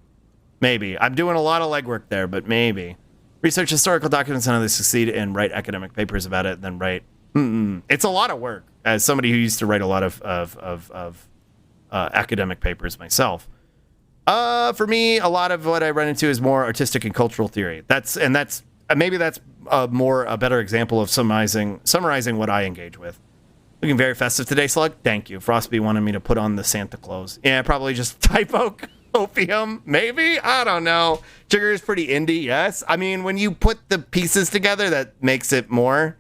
Maybe. I'm doing a lot of legwork there, but maybe. Research historical documents and how they succeed and write academic papers about it, then write. It's a lot of work. As somebody who used to write a lot of academic papers myself. For me, a lot of what I run into is more artistic and cultural theory. That's maybe that's a better example of summarizing what I engage with. Looking very festive today, Slug. Thank you. Frostby wanted me to put on the Santa Claus. Yeah, probably just typo. Opium, maybe? I don't know. Sugar is pretty indie, yes. I mean, when you put the pieces together, that makes it more.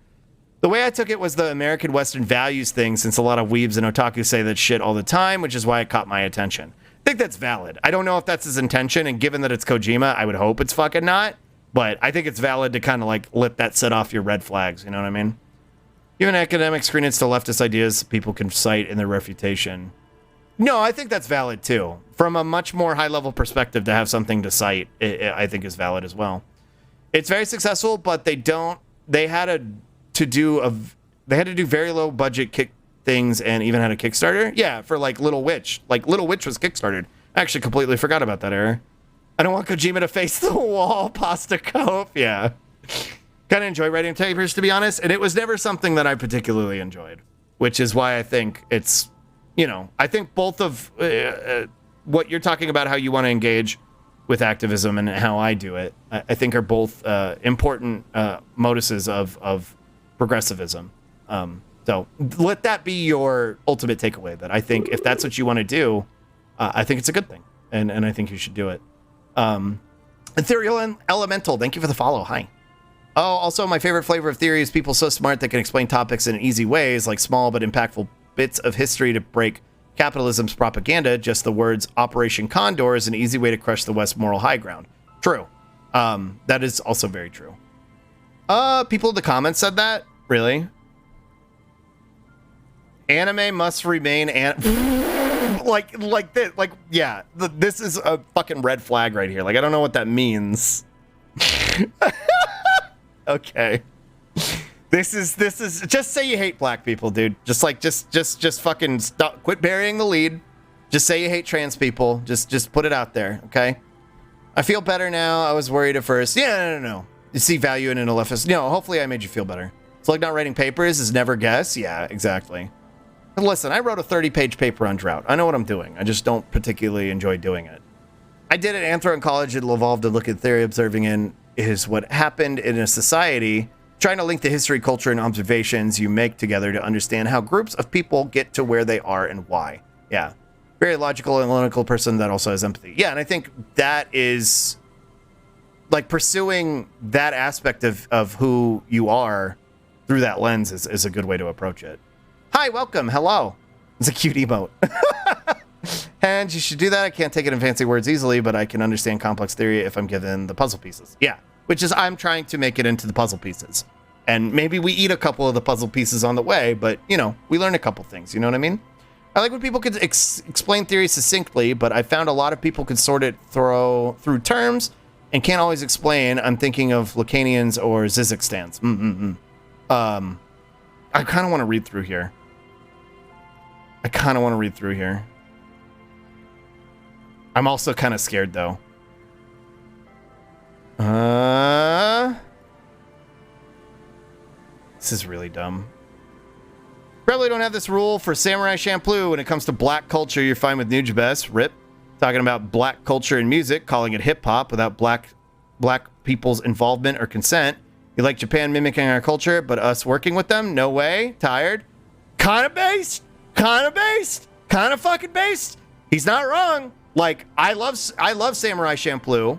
The way I took it was the American Western values thing, since a lot of weebs and otaku say that shit all the time, which is why it caught my attention. I think that's valid. I don't know if that's his intention, and given that it's Kojima, I would hope it's fucking not. But I think it's valid to kind of like let that set off your red flags, you know what I mean? Even academics screen it's to leftist ideas people can cite in their refutation. No, I think that's valid too. From a much more high-level perspective, to have something to cite, I think is valid as well. It's very successful, but they had to do very low budget kick things and even had a Kickstarter. Yeah, for like Little Witch. Like Little Witch was Kickstarted. I actually completely forgot about that error. I don't want Kojima to face the wall, Pasta Cope. Yeah. Kind of enjoy writing papers, to be honest, and it was never something that I particularly enjoyed, which is why I think it's, I think both of what you're talking about, how you want to engage with activism and how I do it, I think are both important moduses of progressivism. So let that be your ultimate takeaway, that I think if that's what you want to do, I think it's a good thing, and I think you should do it. Ethereal Elemental, thank you for the follow. Hi. Oh, also my favorite flavor of theory is people so smart that can explain topics in easy ways, like small but impactful bits of history to break capitalism's propaganda. Just the words Operation Condor is an easy way to crush the West moral high ground. True. That is also very true. People in the comments said that? Really? Anime must remain like this. Like, yeah, this is a fucking red flag right here. Like, I don't know what that means. Okay. This is just say you hate black people, dude. Just fucking stop, quit burying the lead. Just say you hate trans people. Just put it out there, okay? I feel better now. I was worried at first. Yeah, no. You see value in an leftist. No, hopefully I made you feel better. Slug not writing papers is never guess. Yeah, exactly. But listen, I wrote a 30-page paper on drought. I know what I'm doing. I just don't particularly enjoy doing it. I did it Anthro in college. It'll evolve to look at theory observing in is what happened in a society, trying to link the history, culture, and observations you make together to understand how groups of people get to where they are and why. Yeah. Very logical, analytical person that also has empathy. Yeah, and I think that is, like, pursuing that aspect of who you are through that lens is a good way to approach it. Hi, welcome, hello. It's a cute emote. And you should do that. I can't take it in fancy words easily, but I can understand complex theory if I'm given the puzzle pieces. Yeah, which is I'm trying to make it into the puzzle pieces. And maybe we eat a couple of the puzzle pieces on the way, but, we learn a couple things, you know what I mean? I like when people could explain theory succinctly, but I found a lot of people could sort it through terms and can't always explain. I'm thinking of Lacanians or Zizekstans. I kind of want to read through here. I'm also kind of scared, though. This is really dumb. Probably don't have this rule for Samurai Champloo. When it comes to black culture, you're fine with Nujabes. Rip. Talking about black culture and music, calling it hip-hop without black people's involvement or consent. You like Japan mimicking our culture, but us working with them? No way. Tired. Kind of based. Kind of fucking based. He's not wrong. Like, I love Samurai Champloo,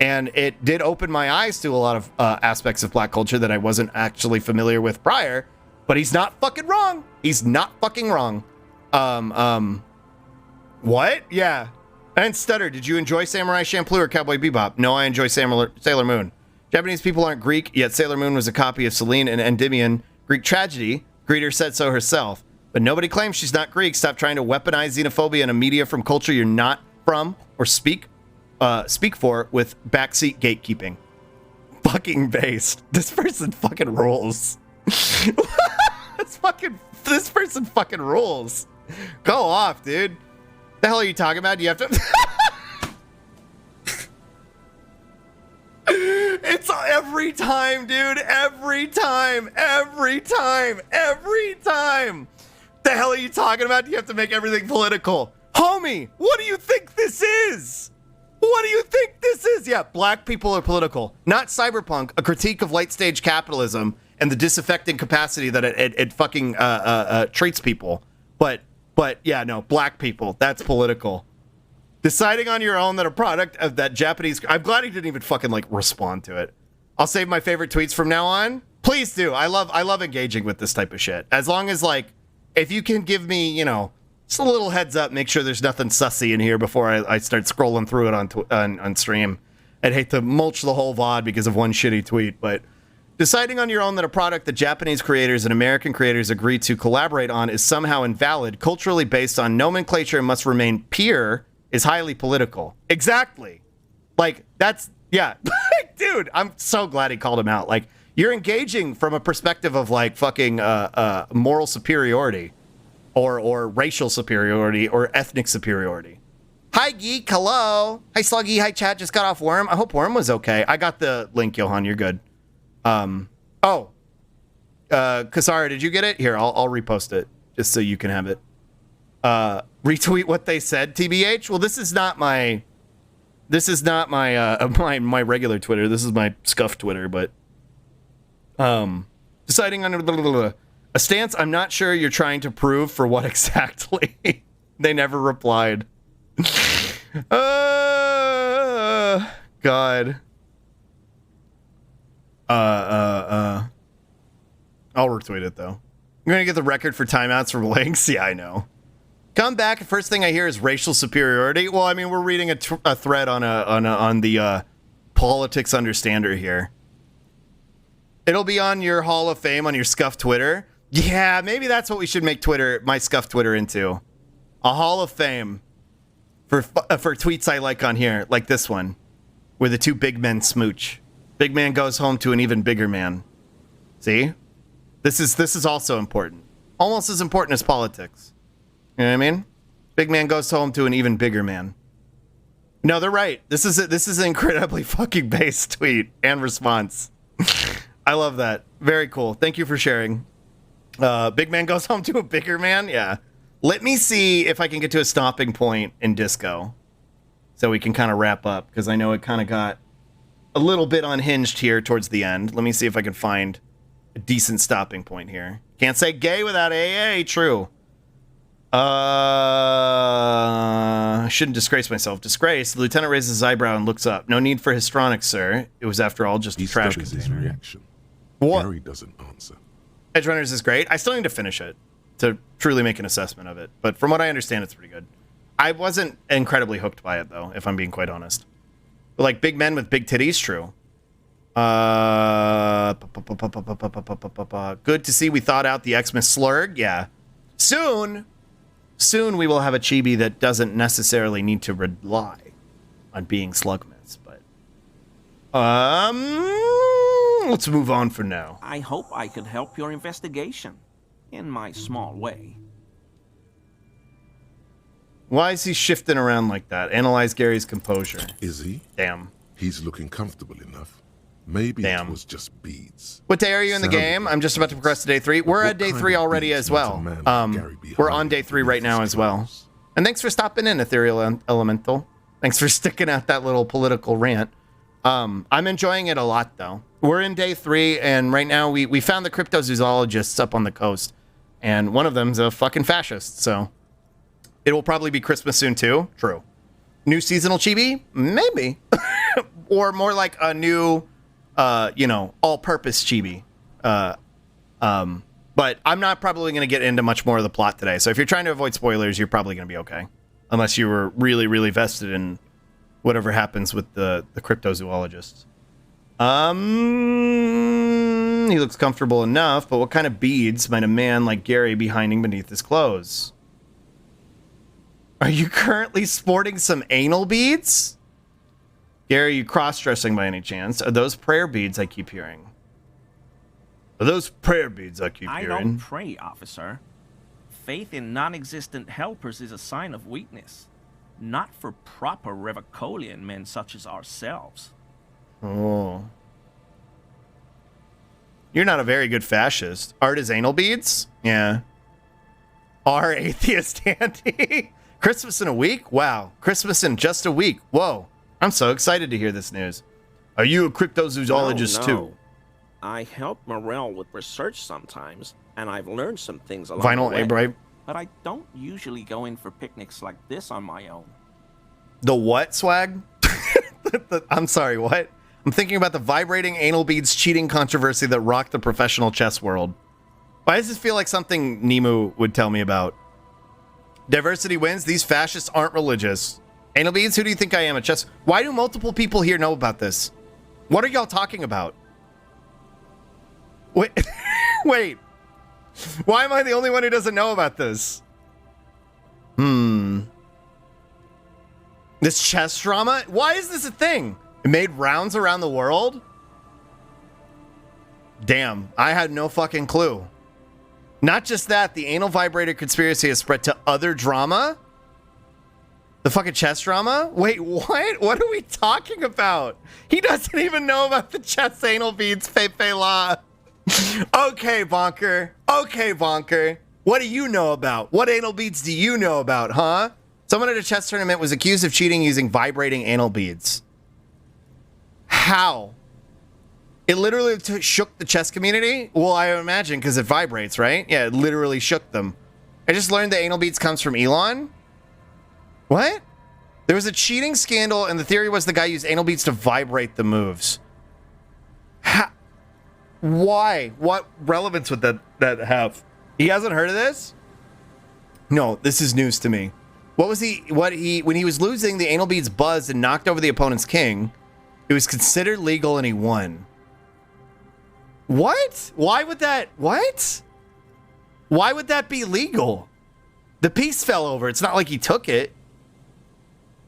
and it did open my eyes to a lot of aspects of black culture that I wasn't actually familiar with prior, but he's not fucking wrong. He's not fucking wrong. What? Yeah. And Stutter, did you enjoy Samurai Champloo or Cowboy Bebop? No, I enjoy Sailor Moon. Japanese people aren't Greek, yet Sailor Moon was a copy of Celine and Endymion Greek tragedy. Greeter said so herself. But nobody claims she's not Greek. Stop trying to weaponize xenophobia in a media from culture you're not from or speak for with backseat gatekeeping. Fucking based. This person fucking rules. This person fucking rules. Go off, dude. The hell are you talking about? You have to... It's every time, dude. Every time. The hell are you talking about? You have to make everything political. Homie, what do you think this is? Yeah, black people are political. Not Cyberpunk, a critique of late stage capitalism and the disaffecting capacity that it fucking treats people. But yeah, no, black people, that's political. Deciding on your own that a product of that Japanese... I'm glad he didn't even fucking, like, respond to it. I'll save my favorite tweets from now on. Please do. I love engaging with this type of shit. As long as, like, if you can give me, you know, just a little heads up, make sure there's nothing sussy in here before I start scrolling through it on stream. I'd hate to mulch the whole VOD because of one shitty tweet, but deciding on your own that a product that Japanese creators and American creators agree to collaborate on is somehow invalid, culturally based on nomenclature and must remain pure, is highly political. Exactly. Like, that's, yeah. Dude, I'm so glad he called him out. Like, you're engaging from a perspective of, like, fucking moral superiority or racial superiority or ethnic superiority. Hi, Geek. Hello. Hi, Sluggy. Hi, chat. Just got off Worm. I hope Worm was okay. I got the link, Johan. You're good. Kasara, did you get it? Here, I'll repost it just so you can have it. Retweet what they said, TBH. Well, this is not my my regular Twitter. This is my scuff Twitter, but deciding on a stance I'm not sure you're trying to prove for what exactly. They never replied. God. I'll retweet it though. I'm gonna get the record for timeouts from links. Yeah, I know. Come back. First thing I hear is racial superiority. Well, I mean, we're reading a thread on the politics understander here. It'll be on your Hall of Fame on your scuff Twitter. Yeah, maybe that's what we should make my scuff Twitter into. A Hall of Fame for tweets I like on here, like this one, where the two big men smooch. Big man goes home to an even bigger man. See? This is also important. Almost as important as politics. You know what I mean? Big man goes home to an even bigger man. No, they're right. This is an incredibly fucking base tweet and response. I love that. Very cool. Thank you for sharing. Big man goes home to a bigger man? Yeah. Let me see if I can get to a stopping point in Disco so we can kind of wrap up, because I know it kind of got a little bit unhinged here towards the end. Let me see if I can find a decent stopping point here. Can't say gay without AA. True. I shouldn't disgrace myself. Disgrace. The lieutenant raises his eyebrow and looks up. No need for histrionics, sir. It was, after all, just a trash container. His reaction. What? Gary doesn't answer. Edge Runners is great. I still need to finish it to truly make an assessment of it. But from what I understand, it's pretty good. I wasn't incredibly hooked by it, though, if I'm being quite honest. But, like, big men with big titties, true. Good to see we thought out the Xmas Slug. Yeah. Soon we will have a chibi that doesn't necessarily need to rely on being Slugmas, but let's move on for now. I hope I could help your investigation in my small way. Why is he shifting around like that? Analyze Gary's composure. Is he? Damn. He's looking comfortable enough. Maybe Damn. It was just beads. What day are you in the game? I'm just about to progress to day 3. We're at day 3 already as well. We're on day 3 right now as well. And thanks for stopping in, Ethereal Elemental. Thanks for sticking out that little political rant. I'm enjoying it a lot, though. We're in day 3, and right now we found the cryptozoologists up on the coast. And one of them's a fucking fascist, so it will probably be Christmas soon, too. True. New seasonal chibi? Maybe. Or more like a new... all-purpose chibi. But I'm not probably going to get into much more of the plot today. So if you're trying to avoid spoilers, you're probably going to be okay. Unless you were really, really vested in whatever happens with the cryptozoologists. He looks comfortable enough, but what kind of beads might a man like Gary be hiding beneath his clothes? Are you currently sporting some anal beads? Gary, are you cross-dressing by any chance? Are those prayer beads I keep hearing? I don't pray, officer. Faith in non-existent helpers is a sign of weakness. Not for proper Revicolian men such as ourselves. Oh. You're not a very good fascist. Art is anal beads? Yeah. Are atheist Andy? Christmas in a week? Wow. Christmas in just a week. Whoa. I'm so excited to hear this news. Are you a cryptozoologist too? I help Morel with research sometimes, and I've learned some things along the way. Vinyl Abraham. But I don't usually go in for picnics like this on my own. The what, Swag? I'm sorry, what? I'm thinking about the vibrating anal beads cheating controversy that rocked the professional chess world. Why does this feel like something Nemu would tell me about? Diversity wins. These fascists aren't religious. Anal beads? Who do you think I am at chess? Why do multiple people here know about this? What are y'all talking about? Wait. Wait. Why am I the only one who doesn't know about this? This chess drama? Why is this a thing? It made rounds around the world? Damn, I had no fucking clue. Not just that, the anal vibrator conspiracy has spread to other drama? The fucking chess drama? Wait, what? What are we talking about? He doesn't even know about the chess anal beads, Pepe La. Okay, Bonker. Okay, Bonker. What do you know about? What anal beads do you know about, huh? Someone at a chess tournament was accused of cheating using vibrating anal beads. How? It literally shook the chess community? Well, I imagine because it vibrates, right? Yeah, it literally shook them. I just learned that anal beads comes from Elon. What? There was a cheating scandal, and the theory was the guy used anal beads to vibrate the moves. Why? What relevance would that have? He hasn't heard of this? No, this is news to me. When he was losing, the anal beads buzzed and knocked over the opponent's king. It was considered legal and he won. What? Why would that? What? Why would that be legal? The piece fell over. It's not like he took it.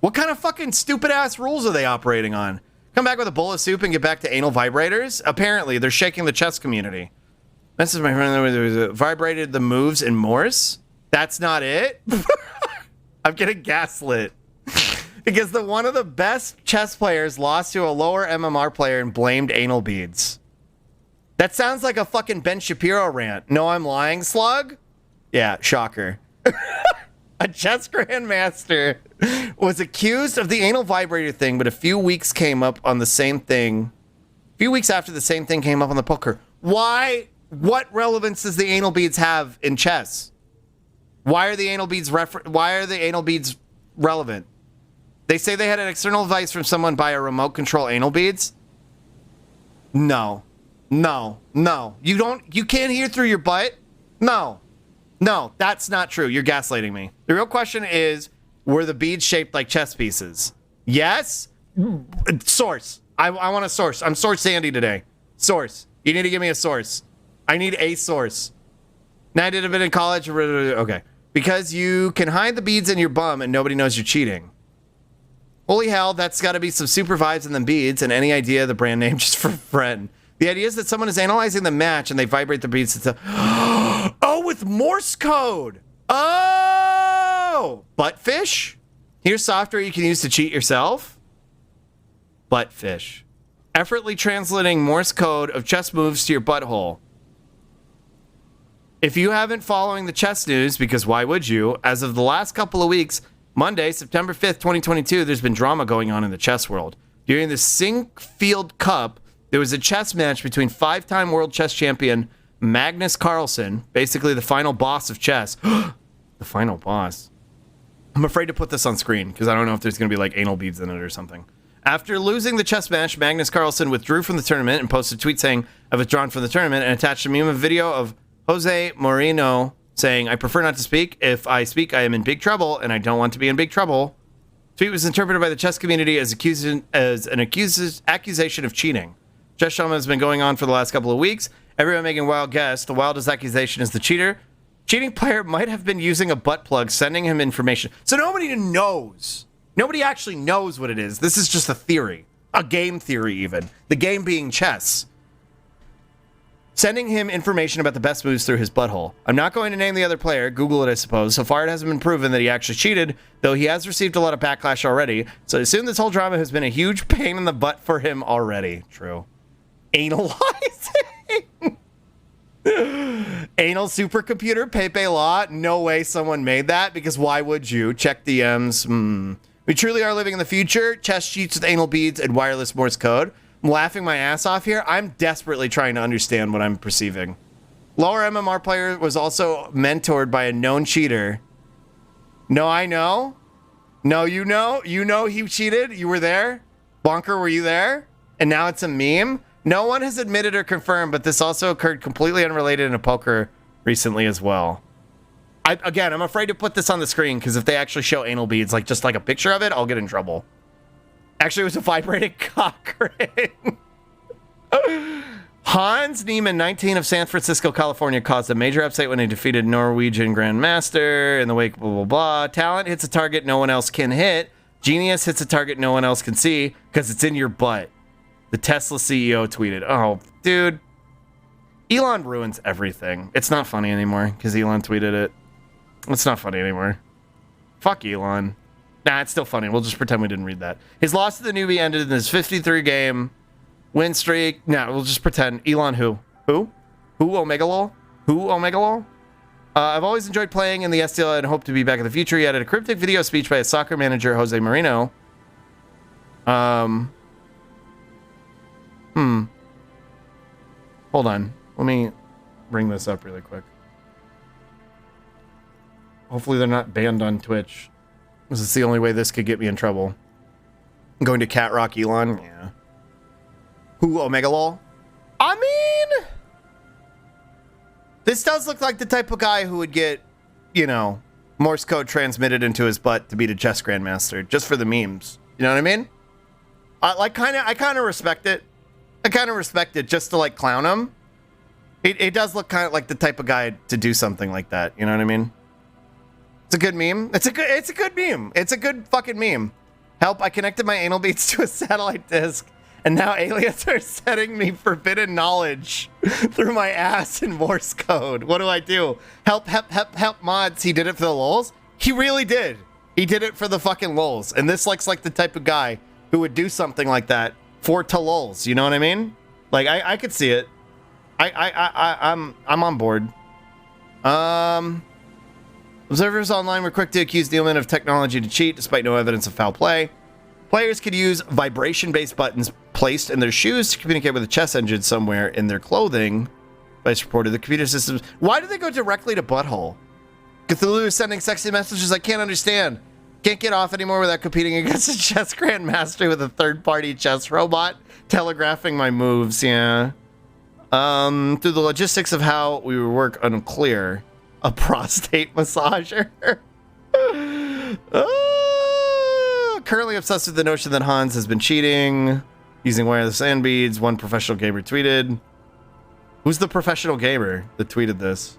What kind of fucking stupid ass rules are they operating on? Come back with a bowl of soup and get back to anal vibrators? Apparently, they're shaking the chess community. This is my friend. Vibrated the moves in Morse? That's not it? I'm getting gaslit. Because one of the best chess players lost to a lower MMR player and blamed anal beads. That sounds like a fucking Ben Shapiro rant. No, I'm lying, Slug? Yeah, shocker. A chess grandmaster was accused of the anal vibrator thing, but a few weeks after the same thing came up on the poker. Why? What relevance does the anal beads have in chess? Why are the anal beads relevant? They say they had an external advice from someone by a remote control anal beads. No. You can't hear through your butt? No, that's not true. You're gaslighting me. The real question is, were the beads shaped like chess pieces? Yes? Source. I want a source. I'm Source Sandy today. Source. You need to give me a source. I need a source. Now I did a bit in college. Okay. Because you can hide the beads in your bum and nobody knows you're cheating. Holy hell, that's got to be some super vibes in them beads, and any idea of the brand name just for a friend. The idea is that someone is analyzing the match and they vibrate the beads to oh, with Morse code. Oh, buttfish. Here's software you can use to cheat yourself. Buttfish. Effortlessly translating Morse code of chess moves to your butthole. If you haven't following the chess news, because why would you? As of the last couple of weeks, Monday, September 5th, 2022, there's been drama going on in the chess world. During the Sinkfield Cup, there was a chess match between 5-time world chess champion Magnus Carlsen, basically the final boss of chess. The final boss. I'm afraid to put this on screen because I don't know if there's going to be like anal beads in it or something. After losing the chess match, Magnus Carlsen withdrew from the tournament and posted a tweet saying, "I've withdrawn from the tournament," and attached a meme video of Jose Moreno saying, "I prefer not to speak. If I speak, I am in big trouble, and I don't want to be in big trouble." The tweet was interpreted by the chess community as an accusation of cheating. Chess drama has been going on for the last couple of weeks. Everyone making wild guess. The wildest accusation is the cheater. Cheating player might have been using a butt plug, sending him information. So nobody knows. Nobody actually knows what it is. This is just a theory. A game theory, even. The game being chess. Sending him information about the best moves through his butthole. I'm not going to name the other player. Google it, I suppose. So far, it hasn't been proven that he actually cheated, though he has received a lot of backlash already. So I assume this whole drama has been a huge pain in the butt for him already. True. Analyzing. Anal supercomputer, Pepe La. No way someone made that, because why would you? Check DMs. We truly are living in the future. Chess cheats with anal beads and wireless Morse code. I'm laughing my ass off here. I'm desperately trying to understand what I'm perceiving. Lower MMR player was also mentored by a known cheater. No, I know. No, you know he cheated. You were there. Bonker, were you there? And now it's a meme. No one has admitted or confirmed, but this also occurred completely unrelated in a poker recently as well. I'm afraid to put this on the screen because if they actually show anal beads, like just like a picture of it, I'll get in trouble. Actually, it was a vibrating cock ring. Hans Niemann, 19 of San Francisco, California, caused a major upset when he defeated Norwegian Grandmaster in the wake, blah, blah, blah. Talent hits a target no one else can hit. Genius hits a target no one else can see because it's in your butt. The Tesla CEO tweeted, oh, dude, Elon ruins everything. It's not funny anymore because Elon tweeted it. It's not funny anymore. Fuck Elon. Nah, it's still funny. We'll just pretend we didn't read that. His loss to the newbie ended in his 53-game win streak. Nah, we'll just pretend. Elon who? Who? Who Omega Lol? Who Omega Lol? I've always enjoyed playing in the STL and hope to be back in the future. He added a cryptic video speech by his soccer manager, Jose Marino. Hold on. Let me bring this up really quick. Hopefully they're not banned on Twitch. This is the only way this could get me in trouble. I'm going to Cat Rock Elon? Yeah. Who Omega Lol? I mean, this does look like the type of guy who would get, you know, Morse code transmitted into his butt to beat a chess grandmaster just for the memes. You know what I mean? I kind of respect it. I kind of respect it just to like clown him. It does look kind of like the type of guy to do something like that. You know what I mean? It's a good meme. It's a good meme. It's a good fucking meme. Help! I connected my anal beads to a satellite disc, and now aliens are sending me forbidden knowledge through my ass in Morse code. What do I do? Help! Help! Mods. He did it for the lols. He really did. He did it for the fucking lols. And this looks like the type of guy who would do something like that for to lols. You know what I mean? Like I could see it. I'm on board. Observers online were quick to accuse Nealman of technology to cheat, despite no evidence of foul play. Players could use vibration-based buttons placed in their shoes to communicate with a chess engine somewhere in their clothing. Vice reported the computer systems. Why do they go directly to butthole? Cthulhu is sending sexy messages I can't understand. Can't get off anymore without competing against a chess grandmaster with a third-party chess robot telegraphing my moves. Yeah. Through the logistics of how we would work unclear. A prostate massager. Currently obsessed with the notion that Hans has been cheating using wireless sand beads. One professional gamer tweeted. Who's the professional gamer that tweeted this?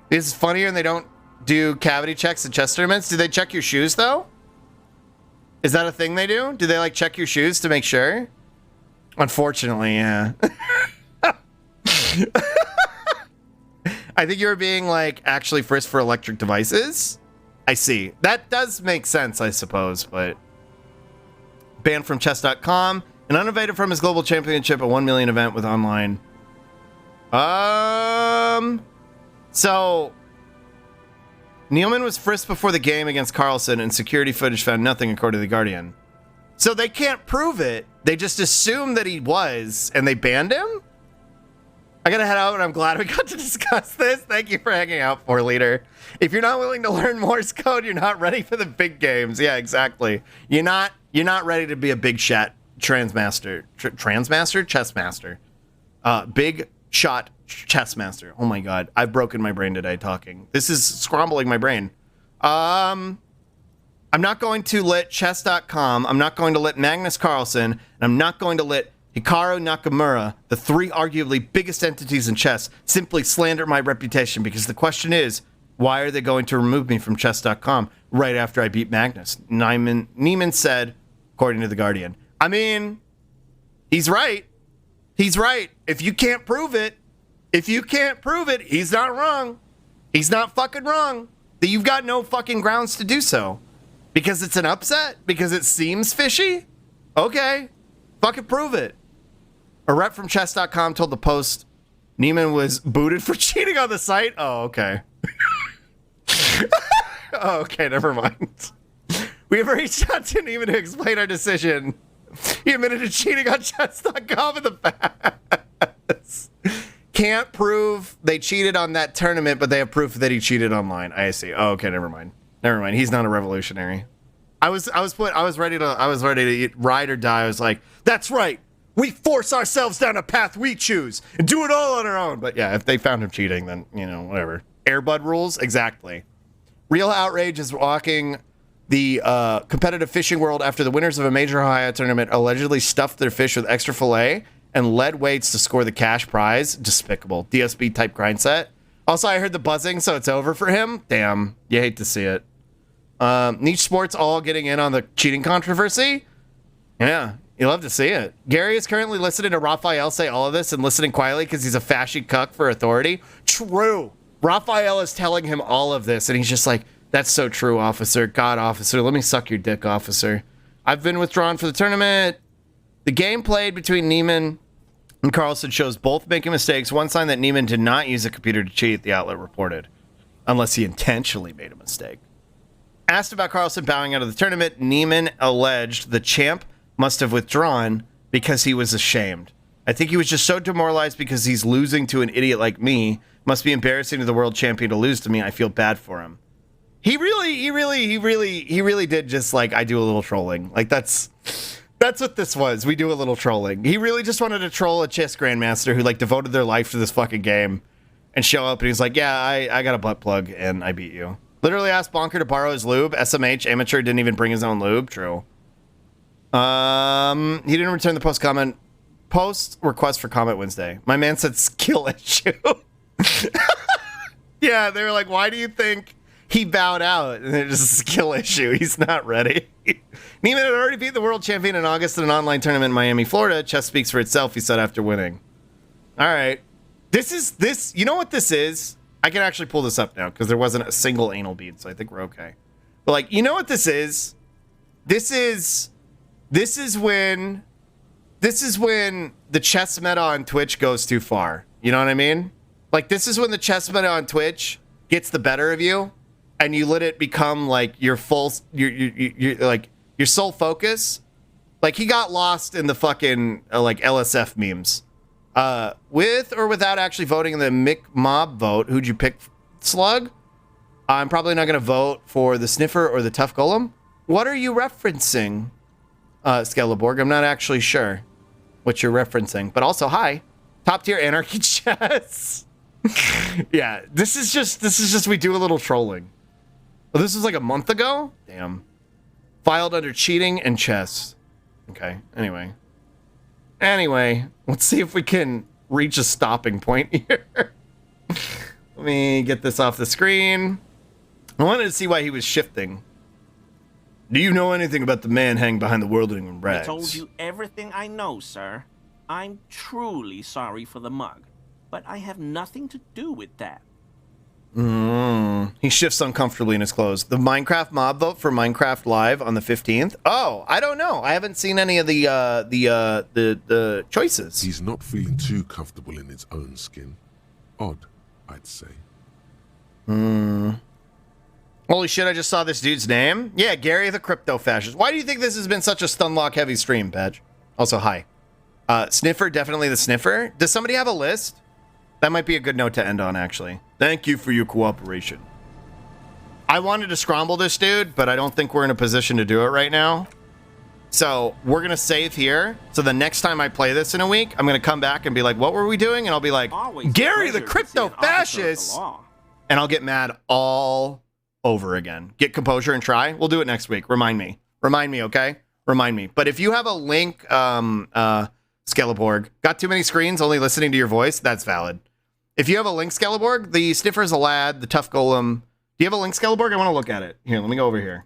It's funnier and they don't do cavity checks at chess tournaments. Do they check your shoes though? Is that a thing they do? Do they like check your shoes to make sure? Unfortunately, yeah. I think you were being like actually frisked for electric devices. I see. That does make sense, I suppose, but banned from chess.com and uninvited from his global championship, a 1 million event with online. So Nealman was frisked before the game against Carlsen and security footage found nothing according to The Guardian. So they can't prove it. They just assume that he was and they banned him? I gotta head out, and I'm glad we got to discuss this. Thank you for hanging out, 4-Leader. If you're not willing to learn Morse code, you're not ready for the big games. Yeah, exactly. You're not ready to be a big shot transmaster. Transmaster? Chessmaster. Big shot chessmaster. Oh my god. I've broken my brain today talking. This is scrambling my brain. I'm not going to let chess.com, I'm not going to let Magnus Carlsen, and I'm not going to let Hikaru Nakamura, the three arguably biggest entities in chess, simply slander my reputation because the question is, why are they going to remove me from chess.com right after I beat Magnus? Neiman said, according to The Guardian. I mean, he's right. He's right. If you can't prove it, he's not wrong. He's not fucking wrong. That you've got no fucking grounds to do so. Because it's an upset? Because it seems fishy? Okay. Fucking prove it. A rep from chess.com told the Post Neiman was booted for cheating on the site. Oh, okay. Oh, okay, never mind. We have reached out to Neiman to explain our decision. He admitted to cheating on chess.com in the past. Can't prove they cheated on that tournament, but they have proof that he cheated online. I see. Oh, okay, never mind. Never mind. He's not a revolutionary. I was ready to ride or die. I was like, that's right. We force ourselves down a path we choose and do it all on our own. But yeah, if they found him cheating, then, you know, whatever. Airbud rules? Exactly. Real outrage is walking the competitive fishing world after the winners of a major Ohio tournament allegedly stuffed their fish with extra fillet and lead weights to score the cash prize. Despicable. DSB type grind set. Also, I heard the buzzing, so it's over for him. Damn. You hate to see it. Niche Sports all getting in on the cheating controversy. Yeah. You love to see it. Gary is currently listening to Raphael say all of this and listening quietly because he's a fashy cuck for authority. True. Raphael is telling him all of this, and he's just like, that's so true, officer. God, officer. Let me suck your dick, officer. I've been withdrawn for the tournament. The game played between Neiman and Carlson shows both making mistakes. One sign that Neiman did not use a computer to cheat, the outlet reported, unless he intentionally made a mistake. Asked about Carlson bowing out of the tournament, Neiman alleged the champ must have withdrawn because he was ashamed. I think he was just so demoralized because he's losing to an idiot like me. Must be embarrassing to the world champion to lose to me. I feel bad for him. He really did just like, I do a little trolling. Like that's what this was. We do a little trolling. He really just wanted to troll a chess grandmaster who like devoted their life to this fucking game and show up and he's like, yeah, I got a butt plug and I beat you. Literally asked Bonker to borrow his lube. SMH amateur didn't even bring his own lube. True. He didn't return the post request for comment Wednesday. My man said skill issue. Yeah, they were like, why do you think he bowed out? And it's just a skill issue. He's not ready. Neiman had already beat the world champion in August in an online tournament in Miami, Florida. Chess speaks for itself, he said after winning. All right. This, you know what this is? I can actually pull this up now because there wasn't a single anal bead, so I think we're okay. But like, you know what this is? This is when the chess meta on Twitch goes too far. You know what I mean? Like, this is when the chess meta on Twitch gets the better of you, and you let it become like your full, your like your sole focus. Like, he got lost in the fucking like LSF memes, with or without actually voting in the Mick Mob vote. Who'd you pick, Slug? I'm probably not gonna vote for the Sniffer or the Tough Golem. What are you referencing, Skeleborg? I'm not actually sure what you're referencing, but also hi, top tier anarchy chess. Yeah, this is just we do a little trolling. Well, this was like a month ago. Damn. Filed under cheating and chess. Okay. Anyway, let's see if we can reach a stopping point here. Let me get this off the screen. I wanted to see why he was shifting. Do you know anything about the man hanging behind the whirling in rags? I told you everything I know, sir. I'm truly sorry for the mug, but I have nothing to do with that. He shifts uncomfortably in his clothes. The Minecraft mob vote for Minecraft Live on the 15th. Oh, I don't know. I haven't seen any of the choices. He's not feeling too comfortable in his own skin. Odd, I'd say. Holy shit, I just saw this dude's name. Yeah, Gary the Crypto Fascist. Why do you think this has been such a Stunlock heavy stream, Badge? Also, hi. Sniffer, definitely the Sniffer. Does somebody have a list? That might be a good note to end on, actually. Thank you for your cooperation. I wanted to scramble this dude, but I don't think we're in a position to do it right now. So we're going to save here. So the next time I play this in a week, I'm going to come back and be like, what were we doing? And I'll be like, Gary the Crypto Fascist. And I'll get mad all over again. Get composure and try. We'll do it next week. Remind me, okay? Remind me. But if you have a link, Skeleborg, got too many screens, only listening to your voice, that's valid. If you have a link, Skeleborg, the Sniffer's a lad, the Tough Golem. Do you have a link, Skeleborg? I want to look at it. Here, let me go over here.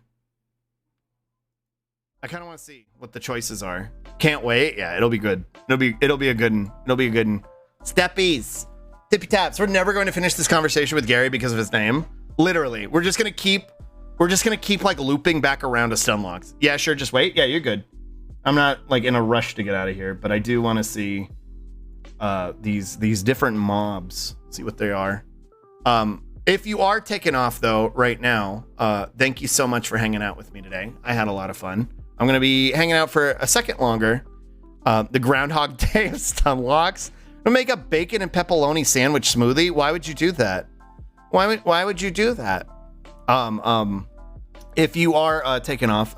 I kind of want to see what the choices are. Can't wait. Yeah, it'll be good. It'll be a good one. It'll be a good one. Steppies. Tippy taps. We're never going to finish this conversation with Gary because of his name. Literally. We're just going to keep like looping back around to Stunlocks. Yeah, sure. Just wait. Yeah, you're good. I'm not like in a rush to get out of here, but I do want to see these different mobs, see what they are. If you are taking off though right now, thank you so much for hanging out with me today. I had a lot of fun. I'm going to be hanging out for a second longer. The Groundhog Day of Stunlocks. I'm going to make a bacon and pepperoni sandwich smoothie. Why would you do that? Why would you do that? if you are taking off,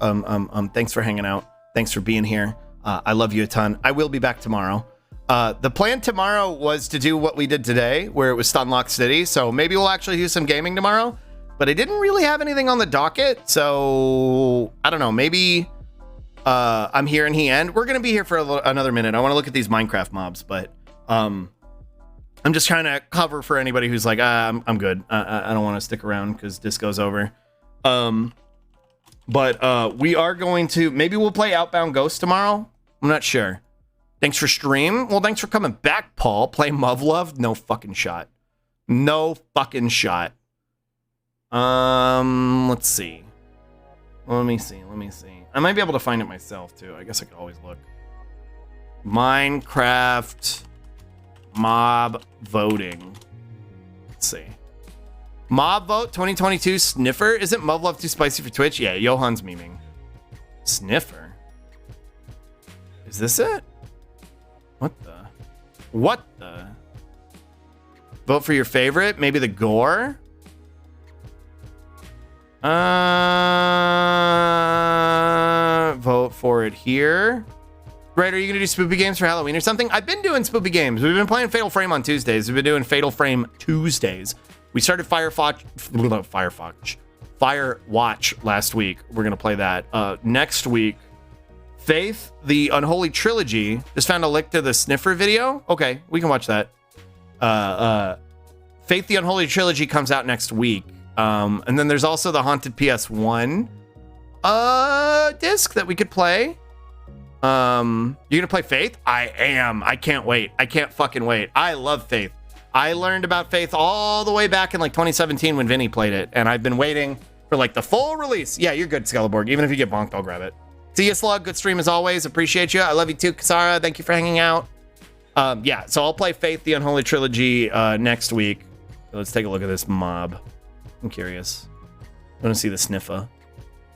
thanks for hanging out. Thanks for being here. I love you a ton. I will be back tomorrow. The plan tomorrow was to do what we did today, where it was Stunlock City. So maybe we'll actually do some gaming tomorrow. But I didn't really have anything on the docket. So I don't know. Maybe I'm here and he end. We're going to be here for another minute. I want to look at these Minecraft mobs, but I'm just trying to cover for anybody who's like, I'm good. I don't want to stick around because disco's over. But we are going to, maybe we'll play Outbound Ghost tomorrow. I'm not sure. Thanks for stream. Well, thanks for coming back, Paul. Play Muv-Love? No fucking shot. No fucking shot. Let's see. Let me see. I might be able to find it myself too. I guess I could always look. Minecraft mob voting. Let's see. Mob vote 2022 Sniffer. Isn't Muv-Love too spicy for Twitch? Yeah, Johan's memeing. Sniffer. Is this it? What the? Vote for your favorite? Maybe the gore? Vote for it here. Right, are you gonna do spoopy games for Halloween or something? I've been doing spoopy games. We've been playing Fatal Frame on Tuesdays. We've been doing Fatal Frame Tuesdays. We started Firewatch last week. We're gonna play that. Next week, Faith, the Unholy Trilogy. Just found a link to the Sniffer video. Okay, we can watch that. Faith, the Unholy Trilogy comes out next week. And then there's also the Haunted PS1 disc that we could play. You gonna play Faith? I am. I can't wait. I can't fucking wait. I love Faith. I learned about Faith all the way back in like 2017 when Vinny played it, and I've been waiting for like the full release. Yeah, you're good, Skeleborg. Even if you get bonked, I'll grab it. See you, Slug. Good stream as always. Appreciate you. I love you too, Kasara. Thank you for hanging out. Yeah, so I'll play Faith, the Unholy Trilogy next week. Let's take a look at this mob. I'm curious. I want to see the Sniffer.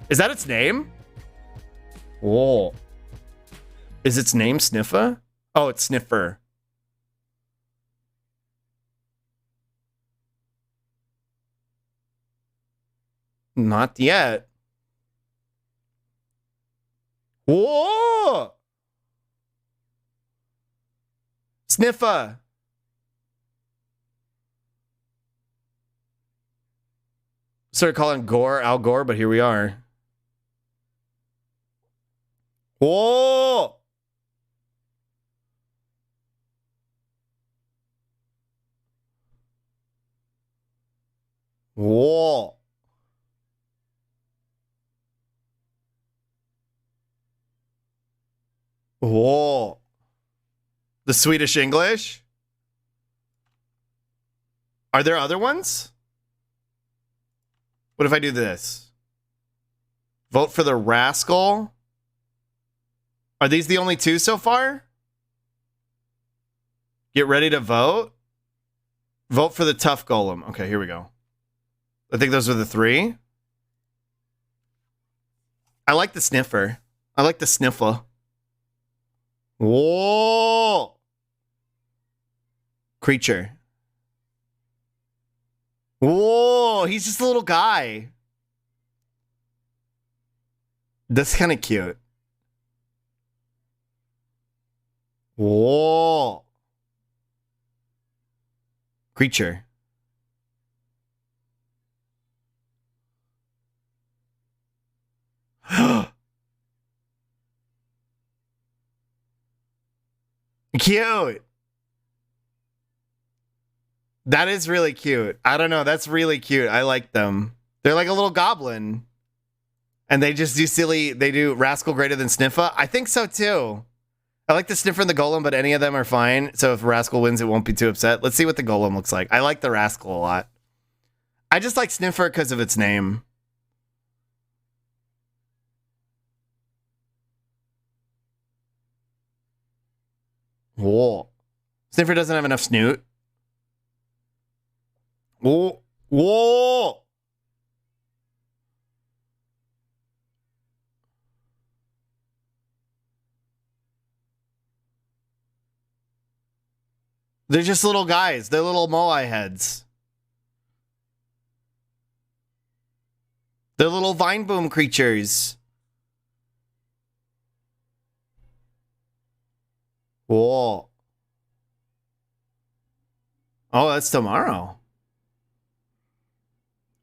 Is that its name? Whoa. Is its name Sniffer? Oh, it's Sniffer. Not yet. Whoa! Sniffer. Started calling Gore Al Gore, but here we are. Whoa! Whoa! Whoa! The Swedish English? Are there other ones? What if I do this? Vote for the Rascal? Are these the only two so far? Get ready to vote? Vote for the Tough Golem. Okay, here we go. I think those are the three. I like the Sniffer. I like the Sniffer. Whoa! Creature. Whoa, he's just a little guy. That's kind of cute. Whoa. Creature. Cute. That is really cute. I don't know. That's really cute. I like them. They're like a little goblin. And they just do silly. They do Rascal greater than Sniffer. I think so too. I like the Sniffer and the Golem, but any of them are fine. So if Rascal wins, it won't be too upset. Let's see what the Golem looks like. I like the Rascal a lot. I just like Sniffer because of its name. Whoa. Sniffer doesn't have enough snoot. Whoa. Whoa. They're just little guys. They're little Moai heads. The little vine boom creatures. Whoa. Oh, that's tomorrow.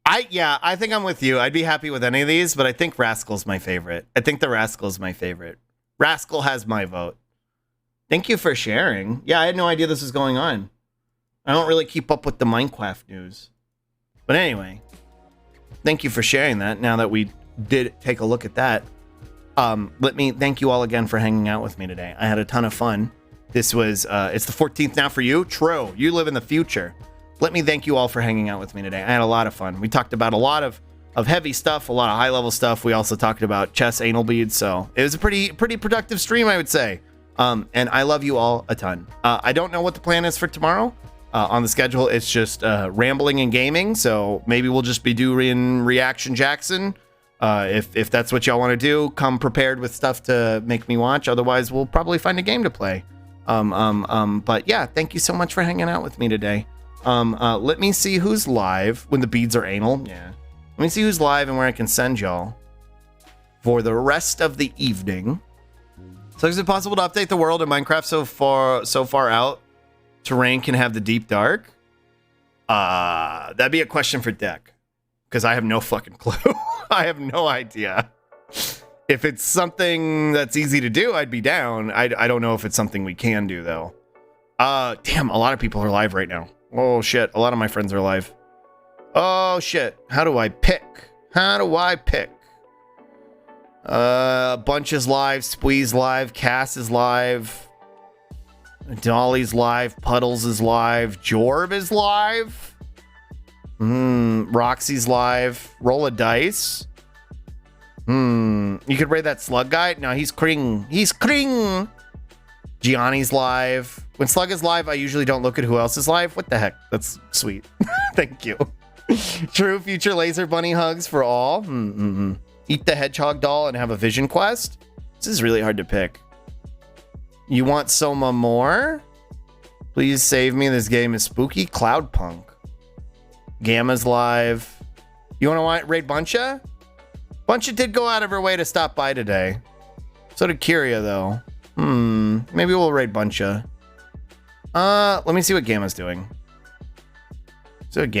I think I'm with you. I'd be happy with any of these, but I think Rascal's my favorite. I think the Rascal's my favorite. Rascal has my vote. Thank you for sharing. Yeah, I had no idea this was going on. I don't really keep up with the Minecraft news. But anyway, thank you for sharing that. Now that we did take a look at that, let me thank you all again for hanging out with me today. I had a ton of fun. This was, it's the 14th now for you. True, you live in the future. Let me thank you all for hanging out with me today. I had a lot of fun. We talked about a lot of heavy stuff, a lot of high level stuff. We also talked about chess anal beads. So it was a pretty productive stream, I would say. And I love you all a ton. I don't know what the plan is for tomorrow. On the schedule, it's just rambling and gaming. So maybe we'll just be doing Reaction Jackson. If that's what y'all want to do, come prepared with stuff to make me watch. Otherwise, we'll probably find a game to play. But yeah, thank you so much for hanging out with me today. Let me see who's live when the beads are anal. Yeah. Let me see who's live and where I can send y'all for the rest of the evening. So is it possible to update the world in Minecraft so far out? Terrain can have the deep dark? That'd be a question for Deck. Because I have no fucking clue. I have no idea. If it's something that's easy to do, I'd be down. I don't know if it's something we can do, though. Damn, a lot of people are live right now. Oh, shit. A lot of my friends are live. Oh, shit. How do I pick? Bunch is live. Squeeze live. Cass is live. Dolly's live. Puddles is live. Jorb is live. Roxy's live. Roll a dice. You could raid that Slug guy. No, he's Kring. Gianni's live. When Slug is live, I usually don't look at who else is live. What the heck? That's sweet. Thank you. True future laser bunny hugs for all. Eat the hedgehog doll and have a vision quest. This is really hard to pick. You want Soma more? Please save me. This game is spooky. Cloudpunk. Gamma's live. You want to raid Buncha? Buncha did go out of her way to stop by today. So did Kyria, though. Maybe we'll raid Buncha. Let me see what Gamma's doing. Slug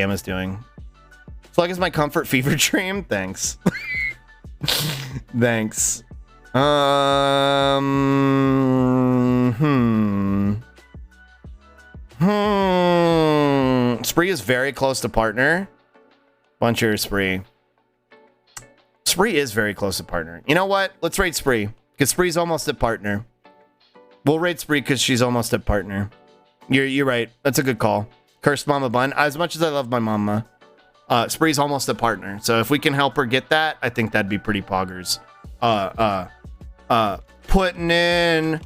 is my comfort fever dream. Thanks. Thanks. Spree is very close to partner. Buncher or Spree? Spree is very close to partner. You know what? Let's raid Spree. Because Spree's almost at partner. We'll raid Spree because she's almost at partner. You're right. That's a good call. Cursed Mama Bun. As much as I love my mama, Spree's almost a partner. So if we can help her get that, I think that'd be pretty poggers. Putting in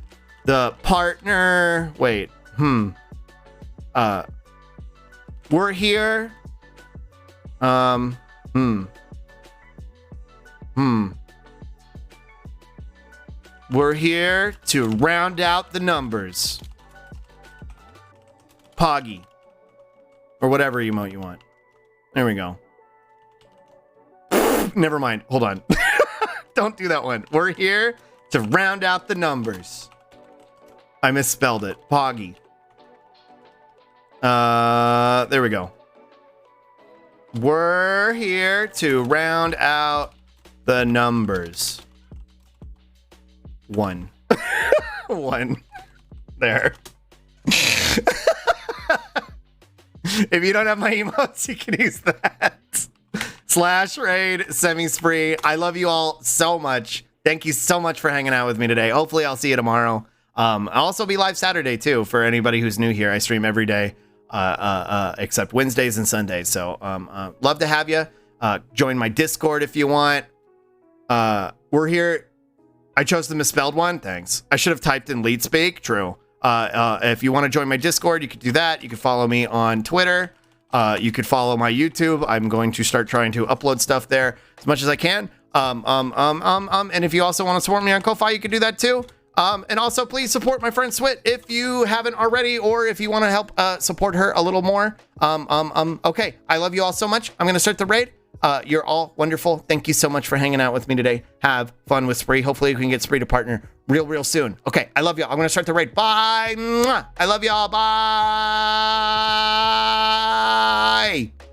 the partner. Wait. We're here. We're here to round out the numbers. Poggy. Or whatever emote you want. There we go. Never mind. Hold on. Don't do that one. We're here to round out the numbers. I misspelled it. Poggy. There we go. We're here to round out the numbers. 1. 1. There. If you don't have my emotes, you can use that. /raid semi-spree. I love you all so much. Thank you so much for hanging out with me today. Hopefully I'll see you tomorrow. I'll also be live Saturday too for anybody who's new here. I stream every day except Wednesdays and Sundays. So love to have you. Join my Discord if you want. We're here. I chose the misspelled one. Thanks. I should have typed in lead speak. True. If you want to join my Discord, you could do that. You can follow me on Twitter. You could follow my YouTube. I'm going to start trying to upload stuff there as much as I can. And if you also want to support me on Ko-Fi, you can do that too. And also please support my friend Swit if you haven't already, or if you want to help support her a little more. Okay. I love you all so much. I'm going to start the raid. You're all wonderful. Thank you so much for hanging out with me today. Have fun with Spree. Hopefully we can get Spree to partner real soon. Okay, I love y'all. I'm going to start the raid. Bye. Mwah. I love y'all. Bye.